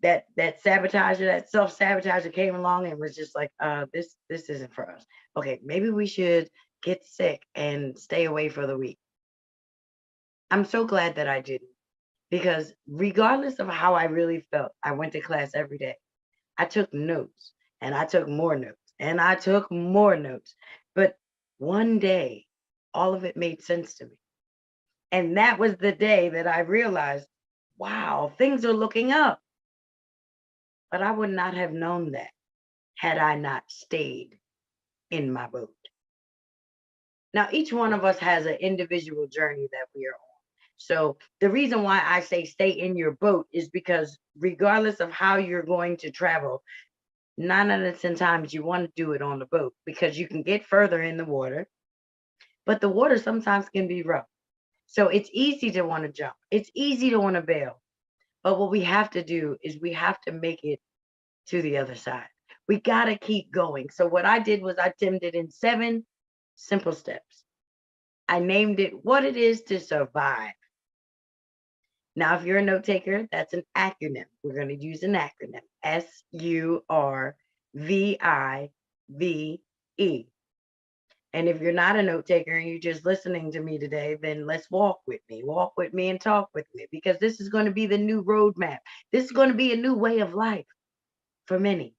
That sabotager, that self-sabotager came along and was just like, this isn't for us. Okay, maybe we should get sick and stay away for the week. I'm so glad that I didn't, because regardless of how I really felt, I went to class every day. I took notes, and I took more notes, and I took more notes. But one day, all of it made sense to me. And that was the day that I realized, wow, things are looking up. But I would not have known that had I not stayed in my boat. Now, each one of us has an individual journey that we are on. So the reason why I say stay in your boat is because regardless of how you're going to travel, 9 out of 10 times you want to do it on the boat, because you can get further in the water, but the water sometimes can be rough. So it's easy to want to jump. It's easy to want to bail. But what we have to do is we have to make it to the other side. We got to keep going. So what I did was I timed it in 7 simple steps. I named it What It Is to Survive. Now, if you're a note taker, that's an acronym. We're going to use an acronym, SURVIVE. And if you're not a note taker and you're just listening to me today, then let's walk with me and talk with me, because this is going to be the new roadmap. This is going to be a new way of life for many.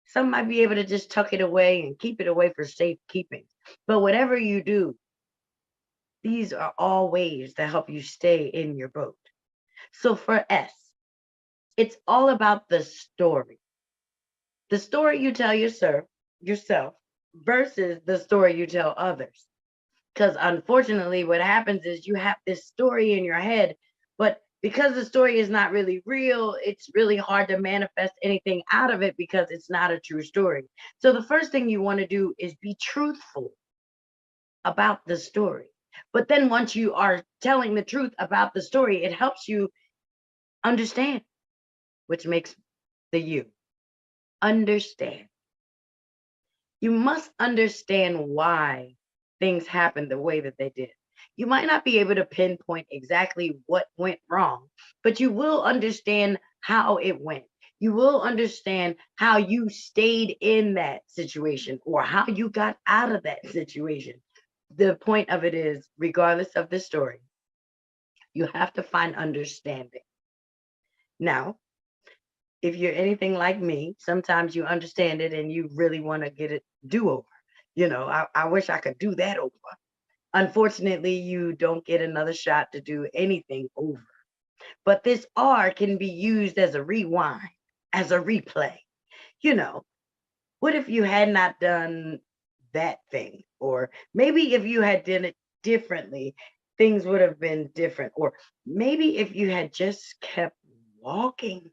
Some might be able to just tuck it away and keep it away for safekeeping. But whatever you do, these are all ways that help you stay in your boat. So for S, it's all about the story. The story you tell yourself versus the story you tell others. Because unfortunately, what happens is you have this story in your head, but because the story is not really real, it's really hard to manifest anything out of it because it's not a true story. So the first thing you want to do is be truthful about the story. But then once you are telling the truth about the story, it helps you understand, which makes the you. Understand. You must understand why things happened the way that they did. You might not be able to pinpoint exactly what went wrong, but you will understand how it went. You will understand how you stayed in that situation or how you got out of that situation. The point of it is, regardless of the story, you have to find understanding. Now, if you're anything like me, sometimes you understand it and you really want to get it do-over. I wish I could do that over. Unfortunately, you don't get another shot to do anything over. But this R can be used as a rewind, as a replay. What if you had not done that thing? Or maybe if you had done it differently, things would have been different. Or maybe if you had just kept walking.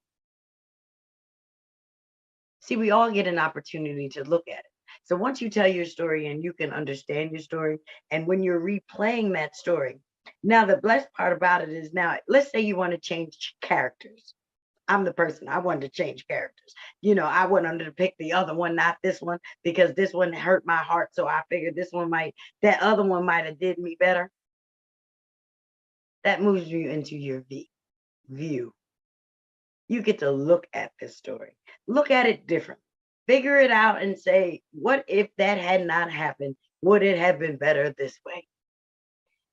See, we all get an opportunity to look at it. So once you tell your story and you can understand your story, and when you're replaying that story, now the blessed part about it is, now let's say you want to change characters. I'm the person, I wanted to change characters. I wanted to pick the other one, not this one, because this one hurt my heart. So I figured that other one might have did me better. That moves you into your view. You get to look at this story, look at it different, figure it out and say, what if that had not happened? Would it have been better this way?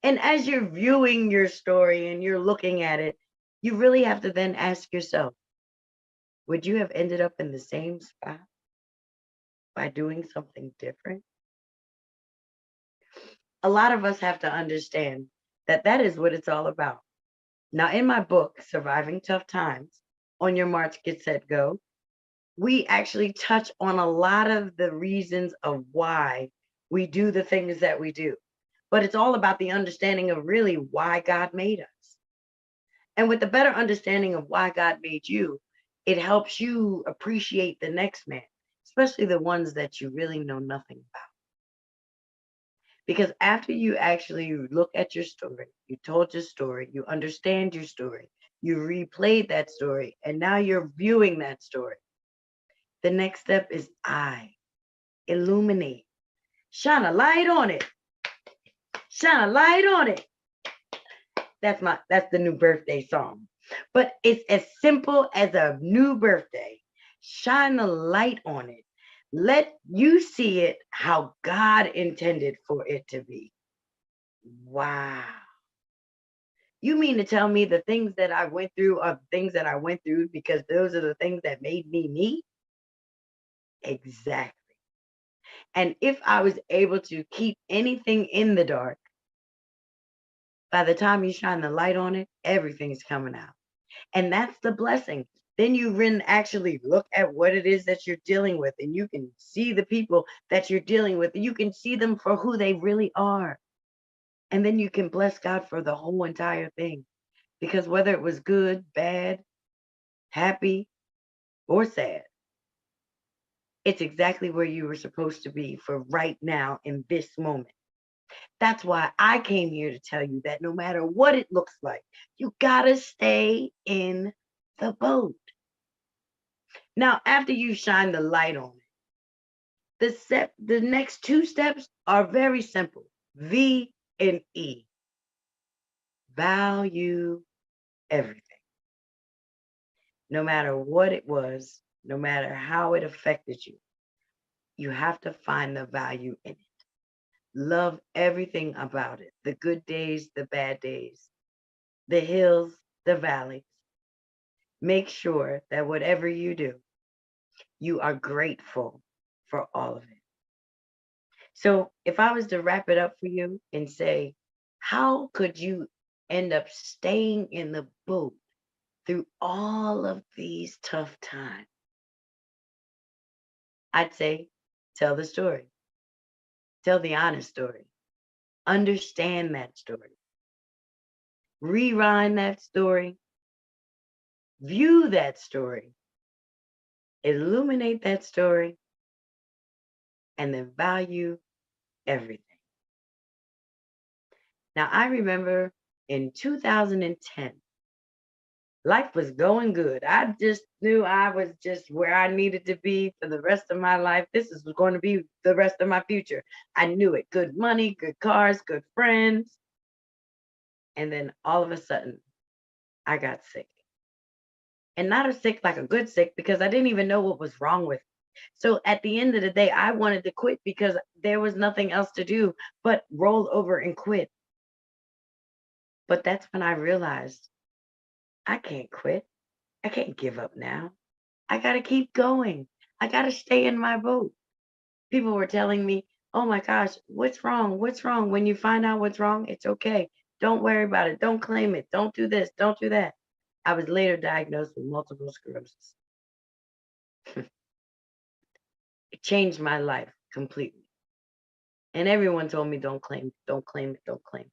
And as you're viewing your story and you're looking at it, you really have to then ask yourself, would you have ended up in the same spot by doing something different? A lot of us have to understand that that is what it's all about. Now, in my book, Surviving Tough Times, on your March, Get Set, Go, we actually touch on a lot of the reasons of why we do the things that we do. But it's all about the understanding of really why God made us. And with the better understanding of why God made you, it helps you appreciate the next man, especially the ones that you really know nothing about. Because after you actually look at your story, you told your story, you understand your story, you replayed that story, and now you're viewing that story. The next step is illuminate, shine a light on it, shine a light on it. That's the new birthday song. But it's as simple as a new birthday. Shine a light on it. Let you see it how God intended for it to be. Wow. You mean to tell me the things that I went through are things that I went through because those are the things that made me me? Exactly. And if I was able to keep anything in the dark, by the time you shine the light on it, everything's coming out. And that's the blessing. Then you can actually look at what it is that you're dealing with, and you can see the people that you're dealing with, and you can see them for who they really are. And then you can bless God for the whole entire thing. Because whether it was good, bad, happy, or sad, it's exactly where you were supposed to be for right now in this moment. That's why I came here to tell you that no matter what it looks like, you gotta stay in the boat. Now, after you shine the light on it, the next two steps are very simple. V and E. Value everything. No matter what it was, no matter how it affected you, you have to find the value in it. Love everything about it. The good days, the bad days, the hills, the valleys. Make sure that whatever you do, you are grateful for all of it. So if I was to wrap it up for you and say, how could you end up staying in the boat through all of these tough times? I'd say, tell the story. Tell the honest story. Understand that story. Rewind that story. View that story. Illuminate that story. And then value everything. Now, I remember in 2010, life was going good. I just knew I was just where I needed to be for the rest of my life. This is going to be the rest of my future. I knew it. Good money, good cars, good friends. And then all of a sudden, I got sick. And not a sick like a good sick, because I didn't even know what was wrong with me. So at the end of the day, I wanted to quit because there was nothing else to do but roll over and quit. But that's when I realized I can't quit. I can't give up now. I got to keep going. I got to stay in my boat. People were telling me, oh my gosh, what's wrong? What's wrong? When you find out what's wrong, it's okay. Don't worry about it. Don't claim it. Don't do this. Don't do that. I was later diagnosed with multiple sclerosis. It changed my life completely. And everyone told me, don't claim it, don't claim it, don't claim it.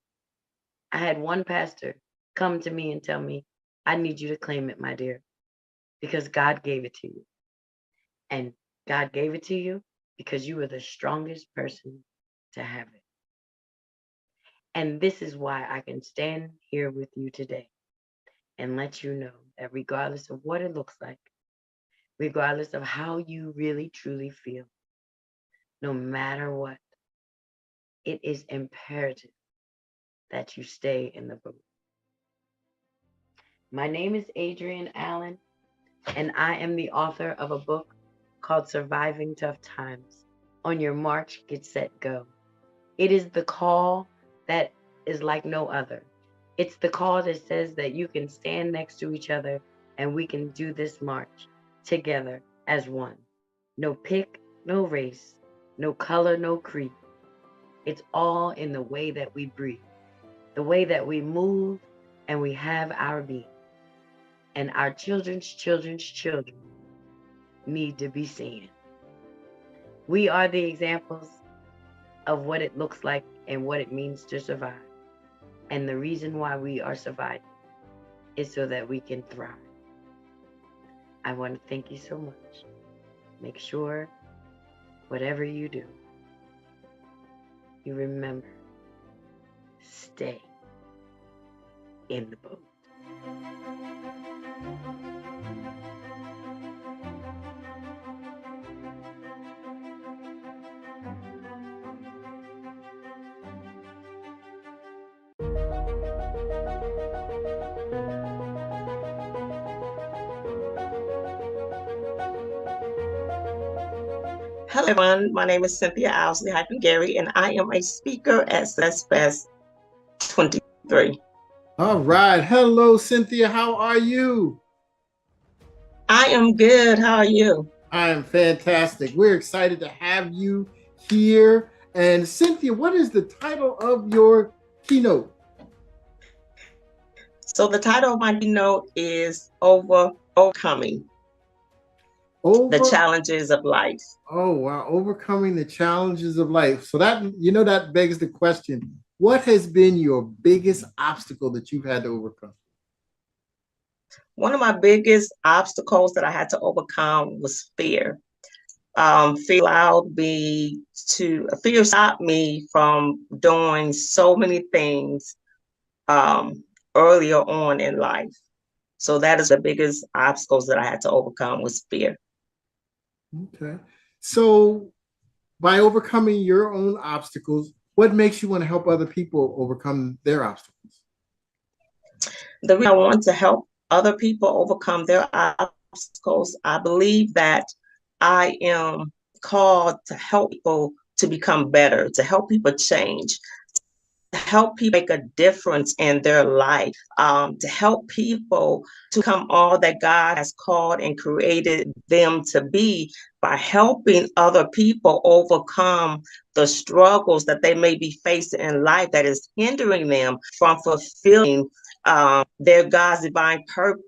I had one pastor come to me and tell me, I need you to claim it, my dear, because God gave it to you. And God gave it to you because you were the strongest person to have it. And this is why I can stand here with you today and let you know that regardless of what it looks like, regardless of how you really truly feel, no matter what, it is imperative that you stay in the boat. My name is Adrienne Allen, and I am the author of a book called Surviving Tough Times. On your march, get set, go. It is the call that is like no other. It's the call that says that you can stand next to each other and we can do this march together as one. No pick, no race, no color, no creed. It's all in the way that we breathe, the way that we move and we have our being. and our children's children's children need to be seen. We are the examples of what it looks like and what it means to survive. And the reason why we are surviving is so that we can thrive. I want to thank you so much. Make sure, whatever you do, you remember, stay in the boat. Hello, everyone. My name is Cynthia Owsley-Gary, and I am a speaker at SuccessFest 23. All right. Hello, Cynthia. How are you? I am good. How are you? I am fantastic. We're excited to have you here. And Cynthia, what is the title of your keynote? So the title of my keynote is Overcoming the Challenges of Life. Oh, wow. Overcoming the challenges of life. So that, that begs the question, what has been your biggest obstacle that you've had to overcome? One of my biggest obstacles that I had to overcome was fear. Fear stopped me from doing so many things earlier on in life. So that is the biggest obstacles that I had to overcome was fear. Okay. So by overcoming your own obstacles, what makes you want to help other people overcome their obstacles? The reason I want to help other people overcome their obstacles, I believe that I am called to help people to become better, to help people change, to help people make a difference in their life, to help people to become all that God has called and created them to be by helping other people overcome the struggles that they may be facing in life that is hindering them from fulfilling their God's divine purpose,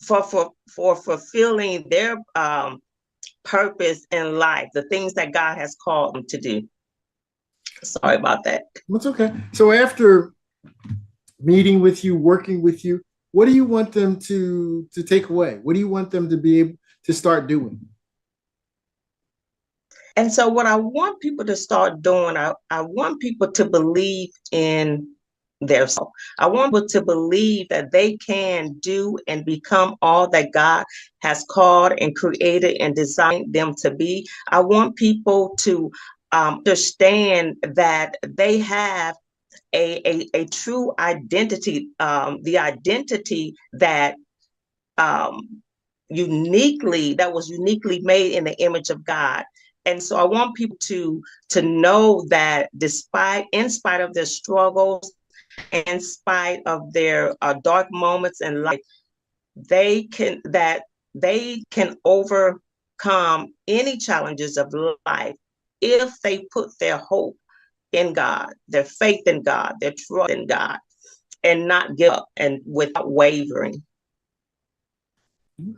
for fulfilling their purpose in life, the things that God has called them to do. Sorry about that. That's okay. So after meeting with you, working with you, what do you want them to take away? What do you want them to be able to start doing? And so what I want people to start doing, I want people to believe in themselves. I want people to believe that they can do and become all that God has called and created and designed them to be. I want people to understand that they have a true identity, the identity that was uniquely made in the image of God. And so I want people to know that in spite of their struggles, in spite of their dark moments in life, they can overcome any challenges of life if they put their hope in God, their faith in God, their trust in God, and not give up and without wavering.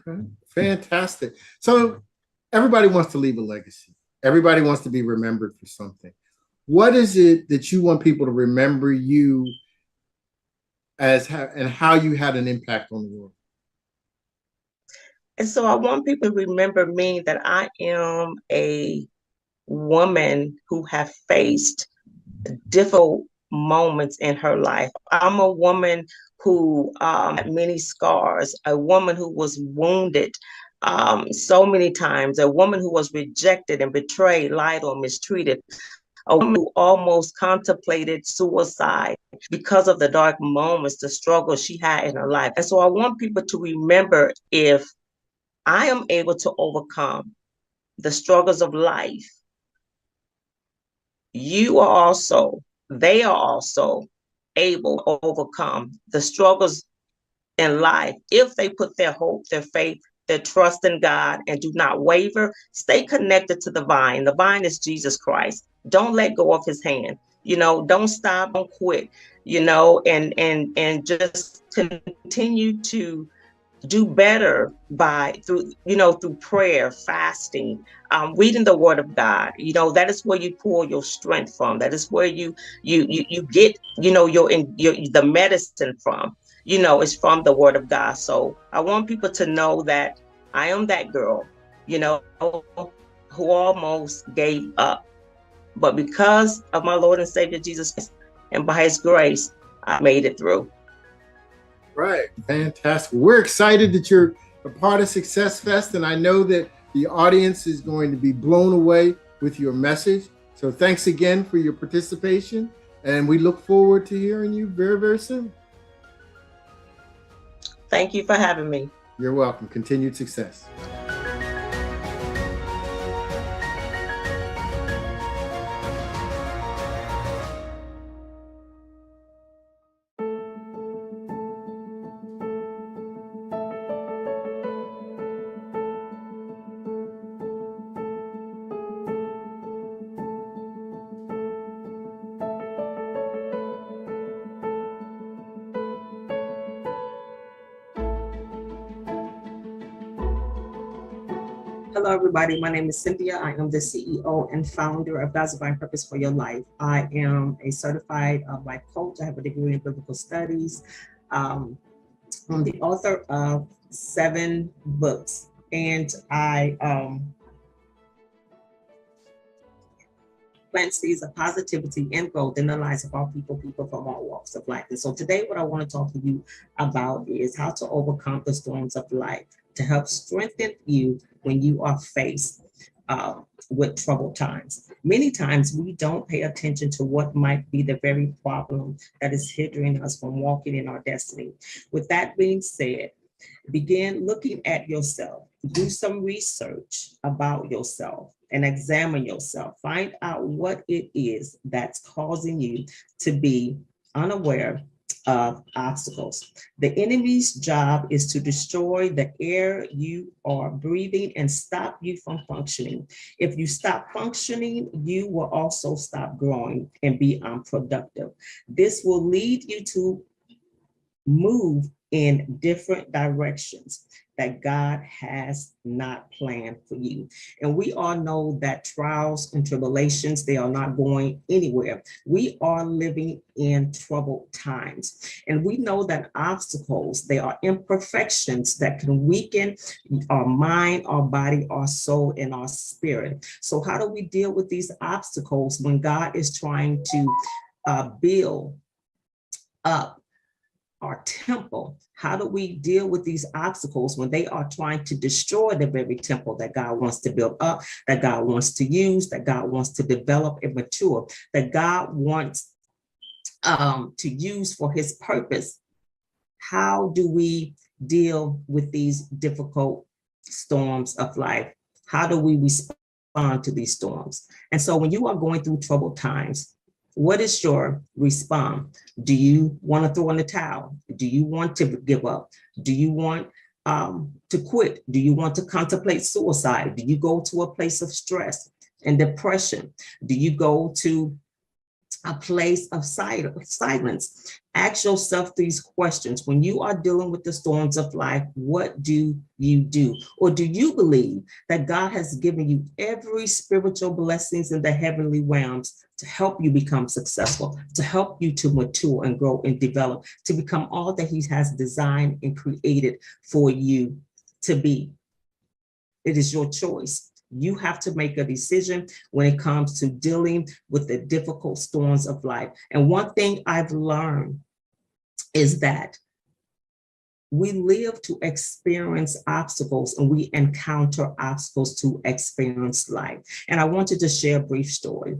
Okay, fantastic. So everybody wants to leave a legacy. Everybody wants to be remembered for something. What is it that you want people to remember you as and how you had an impact on the world? And so I want people to remember me that I am a woman who have faced difficult moments in her life. I'm a woman who had many scars, a woman who was wounded so many times, a woman who was rejected and betrayed, lied on, mistreated, a woman who almost contemplated suicide because of the dark moments, the struggles she had in her life. And so I want people to remember, if I am able to overcome the struggles of life, they are also able to overcome the struggles in life if they put their hope, their faith, their trust in God and do not waver. Stay connected to the vine. The vine is Jesus Christ. Don't let go of his hand. Don't stop, don't quit, and just continue to do better through prayer, fasting, reading the Word of God. That is where you pull your strength from. That is where you get the medicine from. It's from the Word of God. So I want people to know that I am that girl, who almost gave up, but because of my Lord and Savior Jesus Christ and by His grace, I made it through. Right. Fantastic. We're excited that you're a part of Success Fest, and I know that the audience is going to be blown away with your message. So thanks again for your participation, and we look forward to hearing you very, very soon. Thank you for having me. You're welcome. Continued success. Hello, everybody. My name is Cynthia. I am the CEO and founder of God's Divine Purpose for Your Life. I am a certified life coach. I have a degree in biblical studies. I'm the author of 7 books, and I plant seeds of positivity and growth in the lives of all people from all walks of life. And so today, what I want to talk to you about is how to overcome the storms of life to help strengthen you when you are faced with troubled times. Many times we don't pay attention to what might be the very problem that is hindering us from walking in our destiny. With that being said, begin looking at yourself. Do some research about yourself and examine yourself. Find out what it is that's causing you to be unaware of obstacles. The enemy's job is to destroy the air you are breathing and stop you from functioning. If you stop functioning, you will also stop growing and be unproductive. This will lead you to move in different directions that God has not planned for you. And we all know that trials and tribulations, they are not going anywhere. We are living in troubled times. And we know that obstacles, they are imperfections that can weaken our mind, our body, our soul, and our spirit. So how do we deal with these obstacles when God is trying to build up our temple? How do we deal with these obstacles when they are trying to destroy the very temple that God wants to build up, that God wants to use, that God wants to develop and mature, that God wants to use for His purpose? How do we deal with these difficult storms of life? How do we respond to these storms? And so when you are going through troubled times, what is your response? Do you want to throw in the towel? Do you want to give up? Do you want to quit? Do you want to contemplate suicide? Do you go to a place of stress and depression? Do you go to a place of silence? Ask yourself these questions. When you are dealing with the storms of life, what do you do? Or do you believe that God has given you every spiritual blessings in the heavenly realms to help you become successful, to help you to mature and grow and develop, to become all that He has designed and created for you to be? It is your choice. You have to make a decision when it comes to dealing with the difficult storms of life. And one thing I've learned is that we live to experience obstacles, and we encounter obstacles to experience life. And I wanted to share a brief story.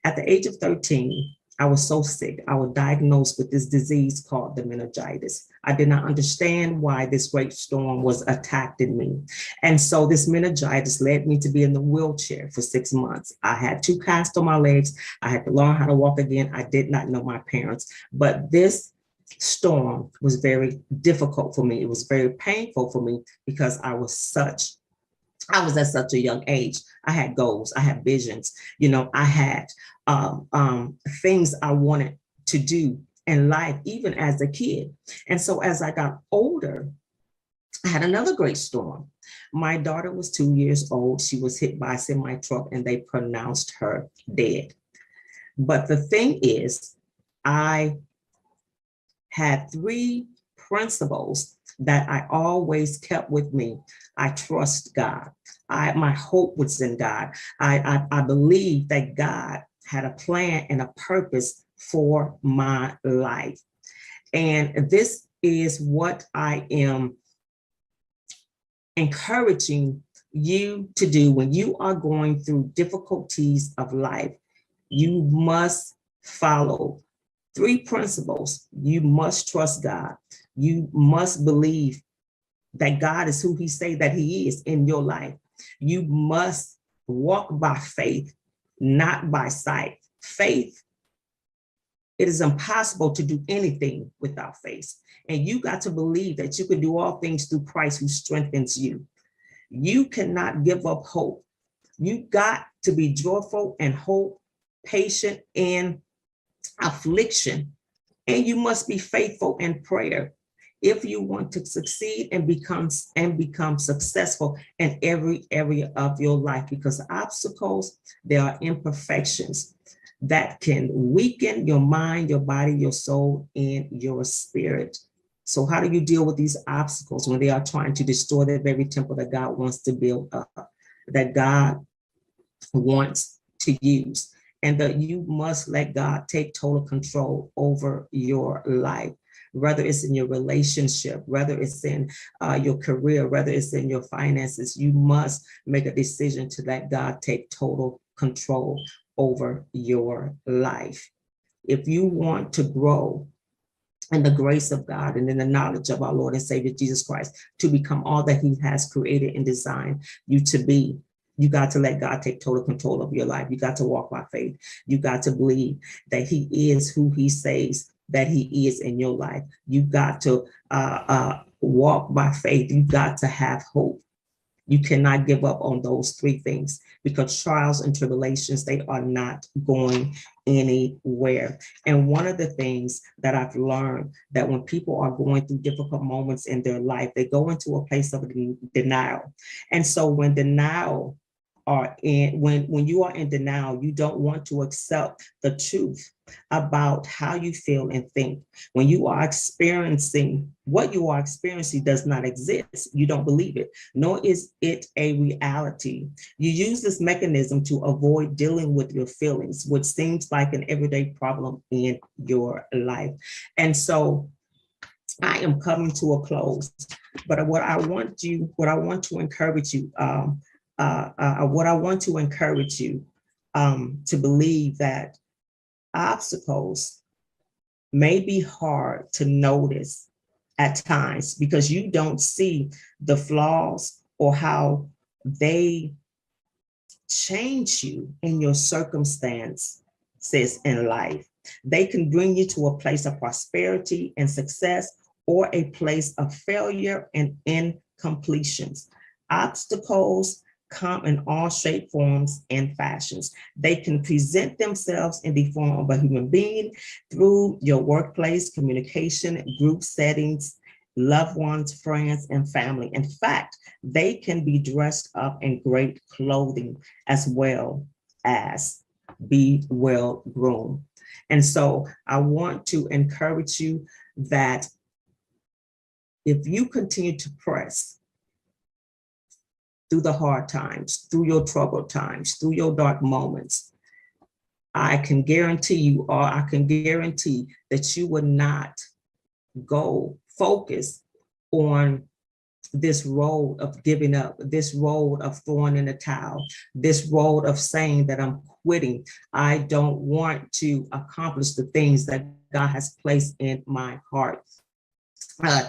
At the age of 13, I was so sick. I was diagnosed with this disease called the meningitis. I did not understand why this great storm was attacking me. And so this meningitis led me to be in the wheelchair for 6 months. I had 2 casts on my legs. I had to learn how to walk again. I did not know my parents, but this storm was very difficult for me. It was very painful for me because I was at such a young age. I had goals, I had visions, I had things I wanted to do in life, even as a kid. And so as I got older, I had another great storm. My daughter was 2 years old. She was hit by a semi truck and they pronounced her dead. But the thing is, I had 3 principles that I always kept with me. I trust God. My hope was in God. I believe that God had a plan and a purpose for my life. And this is what I am encouraging you to do when you are going through difficulties of life. You must follow 3 principles. You must trust God. You must believe that God is who he say that he is in your life. You must walk by faith, not by sight. Faith, it is impossible to do anything without faith. And you got to believe that you can do all things through Christ who strengthens you. You cannot give up hope. You got to be joyful and hope, patient in affliction, and you must be faithful in prayer if you want to succeed and become successful in every area of your life, because obstacles, there are imperfections that can weaken your mind, your body, your soul, and your spirit. So how do you deal with these obstacles when they are trying to destroy the very temple that God wants to build up, that God wants to use? And that you must let God take total control over your life, whether it's in your relationship, whether it's in your career, whether it's in your finances. You must make a decision to let God take total control over your life. If you want to grow in the grace of God and in the knowledge of our Lord and Savior Jesus Christ, to become all that he has created and designed you to be, you got to let God take total control of your life. You got to walk by faith. You got to believe that he is who he says that he is in your life. You got to walk by faith. You got to have hope. You cannot give up on those 3 things, because trials and tribulations, they are not going anywhere. And one of the things that I've learned, that when people are going through difficult moments in their life, they go into a place of denial. And so when denial when you are in denial, you don't want to accept the truth about how you feel and think. When you are experiencing what you are experiencing does not exist, you don't believe it, nor is it a reality. You use this mechanism to avoid dealing with your feelings, which seems like an everyday problem in your life. And so I am coming to a close, but what I want to encourage you to believe that obstacles may be hard to notice at times because you don't see the flaws or how they change you in your circumstances in life. They can bring you to a place of prosperity and success, or a place of failure and incompletions. Obstacles come in all shapes, forms, and fashions. They can present themselves in the form of a human being through your workplace, communication, group settings, loved ones, friends, and family. In fact, they can be dressed up in great clothing as well as be well groomed. And so I want to encourage you that if you continue to press through the hard times, through your troubled times, through your dark moments, I can guarantee that you would not go focus on this road of giving up, this road of throwing in the towel, this road of saying that I'm quitting. I don't want to accomplish the things that God has placed in my heart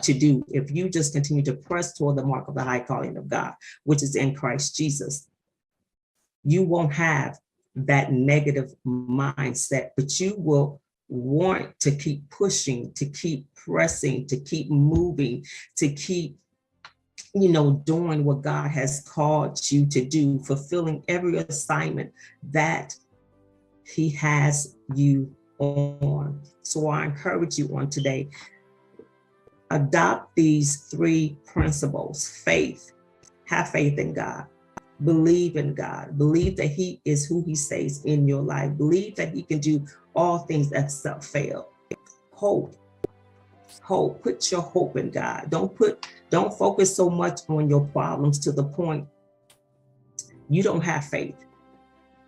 to do. If you just continue to press toward the mark of the high calling of God, which is in Christ Jesus, you won't have that negative mindset, but you will want to keep pushing, to keep pressing, to keep moving, to keep doing what God has called you to do, fulfilling every assignment that he has you on. So I encourage you on today, Adopt these 3 principles: faith, have faith in God, believe in God, believe that He is who He says in your life, believe that He can do all things except fail. Hope, put your hope in God. Don't focus so much on your problems to the point you don't have faith,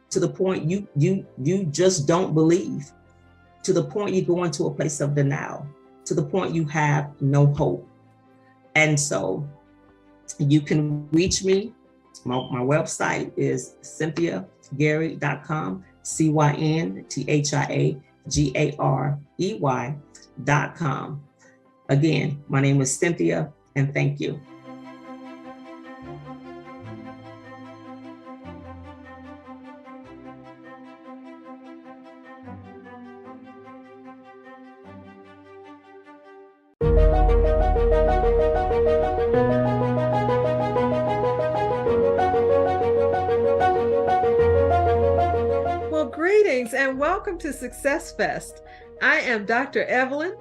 to the point you just don't believe, to the point you go into a place of denial, to the point you have no hope. And so you can reach me. My website is cynthiagary.com, cynthiagary.com. Again, my name is Cynthia, and thank you. Well, greetings and welcome to Success Fest. I am Dr. Evelyn.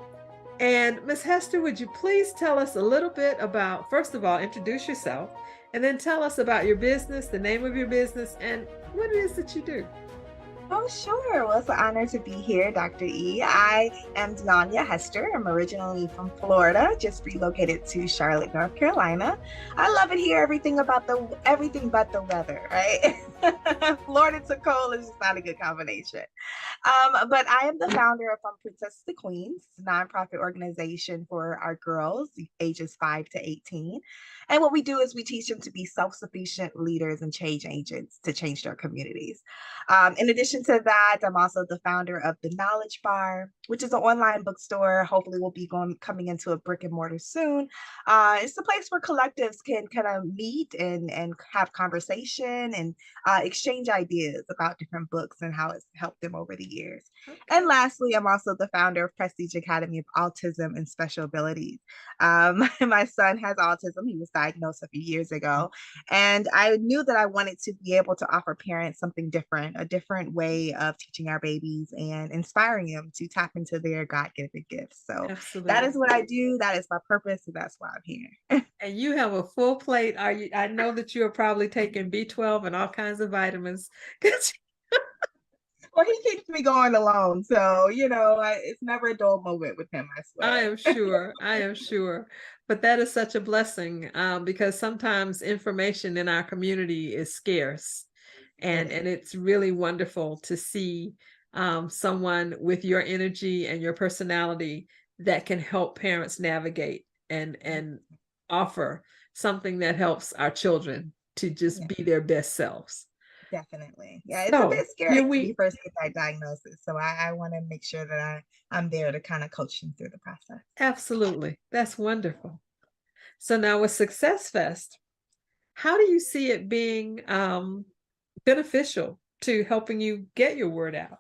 And Ms. Hester, would you please tell us a little bit about, first of all, introduce yourself, and then tell us about your business, the name of your business, and what it is that you do. Oh, sure. Well, it's an honor to be here, Dr. E. I am Denanya Hester. I'm originally from Florida, just relocated to Charlotte, North Carolina. I love it here. Everything but the weather, right? Florida to cold is just not a good combination. But I am the founder of From Princess to Queens, a nonprofit organization for our girls ages 5 to 18. And what we do is we teach them to be self-sufficient leaders and change agents to change their communities. In addition to that, I'm also the founder of the Knowledge Bar, which is an online bookstore. Hopefully we'll be coming into a brick and mortar soon. It's a place where collectives can kind of meet and have conversation and exchange ideas about different books and how it's helped them over the years. Okay. And lastly, I'm also the founder of Prestige Academy of Autism and Special Abilities. My son has autism. He was diagnosed a few years ago. And I knew that I wanted to be able to offer parents something different, a different way of teaching our babies and inspiring them to tap into their God-given gifts. So Absolutely. That is what I do. That is my purpose. And that's why I'm here. And you have a full plate. I know that you are probably taking B12 and all kinds of vitamins. Well, he keeps me going alone. So, it's never a dull moment with him, I swear. I am sure. I am sure. But that is such a blessing because sometimes information in our community is scarce. And it's really wonderful to see someone with your energy and your personality that can help parents navigate and offer something that helps our children to just be their best selves. Definitely. Yeah, it's a bit scary when you first get that diagnosis. So I want to make sure that I'm there to kind of coach them through the process. Absolutely. That's wonderful. So now with SuccessFest, how do you see it being beneficial to helping you get your word out?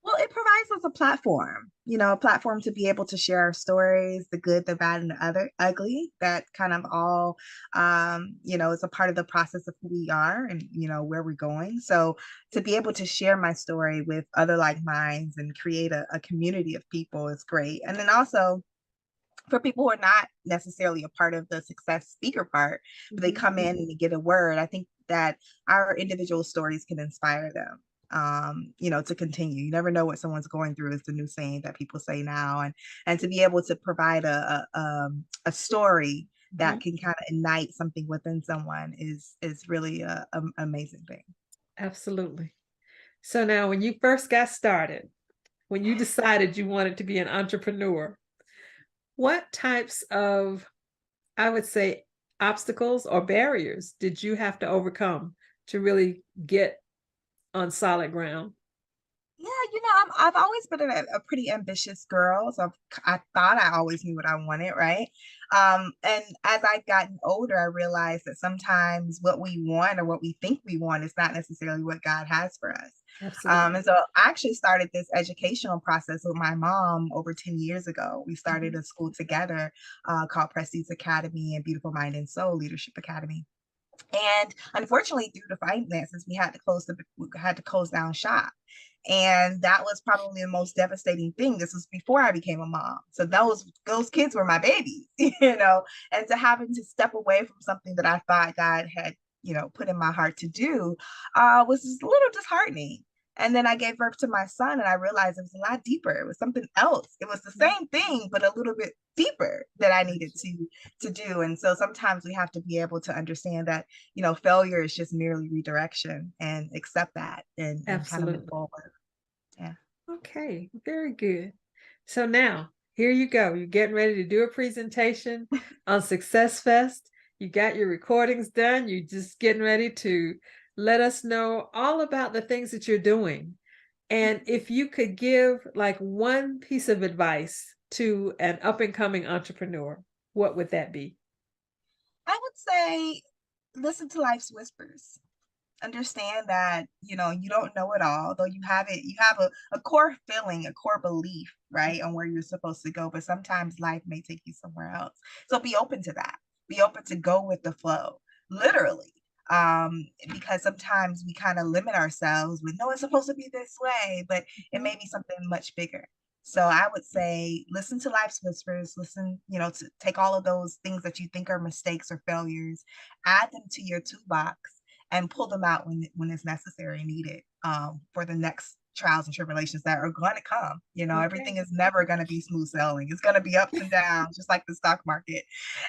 Well, it provides us a platform, a platform to be able to share our stories, the good, the bad, and the ugly, that kind of all, is a part of the process of who we are and, where we're going. So to be able to share my story with other like minds and create a community of people is great. And then also, for people who are not necessarily a part of the success speaker part, but they come in and they get a word, I think that our individual stories can inspire them. To continue. You never know what someone's going through is the new saying that people say now. And to be able to provide a story that can kind of ignite something within someone is really an amazing thing. Absolutely. So now when you first got started, when you decided you wanted to be an entrepreneur, what types of, I would say, obstacles or barriers did you have to overcome to really get on solid ground? Yeah, I've always been a pretty ambitious girl, so I thought I always knew what I wanted, right? And as I've gotten older, I realized that sometimes what we want or what we think we want is not necessarily what God has for us. Absolutely. And so I actually started this educational process with my mom over 10 years ago. We started a school together called Prestige Academy and Beautiful Mind and Soul Leadership Academy. And unfortunately, due to finances, we had to close down shop. And that was probably the most devastating thing. This was before I became a mom. So those kids were my babies, and to having to step away from something that I thought God had, put in my heart to do, was just a little disheartening. And then I gave birth to my son, and I realized it was a lot deeper. It was something else. It was the same thing, but a little bit deeper that I needed to do. And so sometimes we have to be able to understand that, failure is just merely redirection, and accept that and kind of move forward. Yeah. Okay, very good. So now here you go. You're getting ready to do a presentation on SuccessFest. You got your recordings done. You're just getting ready to let us know all about the things that you're doing. And if you could give like one piece of advice to an up and coming entrepreneur, what would that be? I would say, listen to life's whispers. Understand that, you don't know it all, though you have a core feeling, a core belief, right, on where you're supposed to go. But sometimes life may take you somewhere else. So be open to that. Be open to go with the flow, literally. Because sometimes we kind of limit ourselves with, no, it's supposed to be this way, but it may be something much bigger. So I would say, listen to life's whispers, listen, to take all of those things that you think are mistakes or failures, add them to your toolbox and pull them out when it's necessary and needed, for the next trials and tribulations that are going to come. Okay. Everything is never going to be smooth sailing. It's going to be ups and downs, just like the stock market.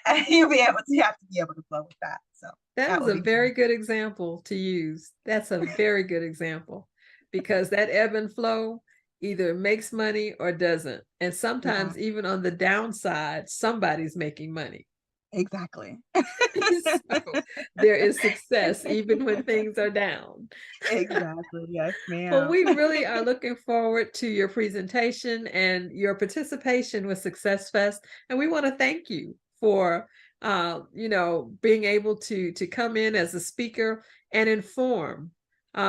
And you have to be able to flow with that. So that was a very good example to use. That's a very good example, because that ebb and flow either makes money or doesn't. And sometimes even on the downside, somebody's making money. Exactly. So there is success even when things are down. Exactly. Yes, ma'am. Well, we really are looking forward to your presentation and your participation with SuccessFest. And we want to thank you for being able to come in as a speaker and inform,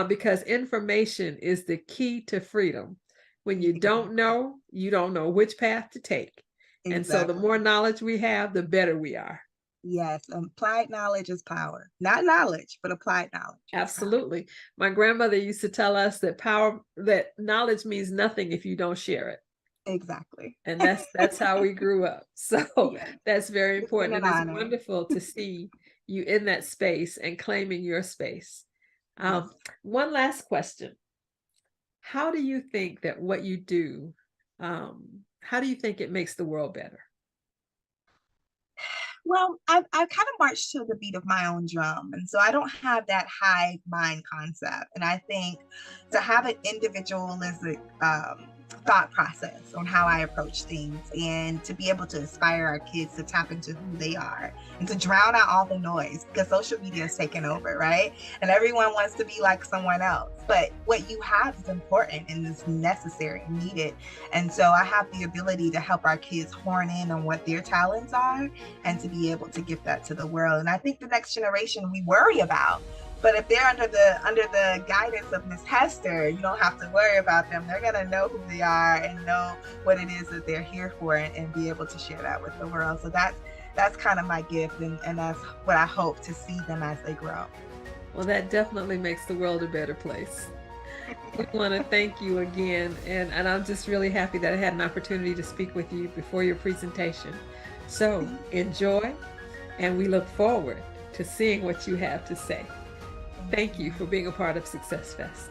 because information is the key to freedom. When you don't know, you don't know which path to take. Exactly. And so the more knowledge we have, the better we are. Yes, applied knowledge is power. Not knowledge, but applied knowledge. Absolutely. My grandmother used to tell us that knowledge means nothing if you don't share it. Exactly. And that's how we grew up. So that's very important. And it's wonderful to see you in that space and claiming your space. One last question. How do you think that what you do, how do you think it makes the world better? Well, I kind of march to the beat of my own drum. And so I don't have that hive mind concept. And I think to have an individualistic thought process on how I approach things, and to be able to inspire our kids to tap into who they are and to drown out all the noise, because social media is taking over, right? And everyone wants to be like someone else. But what you have is important and is necessary and needed. And so I have the ability to help our kids horn in on what their talents are and to be able to give that to the world. And I think the next generation we worry about. But if they're under the guidance of Miss Hester, you don't have to worry about them. They're gonna know who they are and know what it is that they're here for, and be able to share that with the world. So that's kind of my gift, and that's what I hope to see them as they grow. Well, that definitely makes the world a better place. We want to thank you again, and I'm just really happy that I had an opportunity to speak with you before your presentation. So enjoy, and we look forward to seeing what you have to say. Thank you for being a part of SuccessFest.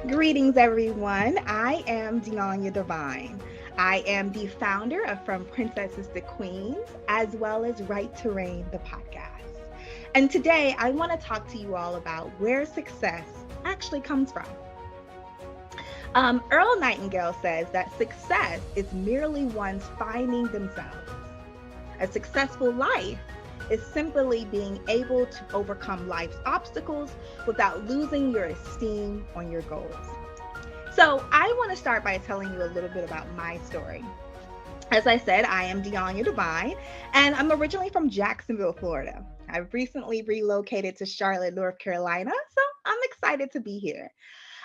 Greetings, everyone. I am Denonya Divine. I am the founder of From Princesses to Queens, as well as Right to Reign, the podcast. And today I want to talk to you all about where success actually comes from. Earl Nightingale says that success is merely one's finding themselves. A successful life is simply being able to overcome life's obstacles without losing your esteem on your goals. So I want to start by telling you a little bit about my story. As I said, I am Deonya Devine, and I'm originally from Jacksonville, Florida. I've recently relocated to Charlotte, North Carolina, so I'm excited to be here.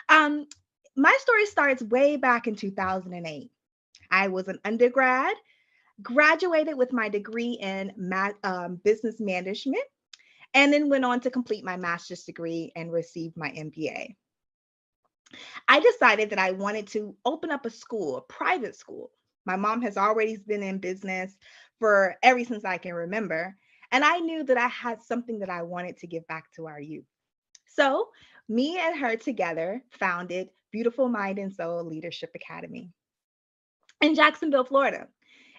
Um, my story starts way back in 2008. I was an undergrad, graduated with my degree in business management, and then went on to complete my master's degree and receive my MBA. I decided that I wanted to open up a school, a private school. My mom has already been in business for ever since I can remember. And I knew that I had something that I wanted to give back to our youth. So me and her together founded Beautiful Mind and Soul Leadership Academy in Jacksonville, Florida.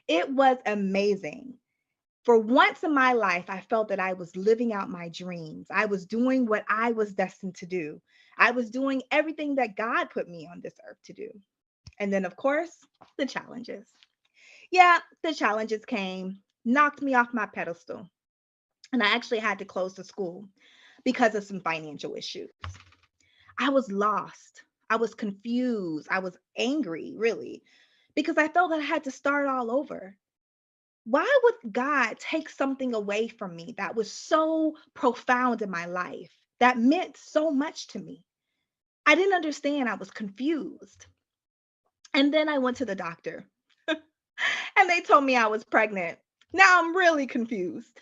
It was amazing. For once in my life, I felt that I was living out my dreams. I was doing what I was destined to do. I was doing everything that God put me on this earth to do. And then, of course, the challenges. Yeah, the challenges came, knocked me off my pedestal. And I actually had to close the school because of some financial issues. I was lost. I was confused. I was angry, really, because I felt that I had to start all over. Why would God take something away from me that was so profound in my life, that meant so much to me? I didn't understand. I was confused. And then I went to the doctor and they told me I was pregnant. Now I'm really confused.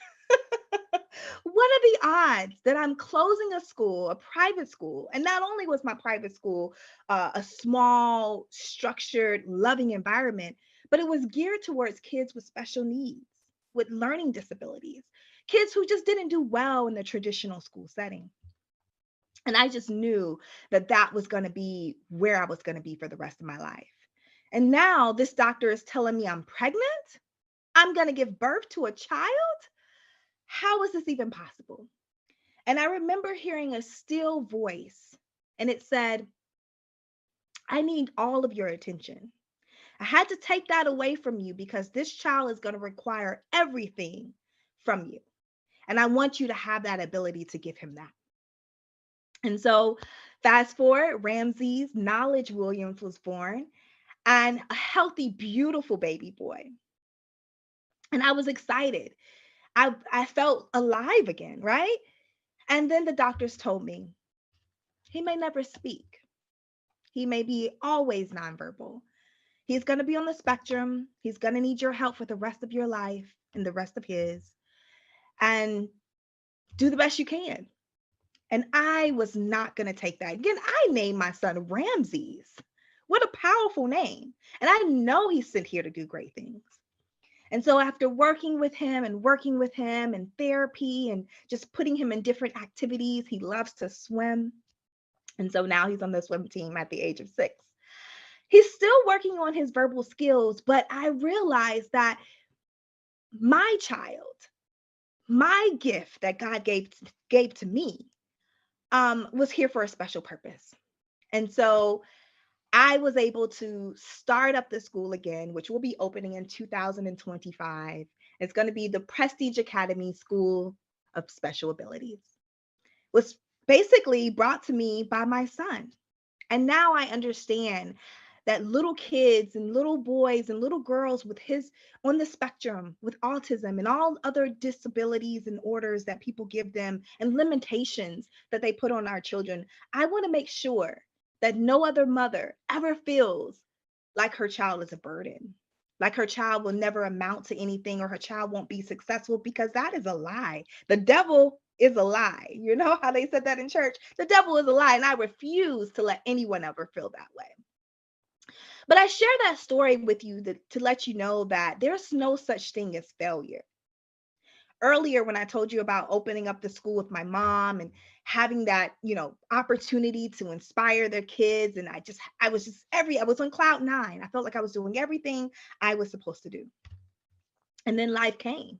What are the odds that I'm closing a school, a private school? And not only was my private school a small, structured, loving environment, but it was geared towards kids with special needs, with learning disabilities, kids who just didn't do well in the traditional school setting. And I just knew that that was going to be where I was going to be for the rest of my life. And now this doctor is telling me I'm pregnant. I'm going to give birth to a child. How is this even possible? And I remember hearing a still voice, and it said, I need all of your attention. I had to take that away from you because this child is going to require everything from you. And I want you to have that ability to give him that. And so, fast forward, Ramses Knowledge Williams was born, and a healthy, beautiful baby boy. And I was excited. I felt alive again, right? And then the doctors told me he may never speak. He may be always nonverbal. He's going to be on the spectrum. He's going to need your help for the rest of your life and the rest of his. And do the best you can. And I was not going to take that. Again, I named my son Ramses. What a powerful name. And I know he's sent here to do great things. And so after working with him and therapy and just putting him in different activities, he loves to swim. And so now he's on the swim team at the age of 6. He's still working on his verbal skills, but I realized that my child, my gift that God gave to me, was here for a special purpose. And so I was able to start up the school again, which will be opening in 2025. It's going to be the Prestige Academy School of Special Abilities. It was basically brought to me by my son. And now I understand that little kids and little boys and little girls with his on the spectrum with autism and all other disabilities and orders that people give them and limitations that they put on our children, I want to make sure that no other mother ever feels like her child is a burden, like her child will never amount to anything or her child won't be successful, because that is a lie. The devil is a lie. You know how they said that in church? The devil is a lie, and I refuse to let anyone ever feel that way. But I share that story with you to let you know that there's no such thing as failure. Earlier, when I told you about opening up the school with my mom and having that, opportunity to inspire their kids, and I was on cloud 9. I felt like I was doing everything I was supposed to do. And then life came.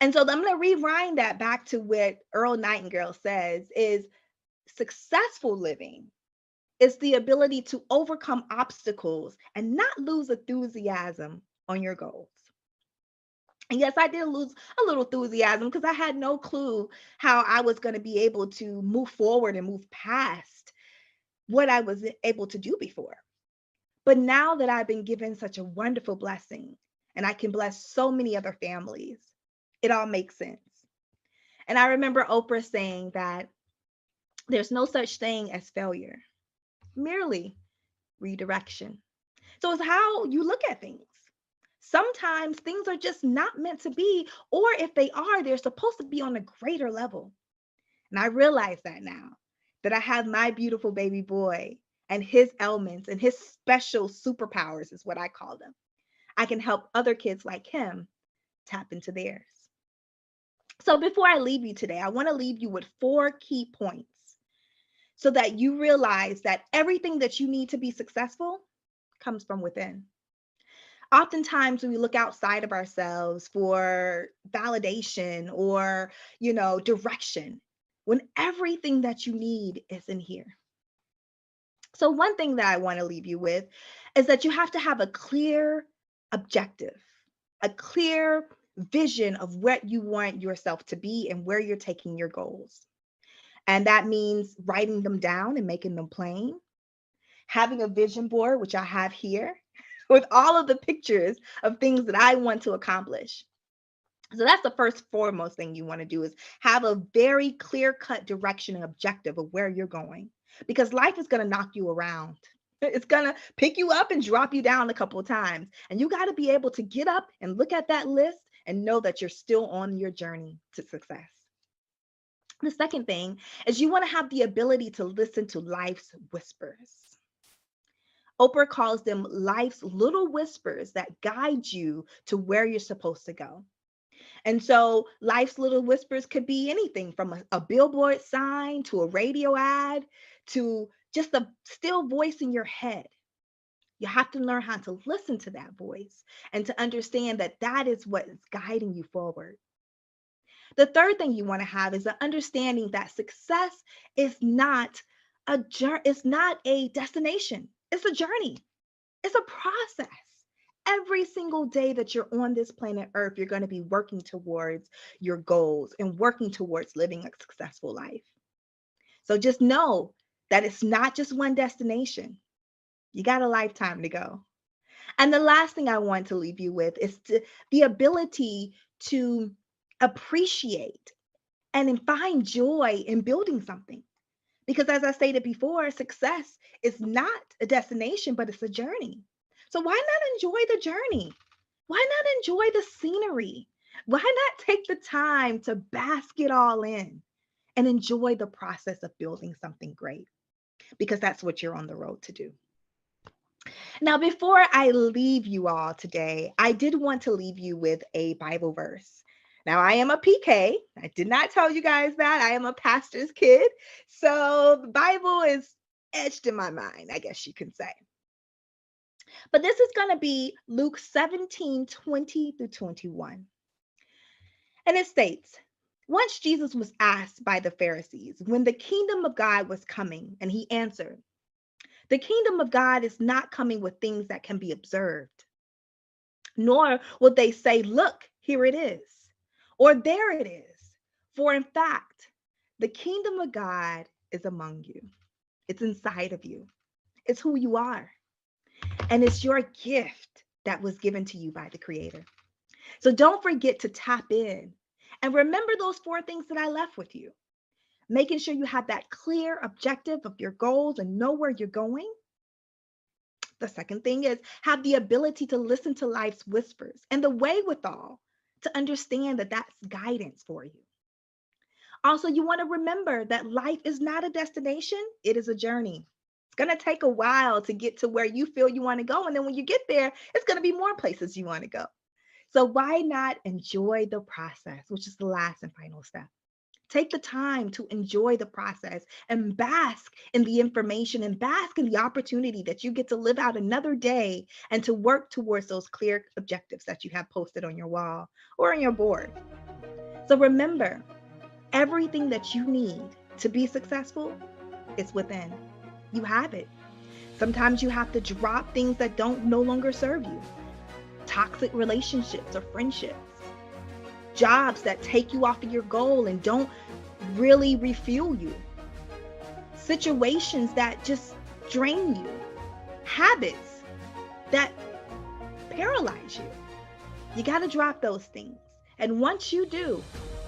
And so I'm going to rewind that back to what Earl Nightingale says is successful living is the ability to overcome obstacles and not lose enthusiasm on your goals. And yes, I did lose a little enthusiasm because I had no clue how I was going to be able to move forward and move past what I was able to do before. But now that I've been given such a wonderful blessing and I can bless so many other families, it all makes sense. And I remember Oprah saying that there's no such thing as failure, merely redirection. So it's how you look at things. Sometimes things are just not meant to be, or if they are, they're supposed to be on a greater level. And I realize that now that I have my beautiful baby boy and his elements and his special superpowers, is what I call them. I can help other kids like him tap into theirs. So before I leave you today, I want to leave you with 4 key points so that you realize that everything that you need to be successful comes from within. Oftentimes we look outside of ourselves for validation or, direction, when everything that you need is in here. So one thing that I want to leave you with is that you have to have a clear objective, a clear vision of what you want yourself to be and where you're taking your goals. And that means writing them down and making them plain, having a vision board, which I have here, with all of the pictures of things that I want to accomplish. So that's the first foremost thing you want to do, is have a very clear-cut direction and objective of where you're going, because life is going to knock you around. It's going to pick you up and drop you down a couple of times. And you got to be able to get up and look at that list and know that you're still on your journey to success. The second thing is you want to have the ability to listen to life's whispers. Oprah calls them life's little whispers that guide you to where you're supposed to go. And so life's little whispers could be anything from a billboard sign to a radio ad to just a still voice in your head. You have to learn how to listen to that voice and to understand that that is what is guiding you forward. The third thing you want to have is the understanding that success is not a destination. It's a journey. It's a process. Every single day that you're on this planet Earth, you're going to be working towards your goals and working towards living a successful life. So just know that it's not just one destination. You got a lifetime to go. And the last thing I want to leave you with is the ability to appreciate and find joy in building something. Because as I stated before, success is not a destination, but it's a journey. So why not enjoy the journey? Why not enjoy the scenery? Why not take the time to bask it all in and enjoy the process of building something great? Because that's what you're on the road to do. Now, before I leave you all today, I did want to leave you with a Bible verse. Now, I am a PK. I did not tell you guys that. I am a pastor's kid. So the Bible is etched in my mind, I guess you can say. But this is going to be Luke 17:20-21. And it states, once Jesus was asked by the Pharisees when the kingdom of God was coming, and he answered, the kingdom of God is not coming with things that can be observed, nor will they say, look, here it is, or there it is. For in fact, the kingdom of God is among you. It's inside of you. It's who you are. And it's your gift that was given to you by the Creator. So don't forget to tap in and remember those 4 things that I left with you. Making sure you have that clear objective of your goals and know where you're going. The second thing is have the ability to listen to life's whispers and the wherewithal to understand that that's guidance for you. Also, you want to remember that life is not a destination. It is a journey. It's going to take a while to get to where you feel you want to go. And then when you get there, it's going to be more places you want to go. So why not enjoy the process, which is the last and final step? Take the time to enjoy the process and bask in the information and bask in the opportunity that you get to live out another day and to work towards those clear objectives that you have posted on your wall or on your board. So remember, everything that you need to be successful is within. You have it. Sometimes you have to drop things that no longer serve you. Toxic relationships or friendships. jobs that take you off of your goal and don't really refuel you, situations that just drain you, habits that paralyze you. You got to drop those things. And once you do,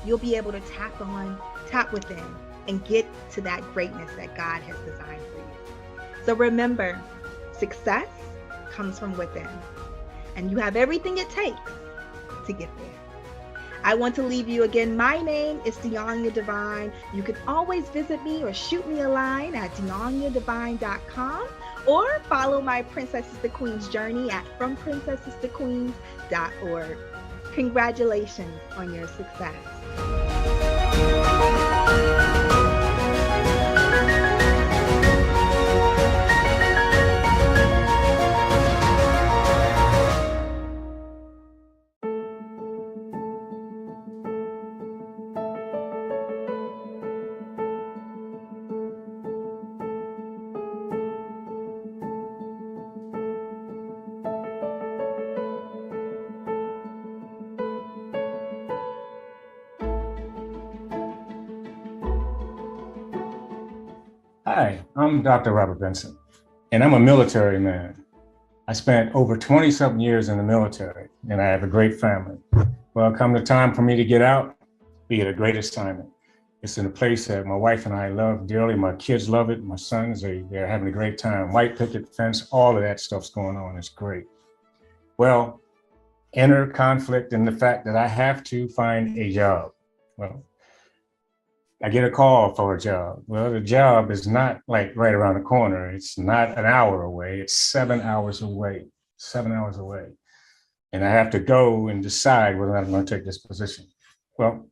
you'll be able to tap within and get to that greatness that God has designed for you. So remember, success comes from within, and you have everything it takes to get there. I want to leave you again. My name is Deonya Divine. You can always visit me or shoot me a line at deonyadivine.com, or follow my Princesses to Queens journey at fromprincessestequeens.org. Congratulations on your success. Hi, I'm Dr. Robert Benson, and I'm a military man. I spent over 20-something years in the military, and I have a great family. Well, come the time for me to get out, we get a great assignment. It's in a place that my wife and I love dearly. My kids love it. My sons, they're having a great time. White picket fence, all of that stuff's going on. It's great. Well, enter conflict in the fact that I have to find a job. Well, I get a call for a job. Well, the job is not like right around the corner. It's not an hour away. It's 7 hours away, 7 hours away. And I have to go and decide whether I'm going to take this position. Well,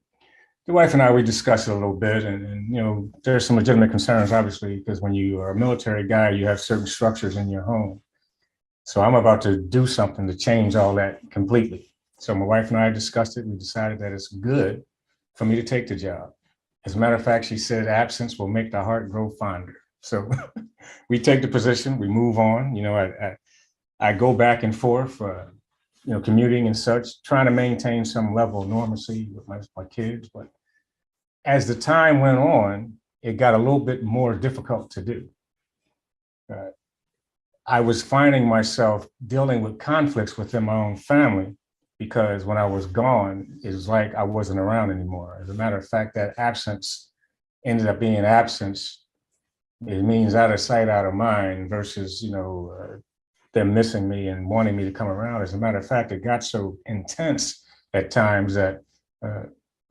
the wife and I, we discussed it a little bit, and you know, there's some legitimate concerns, obviously, because when you are a military guy, you have certain structures in your home. So I'm about to do something to change all that completely. So my wife and I discussed it. We decided that it's good for me to take the job. As a matter of fact, she said absence will make the heart grow fonder. So we take the position, we move on. You know, I go back and forth, you know, commuting and such, trying to maintain some level of normalcy with my kids. But as the time went on, it got a little bit more difficult to do. I was finding myself dealing with conflicts within my own family, because when I was gone, it was like I wasn't around anymore. As a matter of fact, that absence ended up being absence. It means out of sight, out of mind, versus, you know, them missing me and wanting me to come around. As a matter of fact, it got so intense at times that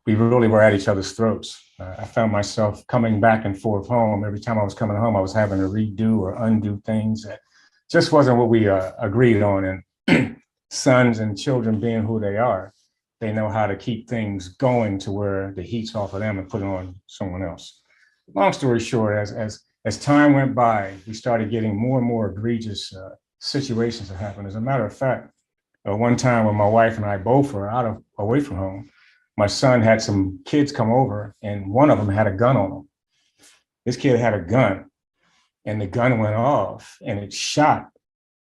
we really were at each other's throats. I found myself coming back and forth home. Every time I was coming home, I was having to redo or undo things that just wasn't what we agreed on. And sons and children being who they are, they know how to keep things going to where the heat's off of them and put it on someone else. Long story short, as time went by, we started getting more and more egregious situations that happened. As a matter of fact, one time when my wife and I both were away from home, my son had some kids come over, and one of them had a gun on him. This kid had a gun, and the gun went off, and it shot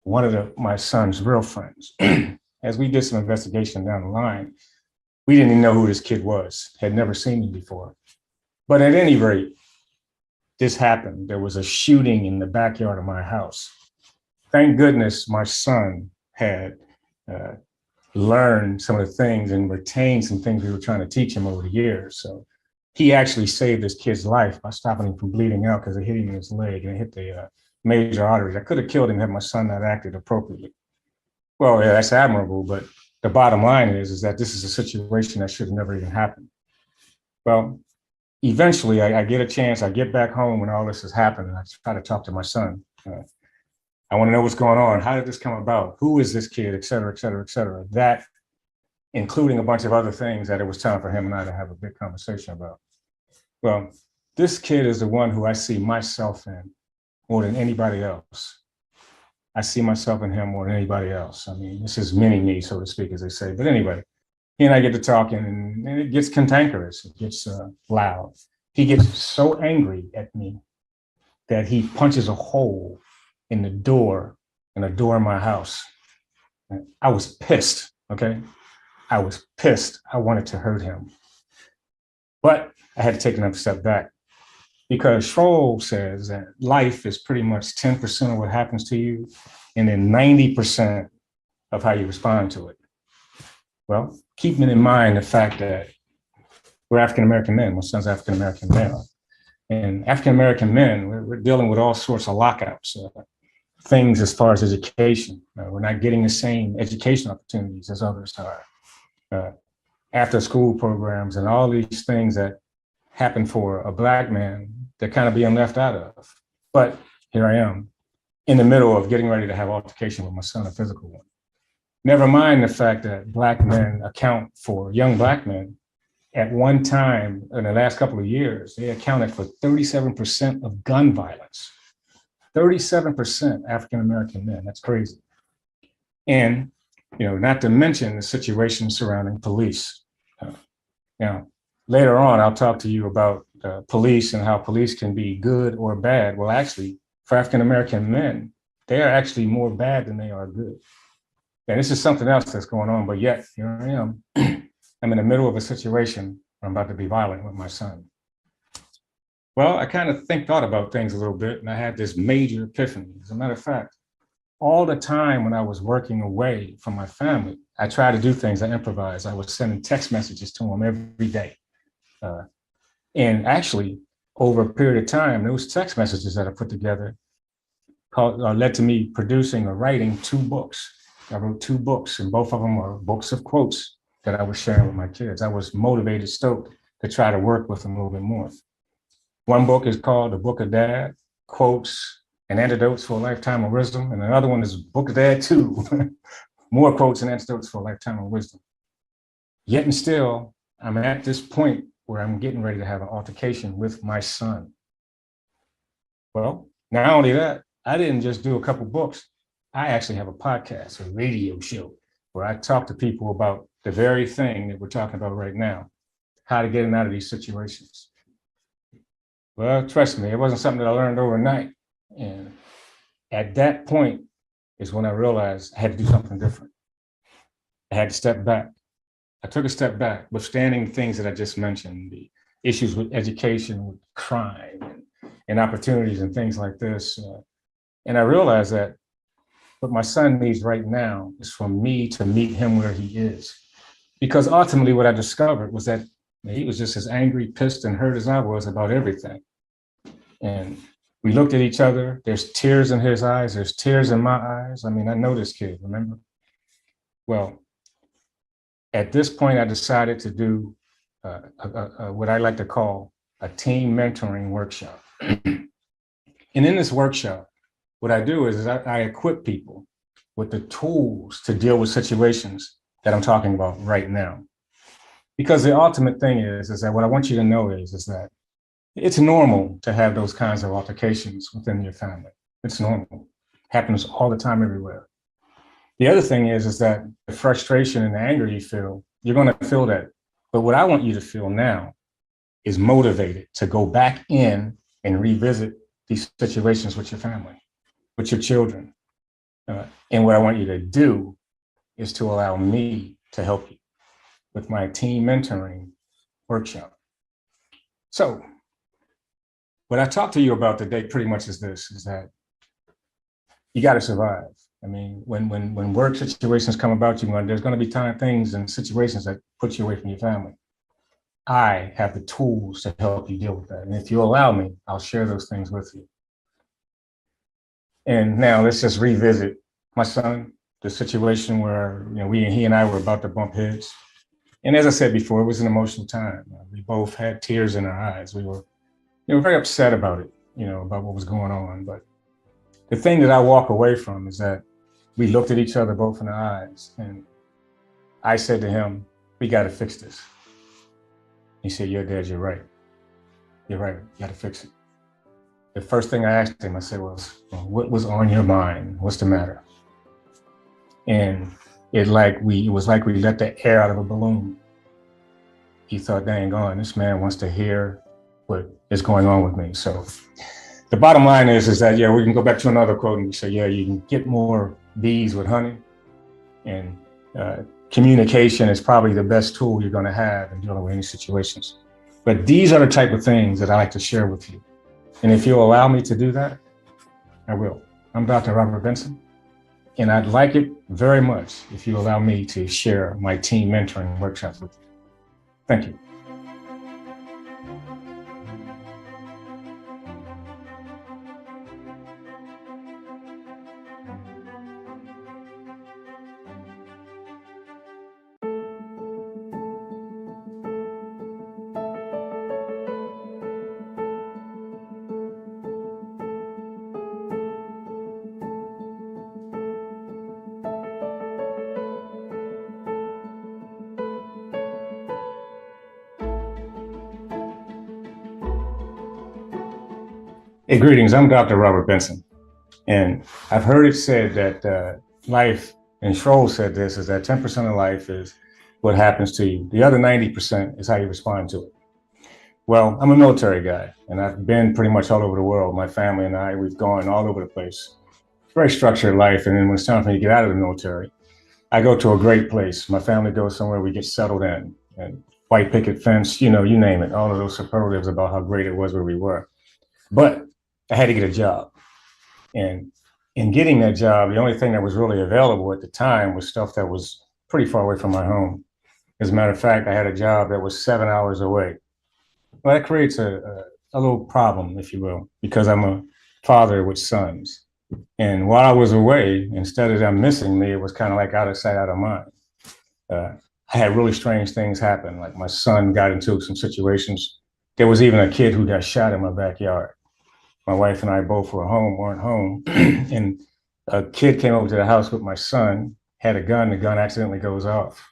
one of my son's real friends. As we did some investigation down the line, we didn't even know who this kid was, had never seen him before. But at any rate, this happened. There was a shooting in the backyard of my house. Thank goodness my son had learned some of the things and retained some things we were trying to teach him over the years. So he actually saved this kid's life by stopping him from bleeding out, because it hit him in his leg and it hit the major arteries. I could have killed him had my son not acted appropriately. Well, yeah, that's admirable, but the bottom line is that this is a situation that should have never even happened. Well, eventually I get a chance, I get back home when all this has happened, and I try to talk to my son. I want to know what's going on. How did this come about? Who is this kid, et cetera, et cetera, et cetera. That, including a bunch of other things that it was time for him and I to have a big conversation about. Well, this kid is the one who I see myself in more than anybody else. I see myself in him more than anybody else. I mean, this is mini me, so to speak, as they say. But anyway, he and I get to talking, and it gets cantankerous. It gets loud. He gets so angry at me that he punches a hole in the door, in my house. I was pissed, okay? I was pissed. I wanted to hurt him. But I had to take another step back because Schroll says that life is pretty much 10% of what happens to you and then 90% of how you respond to it. Well, keeping in mind the fact that we're African-American men, my son's African-American male, and African-American men, we're dealing with all sorts of lockouts, things as far as education. We're not getting the same education opportunities as others are. After school programs and all these things that happen for a Black man, they're kind of being left out of. But here I am in the middle of getting ready to have altercation with my son, a physical one. Never mind the fact that Black men account for, young Black men, at one time in the last couple of years, they accounted for 37% of gun violence. 37% African-American men, that's crazy. And, not to mention the situation surrounding police. Now, later on, I'll talk to you about police and how police can be good or bad. Well, actually, for African-American men, they are actually more bad than they are good. And this is something else that's going on, but yet here I am. I'm in the middle of a situation where I'm about to be violent with my son. Well, I kind of thought about things a little bit, and I had this major epiphany. As a matter of fact, all the time when I was working away from my family, I tried to do things, I improvised. I was sending text messages to them every day. And actually, over a period of time, those text messages that I put together led to me producing or writing 2 books. I wrote 2 books, and both of them are books of quotes that I was sharing with my kids. I was motivated, stoked to try to work with them a little bit more. One book is called The Book of Dad, Quotes and Antidotes for a Lifetime of Wisdom. And another one is Book of Dad 2, More Quotes and Antidotes for a Lifetime of Wisdom. Yet and still, I'm at this point where I'm getting ready to have an altercation with my son. Well, not only that, I didn't just do a couple books. I actually have a podcast, a radio show, where I talk to people about the very thing that we're talking about right now, how to get out of these situations. Well, trust me, it wasn't something that I learned overnight. And at that point is when I realized I had to do something different. I had to step back. I took a step back, withstanding the things that I just mentioned, the issues with education, with crime, and opportunities and things like this. And I realized that what my son needs right now is for me to meet him where he is. Because ultimately what I discovered was that he was just as angry, pissed, and hurt as I was about everything. And we looked at each other. There's tears in his eyes. There's tears in my eyes. I mean, I know this kid, remember? Well, at this point, I decided to do what I like to call a team mentoring workshop. And in this workshop, what I do is I equip people with the tools to deal with situations that I'm talking about right now. Because the ultimate thing is that what I want you to know is that it's normal to have those kinds of altercations within your family. It's normal. Happens all the time everywhere. The other thing is that the frustration and the anger you feel, you're going to feel that. But what I want you to feel now is motivated to go back in and revisit these situations with your family, with your children. And what I want you to do is to allow me to help you with my team mentoring workshop. So what I talked to you about today pretty much is this, is that you got to survive. I mean, when work situations come about you, there's going to be things and situations that put you away from your family. I have the tools to help you deal with that. And if you allow me, I'll share those things with you. And now let's just revisit my son, the situation where he and I were about to bump heads. And as I said before, it was an emotional time. We both had tears in our eyes. We were very upset about it, about what was going on. But the thing that I walk away from is that we looked at each other both in the eyes, and I said to him, we got to fix this. He said, yeah, Dad, you're right. You're right, you got to fix it. The first thing I asked him, I said, was, what was on your mind? What's the matter? And it was like we let the air out of a balloon. He thought, dang on, this man wants to hear what is going on with me. So the bottom line is that, we can go back to another quote and say, you can get more bees with honey. And communication is probably the best tool you're going to have in dealing with any situations. But these are the type of things that I like to share with you. And if you'll allow me to do that, I will. I'm Dr. Robert Benson, and I'd like it very much if you allow me to share my team mentoring workshops with you. Thank you. Hey, greetings. I'm Dr. Robert Benson, and I've heard it said that life, and Schroll said this, is that 10% of life is what happens to you. The other 90% is how you respond to it. Well, I'm a military guy, and I've been pretty much all over the world. My family and I, we've gone all over the place. Very structured life, and then when it's time for me to get out of the military, I go to a great place. My family goes somewhere we get settled in, and white picket fence, you know, you name it, all of those superlatives about how great it was where we were. But I had to get a job. And in getting that job, the only thing that was really available at the time was stuff that was pretty far away from my home. As a matter of fact, I had a job that was 7 hours away. Well, that creates a little problem, if you will, because I'm a father with sons. And while I was away, instead of them missing me, it was kind of like out of sight, out of mind. I had really strange things happen. Like my son got into some situations. There was even a kid who got shot in my backyard. My wife and I both weren't home, and a kid came over to the house with my son, had a gun, the gun accidentally goes off.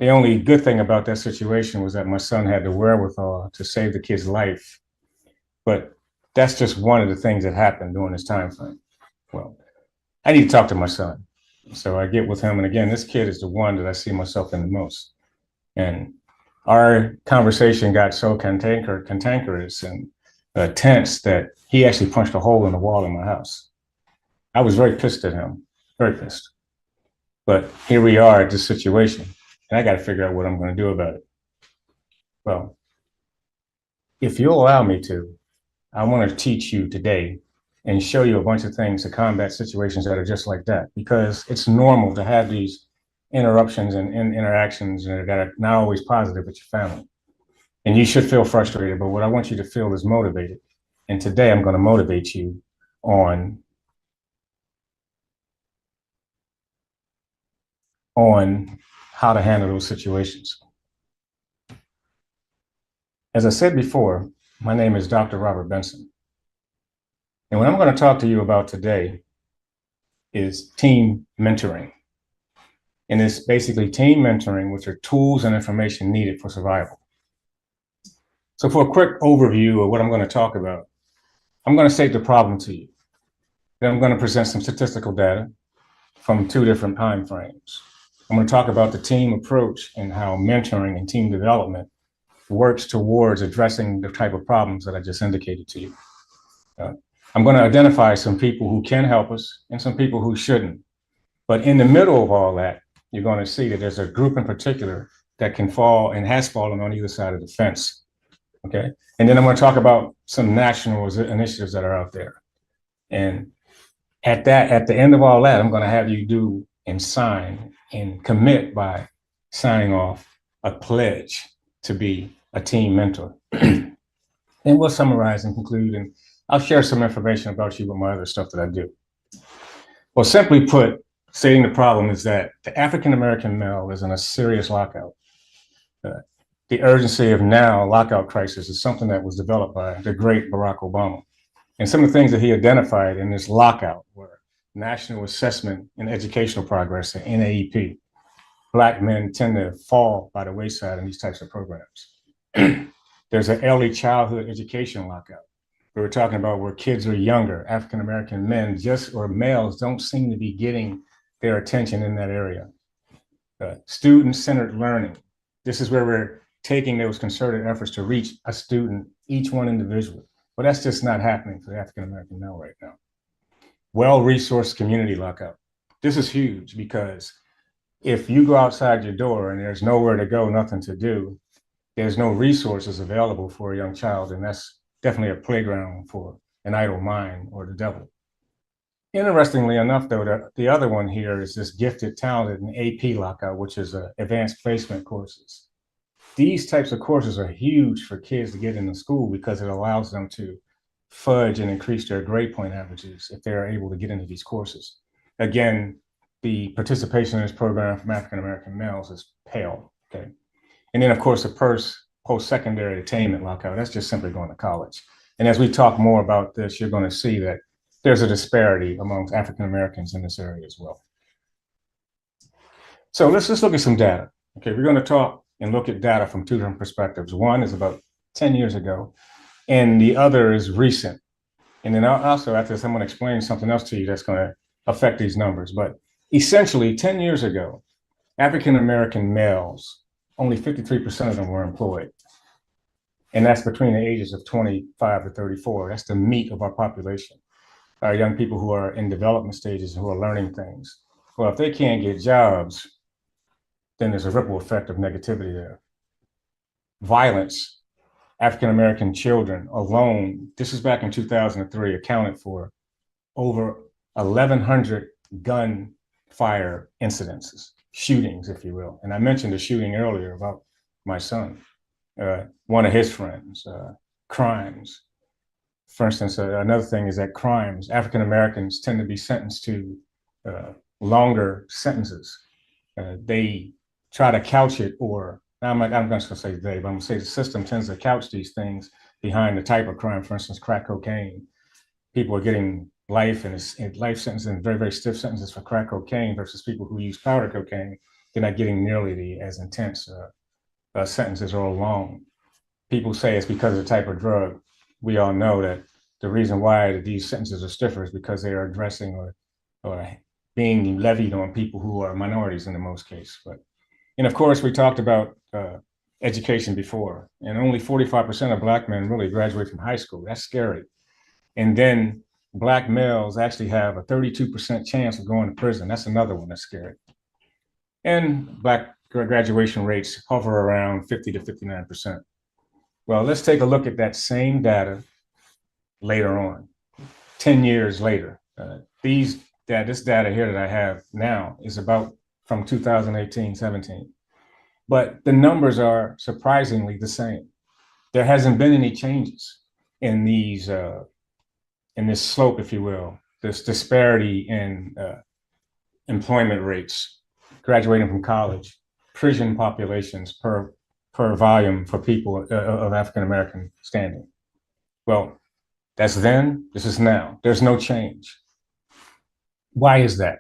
The only good thing about that situation was that my son had the wherewithal to save the kid's life. But that's just one of the things that happened during this time frame. Well, I need to talk to my son. So I get with him, and again, this kid is the one that I see myself in the most. And our conversation got so cantankerous and tense that he actually punched a hole in the wall in my house. I was very pissed at him, very pissed. But here we are at this situation, and I got to figure out what I'm going to do about it. Well, if you'll allow me to, I want to teach you today and show you a bunch of things to combat situations that are just like that, because it's normal to have these interruptions and interactions that are not always positive with your family. And you should feel frustrated, but what I want you to feel is motivated. And today I'm going to motivate you on how to handle those situations. As I said before, my name is Dr. Robert Benson. And what I'm going to talk to you about today is team mentoring. And it's basically team mentoring, which are tools and information needed for survival. So for a quick overview of what I'm going to talk about, I'm going to state the problem to you. Then I'm going to present some statistical data from 2 different time frames. I'm going to talk about the team approach and how mentoring and team development works towards addressing the type of problems that I just indicated to you. I'm going to identify some people who can help us and some people who shouldn't. But in the middle of all that, you're going to see that there's a group in particular that can fall and has fallen on either side of the fence. Okay. And then I'm going to talk about some national initiatives that are out there. And at the end of all that, I'm going to have you do and sign and commit by signing off a pledge to be a team mentor. And we'll summarize and conclude, and I'll share some information about you with my other stuff that I do. Well, simply put, stating the problem is that the African-American male is in a serious lockout. The urgency of now lockout crisis is something that was developed by the great Barack Obama. And some of the things that he identified in this lockout were National Assessment in Educational Progress, the NAEP. Black men tend to fall by the wayside in these types of programs. There's an early childhood education lockout. We're talking about where kids are younger, African-American men or males don't seem to be getting their attention in that area. Student-centered learning. This is where we're taking those concerted efforts to reach a student, each one individually. But that's just not happening for the African-American male right now. Well-resourced community lockout. This is huge because if you go outside your door and there's nowhere to go, nothing to do, there's no resources available for a young child, and that's definitely a playground for an idle mind or the devil. Interestingly enough, though, the other one here is this gifted, talented, and AP lockout, which is advanced placement courses. These types of courses are huge for kids to get into school because it allows them to fudge and increase their grade point averages if they're able to get into these courses. Again, the participation in this program from African-American males is pale, okay? And then, of course, the post-secondary attainment lockout, that's just simply going to college. And as we talk more about this, you're going to see that there's a disparity amongst African-Americans in this area as well. So let's just look at some data. Okay, we're going to talk and look at data from two different perspectives. One is about 10 years ago, and the other is recent. And then also after this, I'm going to explain something else to you that's going to affect these numbers. But essentially, 10 years ago, African-American males, only 53% of them were employed. And that's between the ages of 25 to 34. That's the meat of our population. Our young people who are in development stages, who are learning things. Well, if they can't get jobs, then there's a ripple effect of negativity there. Violence, African-American children alone, this is back in 2003, accounted for over 1,100 gunfire incidences, shootings, if you will. And I mentioned a shooting earlier about my son, one of his friends, crimes. For instance, another thing is that crimes, African-Americans tend to be sentenced to longer sentences. They try to couch it, or I'm not going to say they, but I'm going to say the system tends to couch these things behind the type of crime. For instance, crack cocaine. People are getting life and life sentences and very, very stiff sentences for crack cocaine versus people who use powder cocaine. They're not getting nearly as intense sentences or long. People say it's because of the type of drug. We all know that the reason why these sentences are stiffer is because they are addressing or being levied on people who are minorities in the most case. And of course, we talked about education before, and only 45% of Black men really graduate from high school. That's scary. And then Black males actually have a 32% chance of going to prison. That's another one that's scary. And Black graduation rates hover around 50 to 59%. Well, let's take a look at that same data later on, 10 years later. This data here that I have now is about from 2018-17. But the numbers are surprisingly the same. There hasn't been any changes in these, in this slope, if you will, this disparity in employment rates, graduating from college, prison populations per volume for people of African-American standing. Well, that's then, this is now. There's no change. Why is that?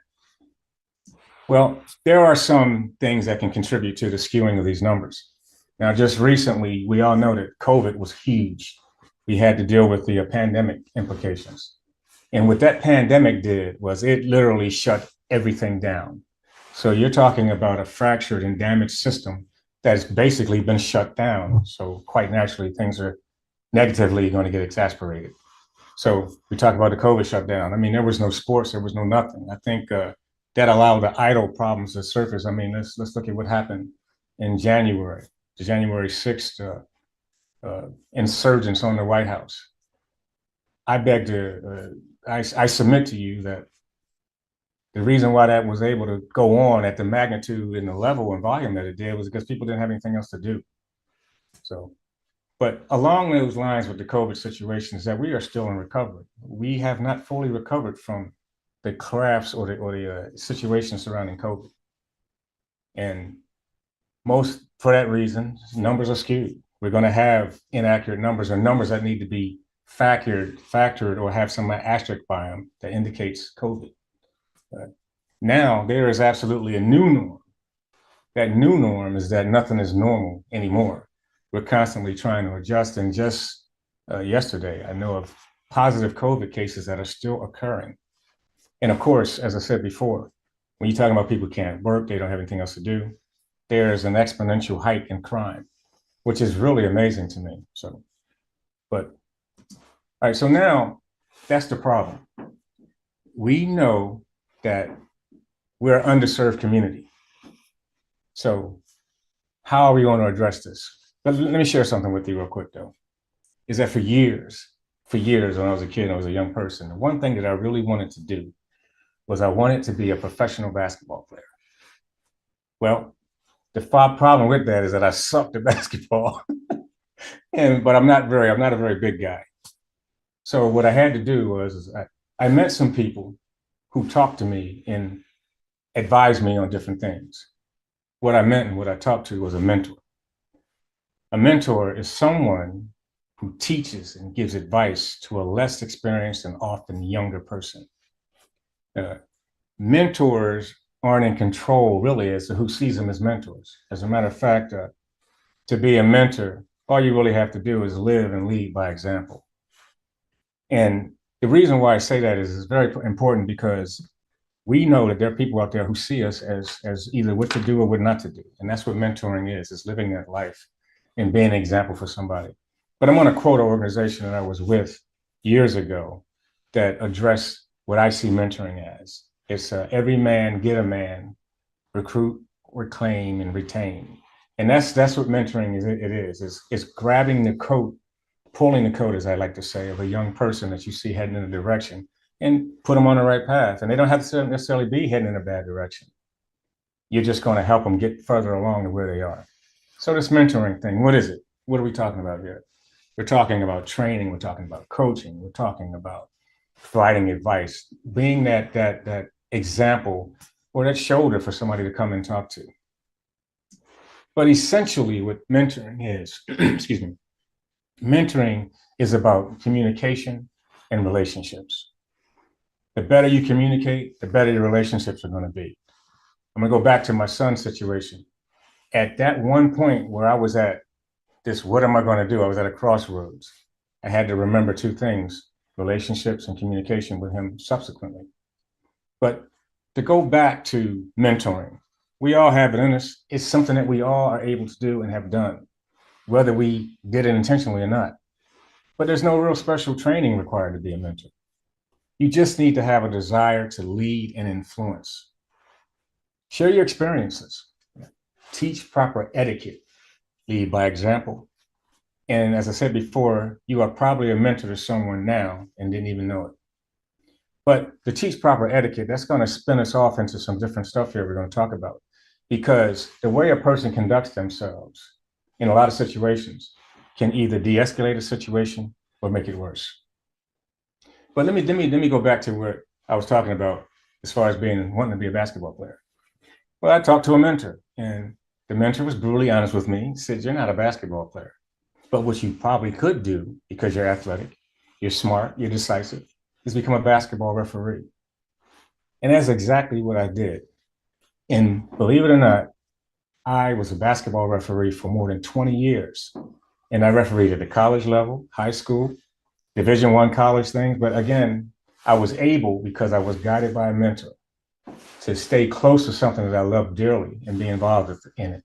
Well, there are some things that can contribute to the skewing of these numbers. Now, just recently, we all know that COVID was huge. We had to deal with the pandemic implications. And what that pandemic did was it literally shut everything down. So you're talking about a fractured and damaged system that's basically been shut down. So quite naturally, things are negatively going to get exasperated. So we talk about the COVID shutdown. I mean, there was no sports, there was no nothing. I think that allowed the idle problems to surface. I mean, let's look at what happened in January, the January 6th insurgents on the White House. I beg to, I submit to you that the reason why that was able to go on at the magnitude and the level and volume that it did was because people didn't have anything else to do. So, but along those lines with the COVID situation is that we are still in recovery. We have not fully recovered from the crafts or the situation surrounding COVID. And for that reason, numbers are skewed. We're going to have inaccurate numbers or numbers that need to be factored or have some asterisk by them that indicates COVID. Now there is absolutely a new norm. That new norm is that nothing is normal anymore. We're constantly trying to adjust. And just yesterday, I know of positive COVID cases that are still occurring. And of course, as I said before, when you're talking about people who can't work, they don't have anything else to do, there's an exponential hike in crime, which is really amazing to me. So, but, all right, so now that's the problem. We know that we're an underserved community. So how are we going to address this? Let me share something with you real quick though, is that for years when I was a kid, I was a young person, the one thing that I really wanted to do was I wanted to be a professional basketball player. Well, the problem with that is that I sucked at basketball, but I'm not a very big guy. So what I had to do was I met some people who talked to me and advised me on different things. What I meant and what I talked to was a mentor. A mentor is someone who teaches and gives advice to a less experienced and often younger person. Mentors aren't in control really as to who sees them as mentors. As a matter of fact, to be a mentor, all you really have to do is live and lead by example. And the reason why I say that is it's very important because we know that there are people out there who see us as either what to do or what not to do. And that's what mentoring is living that life and being an example for somebody. But I'm going to quote an organization that I was with years ago that addressed what I see mentoring as. It's every man, get a man, recruit, reclaim, and retain. And that's what mentoring is. It's grabbing the coat, pulling the coat, as I like to say, of a young person that you see heading in a direction and put them on the right path. And they don't have to necessarily be heading in a bad direction. You're just going to help them get further along to where they are. So this mentoring thing, what is it? What are we talking about here? We're talking about training. We're talking about coaching. We're talking about providing advice, being that example or that shoulder for somebody to come and talk to. But essentially what mentoring is, excuse me, mentoring is about communication and relationships. The better you communicate, the better your relationships are going to be. I'm going to go back to my son's situation. At that one point where I was at this, what am I going to do? I was at a crossroads. I had to remember two things, relationships and communication with him subsequently. But to go back to mentoring, we all have it in us. It's something that we all are able to do and have done, whether we did it intentionally or not. But there's no real special training required to be a mentor. You just need to have a desire to lead and influence. Share your experiences. Teach proper etiquette. Lead by example. And as I said before, you are probably a mentor to someone now and didn't even know it. But to teach proper etiquette, that's going to spin us off into some different stuff here we're going to talk about. Because the way a person conducts themselves in a lot of situations can either de-escalate a situation or make it worse. But let me go back to what I was talking about as far as wanting to be a basketball player. Well, I talked to a mentor, and the mentor was brutally honest with me. He said, "You're not a basketball player. But what you probably could do, because you're athletic, you're smart, you're decisive, is become a basketball referee." And that's exactly what I did. And believe it or not, I was a basketball referee for more than 20 years. And I refereed at the college level, high school, Division I college things. But again, I was able, because I was guided by a mentor, to stay close to something that I love dearly and be involved in it.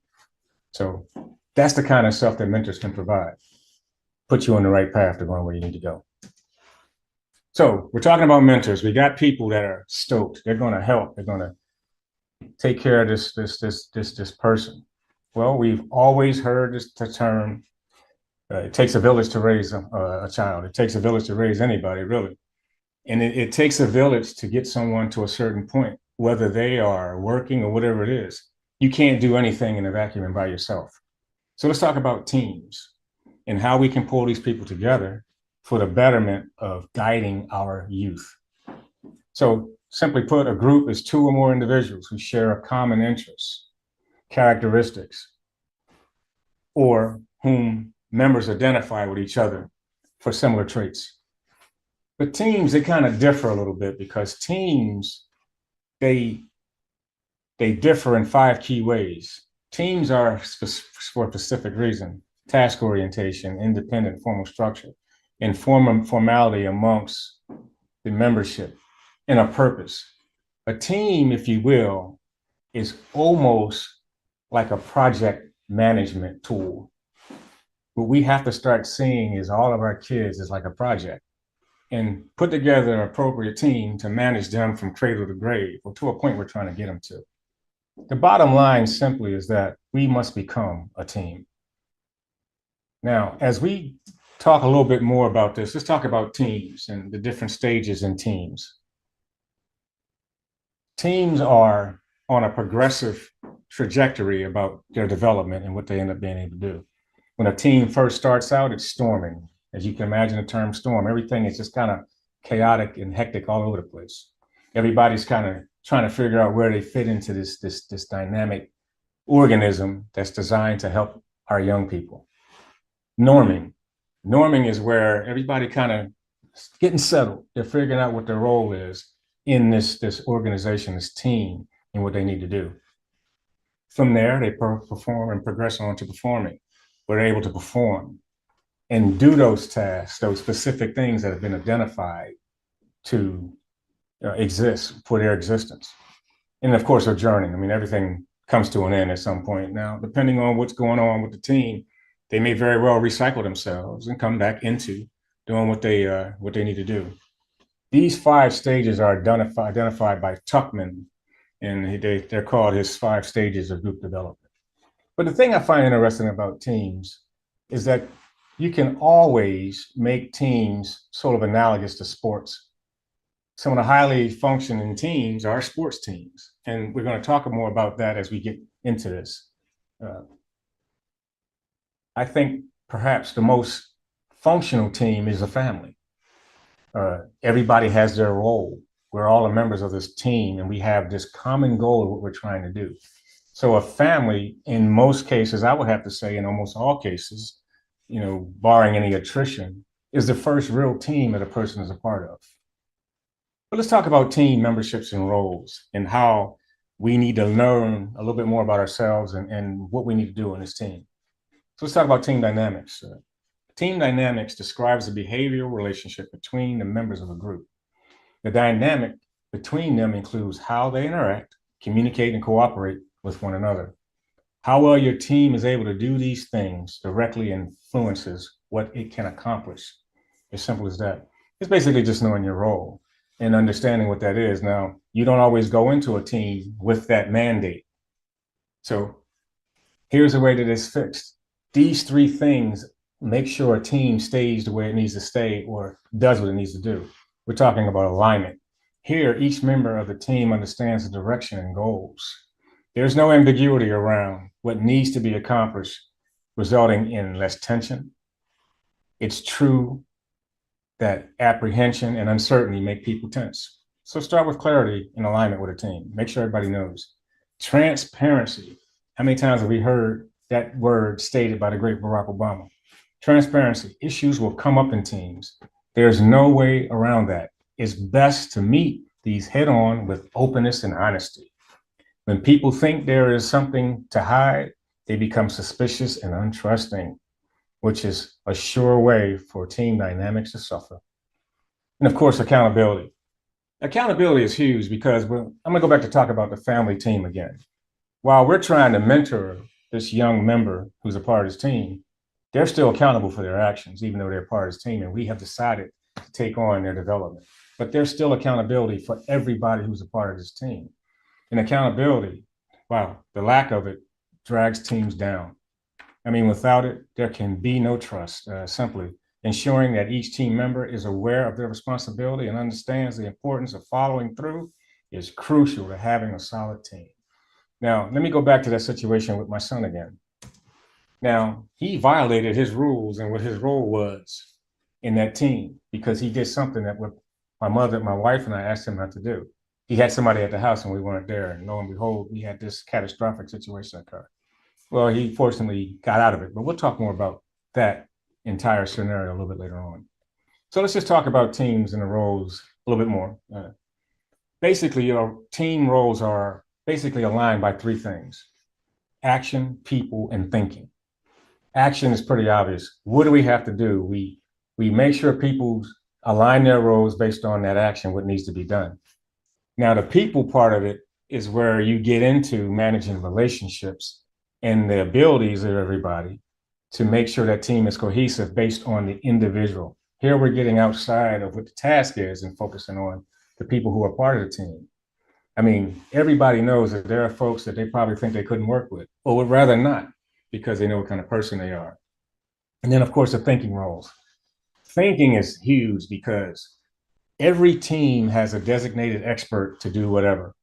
So that's the kind of stuff that mentors can provide. Put you on the right path to going where you need to go. So we're talking about mentors. We got people that are stoked. They're going to help. They're going to take care of this person. Well, we've always heard the term, it takes a village to raise a child. It takes a village to raise anybody, really. And it takes a village to get someone to a certain point, whether they are working or whatever it is. You can't do anything in a vacuum and by yourself. So let's talk about teams and how we can pull these people together for the betterment of guiding our youth. So simply put, a group is two or more individuals who share a common interest, characteristics, or whom members identify with each other for similar traits. But teams, they kind of differ a little bit, because teams, they differ in 5 key ways. Teams are for a specific reason: task orientation, independent formal structure, and formality amongst the membership, and a purpose. A team, if you will, is almost like a project management tool. What we have to start seeing is all of our kids as like a project, and put together an appropriate team to manage them from cradle to grave, or to a point we're trying to get them to. The bottom line simply is that we must become a team. Now, as we talk a little bit more about this, let's talk about teams and the different stages in teams. Teams are on a progressive trajectory about their development and what they end up being able to do. When a team first starts out, it's storming. As you can imagine the term storm, everything is just kind of chaotic and hectic all over the place. Everybody's kind of trying to figure out where they fit into this dynamic organism that's designed to help our young people. Norming. Norming is where everybody kind of getting settled. They're figuring out what their role is in this organization, this team, and what they need to do. From there, they perform and progress on to performing. We're able to perform and do those tasks, those specific things that have been identified to exist for their existence. And of course, a journey. I mean, everything comes to an end at some point. Now, depending on what's going on with the team, they may very well recycle themselves and come back into doing what they need to do. These 5 stages are identified by Tuckman, and they're called his 5 stages of group development. But the thing I find interesting about teams is that you can always make teams sort of analogous to sports. Some of the highly functioning teams are sports teams, and we're going to talk more about that as we get into this. I think perhaps the most functional team is a family. Everybody has their role. We're all members of this team, and we have this common goal of what we're trying to do. So a family, in most cases, I would have to say in almost all cases, barring any attrition, is the first real team that a person is a part of. But let's talk about team memberships and roles and how we need to learn a little bit more about ourselves and what we need to do in this team. So let's talk about team dynamics. Team dynamics describes the behavioral relationship between the members of a group. The dynamic between them includes how they interact, communicate, and cooperate with one another. How well your team is able to do these things directly influences what it can accomplish. As simple as that. It's basically just knowing your role and understanding what that is. Now, you don't always go into a team with that mandate. So here's the way that it's fixed. These 3 things make sure a team stays the way it needs to stay or does what it needs to do. We're talking about alignment. Here, each member of the team understands the direction and goals. There's no ambiguity around what needs to be accomplished, resulting in less tension. It's true that apprehension and uncertainty make people tense. So start with clarity and alignment with a team. Make sure everybody knows. Transparency. How many times have we heard that word stated by the great Barack Obama? Transparency. Issues will come up in teams. There's no way around that. It's best to meet these head on with openness and honesty. When people think there is something to hide, they become suspicious and untrusting, which is a sure way for team dynamics to suffer. And of course, accountability. Accountability is huge because I'm going to go back to talk about the family team again. While we're trying to mentor this young member who's a part of this team, they're still accountable for their actions, even though they're part of this team, and we have decided to take on their development. But there's still accountability for everybody who's a part of this team. And accountability, wow, the lack of it drags teams down. I mean, without it, there can be no trust. Simply ensuring that each team member is aware of their responsibility and understands the importance of following through is crucial to having a solid team. Now, let me go back to that situation with my son again. Now, he violated his rules and what his role was in that team because he did something that my wife and I asked him not to do. He had somebody at the house and we weren't there, and lo and behold, we had this catastrophic situation occur. Well, he fortunately got out of it, but we'll talk more about that entire scenario a little bit later on. So let's just talk about teams and the roles a little bit more. Basically, your team roles are basically aligned by 3 things: action, people, and thinking. Action is pretty obvious. What do we have to do? We make sure people align their roles based on that action, what needs to be done. Now, the people part of it is where you get into managing relationships and the abilities of everybody to make sure that team is cohesive based on the individual. Here we're getting outside of what the task is and focusing on the people who are part of the team. I mean, everybody knows that there are folks that they probably think they couldn't work with or would rather not because they know what kind of person they are. And then, of course, the thinking roles. Thinking is huge because every team has a designated expert to do whatever.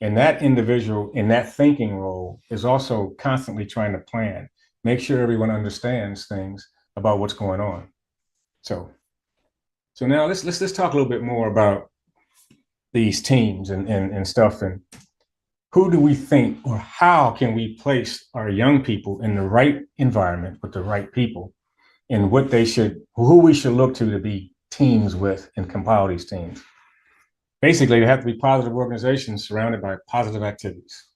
And that individual in that thinking role is also constantly trying to plan, make sure everyone understands things about what's going on. So now let's talk a little bit more about these teams and stuff, and who do we think, or how can we place our young people in the right environment with the right people, and who we should look to be teams with and compile these teams. Basically, they have to be positive organizations surrounded by positive activities.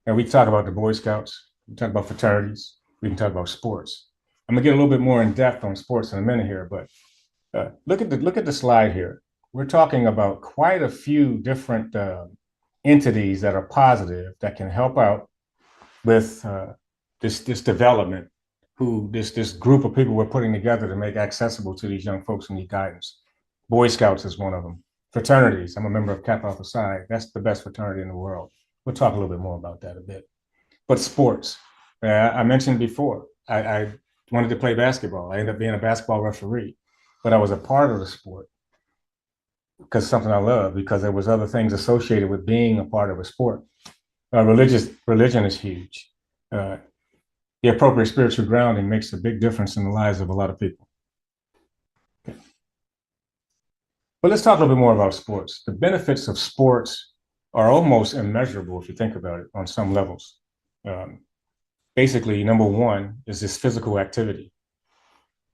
And we talk about the Boy Scouts, we talk about fraternities, we can talk about sports. I'm gonna get a little bit more in depth on sports in a minute here, but look at the slide here. We're talking about quite a few different entities that are positive that can help out with this development. This group of people we're putting together to make accessible to these young folks who need guidance. Boy Scouts is one of them. Fraternities. I'm a member of Kappa Alpha Psi. That's the best fraternity in the world. We'll talk a little bit more about that a bit. But sports. I mentioned before, I wanted to play basketball. I ended up being a basketball referee, but I was a part of the sport because something I love, because there was other things associated with being a part of a sport. Religion is huge. The appropriate spiritual grounding makes a big difference in the lives of a lot of people. Okay. But let's talk a little bit more about sports. The benefits of sports are almost immeasurable if you think about it on some levels. Basically, number one is this physical activity.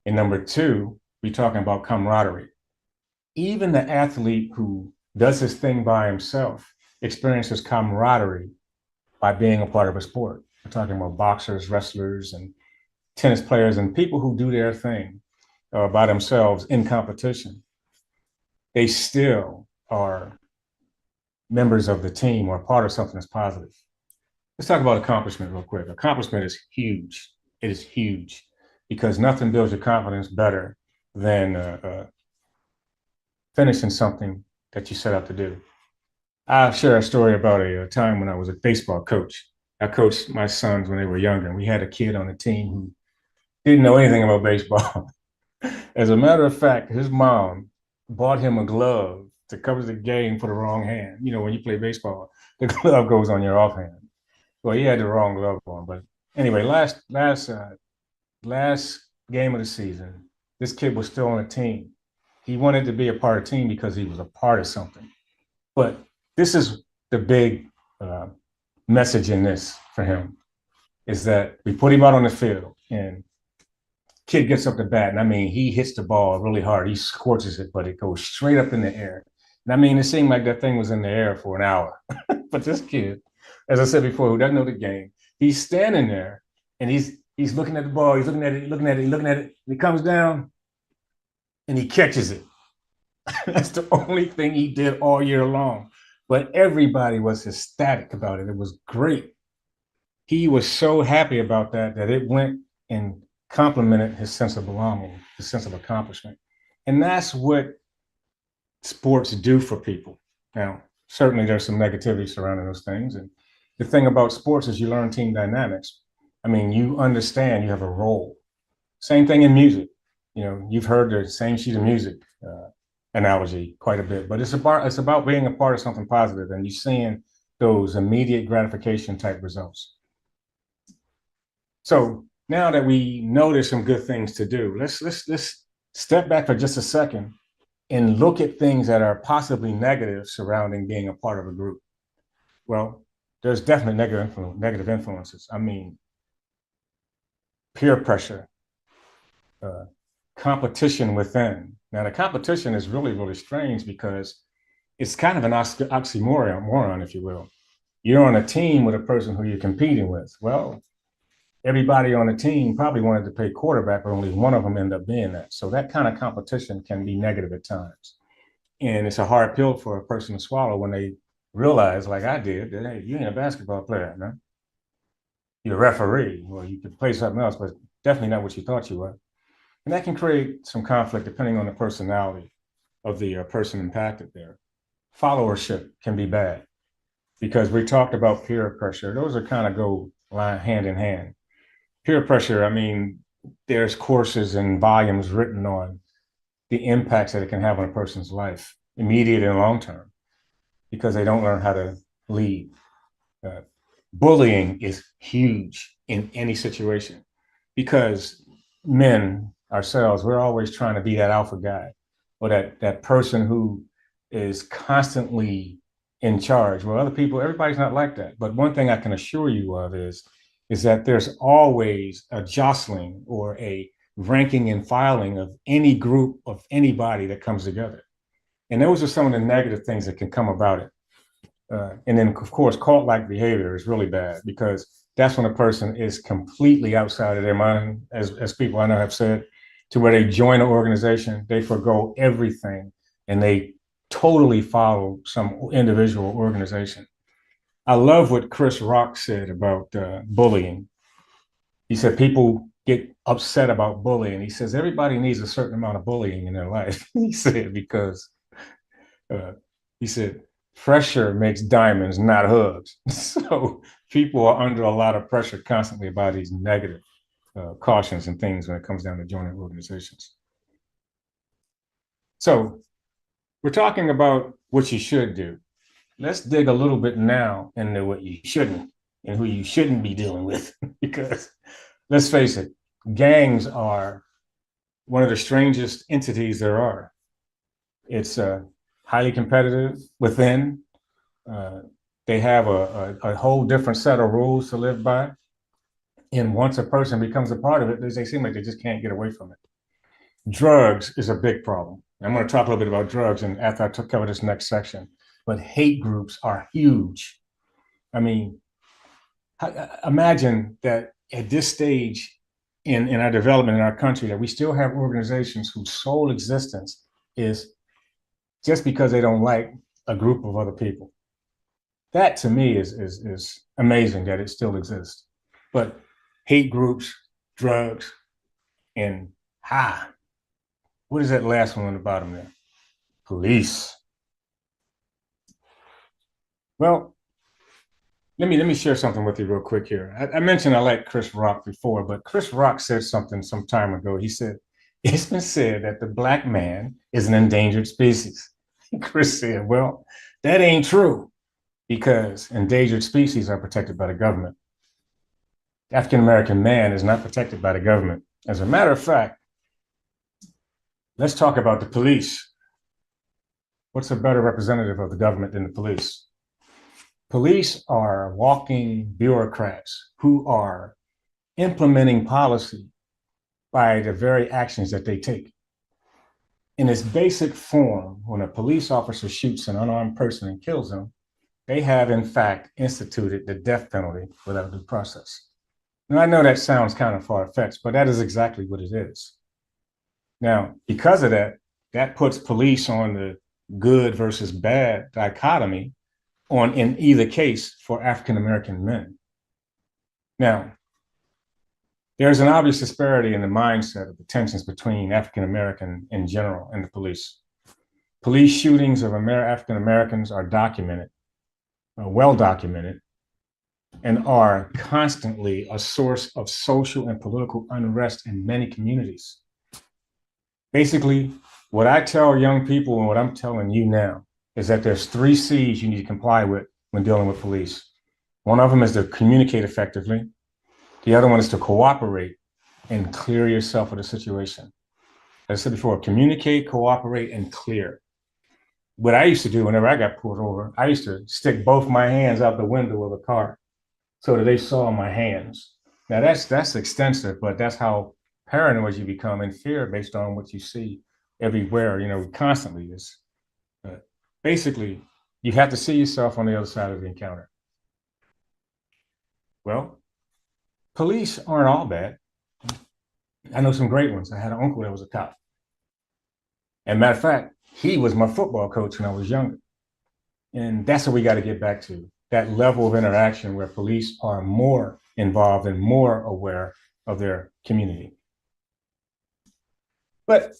And number two, we're talking about camaraderie. Even the athlete who does his thing by himself experiences camaraderie by being a part of a sport. We're talking about boxers, wrestlers, and tennis players, and people who do their thing by themselves in competition. They still are members of the team or part of something that's positive. Let's talk about accomplishment real quick. Accomplishment is huge. It is huge because nothing builds your confidence better than finishing something that you set out to do. I'll share a story about a time when I was a baseball coach. I coached my sons when they were younger, and we had a kid on the team who didn't know anything about baseball. As a matter of fact, his mom bought him a glove to cover the game for the wrong hand. You know, when you play baseball, the glove goes on your offhand. Well, he had the wrong glove on, but anyway, last game of the season, this kid was still on the team. He wanted to be a part of the team because he was a part of something. But this is the big message in this for him, is that we put him out on the field and kid gets up the bat, and I mean, he hits the ball really hard. He scorches it, but it goes straight up in the air. And I mean, it seemed like that thing was in the air for an hour. But this kid, as I said before, who doesn't know the game, he's standing there and he's looking at the ball, he's looking at it, looking at it, looking at it, and he comes down and he catches it. That's the only thing he did all year long. But everybody was ecstatic about it. It was great. He was so happy about that it went and complemented his sense of belonging, his sense of accomplishment. And that's what sports do for people. Now, certainly there's some negativity surrounding those things. And the thing about sports is you learn team dynamics. I mean, you understand you have a role. Same thing in music. You know, you've heard the same sheet of music analogy quite a bit, but it's about being a part of something positive and you're seeing those immediate gratification type results. So now that we know there's some good things to do, let's step back for just a second and look at things that are possibly negative surrounding being a part of a group. Well, there's definitely negative influences. I mean, peer pressure, competition within. Now, the competition is really, really strange because it's kind of an oxymoron, if you will. You're on a team with a person who you're competing with. Well, everybody on the team probably wanted to play quarterback, but only one of them ended up being that. So that kind of competition can be negative at times. And it's a hard pill for a person to swallow when they realize, like I did, that, hey, you ain't a basketball player, man. You're a referee, or you could play something else, but definitely not what you thought you were. And that can create some conflict depending on the personality of the person impacted there. Followership can be bad. because we talked about peer pressure. Those are kind of go hand in hand. Peer pressure, I mean, there's courses and volumes written on the impacts that it can have on a person's life, immediate and long term, because they don't learn how to lead. Bullying is huge in any situation because men ourselves, we're always trying to be that alpha guy or that person who is constantly in charge. Well, other people, everybody's not like that. But one thing I can assure you of is that there's always a jostling or a ranking and filing of any group of anybody that comes together. And those are some of the negative things that can come about it. And then, of course, cult-like behavior is really bad because that's when a person is completely outside of their mind, as people I know have said, to where they join an organization, they forgo everything, and they totally follow some individual organization. I love what Chris Rock said about bullying. He said people get upset about bullying. He says everybody needs a certain amount of bullying in their life. He said because he said pressure makes diamonds, not hugs. So people are under a lot of pressure constantly by these negative cautions and things when it comes down to joining organizations. So we're talking about what you should do. Let's dig a little bit now into what you shouldn't and who you shouldn't be dealing with. Because let's face it, gangs are one of the strangest entities there are. It's highly competitive within. They have a whole different set of rules to live by. And once a person becomes a part of it, they seem like they just can't get away from it. Drugs is a big problem. I'm going to talk a little bit about drugs and after I cover this next section. But hate groups are huge. I mean, imagine that at this stage in our development in our country, that we still have organizations whose sole existence is just because they don't like a group of other people. That to me is amazing that it still exists. But hate groups, drugs, and what is that last one on the bottom there? Police. Well, let me share something with you real quick here. I mentioned I like Chris Rock before, but Chris Rock said something some time ago. He said, it's been said that the Black man is an endangered species. Chris said, well, that ain't true because endangered species are protected by the government. The African-American man is not protected by the government. As a matter of fact, let's talk about the police. What's a better representative of the government than the police? Police are walking bureaucrats who are implementing policy by the very actions that they take. In its basic form, when a police officer shoots an unarmed person and kills them, they have in fact instituted the death penalty without due process. Now, I know that sounds kind of far-fetched, but that is exactly what it is. Now, because of that, that puts police on the good versus bad dichotomy in either case for African-American men. Now, there's an obvious disparity in the mindset of the tensions between African-American in general and the police. Police shootings of African-Americans are documented, well documented, and are constantly a source of social and political unrest in many communities. Basically, what I tell young people and what I'm telling you now is that there's 3 C's you need to comply with when dealing with police. One of them is to communicate effectively. The other one is to cooperate and clear yourself of the situation. As I said before, communicate, cooperate, and clear. What I used to do whenever I got pulled over, I used to stick both my hands out the window of the car so that they saw my hands. Now that's extensive, but that's how paranoid you become in fear based on what you see everywhere, constantly. Basically, you have to see yourself on the other side of the encounter. Well, police aren't all bad. I know some great ones. I had an uncle that was a cop. And matter of fact, he was my football coach when I was younger. And that's what we got to get back to, that level of interaction where police are more involved and more aware of their community. But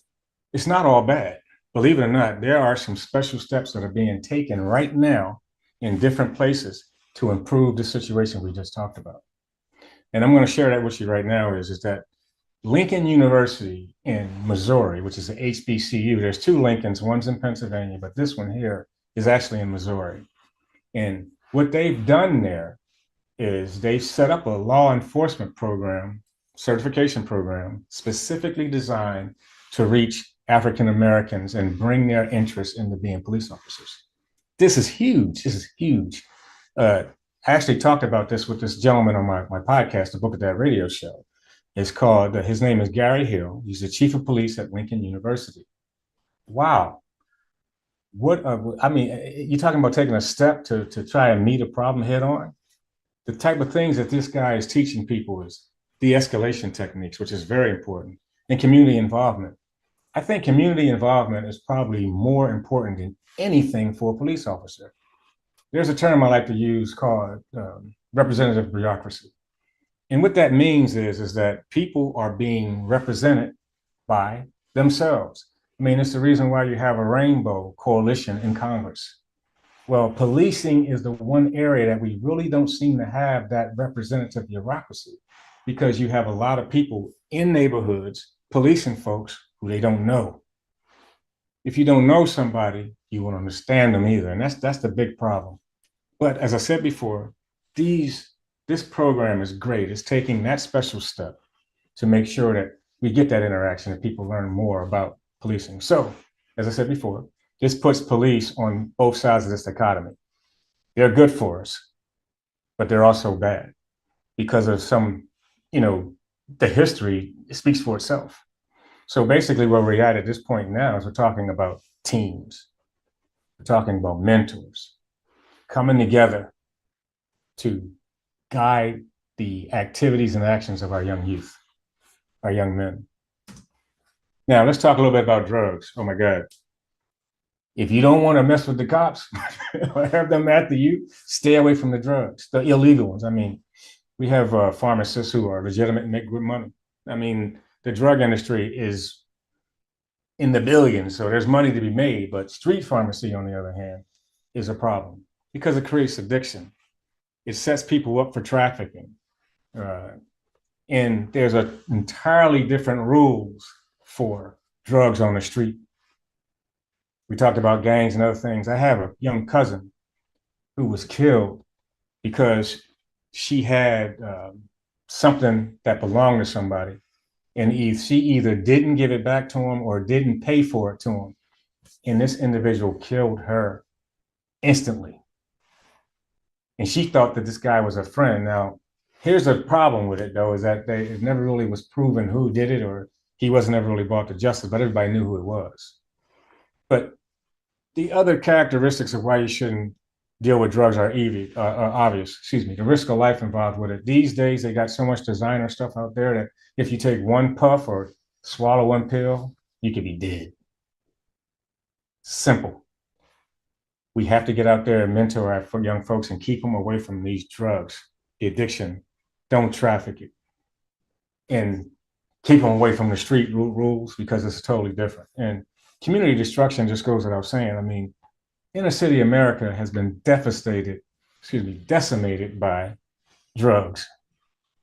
it's not all bad. Believe it or not, there are some special steps that are being taken right now in different places to improve the situation we just talked about. And I'm going to share that with you right now is that Lincoln University in Missouri, which is the HBCU, there's two Lincolns, one's in Pennsylvania, but this one here is actually in Missouri. And what they've done there is they've set up a law enforcement program, certification program, specifically designed to reach African Americans and bring their interest into being police officers. This is huge. This is huge. I actually talked about this with this gentleman on my podcast, the Book of That Radio show. It's called, his name is Gary Hill. He's the chief of police at Lincoln University. Wow. I mean, you're talking about taking a step to try and meet a problem head on. The type of things that this guy is teaching people is de-escalation techniques, which is very important, and community involvement. I think community involvement is probably more important than anything for a police officer. There's a term I like to use called representative bureaucracy. And what that means is that people are being represented by themselves. I mean, it's the reason why you have a rainbow coalition in Congress. Well, policing is the one area that we really don't seem to have that representative bureaucracy, because you have a lot of people in neighborhoods policing folks who they don't know. If you don't know somebody, you won't understand them either. And that's the big problem. But as I said before, this program is great. It's taking that special step to make sure that we get that interaction and people learn more about policing. So, as I said before, this puts police on both sides of this dichotomy. They're good for us, but they're also bad because of some, the history speaks for itself. So basically where we're at this point now is we're talking about teams. We're talking about mentors coming together to guide the activities and actions of our young youth, our young men. Now, let's talk a little bit about drugs. Oh my God. If you don't want to mess with the cops or have them after you, stay away from the drugs, the illegal ones. I mean, we have pharmacists who are legitimate and make good money. I mean, the drug industry is in the billions, so there's money to be made, but street pharmacy, on the other hand, is a problem because it creates addiction. It sets people up for trafficking. And there's entirely different rules for drugs on the street. We talked about gangs and other things. I have a young cousin who was killed because she had something that belonged to somebody, and she either didn't give it back to him or didn't pay for it to him. And this individual killed her instantly. And she thought that this guy was a friend. Now, here's a problem with it, though, is that it never really was proven who did it, or he wasn't ever really brought to justice, but everybody knew who it was. But the other characteristics of why you shouldn't deal with drugs are obvious. The risk of life involved with it. These days, they got so much designer stuff out there that if you take one puff or swallow one pill, you could be dead. Simple. We have to get out there and mentor our young folks and keep them away from these drugs, the addiction. Don't traffic it. And keep them away from the street rules, because it's totally different. And community destruction just goes without saying. I mean, inner city America has been decimated by drugs.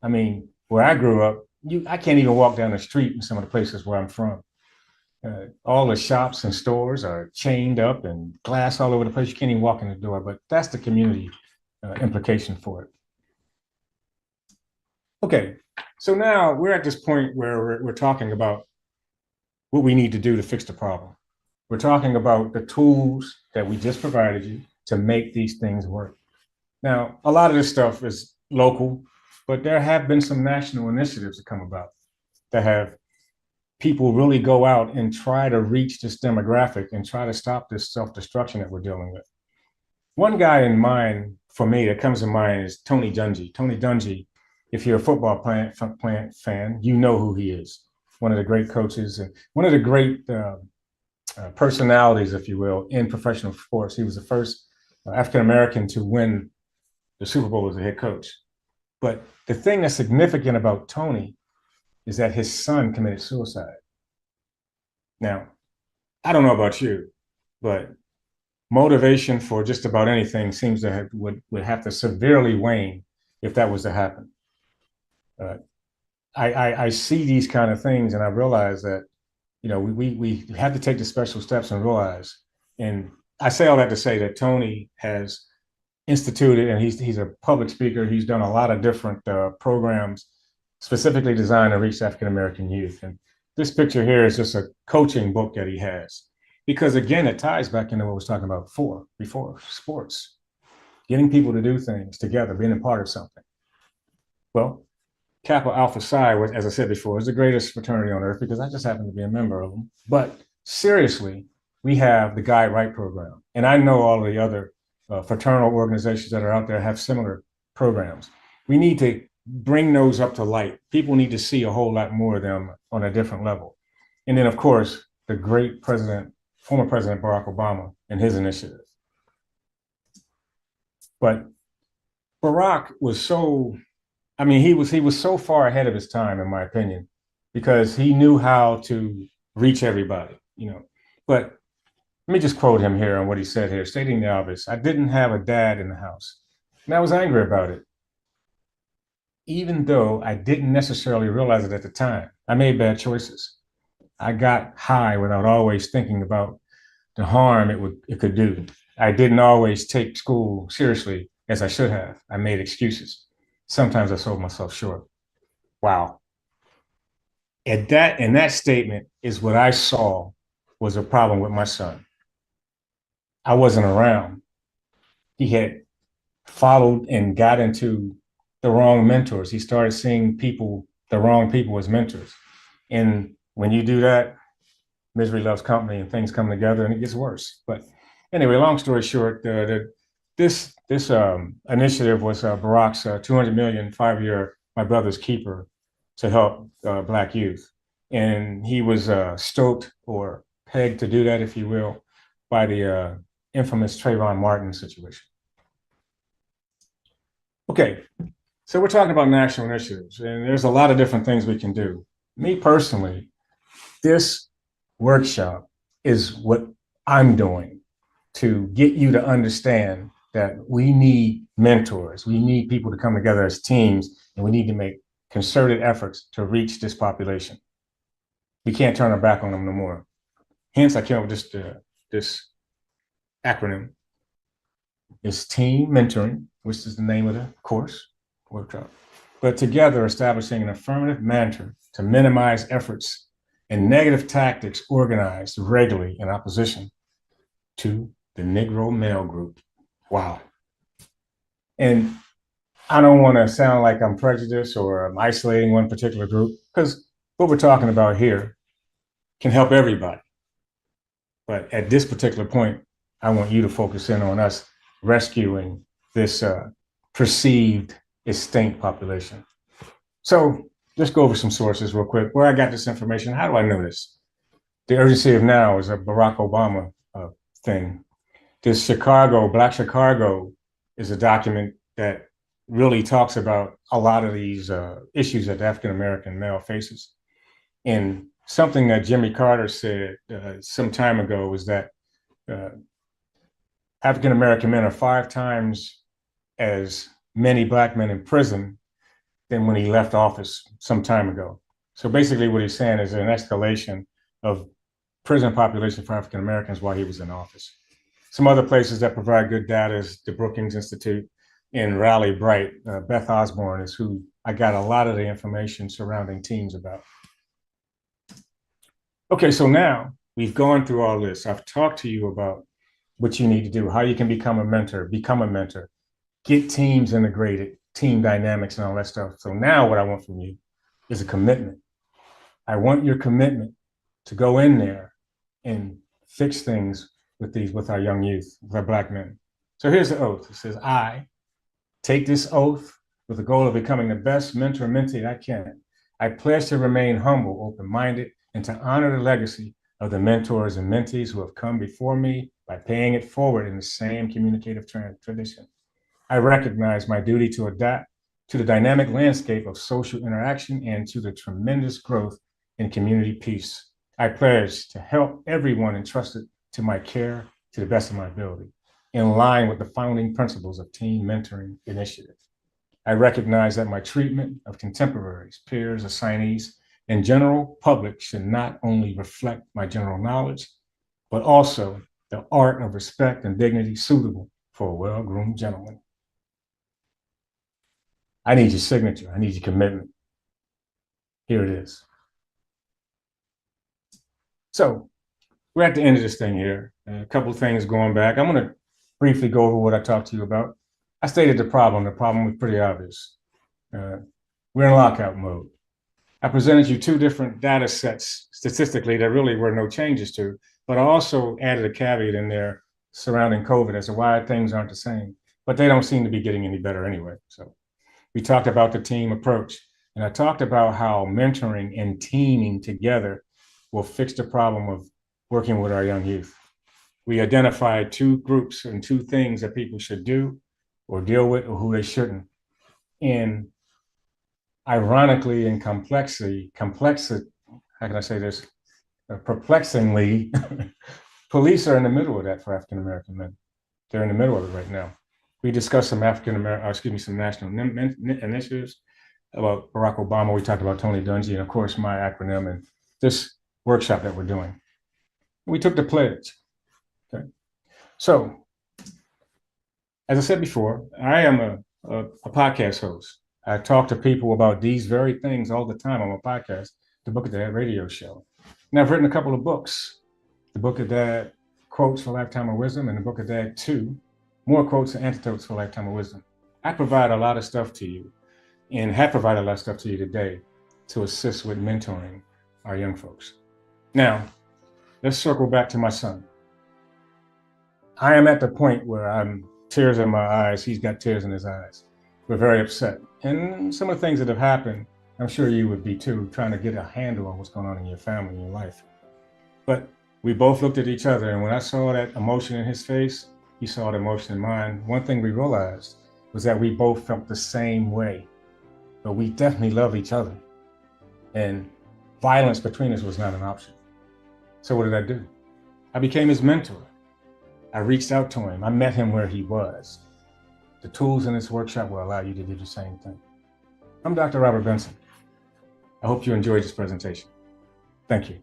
I mean, where I grew up, I can't even walk down the street in some of the places where I'm from. All the shops and stores are chained up and glass all over the place. You can't even walk in the door, but that's the community implication for it. Okay, so now we're at this point where we're talking about what we need to do to fix the problem. We're talking about the tools that we just provided you to make these things work. Now, a lot of this stuff is local, but there have been some national initiatives that come about that have people really go out and try to reach this demographic and try to stop this self-destruction that we're dealing with. One guy in mind, for me, that comes to mind is Tony Dungy. Tony Dungy, if you're a football plant fan, you know who he is. One of the great coaches and one of the great personalities, if you will, in professional sports. He was the first African-American to win the Super Bowl as a head coach. But the thing that's significant about Tony is that his son committed suicide. Now, I don't know about you, but motivation for just about anything seems to would have to severely wane if that was to happen. I see these kind of things and I realize that, you know, we have to take the special steps and realize, and I say all that to say that Tony has instituted, and he's a public speaker. He's done a lot of different programs specifically designed to reach African-American youth. And this picture here is just a coaching book that he has. Because again, it ties back into what I was talking about before sports, getting people to do things together, being a part of something. Well, Kappa Alpha Psi, was, as I said before, is the greatest fraternity on earth because I just happen to be a member of them. But seriously, we have the Guide Right program. And I know all of the other fraternal organizations that are out there have similar programs. We need to bring those up to light. People need to see a whole lot more of them on a different level. And then, of course, the great former President Barack Obama and his initiative. But Barack was so, I mean, he was so far ahead of his time, in my opinion, because he knew how to reach everybody, you know. But let me just quote him here on what he said here, stating the obvious. I didn't have a dad in the house, and I was angry about it, even though I didn't necessarily realize it at the time. I made bad choices. I got high without always thinking about the harm it could do. I didn't always take school seriously as I should have. I made excuses. Sometimes I sold myself short. Wow. And that statement is what I saw was a problem with my son. I wasn't around. He had followed and got into the wrong mentors. He started seeing the wrong people as mentors. And when you do that, misery loves company and things come together and it gets worse. But anyway, long story short, this initiative was Barack's $200 million 5-year My Brother's Keeper to help Black youth. And he was stoked or pegged to do that, if you will, by the infamous Trayvon Martin situation. Okay, so we're talking about national initiatives, and there's a lot of different things we can do. Me personally, this workshop is what I'm doing to get you to understand that we need mentors. We need people to come together as teams, and we need to make concerted efforts to reach this population. We can't turn our back on them no more. Hence, I came up with this acronym. It's Team Mentoring, which is the name of the course, workshop. But together, establishing an affirmative mantra to minimize efforts and negative tactics organized regularly in opposition to the Negro male group. Wow. And I don't want to sound like I'm prejudiced or I'm isolating one particular group, because what we're talking about here can help everybody. But at this particular point, I want you to focus in on us rescuing this perceived extinct population. So let's go over some sources real quick. Where I got this information, how do I know this? The urgency of now is a Barack Obama thing. This Black Chicago is a document that really talks about a lot of these issues that the African-American male faces. And something that Jimmy Carter said some time ago was that African-American men are 5 times as many Black men in prison than when he left office some time ago. So basically what he's saying is an escalation of prison population for African-Americans while he was in office. Some other places that provide good data is the Brookings Institute in Raleigh Bright. Beth Osborne is who I got a lot of the information surrounding teams about. Okay, so now we've gone through all this. I've talked to you about what you need to do, how you can become a mentor, get teams integrated, team dynamics and all that stuff. So now what I want from you is a commitment. I want your commitment to go in there and fix things with our young youth, with our Black men. So here's the oath. It says, I take this oath with the goal of becoming the best mentor and mentee I can. I pledge to remain humble, open-minded, and to honor the legacy of the mentors and mentees who have come before me by paying it forward in the same communicative tradition. I recognize my duty to adapt to the dynamic landscape of social interaction and to the tremendous growth in community peace. I pledge to help everyone entrusted to my care to the best of my ability, in line with the founding principles of Team Mentoring Initiative. I recognize that my treatment of contemporaries, peers, assignees, and general public should not only reflect my general knowledge, but also the art of respect and dignity suitable for a well-groomed gentleman. I need your signature. I need your commitment. Here it is. So we're at the end of this thing here. A couple of things going back. I'm going to briefly go over what I talked to you about. I stated the problem. The problem was pretty obvious. We're in lockout mode. I presented you two different data sets statistically that really were no changes to, but I also added a caveat in there surrounding COVID as to why things aren't the same, but they don't seem to be getting any better anyway. So we talked about the team approach, and I talked about how mentoring and teaming together will fix the problem of working with our young youth. We identified two groups and two things that people should do or deal with or who they shouldn't. And ironically and how can I say this? Perplexingly, police are in the middle of that for African-American men. They're in the middle of it right now. We discussed some some national initiatives about Barack Obama. We talked about Tony Dungy and of course my acronym and this workshop that we're doing. We took the pledge. Okay. So, as I said before, I am a podcast host. I talk to people about these very things all the time on my podcast, the Book of Dad radio show. And I've written a couple of books, the Book of Dad Quotes for a Lifetime of Wisdom and the Book of Dad 2, More Quotes and Antidotes for a Lifetime of Wisdom. I provide a lot of stuff to you and have provided a lot of stuff to you today to assist with mentoring our young folks. Now, let's circle back to my son. I am at the point where I'm tears in my eyes. He's got tears in his eyes. We're very upset. And some of the things that have happened, I'm sure you would be too, trying to get a handle on what's going on in your family, in your life. But we both looked at each other, and when I saw that emotion in his face, he saw the emotion in mine. One thing we realized was that we both felt the same way, but we definitely love each other. And violence between us was not an option. So what did I do? I became his mentor. I reached out to him. I met him where he was. The tools in this workshop will allow you to do the same thing. I'm Dr. Robert Benson. I hope you enjoyed this presentation. Thank you.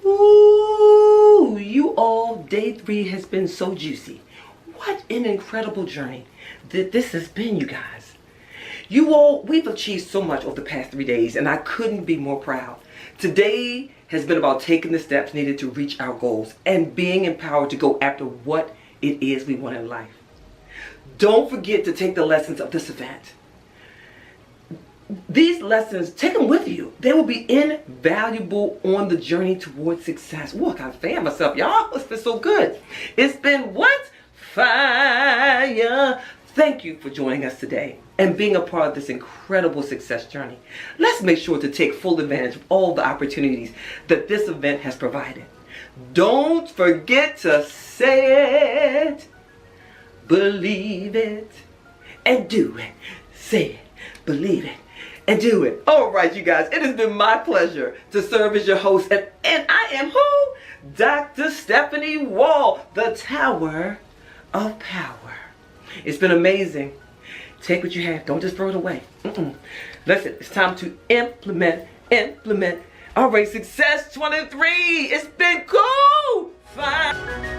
Ooh, you all, day 3 has been so juicy. What an incredible journey that this has been, you guys. You all, we've achieved so much over the past 3 days, and I couldn't be more proud. Today has been about taking the steps needed to reach our goals and being empowered to go after what it is we want in life. Don't forget to take the lessons of this event. These lessons, take them with you. They will be invaluable on the journey towards success. Ooh, I can't fan myself, y'all. It's been so good. It's been what? Fire. Thank you for joining us today and being a part of this incredible success journey. Let's make sure to take full advantage of all the opportunities that this event has provided. Don't forget to say it, believe it, and do it. Say it, believe it, and do it. All right, you guys, it has been my pleasure to serve as your host, and I am who? Dr. Stephanie Wall, the Tower of Power. It's been amazing. Take what you have. Don't just throw it away. Listen, it's time to implement. All right, Success 23. It's been cool. Fine.